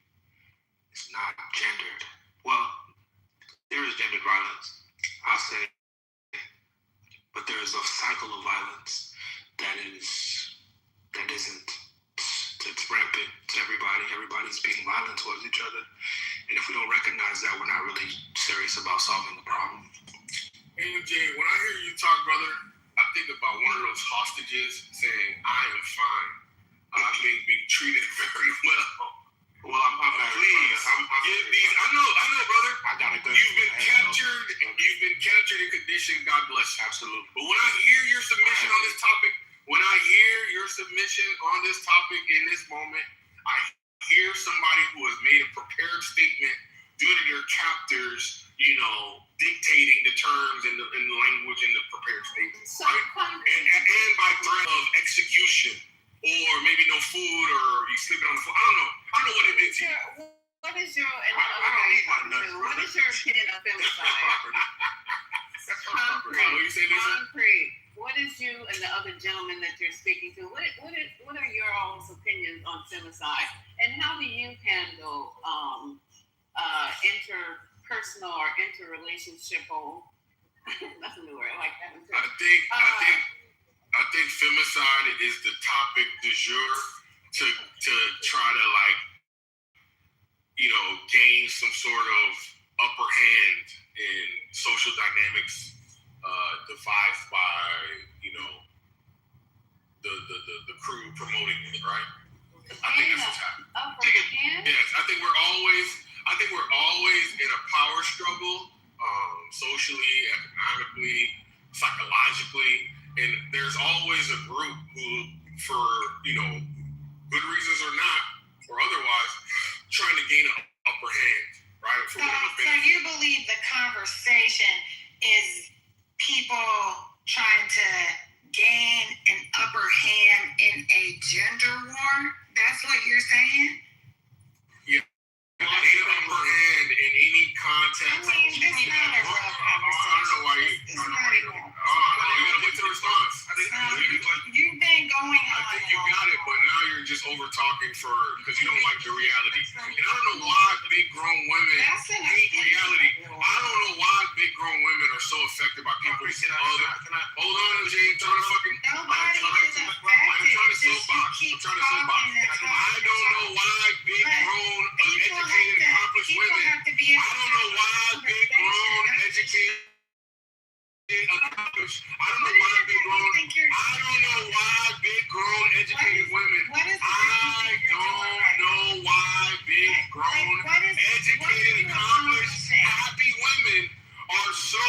Speaker 20: is not gendered. Well, there is gendered violence, I'll say, but there is a cycle of violence that isn't. It's rampant to everybody. Everybody's being violent towards each other, and if we don't recognize that, we're not really serious about solving the problem.
Speaker 3: MJ, when I hear you talk, brother, I think about one of those hostages saying, "I am fine. I'm being treated very well."
Speaker 20: Well, I'm
Speaker 3: please. I know, brother.
Speaker 20: I gotta go.
Speaker 3: You've been captured and conditioned. God bless you.
Speaker 20: Absolutely.
Speaker 3: But when I hear your submission on this topic, in this moment, I hear somebody who has made a prepared statement due to their captors, dictating the terms and the language in the prepared statement, right? And by threat of execution, or maybe no food, or you sleeping on the floor. I don't know what it is.
Speaker 6: What is your opinion of femicide? Concrete. What is you and the other gentleman that you're speaking to? What are your all's opinions on femicide, and how do you handle interpersonal or interrelationship? That's a new word. I like that one too.
Speaker 3: I think femicide is the topic du jour to try to gain some sort of upper hand in social dynamics devised by crew promoting it, right? I think that's what's happening.
Speaker 4: Yes,
Speaker 3: Yes, I think we're always in a power struggle, socially, economically, psychologically, and there's always a group who, for good reasons or not, or otherwise, trying to gain an upper hand, right? For
Speaker 12: So you believe the conversation is people trying to gain an upper hand in a gender war? That's what you're saying?
Speaker 3: Yeah. Gain an upper hand in any context.
Speaker 12: I mean, this is not a real conversation.
Speaker 3: I don't know why you gotta wait till response.
Speaker 12: You've been going on.
Speaker 3: I think you got it, but now you're just over talking because you don't like the reality. And I don't know why big grown women hate reality. I don't know why big grown women are so affected by people's other. Hold on, MJ. I'm trying to fucking.
Speaker 12: Nobody is affected.
Speaker 3: I'm trying to soapbox. I don't know why big grown, educated, accomplished women. I don't know why big grown, educated. Accomplished. I don't know why big grown educated women. I don't know why big grown educated accomplished happy women are so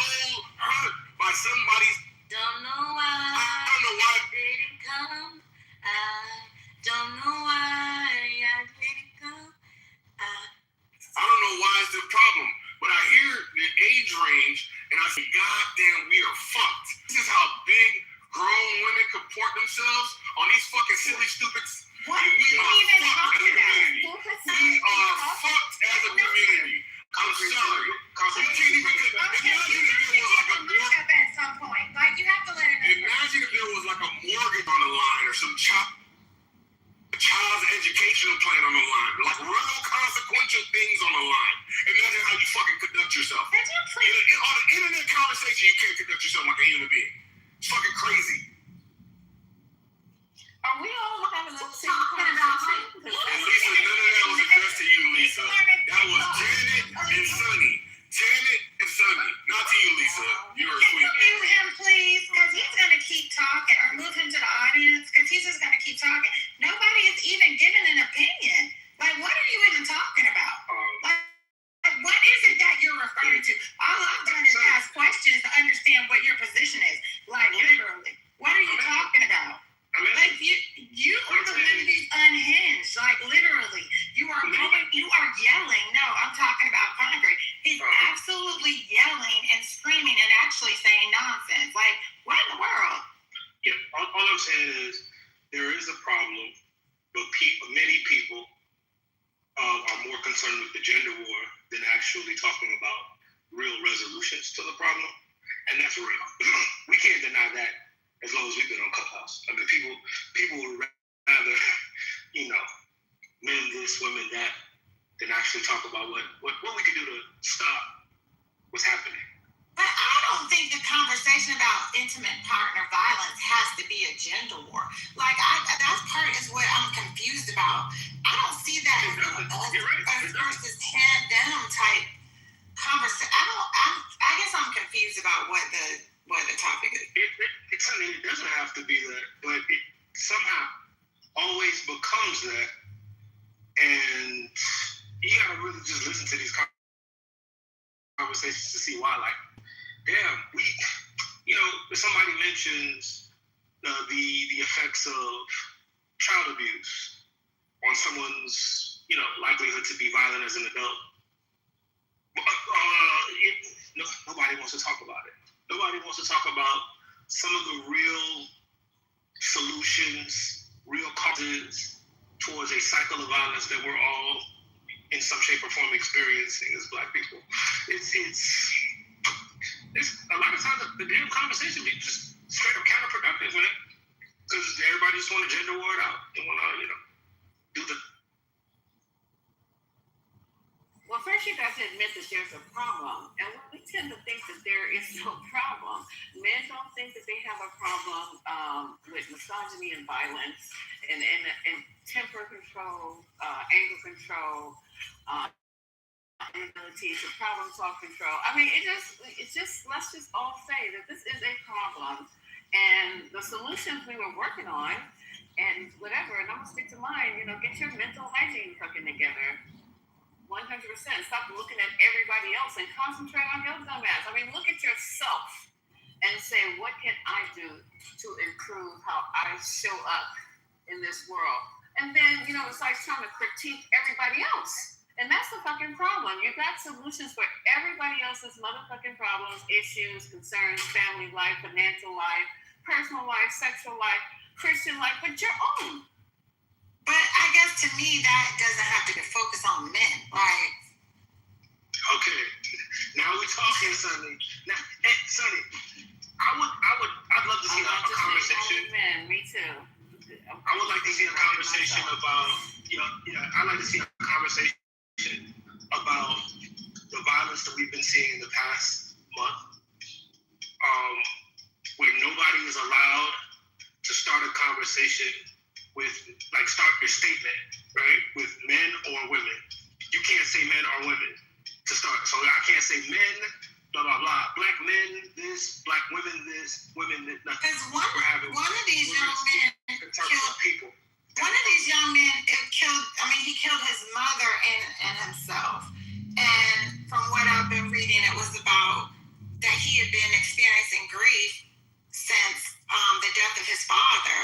Speaker 3: hurt by somebody's.
Speaker 15: Don't know why.
Speaker 3: I don't know why.
Speaker 15: Didn't come. I don't know why I didn't come.
Speaker 3: I don't know why it's the problem, but I hear the age range and I say, God damn, we are fucked. This is how big grown women comport themselves on these fucking silly, stupid.
Speaker 12: What are you even talking about?
Speaker 3: We are fucked as a community. I'm sorry. You can't even imagine if there was like a mortgage.
Speaker 12: At some point, like you have to let it.
Speaker 3: Imagine if there was like a mortgage on the line or some child's educational plan on the line, like real consequential things on the line. Imagine how you fucking conduct yourself. On an internet conversation, you can't conduct yourself like a human being. It's fucking crazy.
Speaker 6: Are we all having the same
Speaker 3: And
Speaker 6: conversation?
Speaker 3: Lisa, none of that was addressed to you, Lisa. That was Janet and Sunny. Janet and Sunny. Not to you, Lisa. You were a queen.
Speaker 12: Mute him, please, because he's going to keep talking. Or move him to the audience, because he's just going to keep talking. Nobody is even giving an opinion. Like, what are you even talking about? Like, what is it that you're referring to? All I've done is ask questions to understand what your position is. Like, literally. What are you talking about? Like, you are the one who's unhinged. Like, literally. You are yelling. No, I'm talking about concrete. He's absolutely yelling and screaming and actually saying nonsense. Like, what in the world?
Speaker 20: Yeah, all I'm saying is there is a problem, but many people are more concerned with the gender war than actually talking about real resolutions to the problem, and that's real. We can't deny that as long as we've been on Clubhouse. I mean, people would rather, men this, women that, than actually talk about what we can do to stop what's happening.
Speaker 12: But I don't think the conversation about intimate partner violence has to be a gender war. Like, that's part is what I'm confused about. I don't see that as versus hand down type conversation. I guess I'm confused about what the topic is.
Speaker 20: It doesn't have to be that, but it somehow always becomes that, and you gotta really just listen to these conversations to see why. Like, damn, if somebody mentions the effects of child abuse on someone's, likelihood to be violent as an adult, nobody wants to talk about it. Nobody wants to talk about some of the real solutions, real causes towards a cycle of violence that we're all, in some shape or form, experiencing as Black people. It's a lot of times the damn conversation be just straight up counterproductive, man. Because everybody just want to gender war it out. They want to, do the.
Speaker 6: Well, first you got to admit that there's a problem. And we tend to think that there is no problem. Men don't think that they have a problem with misogyny and violence and temper control, anger control, inability to problem solve control. I mean, it's just, let's just all say that this is a problem. And the solutions we were working on and whatever. And I'm gonna stick to mine. Get your mental hygiene fucking together. 100%. Stop looking at everybody else and concentrate on your dumb ass. I mean, look at yourself and say, what can I do to improve how I show up in this world? And then, it's like trying to critique everybody else. And that's the fucking problem. You got solutions for everybody else's motherfucking problems, issues, concerns, family life, financial life, personal life, sexual life, Christian life, but your own.
Speaker 12: But I guess to me that doesn't have to focus on men, right?
Speaker 20: Okay, now we're talking, Sonny. Now, hey, Sonny, I'd love to see a conversation.
Speaker 6: Men, me too.
Speaker 20: I would like to see a conversation about, I'd like to see a conversation about the violence that we've been seeing in the past month, where nobody is allowed to start a conversation with, start your statement, right, with men or women. You can't say men or women to start. So I can't say men, blah, blah, blah. Black men, this, black women, this, women, this.
Speaker 12: Because one of these young men killed people. One of these young men he killed his mother and himself. And from what I've been reading, it was about that he had been experiencing grief since the death of his father.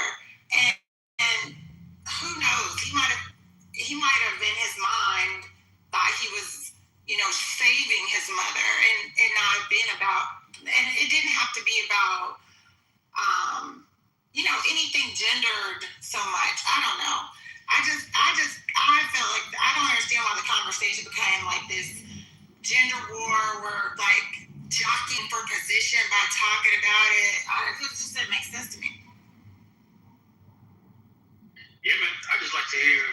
Speaker 12: And who knows? He might have in his mind thought he was, saving his mother and not been about. And it didn't have to be about, anything gendered so much. I don't know. I felt like I don't understand why the conversation became like this gender war where jockeying for position by talking about it. It just didn't make sense to me.
Speaker 20: Yeah, man. I just like to hear,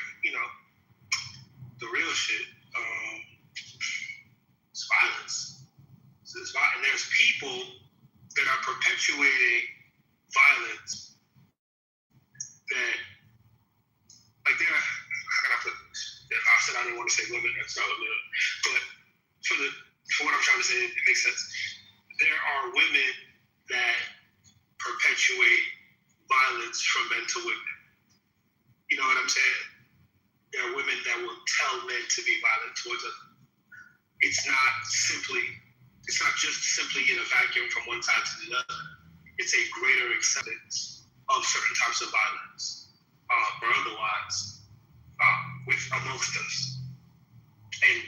Speaker 20: the real shit. It's violence. And there's people that are perpetuating violence that, I said I didn't want to say women, that's not a little, but for what I'm trying to say, it makes sense. There are women that perpetuate violence from men to women. You know what I'm saying? There are women that will tell men to be violent towards them. It's not just simply in a vacuum from one side to the other. It's a greater acceptance of certain types of violence, or otherwise, amongst us. And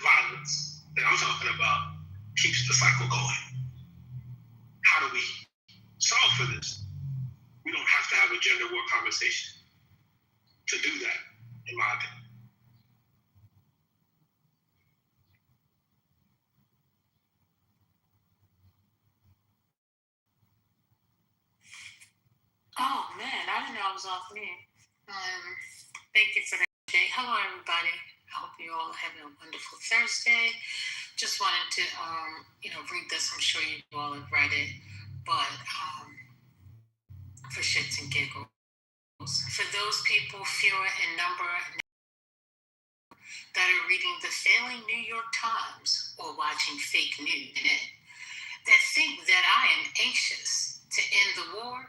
Speaker 20: violence that I'm talking about keeps the cycle going. How do we solve for this? We don't have to have a gender war conversation to do that, in my opinion.
Speaker 10: Oh man, I didn't know I was off mute. Thank you for that, Jay. Hello, everybody. I hope you all are having a wonderful Thursday. Just wanted to, read this. I'm sure you all have read it, but for shits and giggles, for those people fewer in number that are reading the failing New York Times or watching fake news that think that I am anxious to end the war,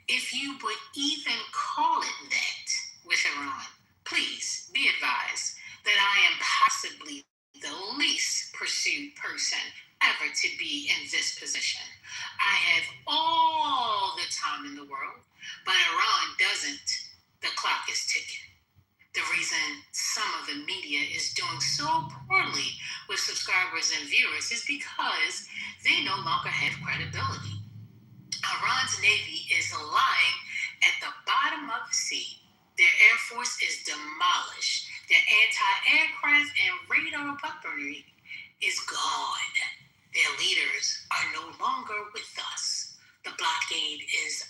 Speaker 10: if you would even call it that with Iran, please be advised that I am possibly the least pursued person ever to be in this position. I have all the time in the world, but Iran doesn't. The clock is ticking. The reason some of the media is doing so poorly with subscribers and viewers is because they no longer have credibility. Iran's Navy is lying at the bottom of the sea. Their Air Force is demolished. Their anti-aircraft and radar weaponry is gone. Their leaders are no longer with us. The blockade is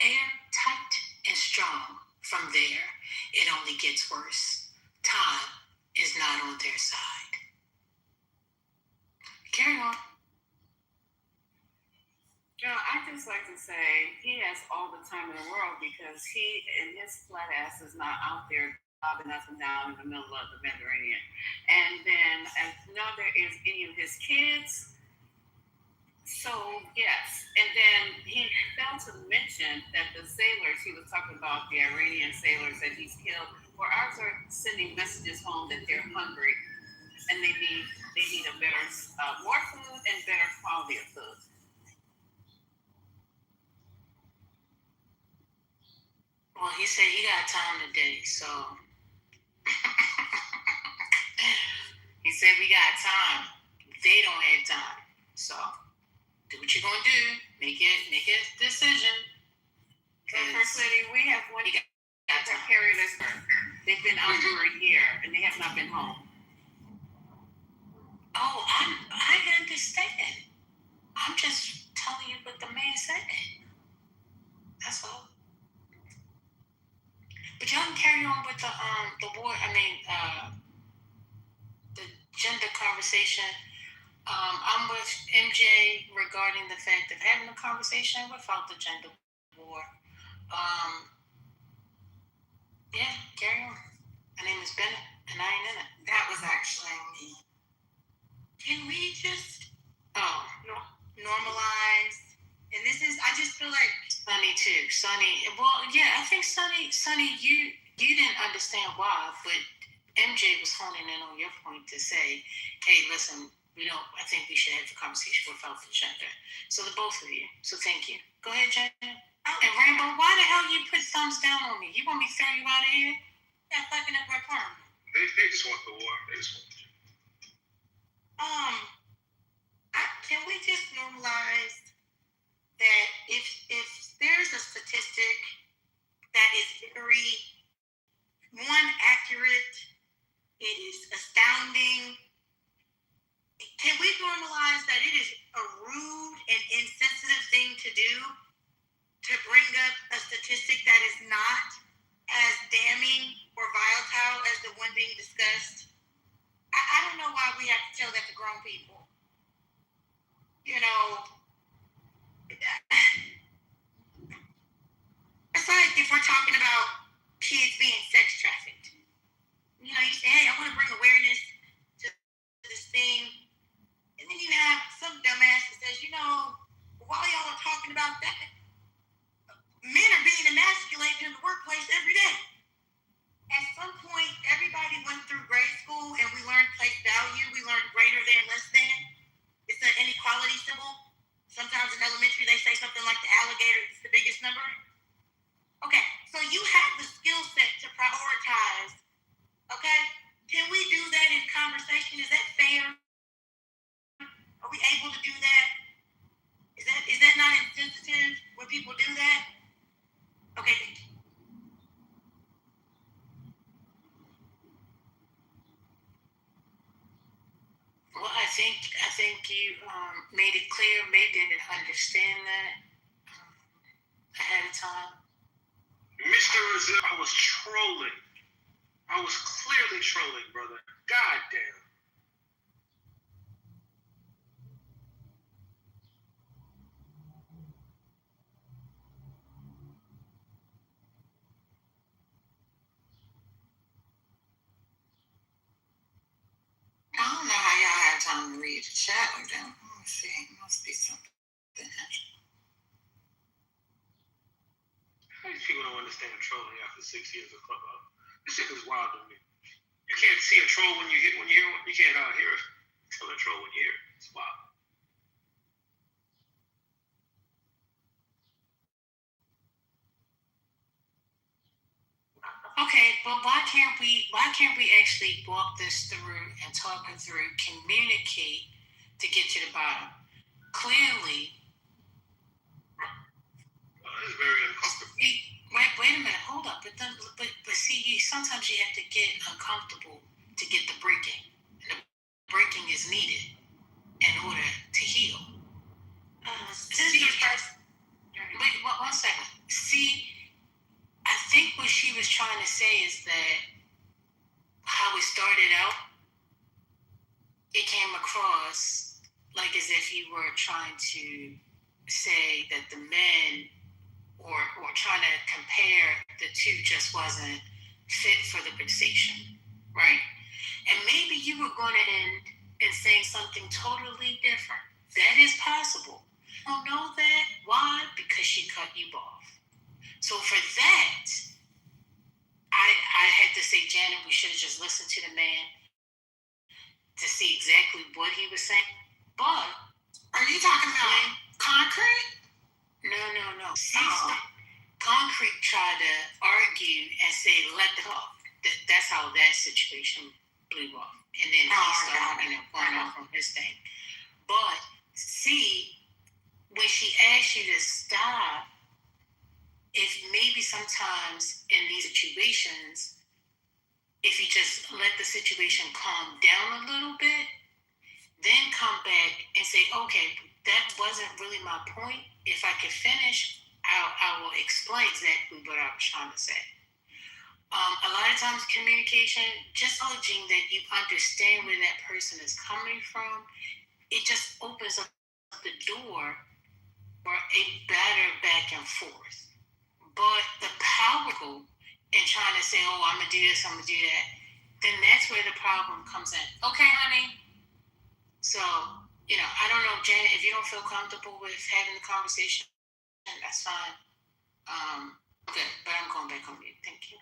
Speaker 10: airtight and strong. From there, it only gets worse. Time is not on their side. Carry on.
Speaker 6: I just like to say he has all the time in the world because he and his flat ass is not out there bobbing up and down in the middle of the Mediterranean. And then, as there is any of his kids So yes, and then he failed to mention that the sailors he was talking about, the Iranian sailors that he's killed, or ours are sending messages home that they're hungry and they need a better, more food and better quality of food.
Speaker 10: Well, he said he got time today, so he said we got time. They don't have time, so do what you're gonna do. Make a decision.
Speaker 6: So First Lady, we have one carriers. They've been out for a year and they have not been home.
Speaker 10: Oh, I understand. I'm just telling you what the man said. That's all. But y'all can carry on with the war. The gender conversation. I'm with MJ regarding the fact of having a conversation without the gender war. Yeah, carry on. My name is Bennett, and I ain't in it.
Speaker 12: That was actually me. Can we just normalize? And this is, I just feel like
Speaker 10: Sunny too. Sunny. Well, yeah, I think Sunny, you didn't understand why, but MJ was honing in on your point to say, hey, listen, I think we should have the conversation without the gender. So the both of you. So thank you. Go ahead, Jen. And Rainbow, why the hell you put thumbs down on me? You want me to throw you out of here?
Speaker 12: Yeah, fucking up my farm.
Speaker 3: They just want the war. They just want the
Speaker 12: can we just normalize that if there's a statistic that is very accurate, it is astounding. Can we normalize that it is a rude and insensitive thing to do to bring up a statistic that is not as damning or volatile as the one being discussed? I don't know why we have to tell that to grown people. It's like if we're talking about kids being sex trafficked. You say, hey, I want to bring awareness to this thing. And then you have some dumbass that says, while y'all are talking about that, men are being emasculated in the workplace every day. At some point, everybody went through grade school and we learned place value. We learned greater than, less than. It's an inequality symbol. Sometimes in elementary, they say something like the alligator is the biggest number. Okay, so you have the skill set to prioritize. Okay, can we do that in conversation? Is that fair? Are we able to do that? Is that not insensitive when people do that? Okay, thank you.
Speaker 10: Well, I think you made it clear. Maybe didn't understand that ahead of time.
Speaker 20: Mr. Rizzo, I was trolling. I was clearly trolling, brother. God damn.
Speaker 10: I don't know how y'all have time to read the chat like that. Let me see. It must be something.
Speaker 20: How these people don't understand trolling after 6 years of Clubhouse? This shit is wild to me. You can't see a troll when you hear one. You can't hear it. Tell a troll when you hear it. It's wild.
Speaker 10: Okay, but why can't we actually walk this through and talk it through, communicate to get to the bottom? Clearly,
Speaker 20: it's very uncomfortable.
Speaker 10: Wait a minute, hold up. But see, sometimes you have to get uncomfortable to get the breaking. And the breaking is needed in order to heal. Wait, one second. See, I think what she was trying to say is that how it started out, it came across like as if you were trying to say that the men or trying to compare the two just wasn't fit for the conversation, right? And maybe you were going to end in saying something totally different. That is possible. You don't know that. Why? Because she cut you off. So for that, I had to say, Janet, we should have just listened to the man to see exactly what he was saying. But
Speaker 12: are you talking about Concrete?
Speaker 10: No. See, Concrete tried to argue and say, let the off. That's how that situation blew off. And then he started, going off on his thing. But see, when she asked you to stop, if maybe sometimes in these situations, if you just let the situation calm down a little bit, then come back and say, okay, that wasn't really my point. If I could finish, I will explain exactly what I was trying to say. A lot of times communication, just acknowledging that you understand where that person is coming from, it just opens up the door for a better back and forth. But the powerful in trying to say, oh, I'm going to do this, I'm going to do that, then that's where the problem comes in. Okay, honey. So, I don't know, Janet, if you don't feel comfortable with having the conversation, that's fine. Okay, but I'm going back on mute. Thank you.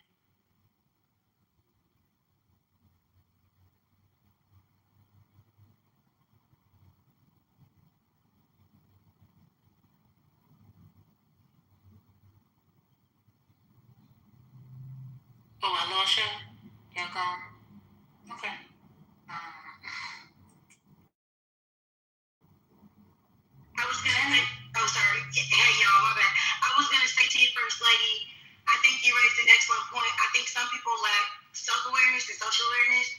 Speaker 10: Oh, I lost you? Y'all gone? Okay.
Speaker 17: I was gonna say, oh, sorry. Hey, y'all, my bad. I was gonna say to you, First Lady, I think you raised an excellent point. I think some people lack self-awareness and social awareness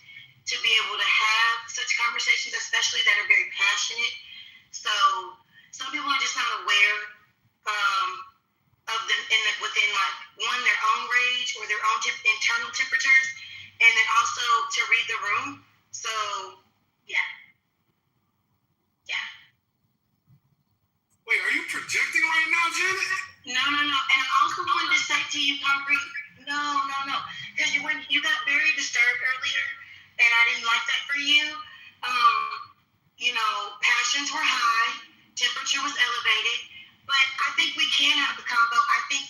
Speaker 17: to be able to have such conversations, especially that are very passionate. So some people are just not aware of them within their own rage or their own internal temperatures, and then also to read the room. So yeah.
Speaker 3: Wait, are you projecting right now, Janet?
Speaker 17: No. And I also wanted to say to you, Concrete, no. Because when you got very disturbed earlier, and I didn't like that for you. Passions were high, temperature was elevated, but I think we can have the combo. I think,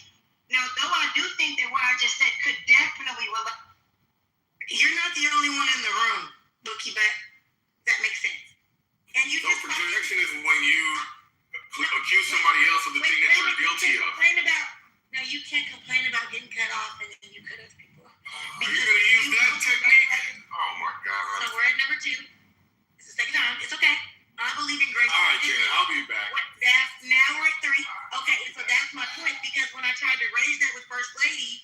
Speaker 17: though I do think that what I just said could definitely relate. You're not the only one in the room, Bookie, but that makes sense. And you
Speaker 3: so projection is when you accuse somebody else of the thing that you're guilty of.
Speaker 17: You can't complain about getting cut off and then you cut other people.
Speaker 3: Are you going to use that technique? Oh my God.
Speaker 17: So we're at number 2. It's the second time. It's okay. I believe in grace.
Speaker 3: All right, Janet, I'll be back.
Speaker 17: Now we're at 3. Okay, so that's my point, because when I tried to raise that with First Lady,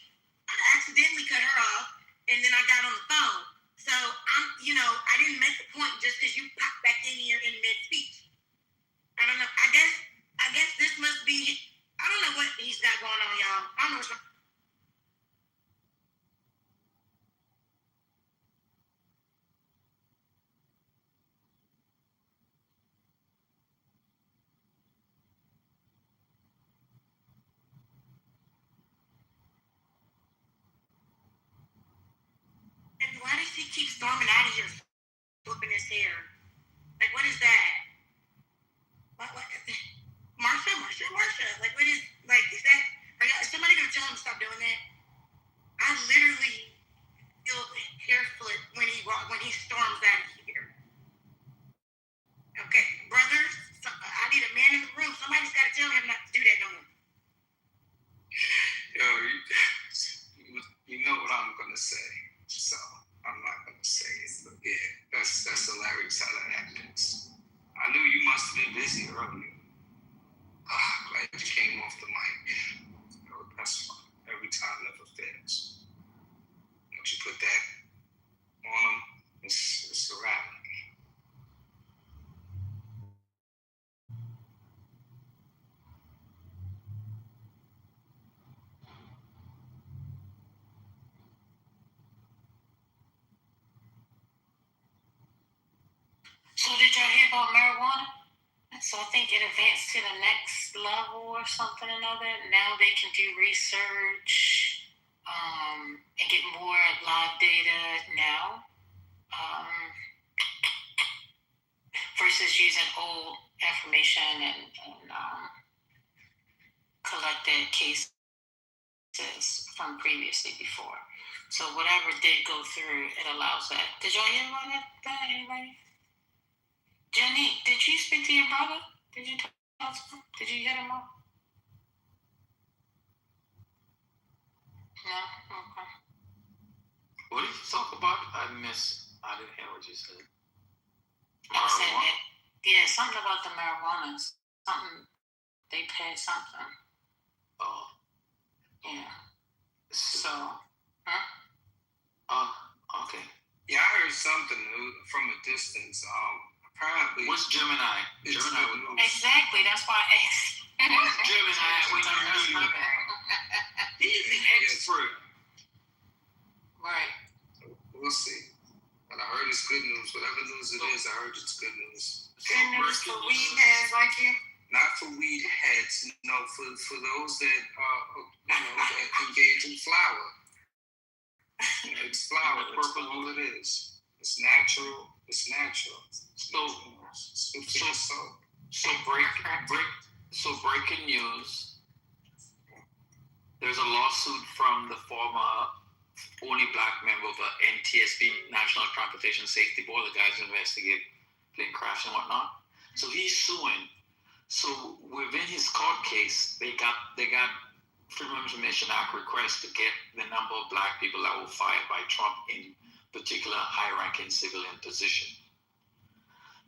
Speaker 17: I accidentally cut her off, and then I got on the phone. So I didn't make a point just because you popped back in here in mid-speech. I don't know. I guess this must be. I don't know what he's got going on, y'all. I don't know what's going on. And why does he keep storming out of here, flipping his hair? Like, what is that? What? Marsha. Like, what is, is that, is somebody going to tell him to stop doing that? I literally feel hair flip when he storms out of here. Okay, brothers, I need a man in the room. Somebody's got to tell him not to do that no more.
Speaker 5: Yo, you know what I'm gonna say, so I'm not gonna say it. But yeah, that's hilarious how that happens. I knew you must have been busy earlier. Glad you came off the mic. That's fine. Every time never fails. Once you put that on them, it's a wrap.
Speaker 10: So did y'all hear about marijuana? So I think it advanced to the next level or something or another. Now they can do research and get more live data now versus using old information and collected cases from previously before. So whatever did go through, it allows that. Did y'all hear about that? Anybody? Jenny, did you speak to your brother? Did you talk to him? Did you hit him up? No? Okay.
Speaker 2: What did you talk about? I didn't hear what you said.
Speaker 10: I said that, yeah, something about the marijuana. Something, they paid something.
Speaker 2: Oh.
Speaker 10: Yeah. So,
Speaker 2: okay.
Speaker 11: Yeah, I heard something from a distance. Apparently.
Speaker 2: What's Gemini? Gemini would know.
Speaker 10: Exactly, that's why I asked.
Speaker 2: What's Gemini? He's an expert.
Speaker 10: Right.
Speaker 11: We'll see. But I heard it's good news. Whatever news it is, I heard it's good news.
Speaker 12: Good news for weed heads like you?
Speaker 11: Not for weed heads, no, for those that that engage in flower. It's flower. That's all it is. It's natural. It's natural.
Speaker 2: So breaking news. There's a lawsuit from the former only black member of the NTSB, National Transportation Safety Board, the guys who investigate plane crash and whatnot. So he's suing. So within his court case, they got Freedom of Information Act requests to get the number of black people that were fired by Trump in particular high-ranking civilian position.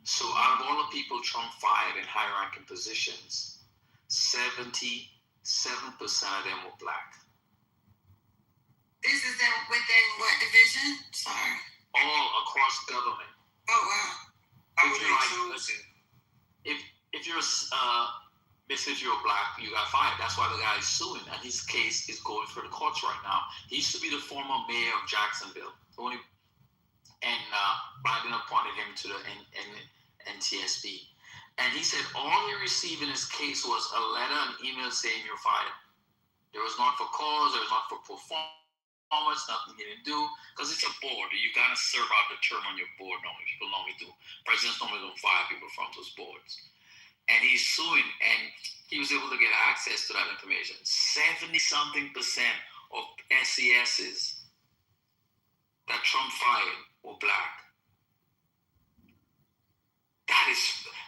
Speaker 2: So out of all the people Trump fired in high-ranking positions, 77% of them were black.
Speaker 12: This is within what division? Sorry.
Speaker 2: All across government.
Speaker 12: Oh, wow.
Speaker 2: If you're black, you got fired. That's why the guy is suing, and his case is going through the courts right now. He used to be the former mayor of Jacksonville, and Biden appointed him to the NTSB. And he said all he received in his case was a letter and email saying you're fired. There was not for cause, there was not for performance, nothing he didn't do, because it's a board. You gotta serve out the term on your board normally. People normally do. Presidents normally don't fire people from those boards. And he's suing, and he was able to get access to that information. 70-something% of SESs that Trump fired were black. That is,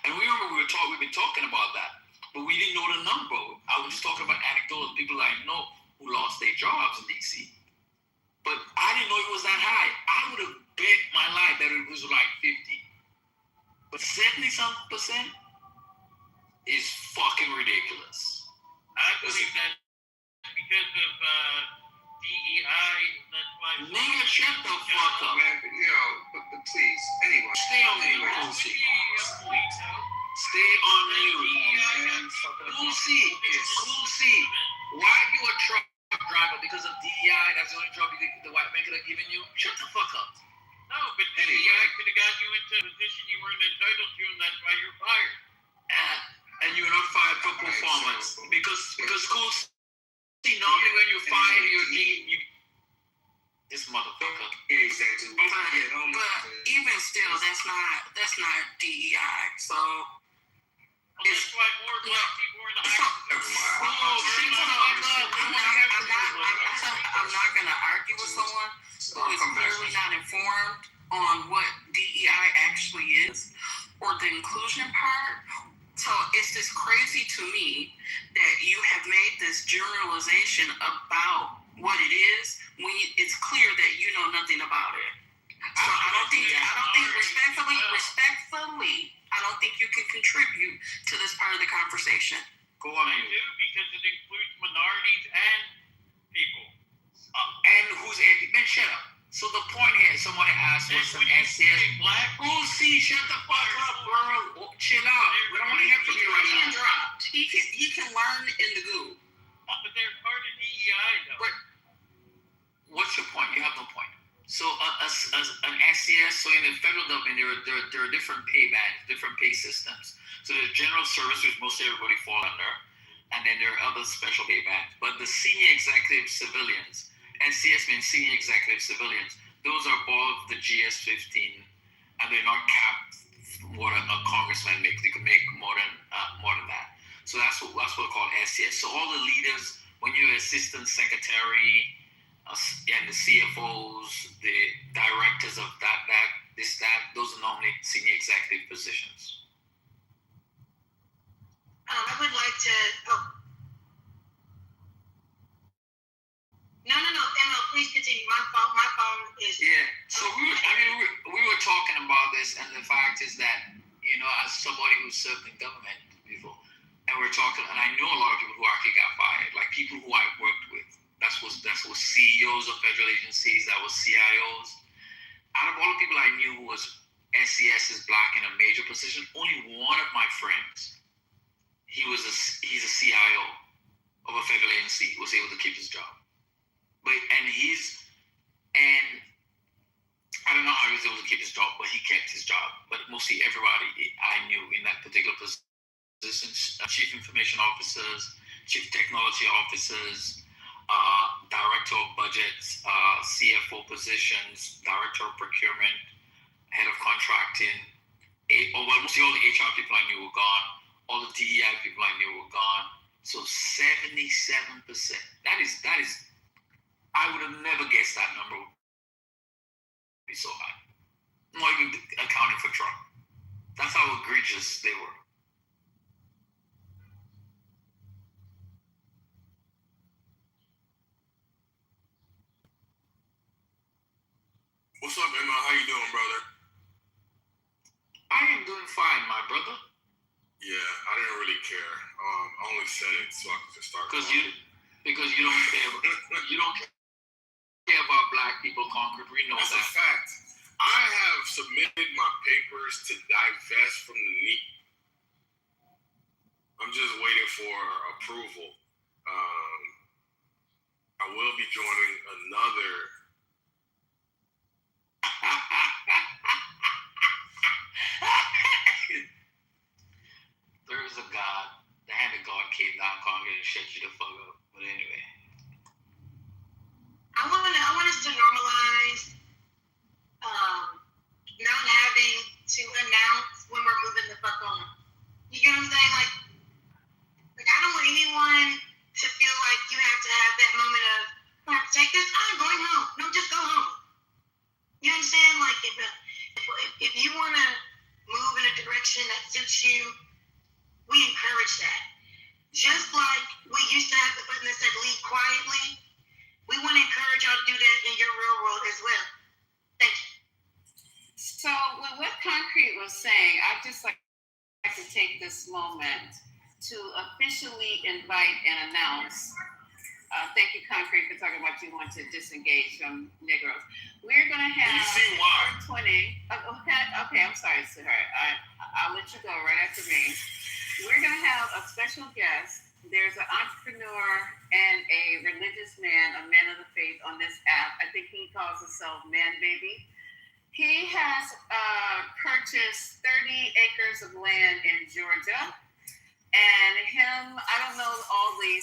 Speaker 2: and we remember we've been talking about that, but we didn't know the number. I was just talking about anecdotal people I know who lost their jobs in DC. But I didn't know it was that high. I would have bet my life that it was like 50. But 70-something% is fucking ridiculous.
Speaker 22: I believe that because of DEI, that's why.
Speaker 2: Nigga, shut the fuck up.
Speaker 11: Man, but please, anyway.
Speaker 2: Stay on mute. Stay on mute. Lucy, why are you a truck driver? Because of DEI? That's the only job the white man could have given you? Shut the fuck up.
Speaker 22: No, but DEI could have gotten you into a position you weren't entitled to, and that's why you're fired.
Speaker 2: And you're not fired for performance. Because schools see normally when you're fired, you this motherfucker.
Speaker 11: Exactly.
Speaker 12: But even still, that's not DEI. So
Speaker 22: that's why more black people are in the
Speaker 6: I'm not going to argue with someone who is clearly not informed on what DEI actually is or the inclusion part. So it's just crazy to me that you have made this generalization about what it is when it's clear that you know nothing about it. So I don't think respectfully, I don't think you can contribute to this part of the conversation.
Speaker 2: Go on.
Speaker 22: I do, because it includes minorities and people.
Speaker 2: And who's man, shut up. So the point here, somebody asked what's an SCS. Lucy, shut the fuck up, girl. Chill out. We don't want to hear from you right now.
Speaker 6: He can learn in the goo.
Speaker 22: But they're part of DEI, though.
Speaker 2: But what's your point? You have no point. So an SCS, so in the federal government, there are different pay bands, different pay systems. So there's general service, which most everybody fall under, and then there are other special pay bands. But the senior executive civilians, NCS means senior executive civilians, those are above the GS 15, and they're not capped what a congressman makes. They could make more more than that. So that's what we call SCS. So all the leaders, when you're assistant secretary and the CFOs, the directors of that, those are normally senior executive positions.
Speaker 17: I would like to. No, Emma, please continue. My phone is.
Speaker 2: Yeah. So we were talking about this, and the fact is that, as somebody who served in government before, and we're talking, and I know a lot of people who actually got fired, like people who I worked with. That was CEOs of federal agencies. That was CIOs. Out of all the people I knew who was SCS is black in a major position, only one of my friends, he's a CIO of a federal agency, was able to keep his job. And I don't know how he was able to keep his job, but he kept his job. But mostly everybody I knew in that particular position, chief information officers, chief technology officers, director of budgets, CFO positions, director of procurement, head of contracting. Mostly all the HR people I knew were gone. All the DEI people I knew were gone. So 77%. That is. I would have never guessed that number would be so high. Not even accounting for Trump. That's how egregious they were.
Speaker 3: What's up, Emma? How you doing, brother?
Speaker 2: I am doing fine, my brother.
Speaker 3: Yeah, I didn't really care. I only said it so I could just start.
Speaker 2: Because you don't care. You don't care about black people, Concord. We know
Speaker 3: That's
Speaker 2: that.
Speaker 3: a fact. I have submitted my papers to divest from the NEAT. I'm just waiting for approval. I will be joining another.
Speaker 2: There is a God. The hand of God came down, Concord, and shut you the fuck up. But anyway.
Speaker 17: I want us to normalize not having to announce when we're moving the fuck on. You get what I'm saying? Like I don't want anyone to feel like you have to have that moment of, I have to take this, I'm going home. No, just go home. You understand? Like if you want to move in a direction that suits you, we encourage that. Just like we used to have the button that said leave quietly, we want to encourage y'all to do that in your real world as well. Thank you.
Speaker 6: So with what Concrete was saying, I'd just like to take this moment to officially invite and announce. Thank you, Concrete, for talking about you want to disengage from Negroes. We're going to have.
Speaker 3: You see why?
Speaker 6: 20. Okay, I'm sorry, sweetheart. I'll let you go right after me. We're going to have a special guest. There's an entrepreneur and a religious man, a man of the faith on this app. I think he calls himself Man Baby. He has purchased 30 acres of land in Georgia. And I don't know all the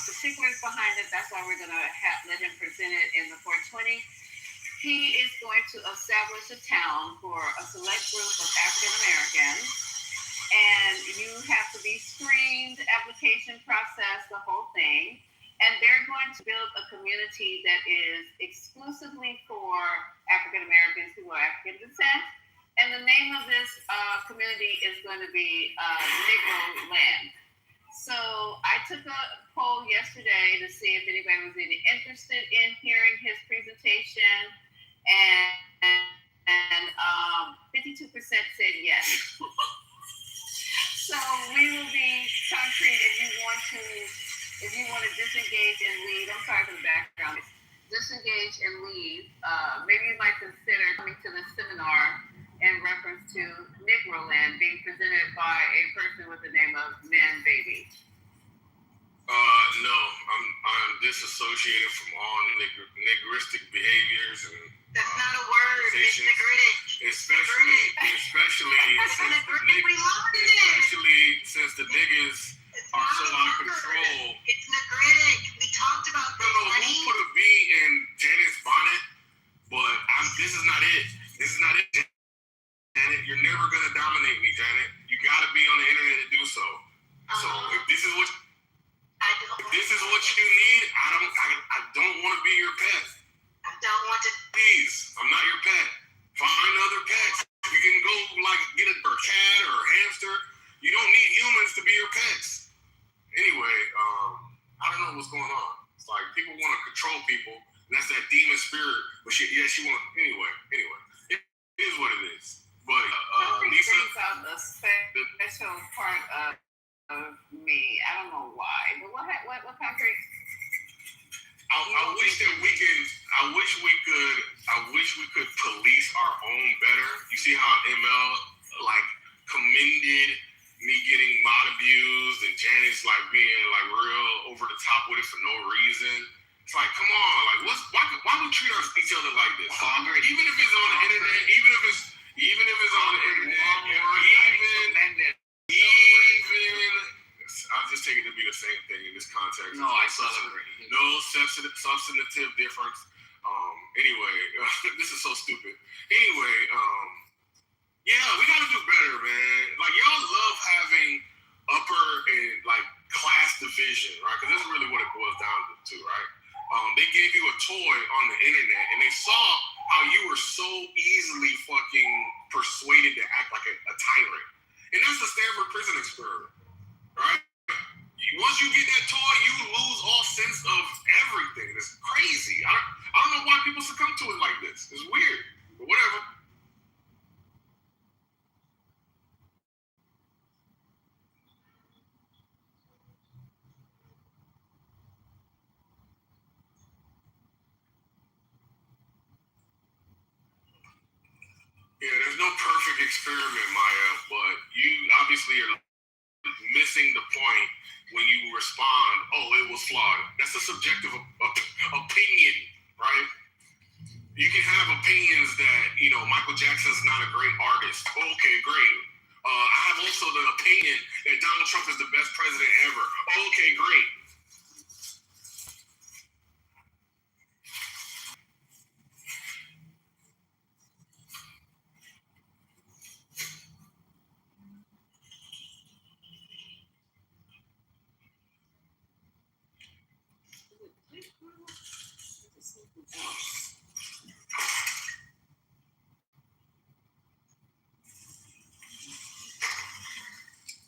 Speaker 6: particulars behind it. That's why we're going to let him present it in the 420. He is going to establish a town for a select group of African Americans. And you have to be screened, application process, the whole thing. And they're going to build a community that is exclusively for African Americans who are African descent. And the name of this community is going to be Negro Land. So I took a poll yesterday to see if anybody was really interested in hearing his presentation. And 52% said yes. So we will be Concrete if you want to disengage and leave. I'm sorry for the background. Disengage and leave. Maybe you might consider coming to the seminar in reference to Negro Land being presented by a person with the name of Man Baby.
Speaker 3: No, I'm disassociated from all niggeristic behaviors and.
Speaker 17: That's not a word. It's nigeritic.
Speaker 3: Especially since the niggas are so out of control.
Speaker 17: It's nigeritic. We talked about this.
Speaker 3: Who put a bee in Janet's bonnet? But this is not it. This is not it, Janet. You're never gonna dominate me, Janet. this is what you need, I don't want to be your pet.
Speaker 12: I don't want to.
Speaker 3: Please, I'm not your pet. Find other pets. You can go like get a cat or a hamster. You don't need humans to be your pets. Anyway, I don't know what's going on. It's like people want to control people. And that's that demon spirit. But she want. Anyway, it is what it is. But Lisa,
Speaker 6: brings out the special part of me. I don't know why, but what concrete?
Speaker 3: I wish we could police our own better. You see how ML like commended me getting mod abused and Janice like being like real over the top with it for no reason. It's like, come on, like why we treat each other like this? Even if it's on the internet, even if it's on the internet, or even I'll just take it to be the same thing in this context.
Speaker 11: No, I celebrate.
Speaker 3: No substantive difference. Anyway, this is so stupid. Anyway, yeah, we gotta do better, man. Like y'all love having upper and like class division, right? Because that's really what it boils down to, right? They gave you a toy on the internet, and they saw how you were so easily fucking persuaded to act like a tyrant, and that's the Stanford prison experiment, right? Once you get that toy, you lose all sense of everything. It's crazy. I don't know why people succumb to it like this. It's weird, but whatever. Yeah, there's no perfect experiment, Maya, but you obviously are missing the point when you respond, oh, it was flawed. That's a subjective opinion, right? You can have opinions that, Michael Jackson's not a great artist. Okay, great. I have also the opinion that Donald Trump is the best president ever. Okay, great.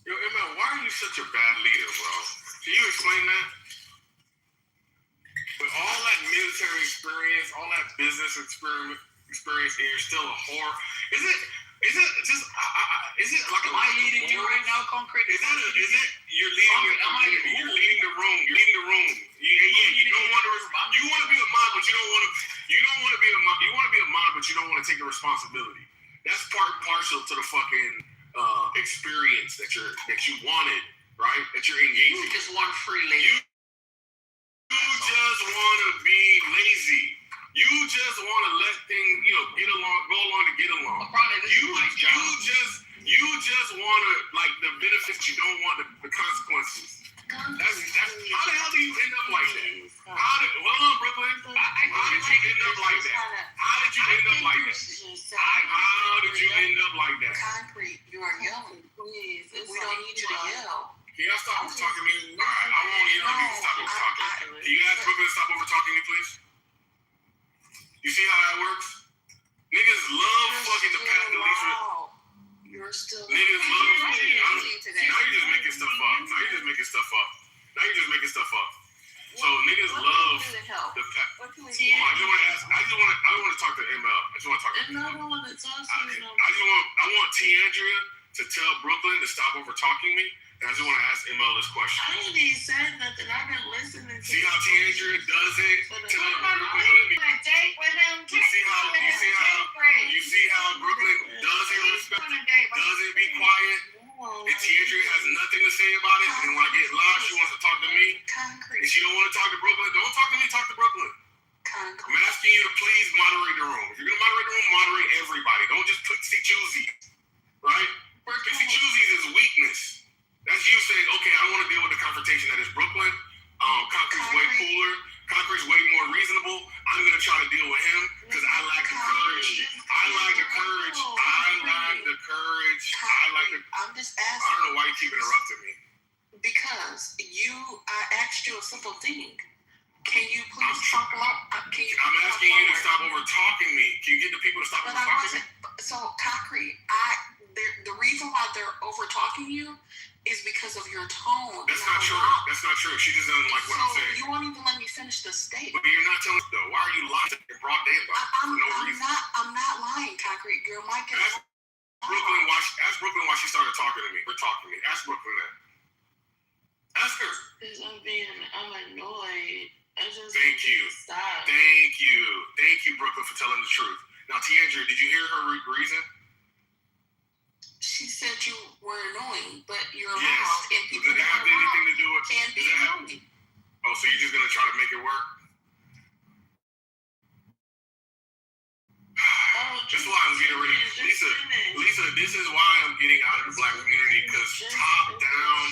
Speaker 3: Yo, ML, why are you such a bad leader, bro? Can you explain that? With all that military experience, all that business experience, and you're still a whore. Is it like
Speaker 11: am I leading you right now, Concrete?
Speaker 3: Is it you're leading your community? You're leading the room. You're leading the room. You don't want to. You want to be a mod, but you don't want to. You don't want to be a mod. You want to be a mod, but you don't want to take the responsibility. That's part and parcel to the fucking experience that you wanted, right? That you're engaging.
Speaker 11: You just want free labor.
Speaker 3: You just want to be lazy. You just want to let things, go along to get along. You just want to like the benefits. You don't want the consequences. That's how the hell do you end up like that? Hold on, Brooklyn. How did you end up like that? How did you end up like that? How did you end up like that?
Speaker 6: Concrete, you are yelling. Please, we don't need you to yell.
Speaker 3: Can y'all stop over talking to me? All right, I won't yell. You can stop over talking. Can you ask Brooklyn to stop over talking to me, please? You see how that works? Niggas love fucking the path to least.
Speaker 6: You're still.
Speaker 3: Niggas love. Now you're just making stuff up. Now you're just making stuff up. So niggas love the path. I just want to talk to ML. I just want to talk to ML. I want T. Andrea to tell Brooklyn to stop over talking me. And I just want to ask ML this question.
Speaker 6: I ain't even said nothing. I've been listening to
Speaker 3: See how T. Andrea does it?
Speaker 12: You
Speaker 3: see how Brooklyn doesn't respect, doesn't be quiet, and T. Andrea has nothing to say about it. And when I get loud, she wants to talk to me. And she don't want to talk to Brooklyn. Don't talk to me, talk to Brooklyn. I'm asking you to please moderate the room. If you're going to moderate the room, moderate everybody. Don't just pick choosies, right? Pick choosies is weakness. That's you saying, okay, I don't want to deal with the confrontation that is Brooklyn. Concrete's way cooler. Concrete's way more reasonable. I'm going to try to deal with him because I lack the courage.
Speaker 6: I'm just asking.
Speaker 3: I don't know why you keep interrupting me.
Speaker 6: Because you I asked you a simple thing. Can you please talk loud?
Speaker 3: I'm asking you to stop over talking me. Can you get the people to stop over talking me?
Speaker 6: So, Concrete, the reason why they're over talking you is because of your tone.
Speaker 3: That's not true. That's not true. She just doesn't like what I'm saying.
Speaker 6: You won't even let me finish the statement.
Speaker 3: But you're not telling us though. Why are you lying in broad day about it for no reason?
Speaker 6: I'm not lying, Concrete. Your mic is.
Speaker 3: Ask Brooklyn why she started talking to me. We're talking to me. Ask Brooklyn that. Ask her.
Speaker 8: Because I'm annoyed.
Speaker 3: Thank you.
Speaker 8: Stop.
Speaker 3: Thank you, Brooklyn, for telling the truth. Now, Tiandra, did you hear her reason?
Speaker 6: She said you were annoying, but you're loud.
Speaker 3: Yes.
Speaker 6: And people
Speaker 3: Did that have anything to do with?
Speaker 6: Can't be annoying.
Speaker 3: Oh, so you're just gonna try to make it work? This is why I'm getting rid of Lisa. This is why I'm getting out of the black community because top down,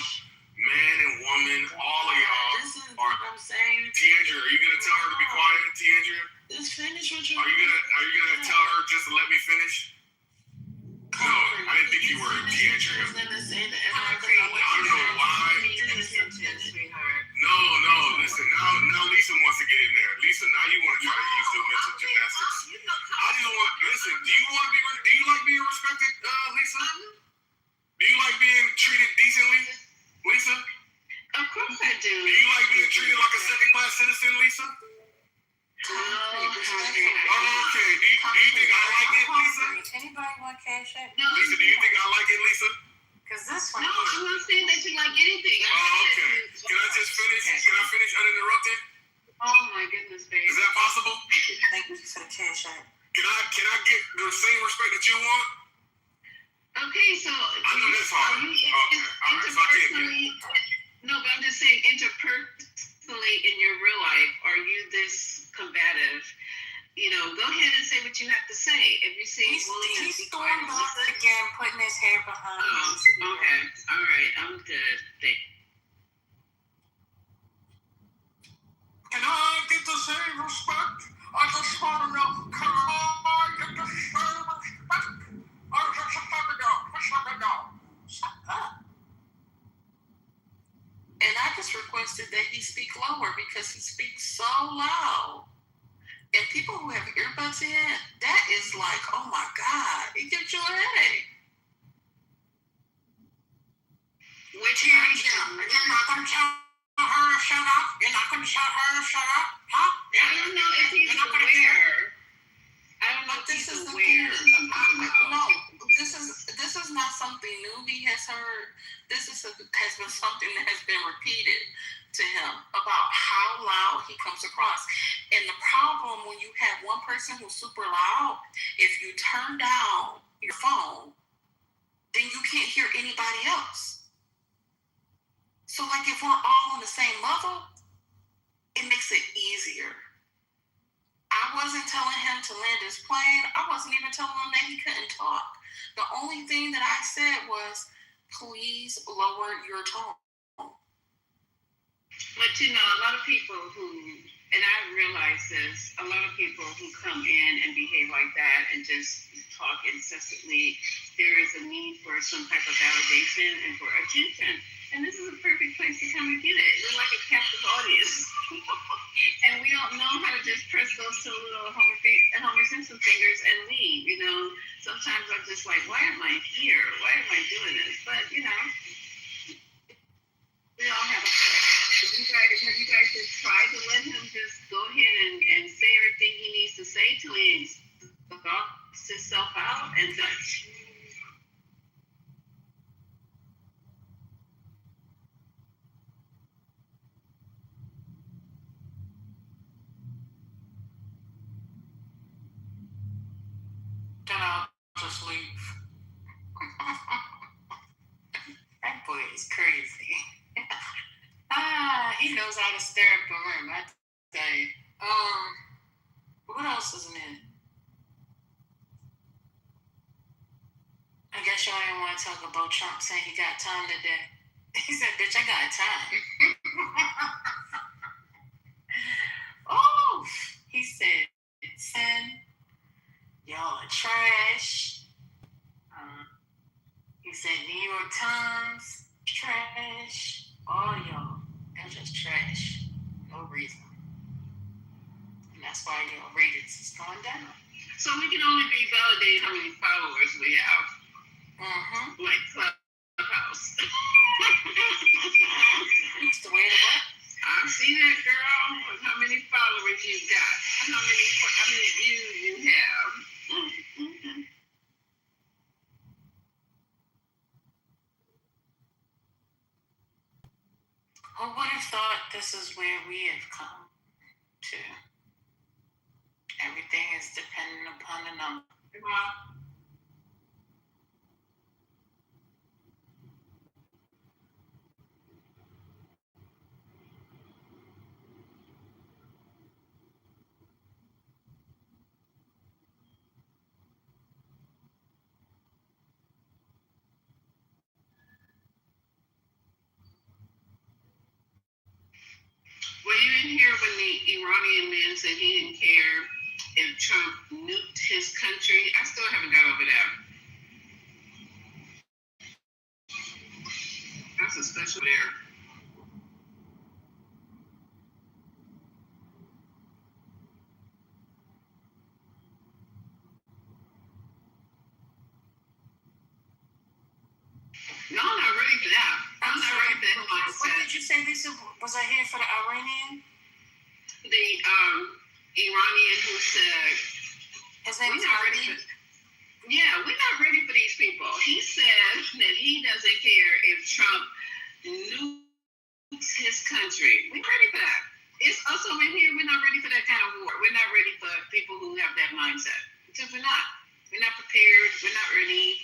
Speaker 3: man and woman, all of y'all are.
Speaker 8: I'm saying.
Speaker 3: Tiandra, are you gonna tell her to be quiet, Tiandra?
Speaker 8: Just finish what you're.
Speaker 3: Are you gonna tell her just to let me finish? No, I didn't think you were Tiandra.
Speaker 8: I was gonna say the
Speaker 3: I don't know why. No, listen. Now Lisa wants to get in there. Lisa, now you want to try to use the mental gymnastics. I just want listen. Do you like being respected, Lisa? Do you like being treated decently, Lisa?
Speaker 4: Of course I do.
Speaker 3: Do you like being treated like a second-class citizen, Lisa? Okay. Do you think I like it, Lisa?
Speaker 17: Anybody want cash app?
Speaker 4: No.
Speaker 3: Lisa, do you think I like it, Lisa?
Speaker 17: Because this one.
Speaker 4: No, I'm not saying that you like anything.
Speaker 3: Okay. Can I just finish? Can I finish uninterrupted?
Speaker 4: Oh my goodness, babe.
Speaker 3: Is that possible?
Speaker 17: Thank you for the cash app.
Speaker 3: Can I get the same respect that you want?
Speaker 4: Okay, so
Speaker 3: I know that's hard. Okay. All right, so I can't get it.
Speaker 4: No, but I'm just saying interpersonally in your real life, are you this combative? You know, go ahead and say what you have to say. If you see
Speaker 17: He's stormed off again, putting his hair behind him.
Speaker 4: Okay. All right. I'm good.
Speaker 3: Can I get the same respect? I just want to know, can I get the same respect? I just want to know.
Speaker 6: Shut up. And I just requested that he speak lower because he speaks so loud. And people who have earbuds in, that is like, oh my God, it gives you a headache.
Speaker 17: Which you're not going to tell her to shut up? You're not going to tell her to shut up? Huh?
Speaker 4: I don't know if he's aware. I don't know if he's aware of
Speaker 6: No, this is not something newbie has heard. This has been something that has been repeated to him about how loud he comes across. And the problem when you have one person who's super loud, if you turn down your phone, then you can't hear anybody else. So like if we're all on the same level, it makes it easier. I wasn't telling him to land his plane. I wasn't even telling him that he couldn't talk. The only thing that I said was, please lower your tone.
Speaker 4: But you know, a lot of people who, and I realize this, a lot of people who come in and behave like that and just talk incessantly, there is a need for some type of validation and for attention. And this is a perfect place to come and get it. We're like a captive audience. And we don't know how to just press those two little Homer Simpson fingers and leave, you know. Sometimes I'm just like, why am I here? Why am I doing this? But, you know, we all have a have you guys just tried to let him just go ahead and say everything he needs to say till he knocks himself out and such?
Speaker 6: Then I'll just leave. That boy is crazy. He knows how to stare up a room, I tell you. What else is new? I guess y'all didn't want to talk about Trump saying he got time today. He said, bitch, I got time. Oh, he said, y'all are trash. He said, New York Times, trash. All y'all.
Speaker 10: reason. And that's why your ratings is going down.
Speaker 4: So we can only be validated how many followers we have. Like Clubhouse.
Speaker 10: That's the way to work.
Speaker 4: I've seen it, girl. How many followers you got? How many views you have?
Speaker 10: Who would have thought this is where we have come to? Everything is dependent upon the number.
Speaker 4: Were you in here when the Iranian man said he didn't care if Trump nuked his country? I still haven't got over that. That's a special there. No, I'm not ready for that. I'm not ready for that mindset.
Speaker 10: What did you say, Lisa? Was I here for the Iranian?
Speaker 4: The Iranian who said,
Speaker 10: his name is Ali?
Speaker 4: Yeah, we're not ready for these people. He said that he doesn't care if Trump nukes his country. We're ready for that. It's also in here, we're not ready for that kind of war. We're not ready for people who have that mindset. Because we're not. We're not prepared. We're not ready.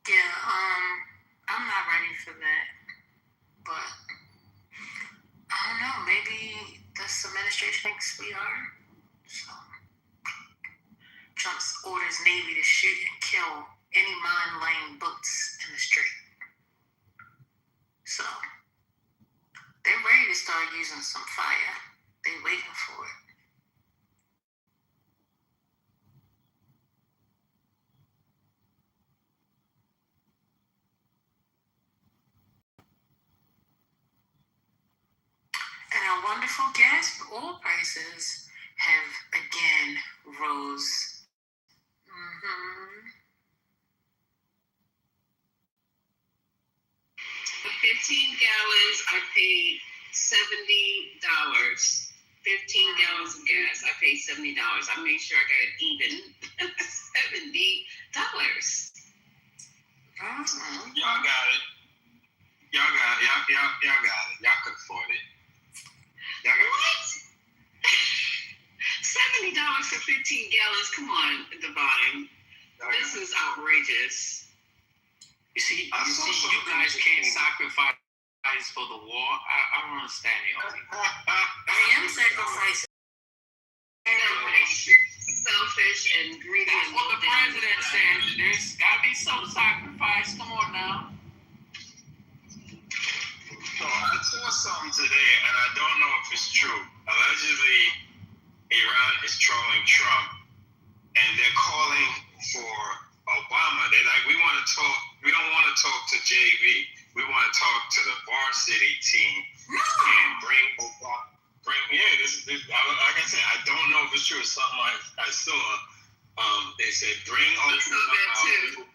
Speaker 10: Yeah, I'm not ready for that. But I don't know, maybe this administration thinks we are. So Trump orders Navy to shoot and kill any mind laying books in the street. So they're ready to start using some fire. They're waiting for it. And our wonderful gas oil prices have again rose.
Speaker 4: For 15 gallons, I paid $70. 15 gallons of gas, I paid $70. I made sure I got it even. $70.
Speaker 14: Y'all got it. Y'all got it. Y'all got it. Y'all could afford it.
Speaker 4: What? $70 for 15 gallons? Come on, Divine. This is outrageous.
Speaker 11: You see, you guys can't sacrifice for the war. I don't understand y'all.
Speaker 10: I am sacrificing.
Speaker 4: Selfish and greedy.
Speaker 11: That's what the president said. There's got to be some sacrifice. Come on now.
Speaker 14: So I saw something today, and I don't know if it's true. Allegedly, Iran is trolling Trump, and they're calling for Obama. They're like, we want to talk. We don't want to talk to JV. We want to talk to the varsity team and bring Obama. This like I said, I don't know if it's true. It's something I saw. They said bring Obama out.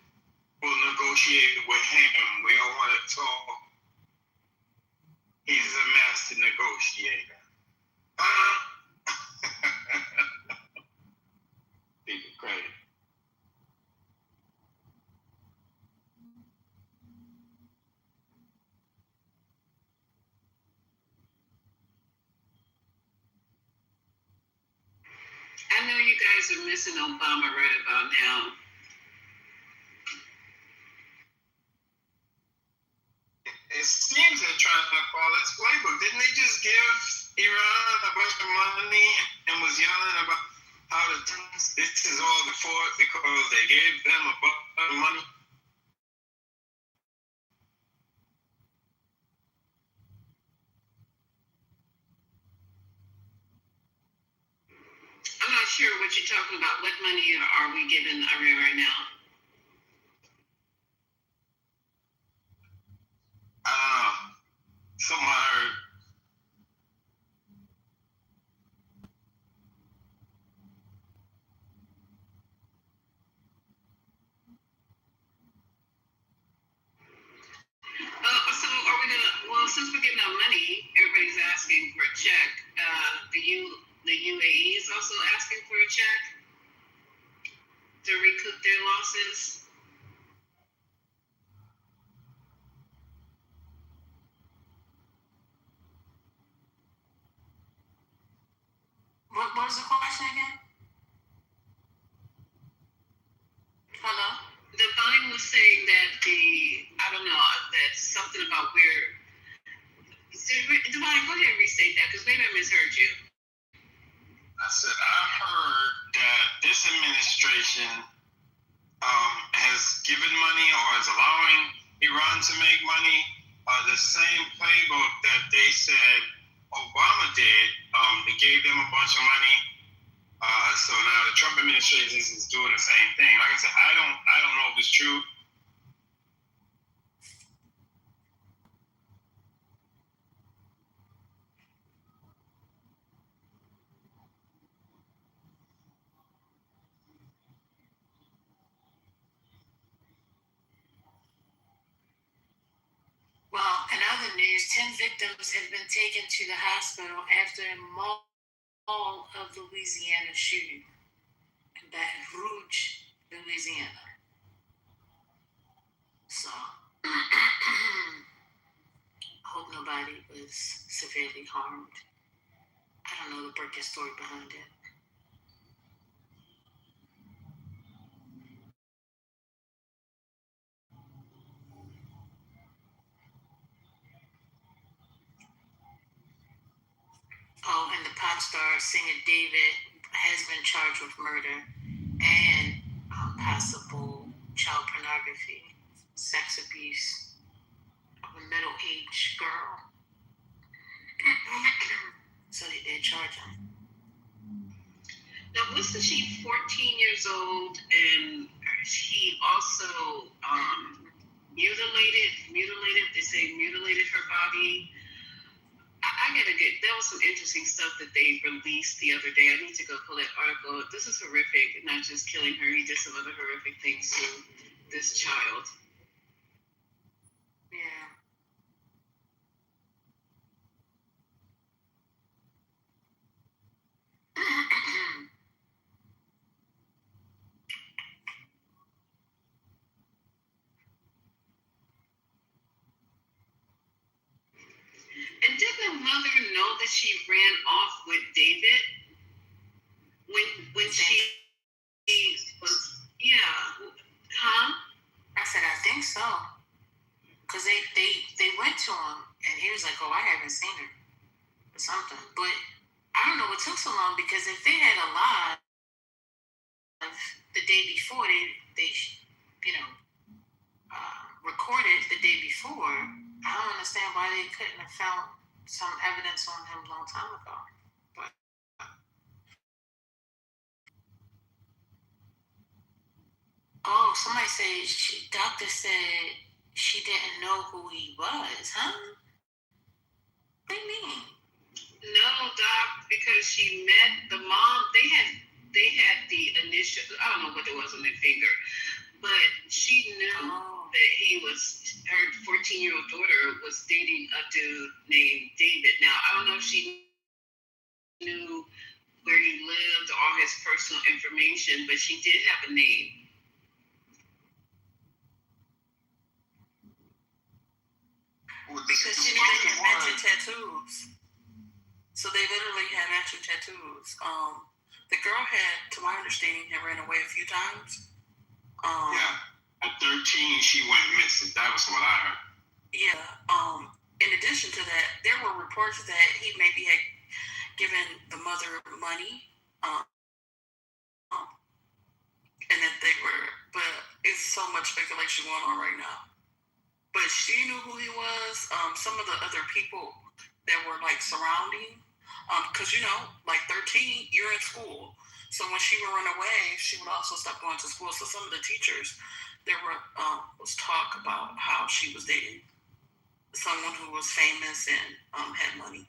Speaker 14: We'll negotiate with him. We don't want to talk. He's a master negotiator. People crazy.
Speaker 6: I know you guys are missing Obama right about now.
Speaker 14: It seems they're trying to follow its playbook. Didn't they just give Iran a bunch of money and was yelling about how this is all the fault because they gave them a bunch of money?
Speaker 6: I'm not sure what you're talking about. What money are we giving Iran right now?
Speaker 14: I don't know. Something I heard.
Speaker 6: So are we gonna? Well, since we're giving out money, everybody's asking for a check. The UAE is also asking for a check to recoup their losses.
Speaker 10: What was the question again? Hello?
Speaker 6: The Vine was saying that I don't know, that something about where. Divine, go ahead and restate that because maybe I misheard you.
Speaker 14: I said I heard that this administration has given money or is allowing Iran to make money. The same playbook that they said Obama did. They gave them a bunch of money. So now the Trump administration is doing the same thing. Like I said, I don't know if it's true.
Speaker 10: Well, in other news, 10 victims have been taken to the hospital after a mall of Louisiana shooting in Baton Rouge, Louisiana. So, I hope nobody was severely harmed. I don't know the breaking story behind it. Oh, and the pop star singer David has been charged with murder and possible child pornography, sex abuse of a middle-aged girl. So they did charge him.
Speaker 6: Now, wasn't she 14 years old and she also mutilated her body? I gotta there was some interesting stuff that they released the other day. I need to go pull that article. This is horrific, not just killing her, he did some other horrific things to this child.
Speaker 10: Yeah.
Speaker 6: And did the mother know that she ran off with David when she was, yeah, huh?
Speaker 10: I said, I think so. Because they went to him and he was like, oh, I haven't seen her or something. But I don't know what took so long because if they had a live the day before, they recorded the day before, I don't understand why they couldn't have found some evidence on him a long time ago. But oh, somebody said doctor said she didn't know who he was, huh? What do you mean?
Speaker 4: No, Doc, because she met the mom. They had the initial. I don't know what it was on their finger, but she knew that he was her 14-year-old daughter was dating a dude named David. Now I don't know if she knew where he lived, all his personal information, but she did have a name.
Speaker 6: Because she knew they had matching tattoos. So they literally had matching tattoos. The girl had, to my understanding, had ran away a few times.
Speaker 14: Yeah. At 13, she went missing. That was what I heard.
Speaker 6: Yeah. In addition to that, there were reports that he maybe had given the mother money. And that they were, but it's so much speculation going on right now. But she knew who he was. Some of the other people that were like surrounding, because like 13, you're in school. So when she would run away, she would also stop going to school. So some of the teachers, there was talk about how she was dating someone who was famous and had money.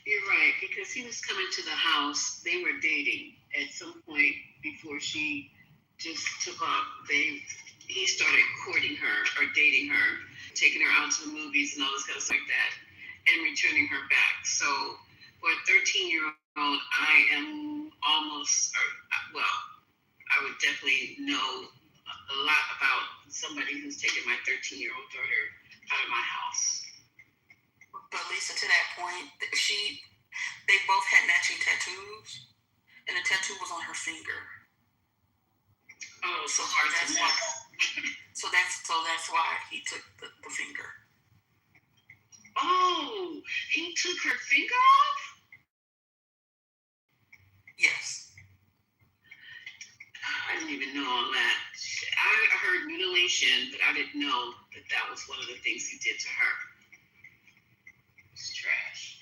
Speaker 4: You're right, because he was coming to the house. They were dating at some point before she just took off. He started courting her or dating her, taking her out to the movies and all this kind of stuff like that, and returning her back. So for a 13-year-old, I am almost, I would definitely know a lot about somebody who's taken my 13-year-old daughter out of my house.
Speaker 6: But Lisa, to that point, they both had matching tattoos, and the tattoo was on her finger.
Speaker 4: Oh, so
Speaker 6: that's why he took the finger.
Speaker 4: Oh, he took her finger off?
Speaker 6: Yes.
Speaker 4: I didn't even know all that. I heard mutilation, but I didn't know that was one of the things he did to her. It's trash.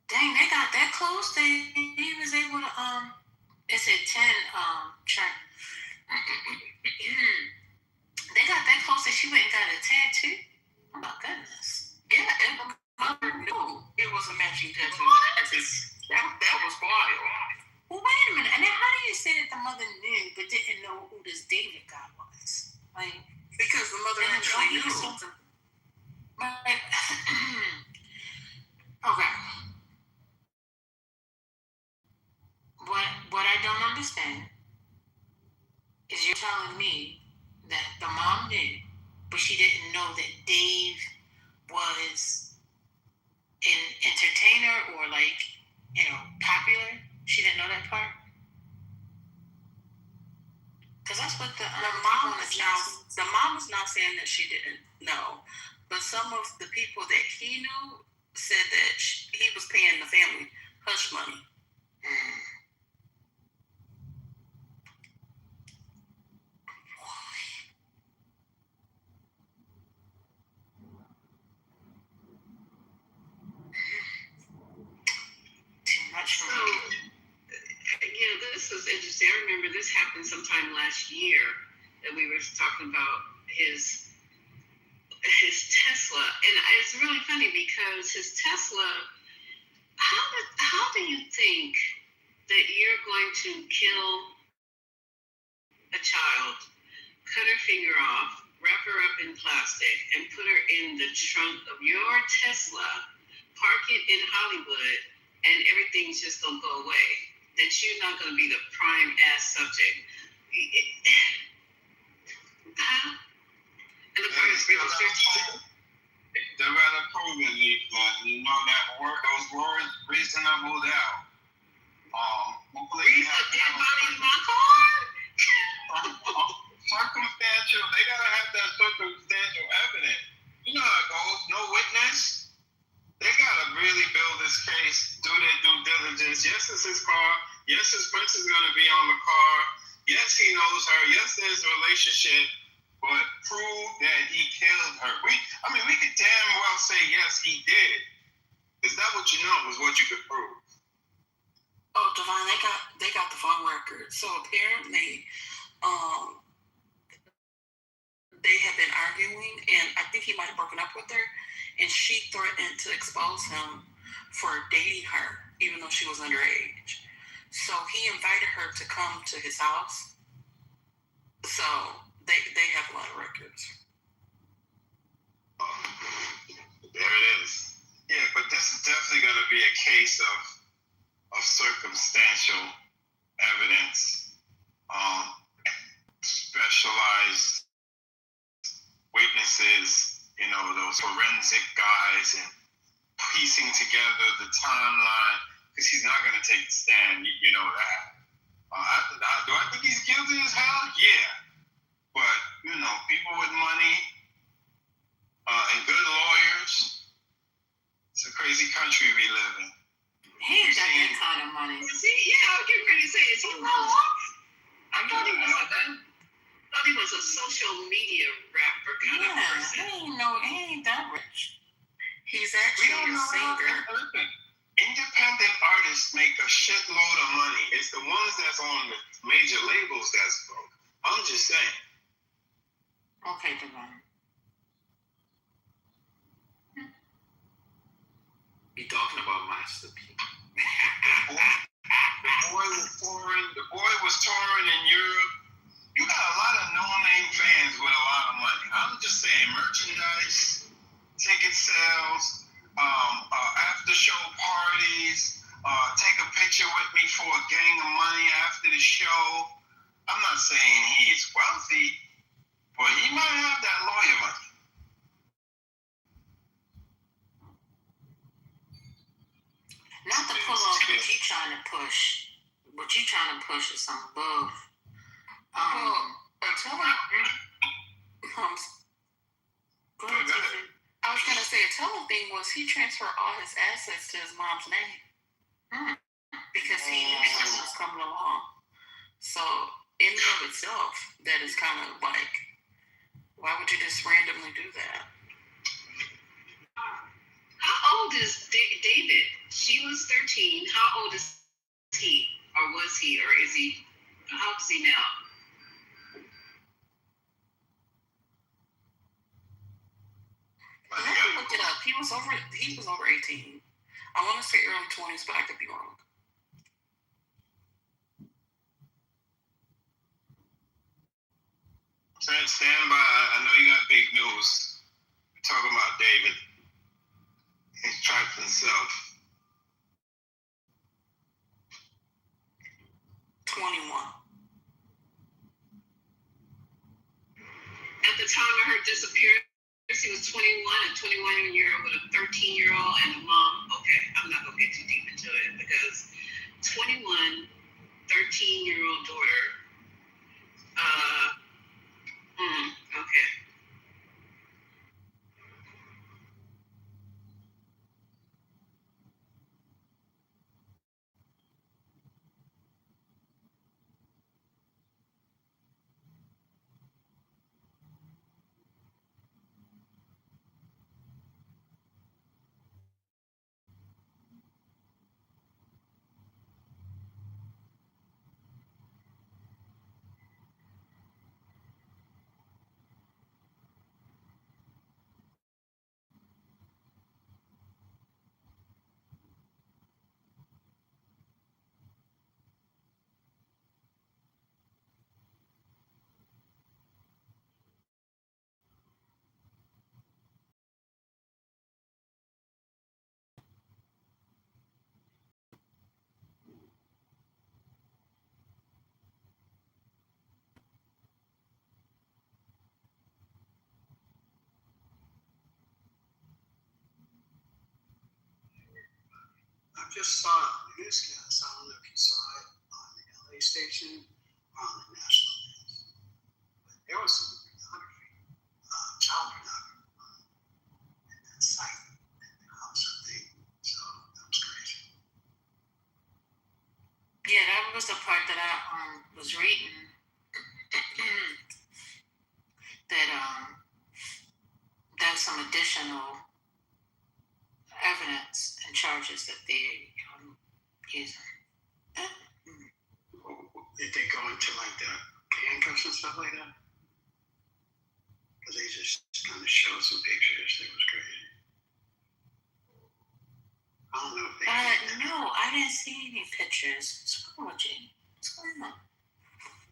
Speaker 10: Dang, they got that close. He was able to it said 10 they got that close that she went and got a tattoo. Oh my goodness.
Speaker 6: Yeah, and the mother knew it was a matching tattoo. That was wild.
Speaker 10: Well, wait a minute. And then how do you say that the mother knew but didn't know who this David guy was? Like,
Speaker 6: because the mother actually knew.
Speaker 10: Like, okay. What I don't understand is you're telling me that the mom knew, but she didn't know that Dave was an entertainer or popular. She didn't know that part. Because that's what the
Speaker 6: mom is not saying that she didn't know, but some of the people that he knew said that he was paying the family hush money.
Speaker 4: So, this was interesting. I remember this happened sometime last year that we were talking about his Tesla, and it's really funny because his Tesla. How do you think that you're going to kill a child, cut her finger off,
Speaker 6: wrap her up in plastic, and put her in the trunk of your Tesla, park it in Hollywood, and everything's just gonna go away. That you're not gonna be the prime ass subject. And the car is registered.
Speaker 14: They're rather prove it, you know that those words, reasonable doubt. Hopefully you have
Speaker 6: dead body in my car?
Speaker 14: Circumstantial, they gotta have that circumstantial evidence. You know how it goes, no witness. They gotta really build this case, do their due diligence. Yes, it's his car. Yes, his prince is gonna be on the car. Yes, he knows her. Yes, there's a relationship. But prove that he killed her. We could damn well say yes, he did. Is that what you know? Was what you could prove?
Speaker 17: Oh, Divine, they got the phone record. So apparently, they had been arguing, and I think he might have broken up with her, and she threatened to expose him for dating her, even though she was underage. So he invited her to come to his house. So they have a lot of records.
Speaker 14: There it is. Yeah, but this is definitely going to be a case of circumstantial evidence, specialized witnesses, those forensic guys, and piecing together the timeline, because he's not going to take the stand, you know that. Do I think he's guilty as hell? Yeah. But, people with money and good lawyers, it's a crazy country we live in.
Speaker 10: He ain't got that kind of money.
Speaker 6: See, yeah, I was getting ready to say, is he wrong? I thought he was a social media rapper kind of person.
Speaker 17: He ain't that rich. He's actually a singer.
Speaker 14: Independent artists make a shitload of money. It's the ones that's on the major labels that's broke. I'm just saying.
Speaker 17: Okay, Devon.
Speaker 2: You talking about masterpiece?
Speaker 14: The boy was touring in Europe. You got a lot of no-name fans with a lot of money. I'm just saying, merchandise, ticket sales, after-show parties, take a picture with me for a gang of money after the show. I'm not saying he's wealthy, but he might have that lawyer money.
Speaker 17: Not to pull off what you trying to push. What you trying to push is some above. I was gonna say a total thing was he transferred all his assets to his mom's name because he knew something was coming along. So in and of itself, that is kind of like, why would you just randomly do that?
Speaker 6: How old is David? She was 13. How old is he? Or was he? Or is he? How old is he now?
Speaker 17: Let me look it up. He was over 18. I want to say early 20s, but I could be wrong.
Speaker 14: Stand by. I know you got big news. We're talking about David. He's trifling himself.
Speaker 17: 21.
Speaker 6: At the time of her disappearance, he was 21, a 21-year-old with a 13-year-old and a mom. Okay, I'm not going to get too deep into it because 21, 13-year-old daughter. Okay.
Speaker 7: just saw it on the newscast. I don't know if you saw it on the LA station or on the national news. But there was some pornography, child pornography at that site, at the house, I think. So that was crazy.
Speaker 10: Yeah, that was the part that I was reading. That there's some additional evidence and charges that they're using.
Speaker 7: Did they go into like the handcuffs and stuff like that? Because they just kind of showed some pictures. It was crazy. I don't know if they.
Speaker 10: No, I didn't see any pictures. What's wrong with you? What's going on?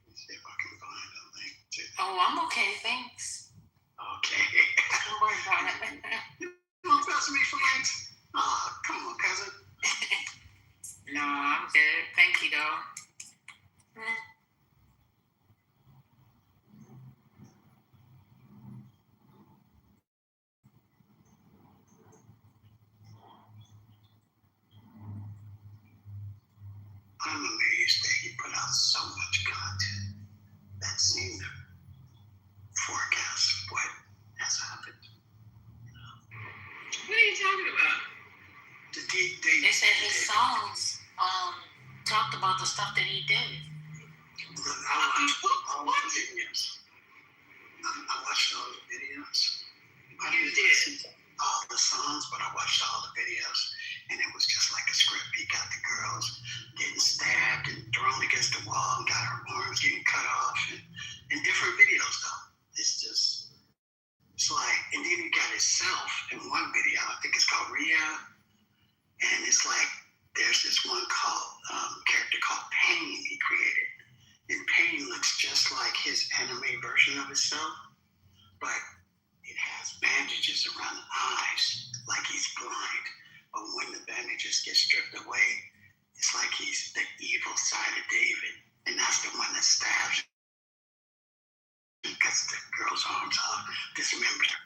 Speaker 7: Let's see if I can find a link to.
Speaker 10: Oh, I'm okay, thanks.
Speaker 7: Okay.
Speaker 10: Don't worry about it.
Speaker 7: You don't trust me for links? Oh, come on, cousin.
Speaker 10: No, I'm good. Thank you, though.
Speaker 7: I'm amazed that he put out so much content that seemed to forecast what has happened.
Speaker 4: What are you talking about?
Speaker 10: They said his songs talked about the stuff that he did.
Speaker 7: I watched videos. I watched all the videos. I didn't listen to all the songs, but I watched all the videos, and it was just like a script. He got the girls getting stabbed and thrown against the wall, and got her arms getting cut off, and different videos though. It's like, and then he got himself in one video. I think it's called Rhea, and it's like there's this one character called Pain he created, and Pain looks just like his anime version of himself, but it has bandages around the eyes, like he's blind. But when the bandages get stripped away, it's like he's the evil side of David, and that's the one that stabs. He cuts the girl's arms off, dismembers her.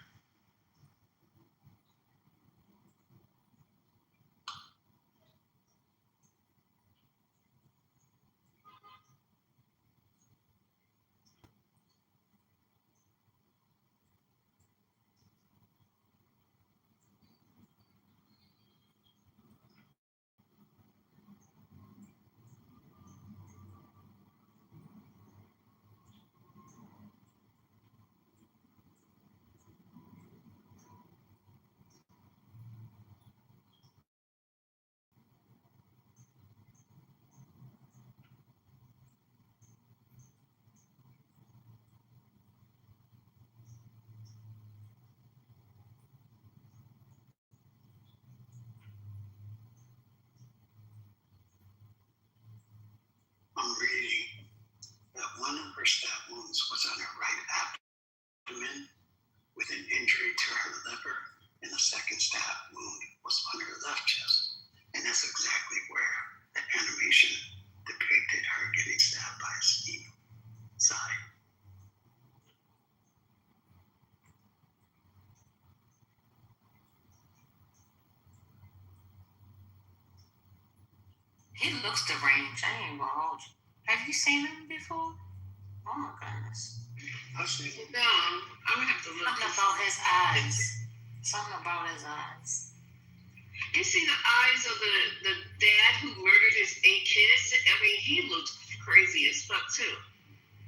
Speaker 7: I'm reading that one of her stab wounds was on her right abdomen with an injury to her liver, and the second stab wound was on her left chest. And that's exactly where the animation depicted her getting stabbed by a steam side.
Speaker 10: He looks deranged. I ain't gonna hold you. Have you seen him before? Oh my goodness.
Speaker 7: I've seen him.
Speaker 4: No, I'm gonna have to look.
Speaker 10: Something about his eyes. Something about his eyes.
Speaker 4: You see the eyes of the dad who murdered his 8 kids? I mean, he looked crazy as fuck too.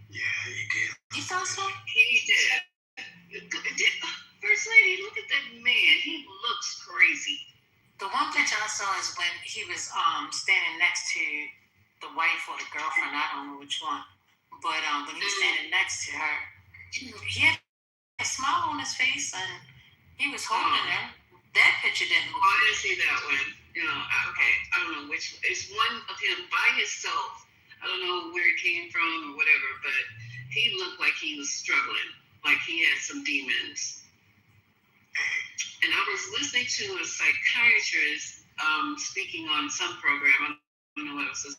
Speaker 7: Yeah, he did.
Speaker 10: You thought so?
Speaker 4: He did. First lady, look at that man. He looks crazy.
Speaker 10: The one picture I saw is when he was standing next to the wife or the girlfriend, I don't know which one. But when he was standing next to her, he had a smile on his face and he was holding her. That picture didn't look
Speaker 4: I didn't see that one. Okay, I don't know which one. It's one of him by himself. I don't know where it came from or whatever, but he looked like he was struggling, like he had some demons. And I was listening to a psychiatrist speaking on some program. I don't know what I was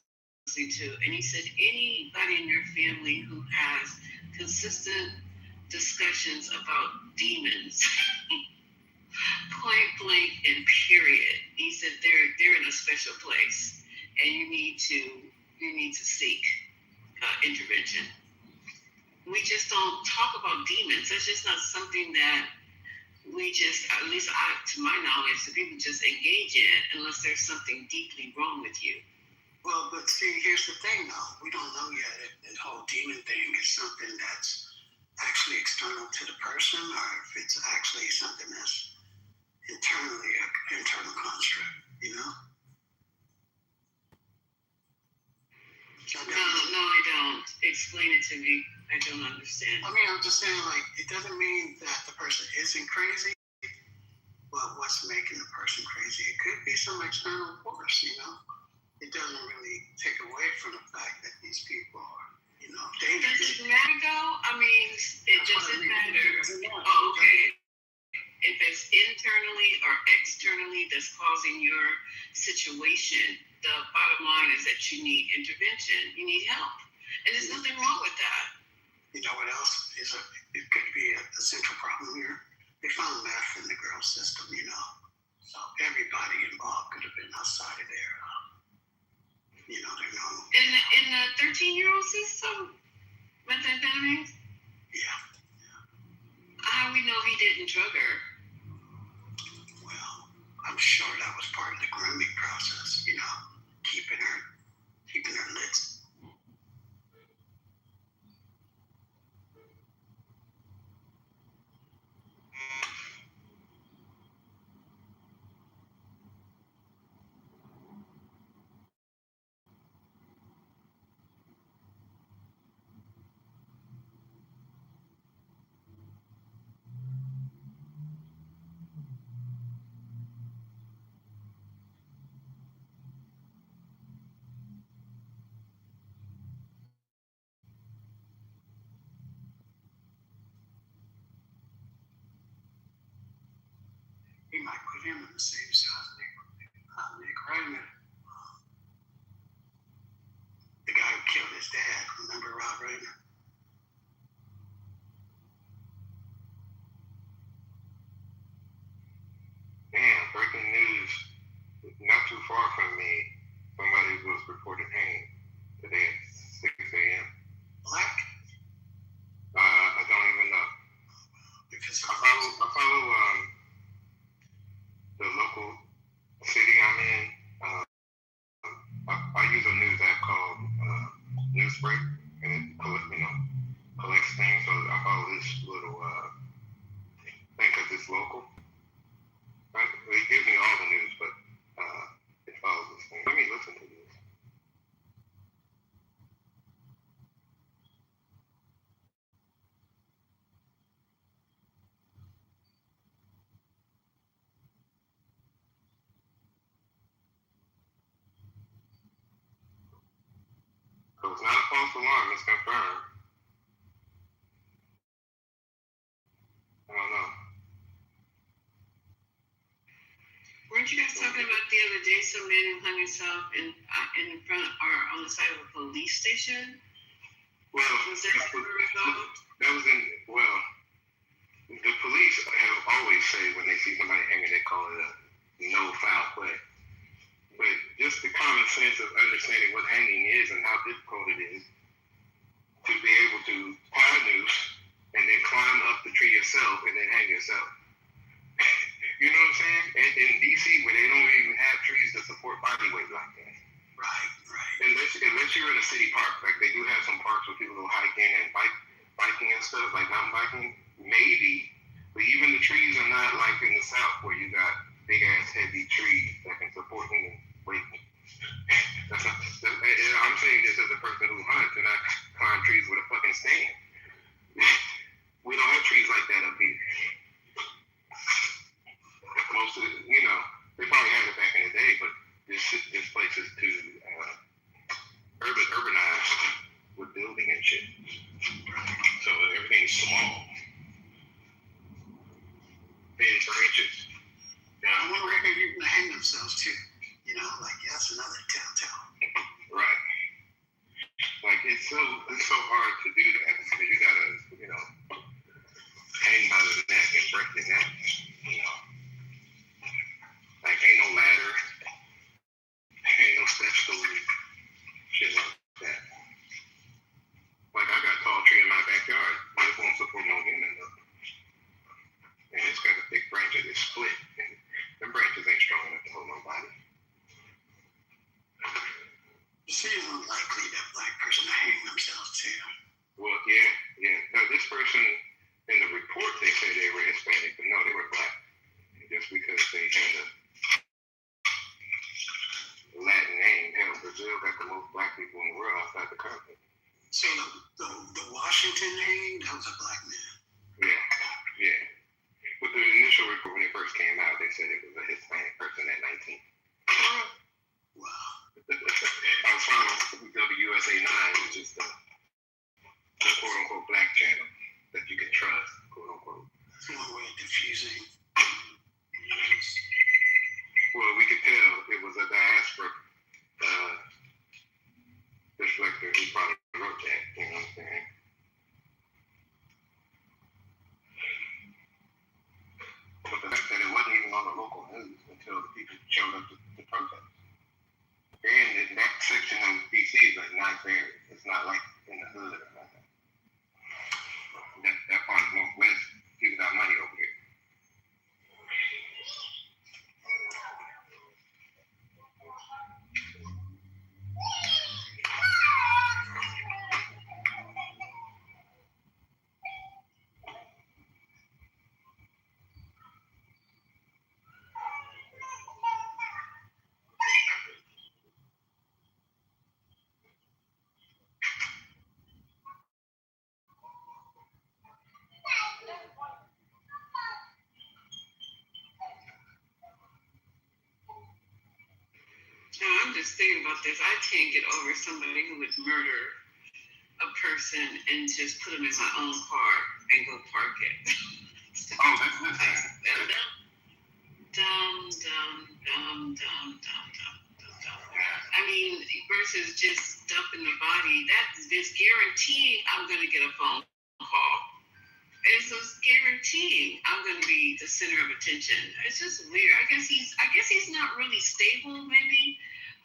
Speaker 4: listening to. And he said, anybody in your family who has consistent discussions about demons, point blank and period, he said they're in a
Speaker 6: special place, and you need to seek intervention. We just don't talk about demons. That's just not something that we just, at least to my knowledge, the people just engage in unless there's something deeply wrong with you.
Speaker 7: Well, but see, here's the thing, though. We don't know yet if the whole demon thing is something that's actually external to the person, or if it's actually something that's internally an internal construct, you know?
Speaker 6: No, I don't. Explain it to me. I don't understand.
Speaker 7: I mean, I'm just saying, like, it doesn't mean that the person isn't crazy, but what's making the person crazy? It could be some external force, you know? It doesn't really take away from the fact that these people are, you know, dangerous.
Speaker 6: Does it matter, though? I mean, it doesn't matter. Oh, okay. If it's internally or externally that's causing your situation, the bottom line is that you need intervention. You need help. And there's nothing wrong with that.
Speaker 7: You know what else is it could be a central problem here? They found meth in the girl system, you know. So everybody involved could have been outside of their, you know, their normal.
Speaker 6: In the 13-year-old system, methamphetamine?
Speaker 7: Yeah.
Speaker 6: How we know he didn't drug her?
Speaker 7: Well, I'm sure that was part of the grooming process, you know, keeping her lit. He might put him in the same cell as Nick Raymond. The guy who killed his dad, remember Rob Raymond?
Speaker 16: Damn, breaking news. Not too far from me, somebody was reported hanging today at 6 a.m.
Speaker 7: Black?
Speaker 16: I don't even know.
Speaker 7: Because
Speaker 16: I follow the local city I'm in. I use a news app called Newsbreak, and it collects things. So I follow this little thing because it's local. Right? It gives me all the news, but it follows this thing. Let me listen to this. So it's not a false alarm, it's confirmed. I don't know.
Speaker 6: Weren't you guys talking about the other day some man who hung himself in front or on the side of a police station?
Speaker 16: Well,
Speaker 6: was that ever resolved?
Speaker 16: That was the police have always say when they see somebody hanging, they call it a no foul play. But just the common sense of understanding what hanging is and how difficult it is to be able to tie a noose and then climb up the tree yourself and then hang yourself. You know what I'm saying? And in DC, where they don't even have trees to support body weight like that.
Speaker 7: Right.
Speaker 16: Unless you're in a city park, like they do have some parks where people go hiking and biking and stuff, like mountain biking, maybe. But even the trees are not like in the South where you got big ass heavy trees that can support human weight. I'm saying this as a person who hunts and I climb trees with a fucking stand. We don't have trees like that up here. Most of it, they probably had it back in the day, but this place is too urbanized with building and shit. So everything's small. Thin branches.
Speaker 7: Yeah. I wonder if they're going to hang themselves too. That's another telltale.
Speaker 16: Right. Like it's so hard to do that because you gotta, hang by the neck and break the neck. Like ain't no ladder.
Speaker 14: nobody.
Speaker 7: It seems unlikely that black person to hang themselves too.
Speaker 14: Well, yeah. No, this person in the report they said they were Hispanic, but no, they were black. Just because they had a Latin name. Hell, Brazil got the most black people in the world outside the country.
Speaker 7: So the Washington hanging, that was a black man.
Speaker 14: Yeah. With the initial report when it first came out, they said it was a Hispanic person at 19.
Speaker 7: Wow.
Speaker 14: I was from WUSA 9, which is the quote-unquote black channel that you can trust, quote-unquote.
Speaker 7: That's one way of diffusing.
Speaker 14: Well, we could tell it was a diaspora reflector who probably wrote that, you know what I'm saying? But the fact that it wasn't even on the local news until the people showed up to protest. And that section of DC is like nice area. It's not like in the hood or nothing. That part of Northwest, people got money over there.
Speaker 6: I'm just thinking about this. I can't get over somebody who would murder a person and just put him in my own car and go park it.
Speaker 14: Oh, that's
Speaker 6: Dumb. I mean, versus just dumping the body. That's just guaranteeing I'm going to get a phone call. It's just guaranteeing I'm going to be the center of attention. It's just weird. I guess he's not really stable, maybe.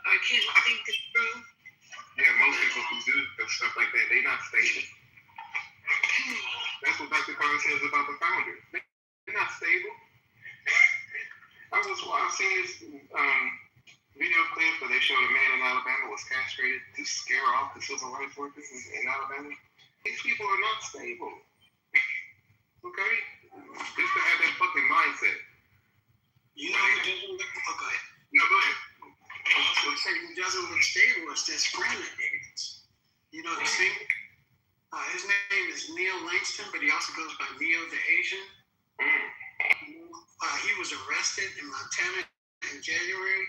Speaker 6: I can't think it through.
Speaker 14: Yeah, most people who do stuff like that, they're not stable. That's what Dr. Carter says about the founders. They're not stable. I've seen this video clip where they showed a man in Alabama was castrated to scare off the civil rights workers in Alabama. These people are not stable. Okay? Just to have that fucking mindset.
Speaker 7: You know who doesn't look... Oh, go ahead.
Speaker 14: No, go ahead.
Speaker 7: I was going to say, who doesn't look stable is this friend of David's. You know the singer? His name is Neil Langston, but he also goes by Neo the Asian. He was arrested in Montana in January.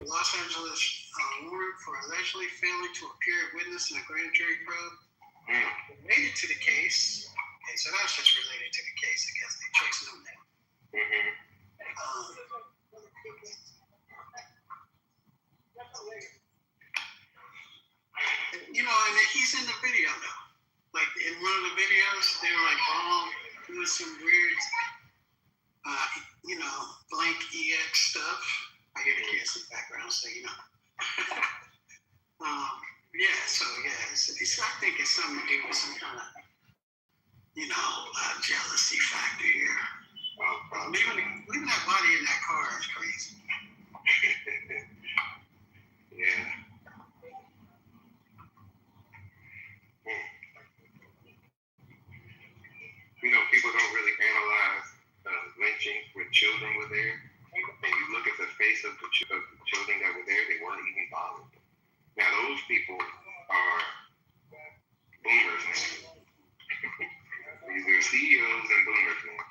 Speaker 7: Los Angeles warrant for allegedly failing to appear as witness in a grand jury probe. Related to the case, and so that's just related to the case. I guess they chose no name. You know, and he's in the video though. Like in one of the videos, they were like all doing some weird, blank EX stuff. I hear the kids in the background, so you know. I think it's something to do with some kind of, jealousy factor here. Leaving that body in that car is crazy.
Speaker 14: Yeah. People don't really analyze lynching when children were there. And you look at the face of the children that were there, they weren't even bothered. Now, those people are boomers now. These are CEOs and boomers now.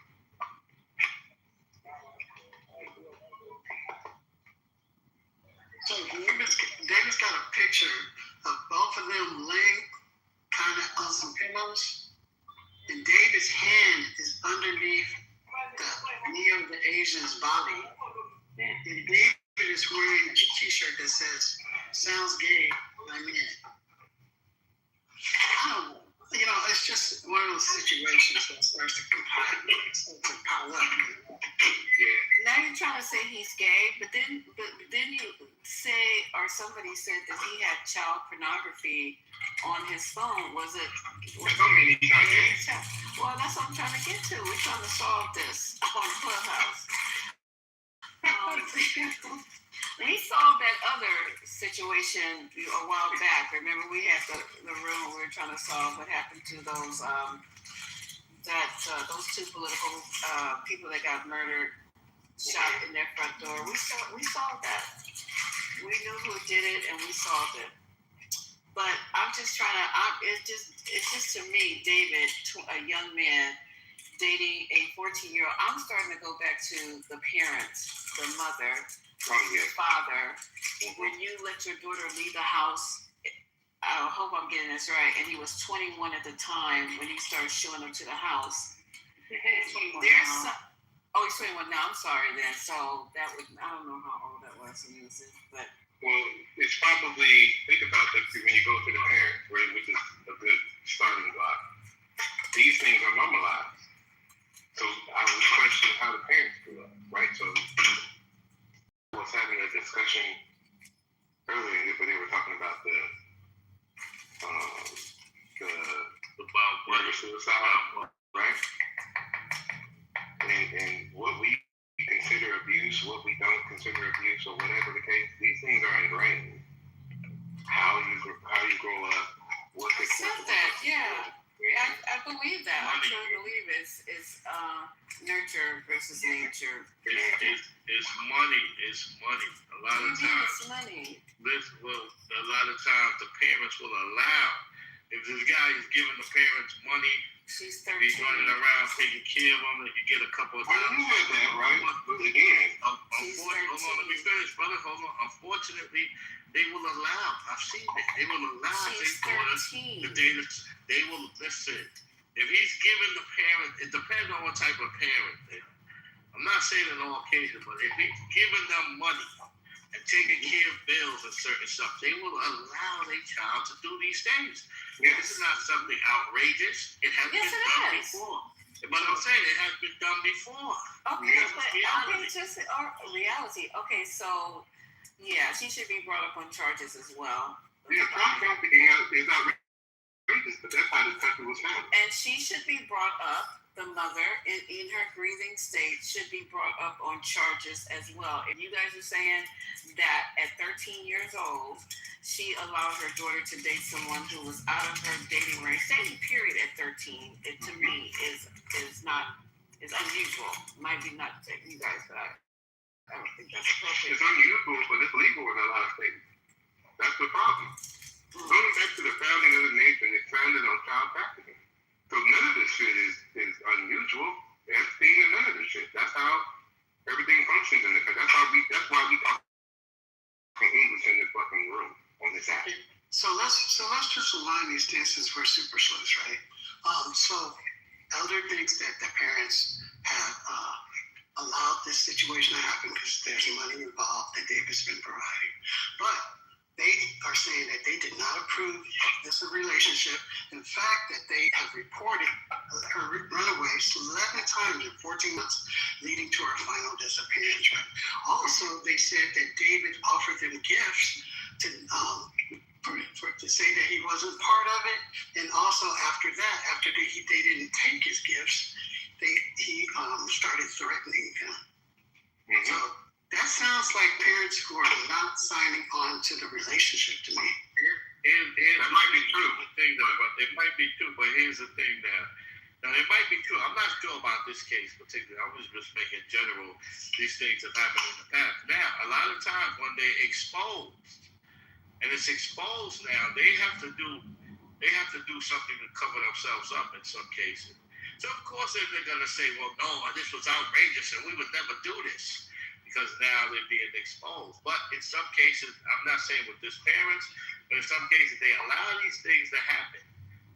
Speaker 7: So David's got a picture of both of them laying kind of on some pillows, and David's hand is underneath the Neo the Asian's body, and David is wearing a t-shirt that says, "Sounds gay, I'm in it." I don't know. It's just one of those situations that starts to pile up.
Speaker 6: Now you're trying to say he's gay, but then you say, or somebody said that he had child pornography on his phone. Was it? Well, that's what I'm trying to get to. We're trying to solve this on Clubhouse. other situation a while back. Remember, we had the room we were trying to solve what happened to those those two political people that got murdered, shot in their front door. We solved that. We knew who did it, and we solved it. But I'm just trying to. It's just to me, David, a young man dating a 14-year-old. I'm starting to go back to the parents, the mother, the father. When you let your daughter leave the house, I hope I'm getting this right, and he was 21 at the time when he started showing up to the house. He's 21 now. I'm sorry then. So that would, I don't know how old that was, but.
Speaker 16: Well, it's probably, think about that when you go to the parents, right, which is a good starting block. These things are normalized. So I was questioning how the parents grew up, right? So I was having a discussion earlier where they were talking about the murder suicide, right? And what we consider abuse, what we don't consider abuse, or whatever the case, these things are ingrained. How you grow up, what they
Speaker 6: accept that, yeah. I believe that. I truly believe it's nurture versus nature.
Speaker 20: It's money. It's money. A lot of times.
Speaker 6: It's money.
Speaker 20: A lot of times the parents will allow. If this guy is giving the parents money,
Speaker 6: she's 13.
Speaker 20: He's running around taking care of them. You get a couple of
Speaker 16: times. You said that, right? But again,
Speaker 20: hold on, let me finish, brother. Hold on. Unfortunately, they will allow. I've seen it. They will allow their daughter. They will listen. If he's giving the parent, it depends on what type of parent they are. I'm not saying in all cases, but if he's giving them money and taking care of bills and certain stuff, they will allow their child to do these things. Yes. This is not something outrageous. It has been done before. But I'm saying it has been done before.
Speaker 6: Okay, just reality. Okay, so yeah, she should be brought up on charges as well.
Speaker 16: Yeah, child trafficking is outrageous, but that's how this country was founded.
Speaker 6: And she should be brought up. The mother, in her grieving state, should be brought up on charges as well. If you guys are saying that at 13 years old, she allowed her daughter to date someone who was out of her dating range, dating period at 13, it to me is unusual. Might be not to you guys, but I don't think that's appropriate.
Speaker 16: It's unusual, but it's legal in a lot of states. That's the problem. Going back to the founding of the nation, it's founded on child trafficking. So none of this shit is unusual. That's being none of this shit. That's how everything functions in the country. That's why we talk English in this fucking room on this app.
Speaker 7: So let's just align these dances for super sluts, right? So Elder thinks that the parents have allowed this situation to happen because there's money involved that David's been providing. But they are saying that they did not approve of this relationship. In fact, that they have reported her runaways 11 times in 14 months, leading to her final disappearance. Right? Also, they said that David offered them gifts to say that he wasn't part of it. And also after that, they didn't take his gifts, he started threatening them. Mm-hmm. So that sounds like parents who are not signing on to the relationship to me.
Speaker 20: That might be true. It might be true, but here's the thing now it might be true. I'm not sure about this case particularly. I was just making general, these things have happened in the past. Now, a lot of times when they're exposed, and it's exposed now, they have to do something to cover themselves up in some cases. So of course they're gonna say, well, no, this was outrageous and we would never do this. Because now they're being exposed. But in some cases, I'm not saying with this parents, but in some cases they allow these things to happen.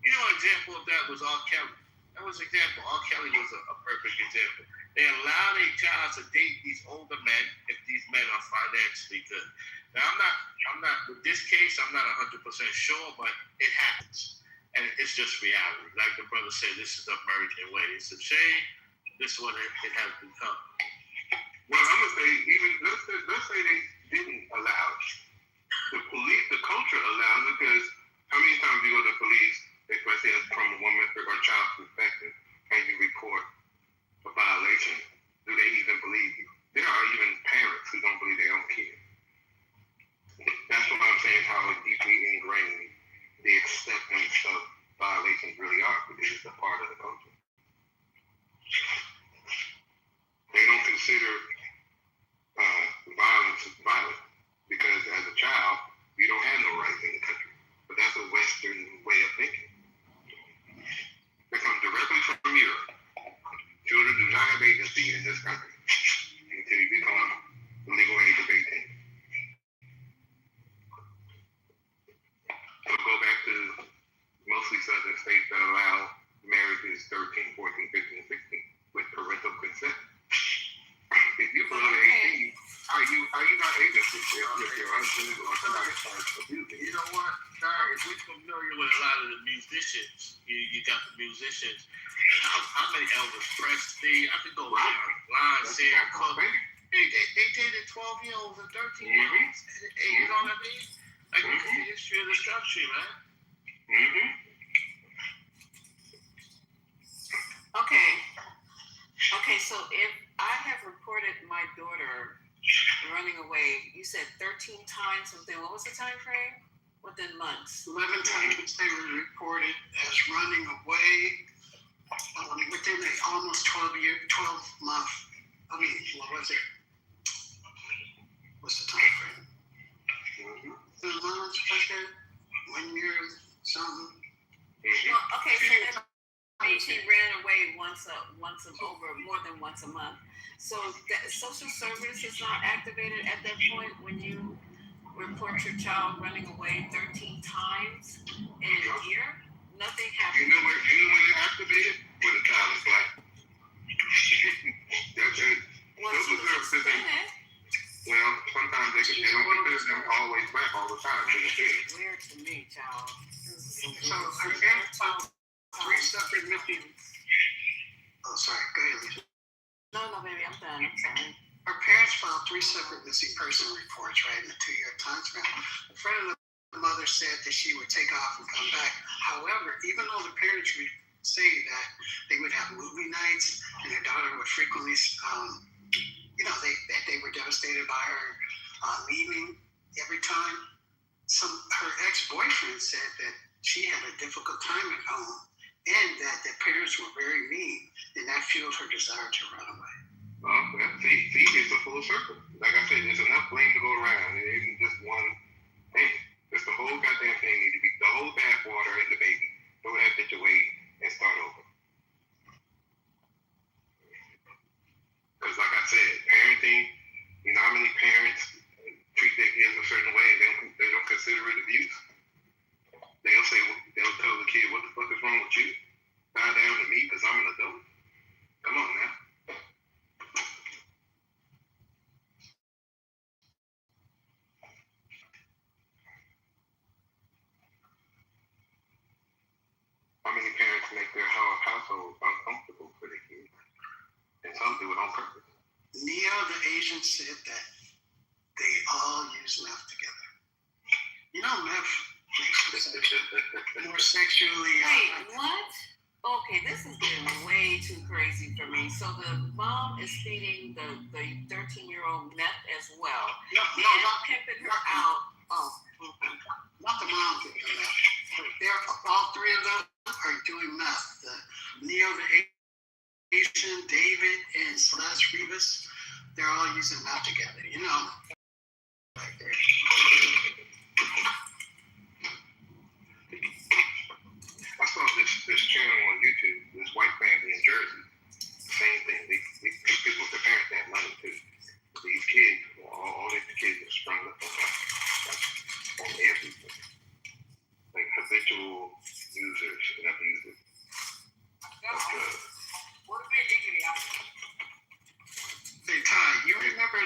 Speaker 20: You know, an example of that was R. Kelly. That was an example. R. Kelly was a perfect example. They allow their child to date these older men if these men are financially good. Now, I'm not with this case, I'm not 100% sure, but it happens. And it's just reality. Like the brother said, this is the American way. It's a shame. This is what it has become.
Speaker 16: Well, I'm gonna say let's say they didn't allow it. The culture allows it because how many times you go to the police, especially from a woman's or child's perspective, and you report a violation? Do they even believe you? There are even parents who don't believe their own kids. If your husband or somebody starts abusing
Speaker 22: You know what, Dar? If we're familiar with a lot of the musicians, you got the musicians. How many Elvis Presley? I could go line saying, they dated 12-year-olds and 13-year-olds. Hey, you know what I mean? Like, look at the history of this country, man.
Speaker 6: Okay, so if I have reported my daughter running away, you said 13 times within, what was the time frame? Within months.
Speaker 7: 11 times they were reported as running away within a almost 12 month. I mean, what was it? What's the time frame? 2 months, like 1 year, something.
Speaker 6: Well, okay, so that means she ran away more than once a month. So that social service is not activated at that point when you report your child running away 13 times in a year. Nothing happens.
Speaker 16: You know when they're activated? When the child is black. That's it. Social services. Well, sometimes they don't consider them always black all the time.
Speaker 6: Weird to me, child.
Speaker 7: So her parents filed 3 separate missing. Oh, sorry. Go ahead.
Speaker 6: No, baby, I'm done. I'm sorry.
Speaker 7: Her parents filed 3 separate missing person reports, right, in the 2-year time span. A friend of the mother said that she would take off and come back. However, even though the parents would say that they would have movie nights and their daughter would frequently, they were devastated by her leaving every time. Her ex-boyfriend said that she had a difficult time at home and that the parents were very mean, and that fueled her desire to run away.
Speaker 16: Well, see, it's a full circle. Like I said, there's enough blame to go around. It isn't just one thing. Just the whole goddamn thing needs to be, the whole bathwater and the baby. Throw that bitch away and start over. Because like I said, parenting, you know how many parents treat their kids a certain way and they don't consider it abuse? They'll tell the kid, what the fuck is wrong with you? Bow down to me because I'm an adult? Come on now. How many parents make their household uncomfortable for their kids? And some do it on purpose.
Speaker 7: Neo, the Asian, said that they all use meth together. You know, meth makes more sexually.
Speaker 6: Wait, what? Okay, this is getting way too crazy for me. So the mom is feeding the 13-year-old meth as well.
Speaker 7: No,
Speaker 6: not pimping her out. Oh,
Speaker 7: not the mom doing meth. They're all 3 of them are doing meth. Neo, the Asian, David, and Celeste Rivas, they're all using meth together. You know, like they're.
Speaker 16: I saw this channel on YouTube, this white family in Jersey. Same thing. These people, the parents have money too. These kids, all these kids are sprung up on everything. Like habitual users and abusers.
Speaker 7: Hey Ty, you remember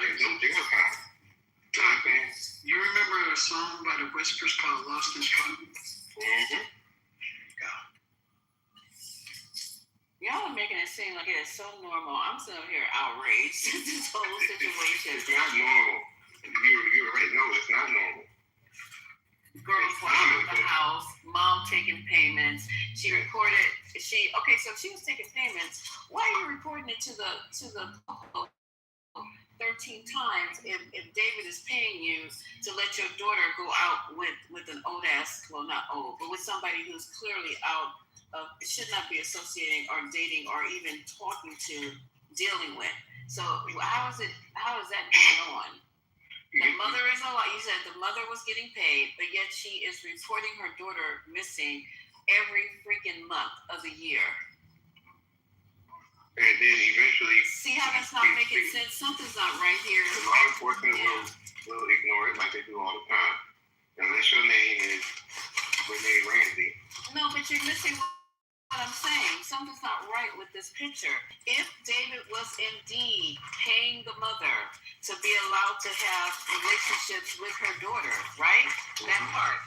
Speaker 7: you remember a song by the Whispers called Lost in Struggle?
Speaker 16: Mm-hmm.
Speaker 6: Y'all are making it seem like it is so normal. I'm sitting here outraged at this whole situation.
Speaker 16: It's not normal. You already know it's not normal.
Speaker 6: Girls walking out the house, mom taking payments. So she was taking payments. Why are you reporting it to the 13 times if David is paying you to let your daughter go out with an old ass, well not old, but with somebody who's clearly out of, should not be associating or dating or even talking to, dealing with. So how is that going on? The mother is alive. You said the mother was getting paid, but yet she is reporting her daughter missing every freaking month of the year.
Speaker 16: And then eventually,
Speaker 6: see how that's not making sense? Something's not right here.
Speaker 16: The law enforcement will ignore it like they do all the time. Unless your name is Renee Ramsey.
Speaker 6: No, but you're missing one what I'm saying. Something's not right with this picture. If David was indeed paying the mother to be allowed to have relationships with her daughter, right? That part.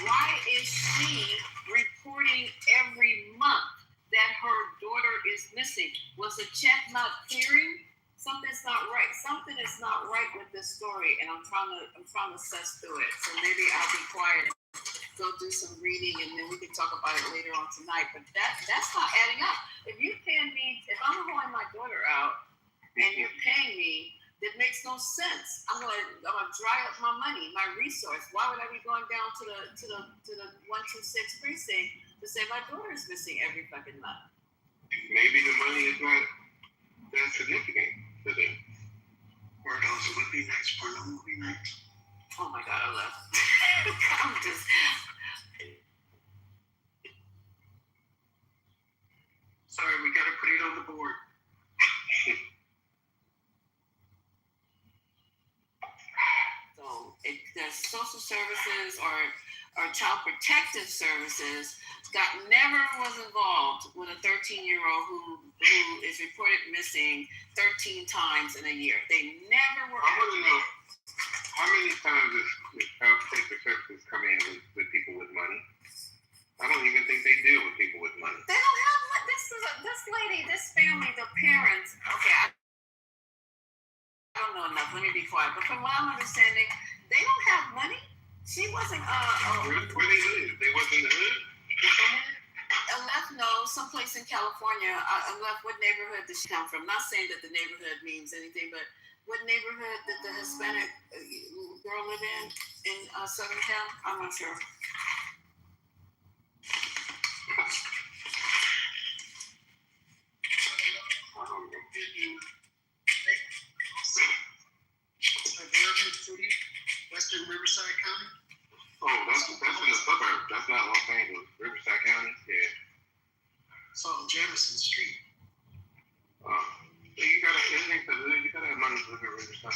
Speaker 6: Why is she reporting every month that her daughter is missing? Was the check not clearing? Something's not right. Something is not right with this story, and I'm trying to suss through it. So maybe I'll be quiet, go do some reading, and then we can talk about it later on tonight. But that's not adding up. If you paying me, if I'm going my daughter out and you're paying me, it makes no sense. I'm gonna dry up my money, my resource. Why would I be going down to the 126 precinct to say my daughter's missing every fucking month?
Speaker 16: Maybe the money is not that significant to them.
Speaker 7: Or those movie nights, porno movie nights.
Speaker 6: Oh my God, I love. I'm just.
Speaker 7: Sorry, we gotta put it on the board.
Speaker 6: So there's social services or child protective services never was involved with a 13-year-old who is reported missing 13 times in a year. They never were.
Speaker 16: I want to know how many times does child protective services come in with people with money? I don't even think they deal with people with money.
Speaker 6: They don't have this lady, this family, the parents. Okay, I don't know enough. Let me be quiet. But from what I'm understanding, they don't have money. She wasn't.
Speaker 16: Where they live? They wasn't in the hood or somewhere?
Speaker 6: Someplace in California. I left. What neighborhood did she come from? Not saying that the neighborhood means anything, but what neighborhood did the Hispanic girl live in Southern Cal? I'm not sure.
Speaker 7: Western Riverside County.
Speaker 16: Oh, that's in the suburbs. That's not Los Angeles. Riverside County, yeah.
Speaker 7: It's on Jefferson Street.
Speaker 16: So you gotta have money to live in Riverside.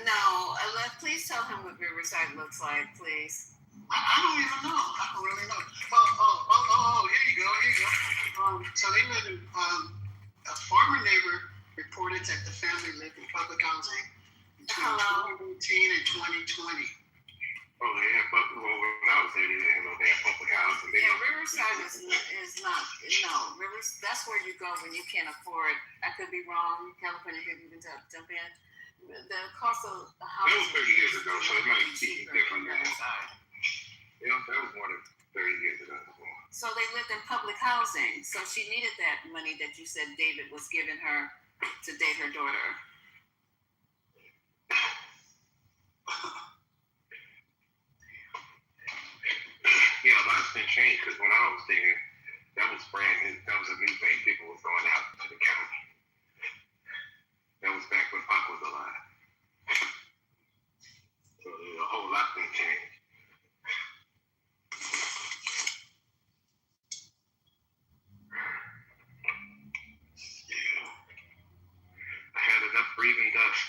Speaker 6: No, please tell him what Riverside looks like, please.
Speaker 7: I don't even know. I don't really know. Oh, here you go. So they live in, a former neighbor reported that the family lived in public housing between 2018 and 2020.
Speaker 16: Oh, they have public, well, when I was there, they didn't have no damn public housing.
Speaker 6: Yeah, Riverside is not, that's where you go when you can't afford. I could be wrong. California people can jump in. The cost of the house.
Speaker 16: That was 30 years ago, so it might be different now. Yeah, that was more than 30 years ago.
Speaker 6: So they lived in public housing. So she needed that money that you said David was giving her to date her daughter.
Speaker 16: Yeah, a lot's been changed because when I was there, that was brand new. That was a new thing. People was going out to the county. That was back when Pop was alive. So a whole lot been changed. Yeah. I had enough breathing dust.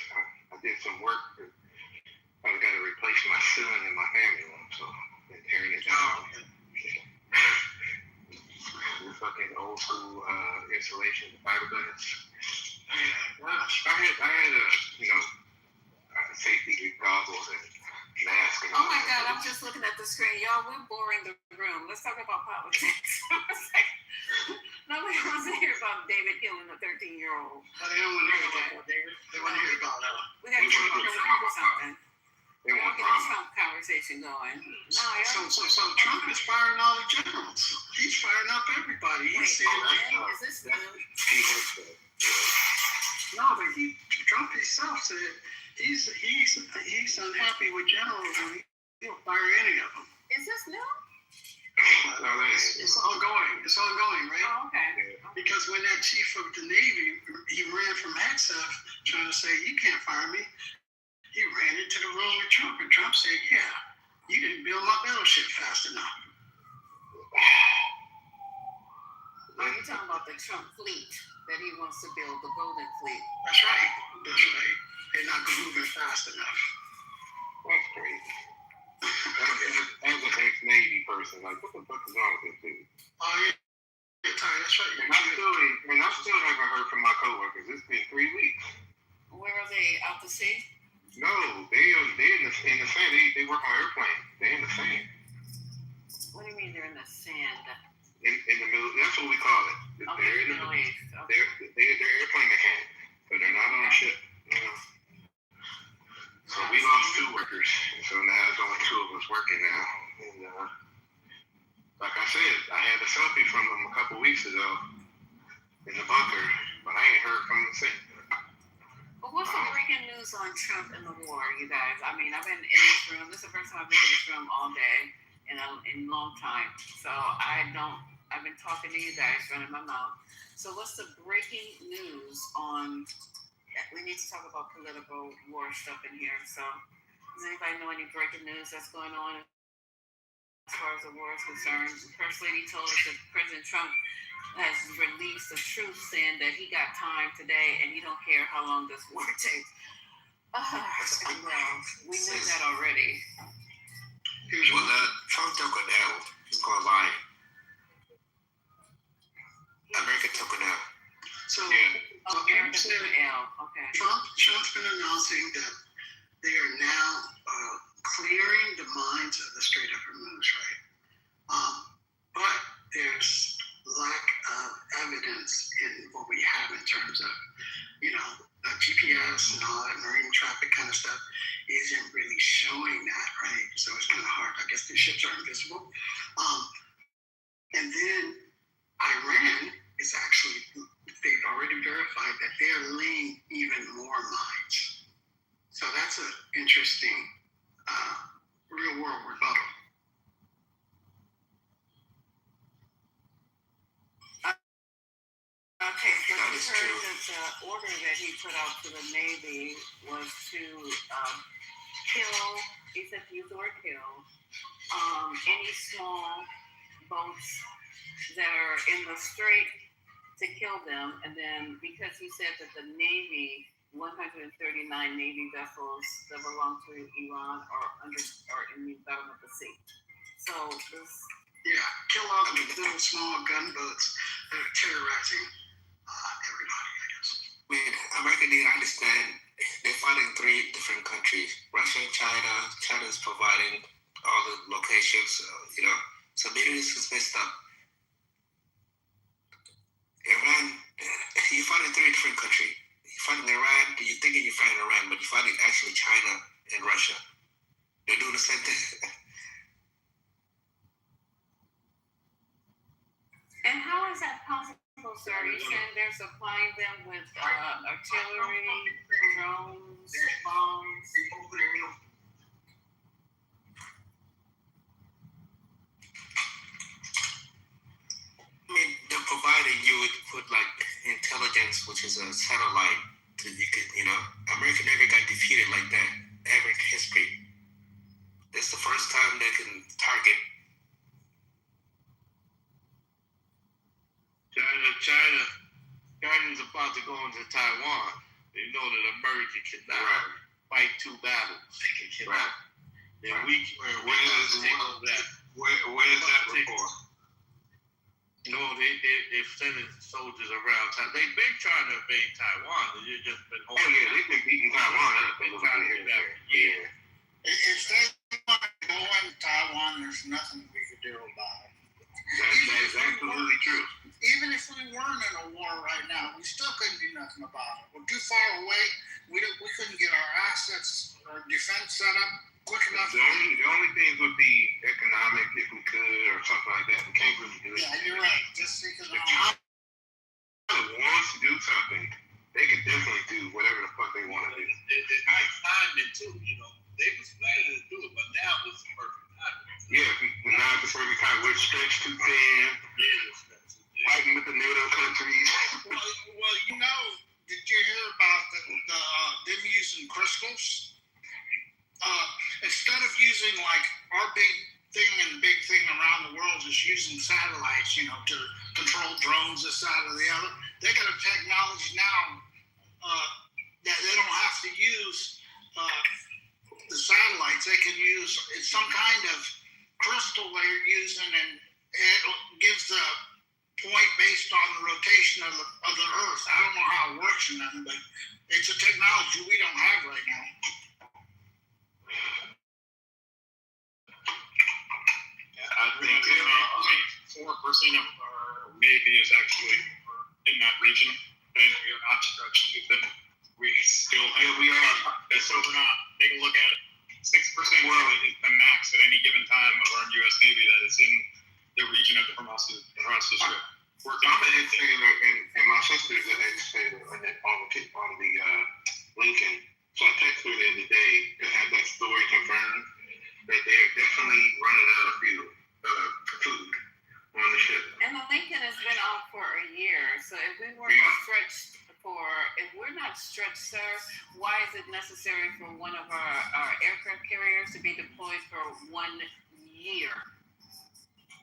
Speaker 16: I did some work. I got to replace my ceiling in my family room, so I've been tearing it down. The fucking old school insulation, the fiberglass. Yeah, I had a safety goggles and mask. And
Speaker 6: oh my God, I'm just looking at the screen. Y'all, we're boring the room. Let's talk about politics. Nobody wants to hear about David killing a 13-year-old.
Speaker 7: They don't want to hear about David. They want to hear about
Speaker 6: we got to do something.
Speaker 16: They
Speaker 6: want to get a Trump conversation going. No,
Speaker 7: so Trump is firing all the generals. He's firing up everybody. He's saying,
Speaker 6: is this new?
Speaker 7: No, but Trump himself said he's unhappy with generals and he'll fire any of them.
Speaker 6: Is this new?
Speaker 7: It's ongoing. It's ongoing, right?
Speaker 6: Oh, okay.
Speaker 7: Because when that chief of the Navy, he ran from HATSF trying to say, you can't fire me. He ran into the room with Trump, and Trump said, yeah, you didn't build my battleship fast enough.
Speaker 6: Oh, you're talking about the Trump fleet that he wants to build, the Golden Fleet.
Speaker 7: That's right. That's right. They're not moving fast enough.
Speaker 16: That's crazy. As an ex-Navy person, like, what the fuck is wrong with this dude?
Speaker 7: Oh, yeah. You're tired
Speaker 6: they? Out the sea?
Speaker 16: No, they're in the sand. They work on airplanes. They're in the sand.
Speaker 6: What do you mean they're in the sand?
Speaker 16: In the middle, that's what we call it.
Speaker 6: Okay,
Speaker 16: They're in the
Speaker 6: Middle East. Okay.
Speaker 16: they're airplane mechanics, but they're not on a ship. You know. So we lost 2 workers, and so now there's only 2 of us working now. And like I said, I had a selfie from them a couple weeks ago in the bunker, but I ain't heard from them since.
Speaker 6: Well, what's the breaking news on Trump and the war, you guys? I mean, I've been in this room. This is the first time I've been in this room all day in a long time. So I've been talking to you guys, running my mouth. So what's the breaking news on, we need to talk about political war stuff in here. So does anybody know any breaking news that's going on as far as the war is concerned? The First Lady told us that President Trump has released the truth saying that he got time today and he don't care how long this war takes. Well, we knew that already.
Speaker 5: Well, Trump took an L. He's going to lie. America took an L.
Speaker 7: So,
Speaker 6: America took an L. Okay.
Speaker 7: Trump's been announcing that they are now clearing the mines of the Strait of Hormuz, right? But there's lack of evidence in what we have in terms of, GPS and all that marine traffic kind of stuff isn't really showing that, right? So it's kind of hard. I guess the ships are invisible. And then Iran is actually, they've already verified that they're laying even more mines. So that's an interesting real world rebuttal.
Speaker 6: Okay, so you heard that the order that he put out to the Navy was to kill, he said use the word kill, any small boats that are in the strait, to kill them. And then because he said that the Navy, 139 Navy vessels that belong to Iran are in the bottom of the sea. So this...
Speaker 7: Yeah, kill all the little small gunboats that are terrorizing everybody, I guess.
Speaker 5: I mean, America need to understand they're fighting 3 different countries. Russia and China. China's providing all the locations, So Middle East is messed up. Iran, you're fighting 3 different countries. You're fighting Iran, you're thinking you're fighting Iran, but you're fighting actually China and Russia. They're doing the same thing.
Speaker 6: And how is that possible, sir? You're saying they're supplying them with artillery, drones, bombs?
Speaker 5: I mean, they're providing you with like intelligence, which is a satellite. America never got defeated like that ever in history. It's the first time they can target.
Speaker 22: China's about to go into Taiwan. They know that America cannot fight 2 battles. They cannot. Then when is that report? No, they've sending soldiers around Taiwan. They've been trying to invade Taiwan. They've just been holding.
Speaker 16: Oh yeah, they've been beating Taiwan up.
Speaker 22: Yeah.
Speaker 9: If they want to go into Taiwan, there's nothing we could do about it.
Speaker 16: That is absolutely true.
Speaker 9: Even if we weren't in a war right now, we still couldn't do nothing about it. We're too far away. We couldn't get our assets or defense set up quick enough.
Speaker 16: The only things would be economic if we could or something like that. We can't really do it.
Speaker 9: Yeah, you're right. Just economic.
Speaker 16: If China wants to do something, they can definitely do whatever the fuck they want to do.
Speaker 22: I timed it too, They was planning to do it, but now it's the perfect time.
Speaker 16: Yeah, now it's the perfect time. We're stretched too thin. Fighting with the NATO countries.
Speaker 9: Well, did you hear about them using crystals? Instead of using like our big thing and the big thing around the world is using satellites, to control drones this side or the other. They got a technology now that they don't have to use the satellites. They can use some kind of crystal they're using, and it gives the point based on the rotation of the Earth. I don't know how it works in them, but it's a technology we don't have right now.
Speaker 16: I think 4% of our Navy is actually in that region, and we are not stretched too thin. We still have. Yeah, we are. That's so we're not. Take a look at it. 6% is the max at any given time of our U.S. Navy that is in the region of the Hormuz Strait.
Speaker 14: I'm an educator, and my sister's an educator on the Lincoln. So I texted her the other day to have that story confirmed that they are definitely running out of food on the ship.
Speaker 6: And the Lincoln has been out for a year, so if we're not stretched, sir, why is it necessary for one of our aircraft carriers to be deployed for 1 year?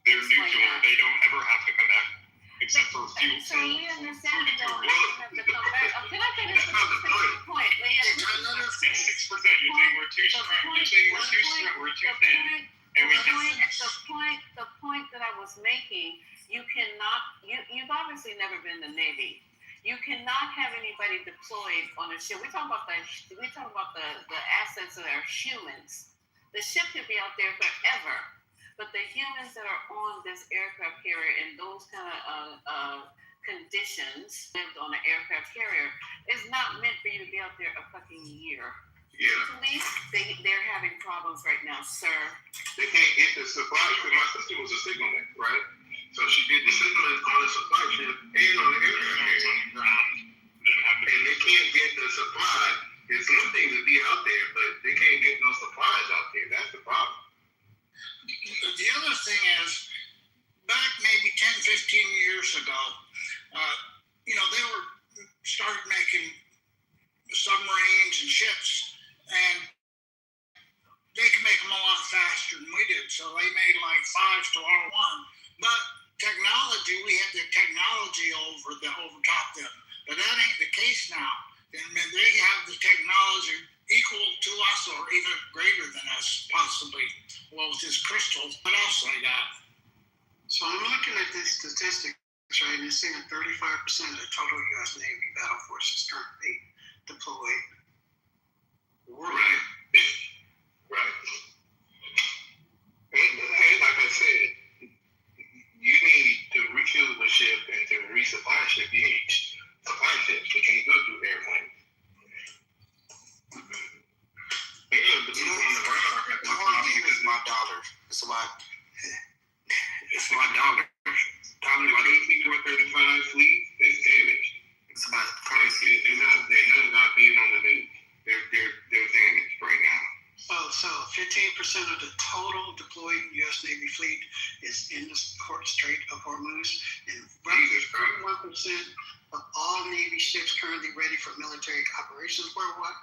Speaker 16: They're nuclear. They don't ever have to come back, except for fuel.
Speaker 6: So we understand that they don't have to come back. Oh, can I finish the point, Leah?
Speaker 16: It's 6%. You're saying we're too strong. You're saying we're too thin.
Speaker 6: The point that I was making, you've obviously never been in the Navy. You cannot have anybody deployed on a ship. We're talking about the assets that are humans. The ship could be out there forever, but the humans that are on this aircraft carrier in those kind of conditions lived on an aircraft carrier is not meant for you to be out there a fucking year.
Speaker 14: Yeah.
Speaker 6: They're having problems right now, sir.
Speaker 14: They can't get the supply because my sister was a signalman, right? So she did the signaling on the supply ship and on the aircraft on the ground. And they can't get the supply. It's one thing to be out there, but they can't get no supplies out there. That's the problem.
Speaker 9: The other thing is, back maybe 10, 15 years ago, they started making submarines and ships, and they could make them a lot faster than we did. So they made like 5s to R1. But technology, we had the technology over top them. But that ain't the case now. And they have the technology equal to us or even greater than us, possibly. Well, with this crystal, what else they got?
Speaker 7: So I'm looking at these statistics, right, and it's saying that 35% of the total U.S. Navy battle force is currently deployed.
Speaker 14: Right. And like I said, you need to refuel the ship and to resupply the ship. You need supply ships. You can't go through airplanes. Yeah, but you on the ground.
Speaker 11: The whole thing is my dollar. It's my dollar.
Speaker 14: Dollar about 18-35 fleet is damaged.
Speaker 11: It's about currency.
Speaker 14: They're not being on the news. They're damaged right now.
Speaker 7: So 15% of the total deployed U.S. Navy fleet is in the Strait of Hormuz, and 31% of all Navy ships currently ready for military operations worldwide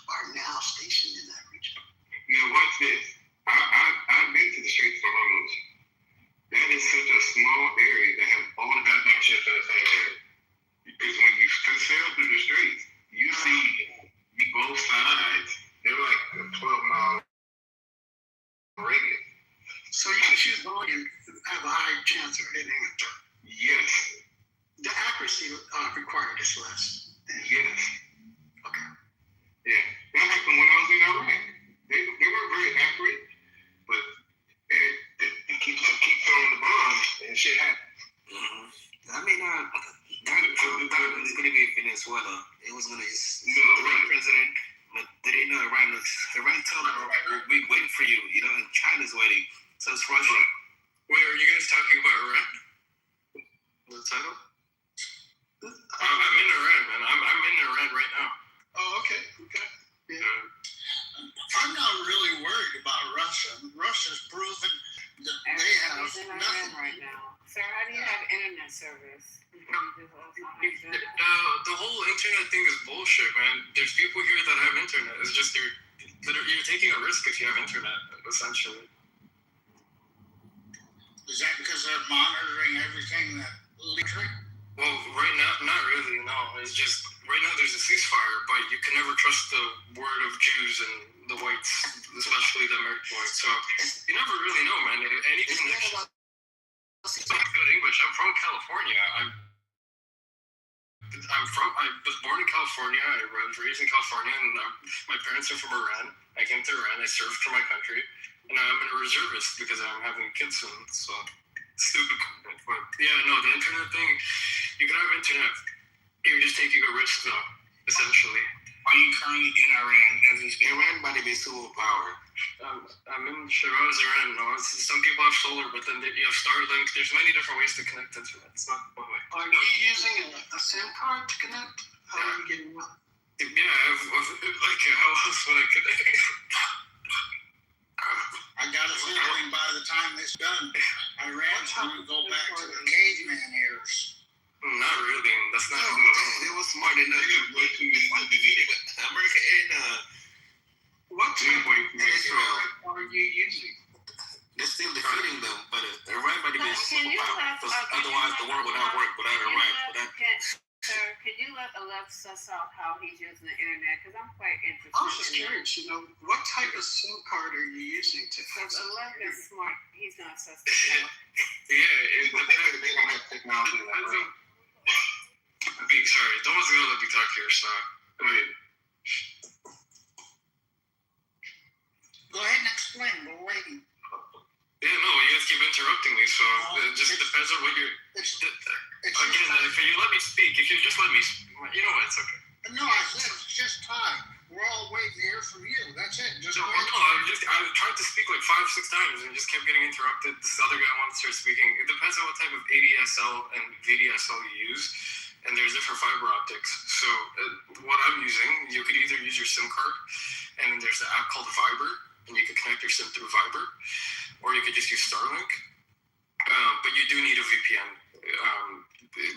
Speaker 7: are now stationed in that region.
Speaker 14: Watch this. I've been to the Strait of Hormuz. That is such a small area to have all the goddamn ships in the same area. Because when you sail through the straits, you see both sides. They're like a 12-mile radius.
Speaker 7: So you can shoot both and have a high chance of hitting it.
Speaker 14: Yes.
Speaker 7: The accuracy required is less.
Speaker 14: Yes.
Speaker 7: Okay.
Speaker 14: Yeah. That happened when I was in Iraq. They were very accurate, but they keep throwing the bombs and shit happens.
Speaker 11: Mm-hmm. I mean, that was going to be Venezuela. It was going to just the president. But they didn't know Iran told them, we're waiting for you, and China's waiting. So it's Russia.
Speaker 16: Wait, are you guys talking about Iran?
Speaker 11: The title?
Speaker 16: I'm in Iran, man. I'm in Iran right now.
Speaker 9: Oh, okay. Yeah. I'm not really worried about Russia. Russia's proven that they have nothing
Speaker 6: right now. Sir, how do you have internet service?
Speaker 16: The whole internet thing is bullshit, man. There's people here that have internet. It's just you're taking a risk if you have internet, essentially.
Speaker 9: Is that because they're monitoring everything that electric?
Speaker 16: Well, right now, not really, no. It's just, right now there's a ceasefire, but you can never trust the word of Jews and the whites, especially the American whites. So you never really know, man. Anything that...
Speaker 13: good English. I'm from California. I was born in California. I was raised in California, and my parents are from Iran. I came to Iran. I served for my country, and now I'm a reservist because I'm having kids soon. So stupid comment, but yeah, no, the internet thing. You can have internet. You're just taking a risk, though. Essentially.
Speaker 9: Are you currently in Iran as we speak?
Speaker 5: Iran might be superpower.
Speaker 13: I'm in Shiraz, Iran. No, some people have solar, but then you have Starlink. There's many different ways to connect internet. It's not one way.
Speaker 7: Are you using a SIM card to connect? How are you getting what?
Speaker 13: Yeah, how else would I connect?
Speaker 9: I got a feeling by the time this done, Iran's going to go back to the caveman years.
Speaker 13: Not really. That's not.
Speaker 5: They were smart enough to work to America and
Speaker 7: What type of Israel are you using?
Speaker 5: they're still defeating them, but Iran might be a
Speaker 6: Can you
Speaker 5: superpower.
Speaker 6: let,
Speaker 5: Otherwise, the world would not work without Iran.
Speaker 6: Sir, can you let Alexa suss out how he's using the internet? Because I'm quite interested.
Speaker 7: I was just curious, what type of SIM card are you using to
Speaker 6: Because
Speaker 7: access?
Speaker 6: Alexa's smart. He's not sussed it out.
Speaker 13: Yeah, it depends.
Speaker 5: They don't have technology like that.
Speaker 13: Sorry, no one's gonna let me talk here, so wait.
Speaker 9: Go ahead and explain. We're waiting.
Speaker 13: Yeah, no, you guys keep interrupting me, so it just depends on what you're. Again, if you let me speak, if you just let me, you know what? It's okay.
Speaker 9: No, I said it's just time. We're all waiting to hear from you. That's it. Just
Speaker 13: No, I tried to speak like 5-6 times and just kept getting interrupted. This other guy wanted to start speaking. It depends on what type of ADSL and VDSL you use, and there's different fiber optics. So what I'm using, you could either use your SIM card, and then there's an app called Viber, and you can connect your SIM through Viber, or you could just use Starlink. But you do need a VPN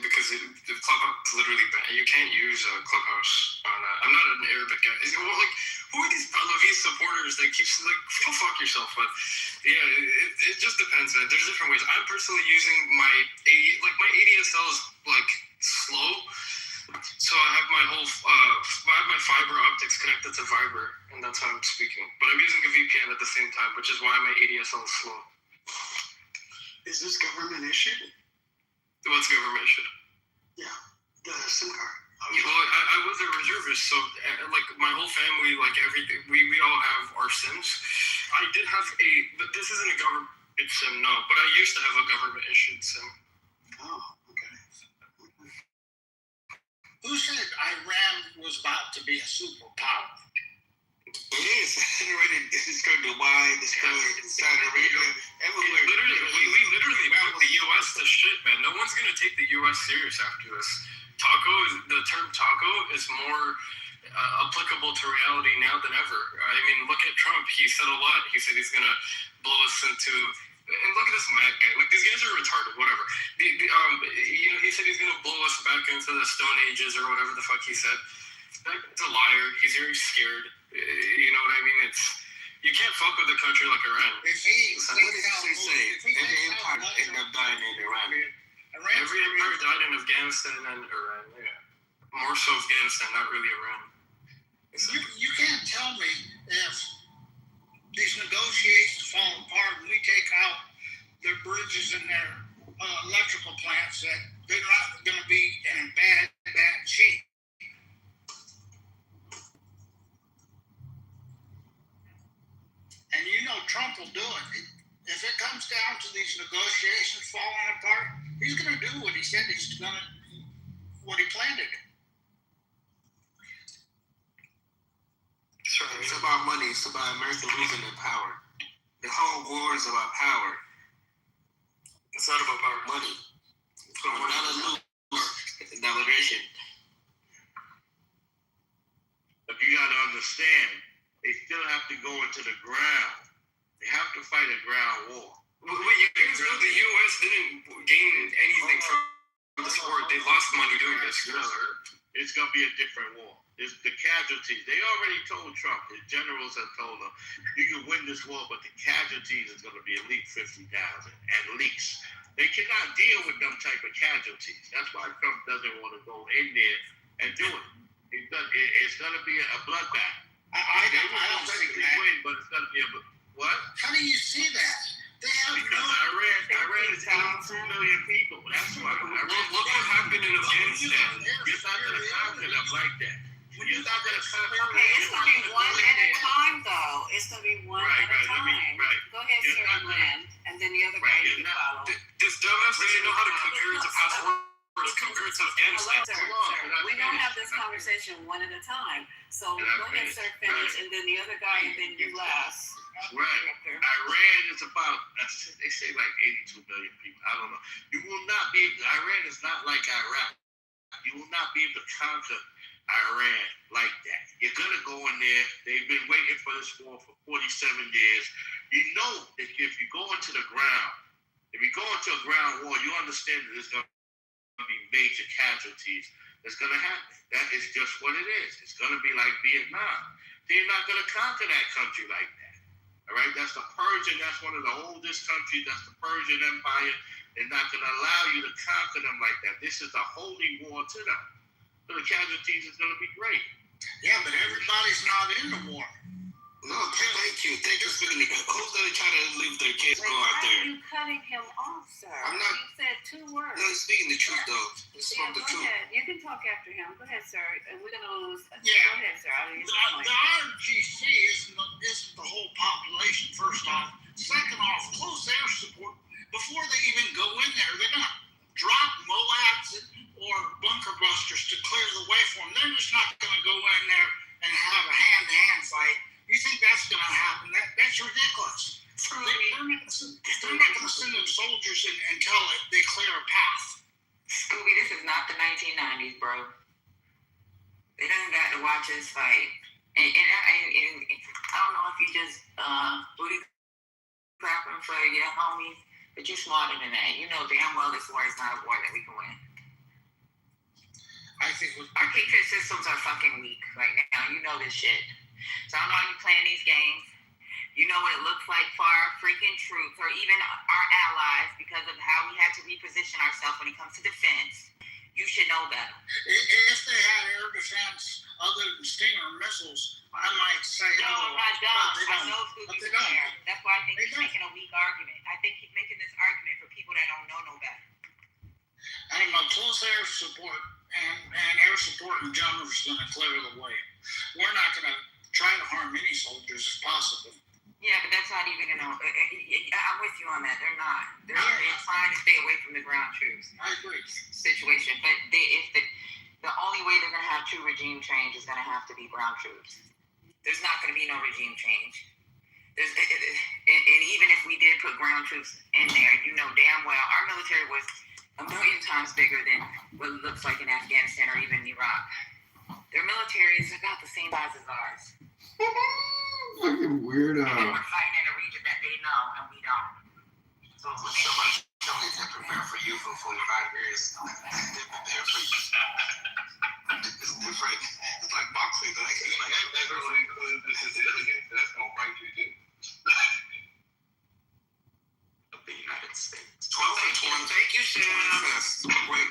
Speaker 13: because the Clubhouse is literally banned. You can't use Clubhouse on. I'm not an Arabic guy. Who are these Pahlavi supporters that keeps go fuck yourself? But yeah, it just depends, man. There's different ways. I'm personally using my ADSL is slow, so I have my whole I have my fiber optics connected to Viber, and that's how I'm speaking. But I'm using a VPN at the same time, which is why my ADSL is slow.
Speaker 7: Is this government issued?
Speaker 13: What's government issued?
Speaker 7: Yeah, the SIM card.
Speaker 13: Well, I was a reservist, so my whole family, everything, we all have our SIMs. I did have but this isn't a government SIM, no. But I used to have a government issued SIM.
Speaker 7: Oh, okay.
Speaker 9: Who said Iran was about to be a superpower?
Speaker 5: It is. It's going to Dubai, it's going to Saudi Arabia, everywhere.
Speaker 13: We literally put the U.S. to shit, man. No one's going to take the U.S. serious after this. The term taco is more applicable to reality now than ever. I mean, look at Trump. He said a lot. He said he's going to blow us into... And look at this mad guy. These guys are retarded, whatever. He said he's going to blow us back into the Stone Ages or whatever the fuck he said. It's a liar. He's very scared. You know what I mean? You can't fuck with a country like Iran.
Speaker 5: What did he say? Every empire ended up dying in Iran.
Speaker 13: Every empire died in Afghanistan and Iran. Yeah. More so Afghanistan, not really Iran.
Speaker 9: You can't tell me if these negotiations fall apart and we take out their bridges and their electrical plants that they're not going to be in bad shape. And Trump will do it. If it comes down to these negotiations falling apart, he's going to do what he said what he planned to do.
Speaker 5: It's about money. It's about America losing their power. The whole war is about power.
Speaker 13: It's not about power.
Speaker 5: Money. So we're not going to lose the domination.
Speaker 22: But you got to understand, they still have to go into the ground. They have to fight a ground war.
Speaker 13: Well, you guys know the U.S. didn't gain anything from this war. They lost money doing this.
Speaker 22: It's going to be a different war. It's the casualties. They already told Trump. His generals have told him, you can win this war, but the casualties is going to be at least 50,000, at least. They cannot deal with them type of casualties. That's why Trump doesn't want to go in there and do it. It's going to be a bloodbath.
Speaker 9: I don't see that.
Speaker 22: Win, but it's going to be what?
Speaker 9: How do you see that? They have
Speaker 22: Because Iran is 82 million people. That's why.
Speaker 13: Look what happened in Afghanistan.
Speaker 22: You're not going to conquer them like that. You're not going to conquer them.
Speaker 4: Okay, it's gonna be one at a time, though. It's gonna be one at a time. Go ahead, sir, Glenn, and then the other guy you follow.
Speaker 13: This dumbass doesn't know how to compare it to past wars. Compare it to Afghanistan.
Speaker 4: Sir, we don't have this conversation one at a time. So go ahead, sir, finish, and then the other guy, and then you last.
Speaker 22: Right. Iran is about, they say like 82 million people. I don't know. You will not be able, Iran is not like Iraq. You will not be able to conquer Iran like that. You're going to go in there. They've been waiting for this war for 47 years. You know that if you go into the ground, if you go into a ground war, you understand that there's going to be major casualties. That's going to happen. That is just what it is. It's going to be like Vietnam. They're not going to conquer that country like that. All right, that's the Persian. That's one of the oldest countries. That's the Persian Empire. They're not going to allow you to conquer them like that. This is a holy war to them. So the casualties is going to be great.
Speaker 9: Yeah, but everybody's not in the war.
Speaker 14: No, thank you. Thank you for speaking. Who's going to try to leave their kids go out there?
Speaker 4: Why are you cutting him off, sir?
Speaker 14: I'm not.
Speaker 4: You said 2 words.
Speaker 14: No, he's speaking the truth, though. He spoke the
Speaker 4: Go
Speaker 14: truth.
Speaker 4: ahead. You can talk after him. Go ahead, sir. And we're gonna lose.
Speaker 9: Yeah.
Speaker 4: Go ahead, sir.
Speaker 9: The RGC isn't the whole population, first off. Second off, close air support. Before they even go in there, they're going to drop MOABs or bunker busters to clear the way for them. They're just not going to go in there and have a hand-to-hand fight. You think that's going to happen? That's ridiculous. They're not going to send them soldiers until they clear a path.
Speaker 4: Scooby, this is not the 1990s, bro. They done got to watch us fight. And I don't know if you just booty crapping for your homies, but you're smarter than that. You know damn well this war is not a war that we can win.
Speaker 9: I think
Speaker 4: our patriot systems are fucking weak right now. You know this shit. So I don't know how you playing these games. You know what it looks like for our freaking troops or even our allies because of how we had to reposition ourselves when it comes to defense. You should know better.
Speaker 9: If they had air defense other than Stinger missiles, I might say
Speaker 4: no, I don't. I know
Speaker 9: but they
Speaker 4: don't.
Speaker 9: don't.
Speaker 4: That's why I think he's making a weak argument. I think he's making this argument for people that don't know no better.
Speaker 9: And my close air support and air support in general is going to clear the way. We're not going to try to harm any soldiers if possible.
Speaker 4: Yeah, but that's not even I'm with you on that. They're not. They're trying to stay away from the ground troops.
Speaker 9: I agree.
Speaker 4: Situation, but the only way they're going to have true regime change is going to have to be ground troops. There's not going to be no regime change. And even if we did put ground troops in there, you know damn well our military was 1,000,000 times bigger than what it looks like in Afghanistan or even Iraq. Their military is about the same size as ours.
Speaker 1: Fucking weirdo.
Speaker 4: And we're fighting in a region that they know and we don't. So
Speaker 14: somebody told me they're prepared for you for 45 years. They're prepared for you. It's different. It's like boxing. Everyone is a civilian that's going to fight you, dude.
Speaker 5: Of the United States.
Speaker 14: 12 and 20.
Speaker 5: Thank you, Sam.
Speaker 14: Wait,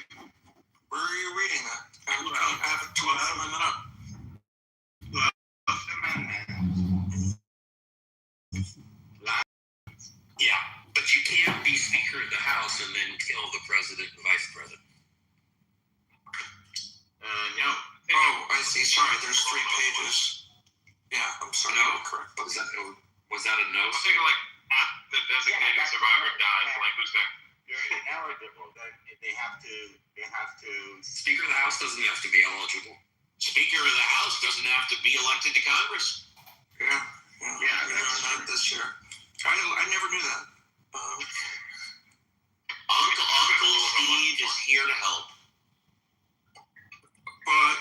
Speaker 14: where are you reading that? I have it 12 up.
Speaker 2: Yeah, but you can't be Speaker of the House and then kill the President and Vice President.
Speaker 14: No. Oh, I see. Sorry, there's 3 pages. Yeah, I'm sorry.
Speaker 2: No,
Speaker 14: correct.
Speaker 2: Was that a no?
Speaker 3: I'm thinking like the designated survivor dies. Like who's that?
Speaker 18: You're ineligible. They have to.
Speaker 2: Speaker of the House doesn't have to be eligible. Speaker of the House doesn't have to be elected to Congress.
Speaker 14: Not this year. I never knew that.
Speaker 2: Uncle Steve is here to help.
Speaker 14: But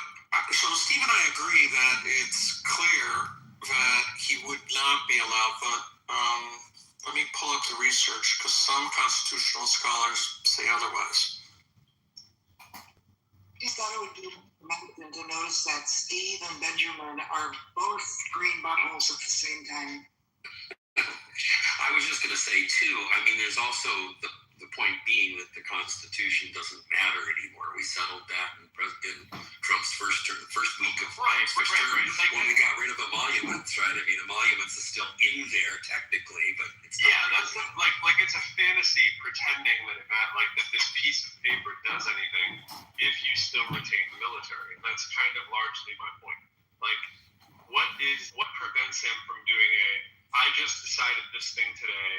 Speaker 14: so Steve and I agree that it's clear that he would not be allowed. But let me pull up the research because some constitutional scholars say otherwise.
Speaker 23: Just thought it would be important to notice that Steve and Benjamin are both green buttholes at the same time.
Speaker 2: I was just going to say, too, I mean, there's also the
Speaker 15: point being that the Constitution doesn't matter anymore. We settled that in President Trump's first week of first term when we got rid of emoluments, right? I mean, emoluments is still in there technically, but it's not.
Speaker 19: Yeah, that's like it's a fantasy pretending that like that this piece of paper does anything if you still retain the military. That's kind of largely my point. Like, what prevents him from doing I just decided this thing today.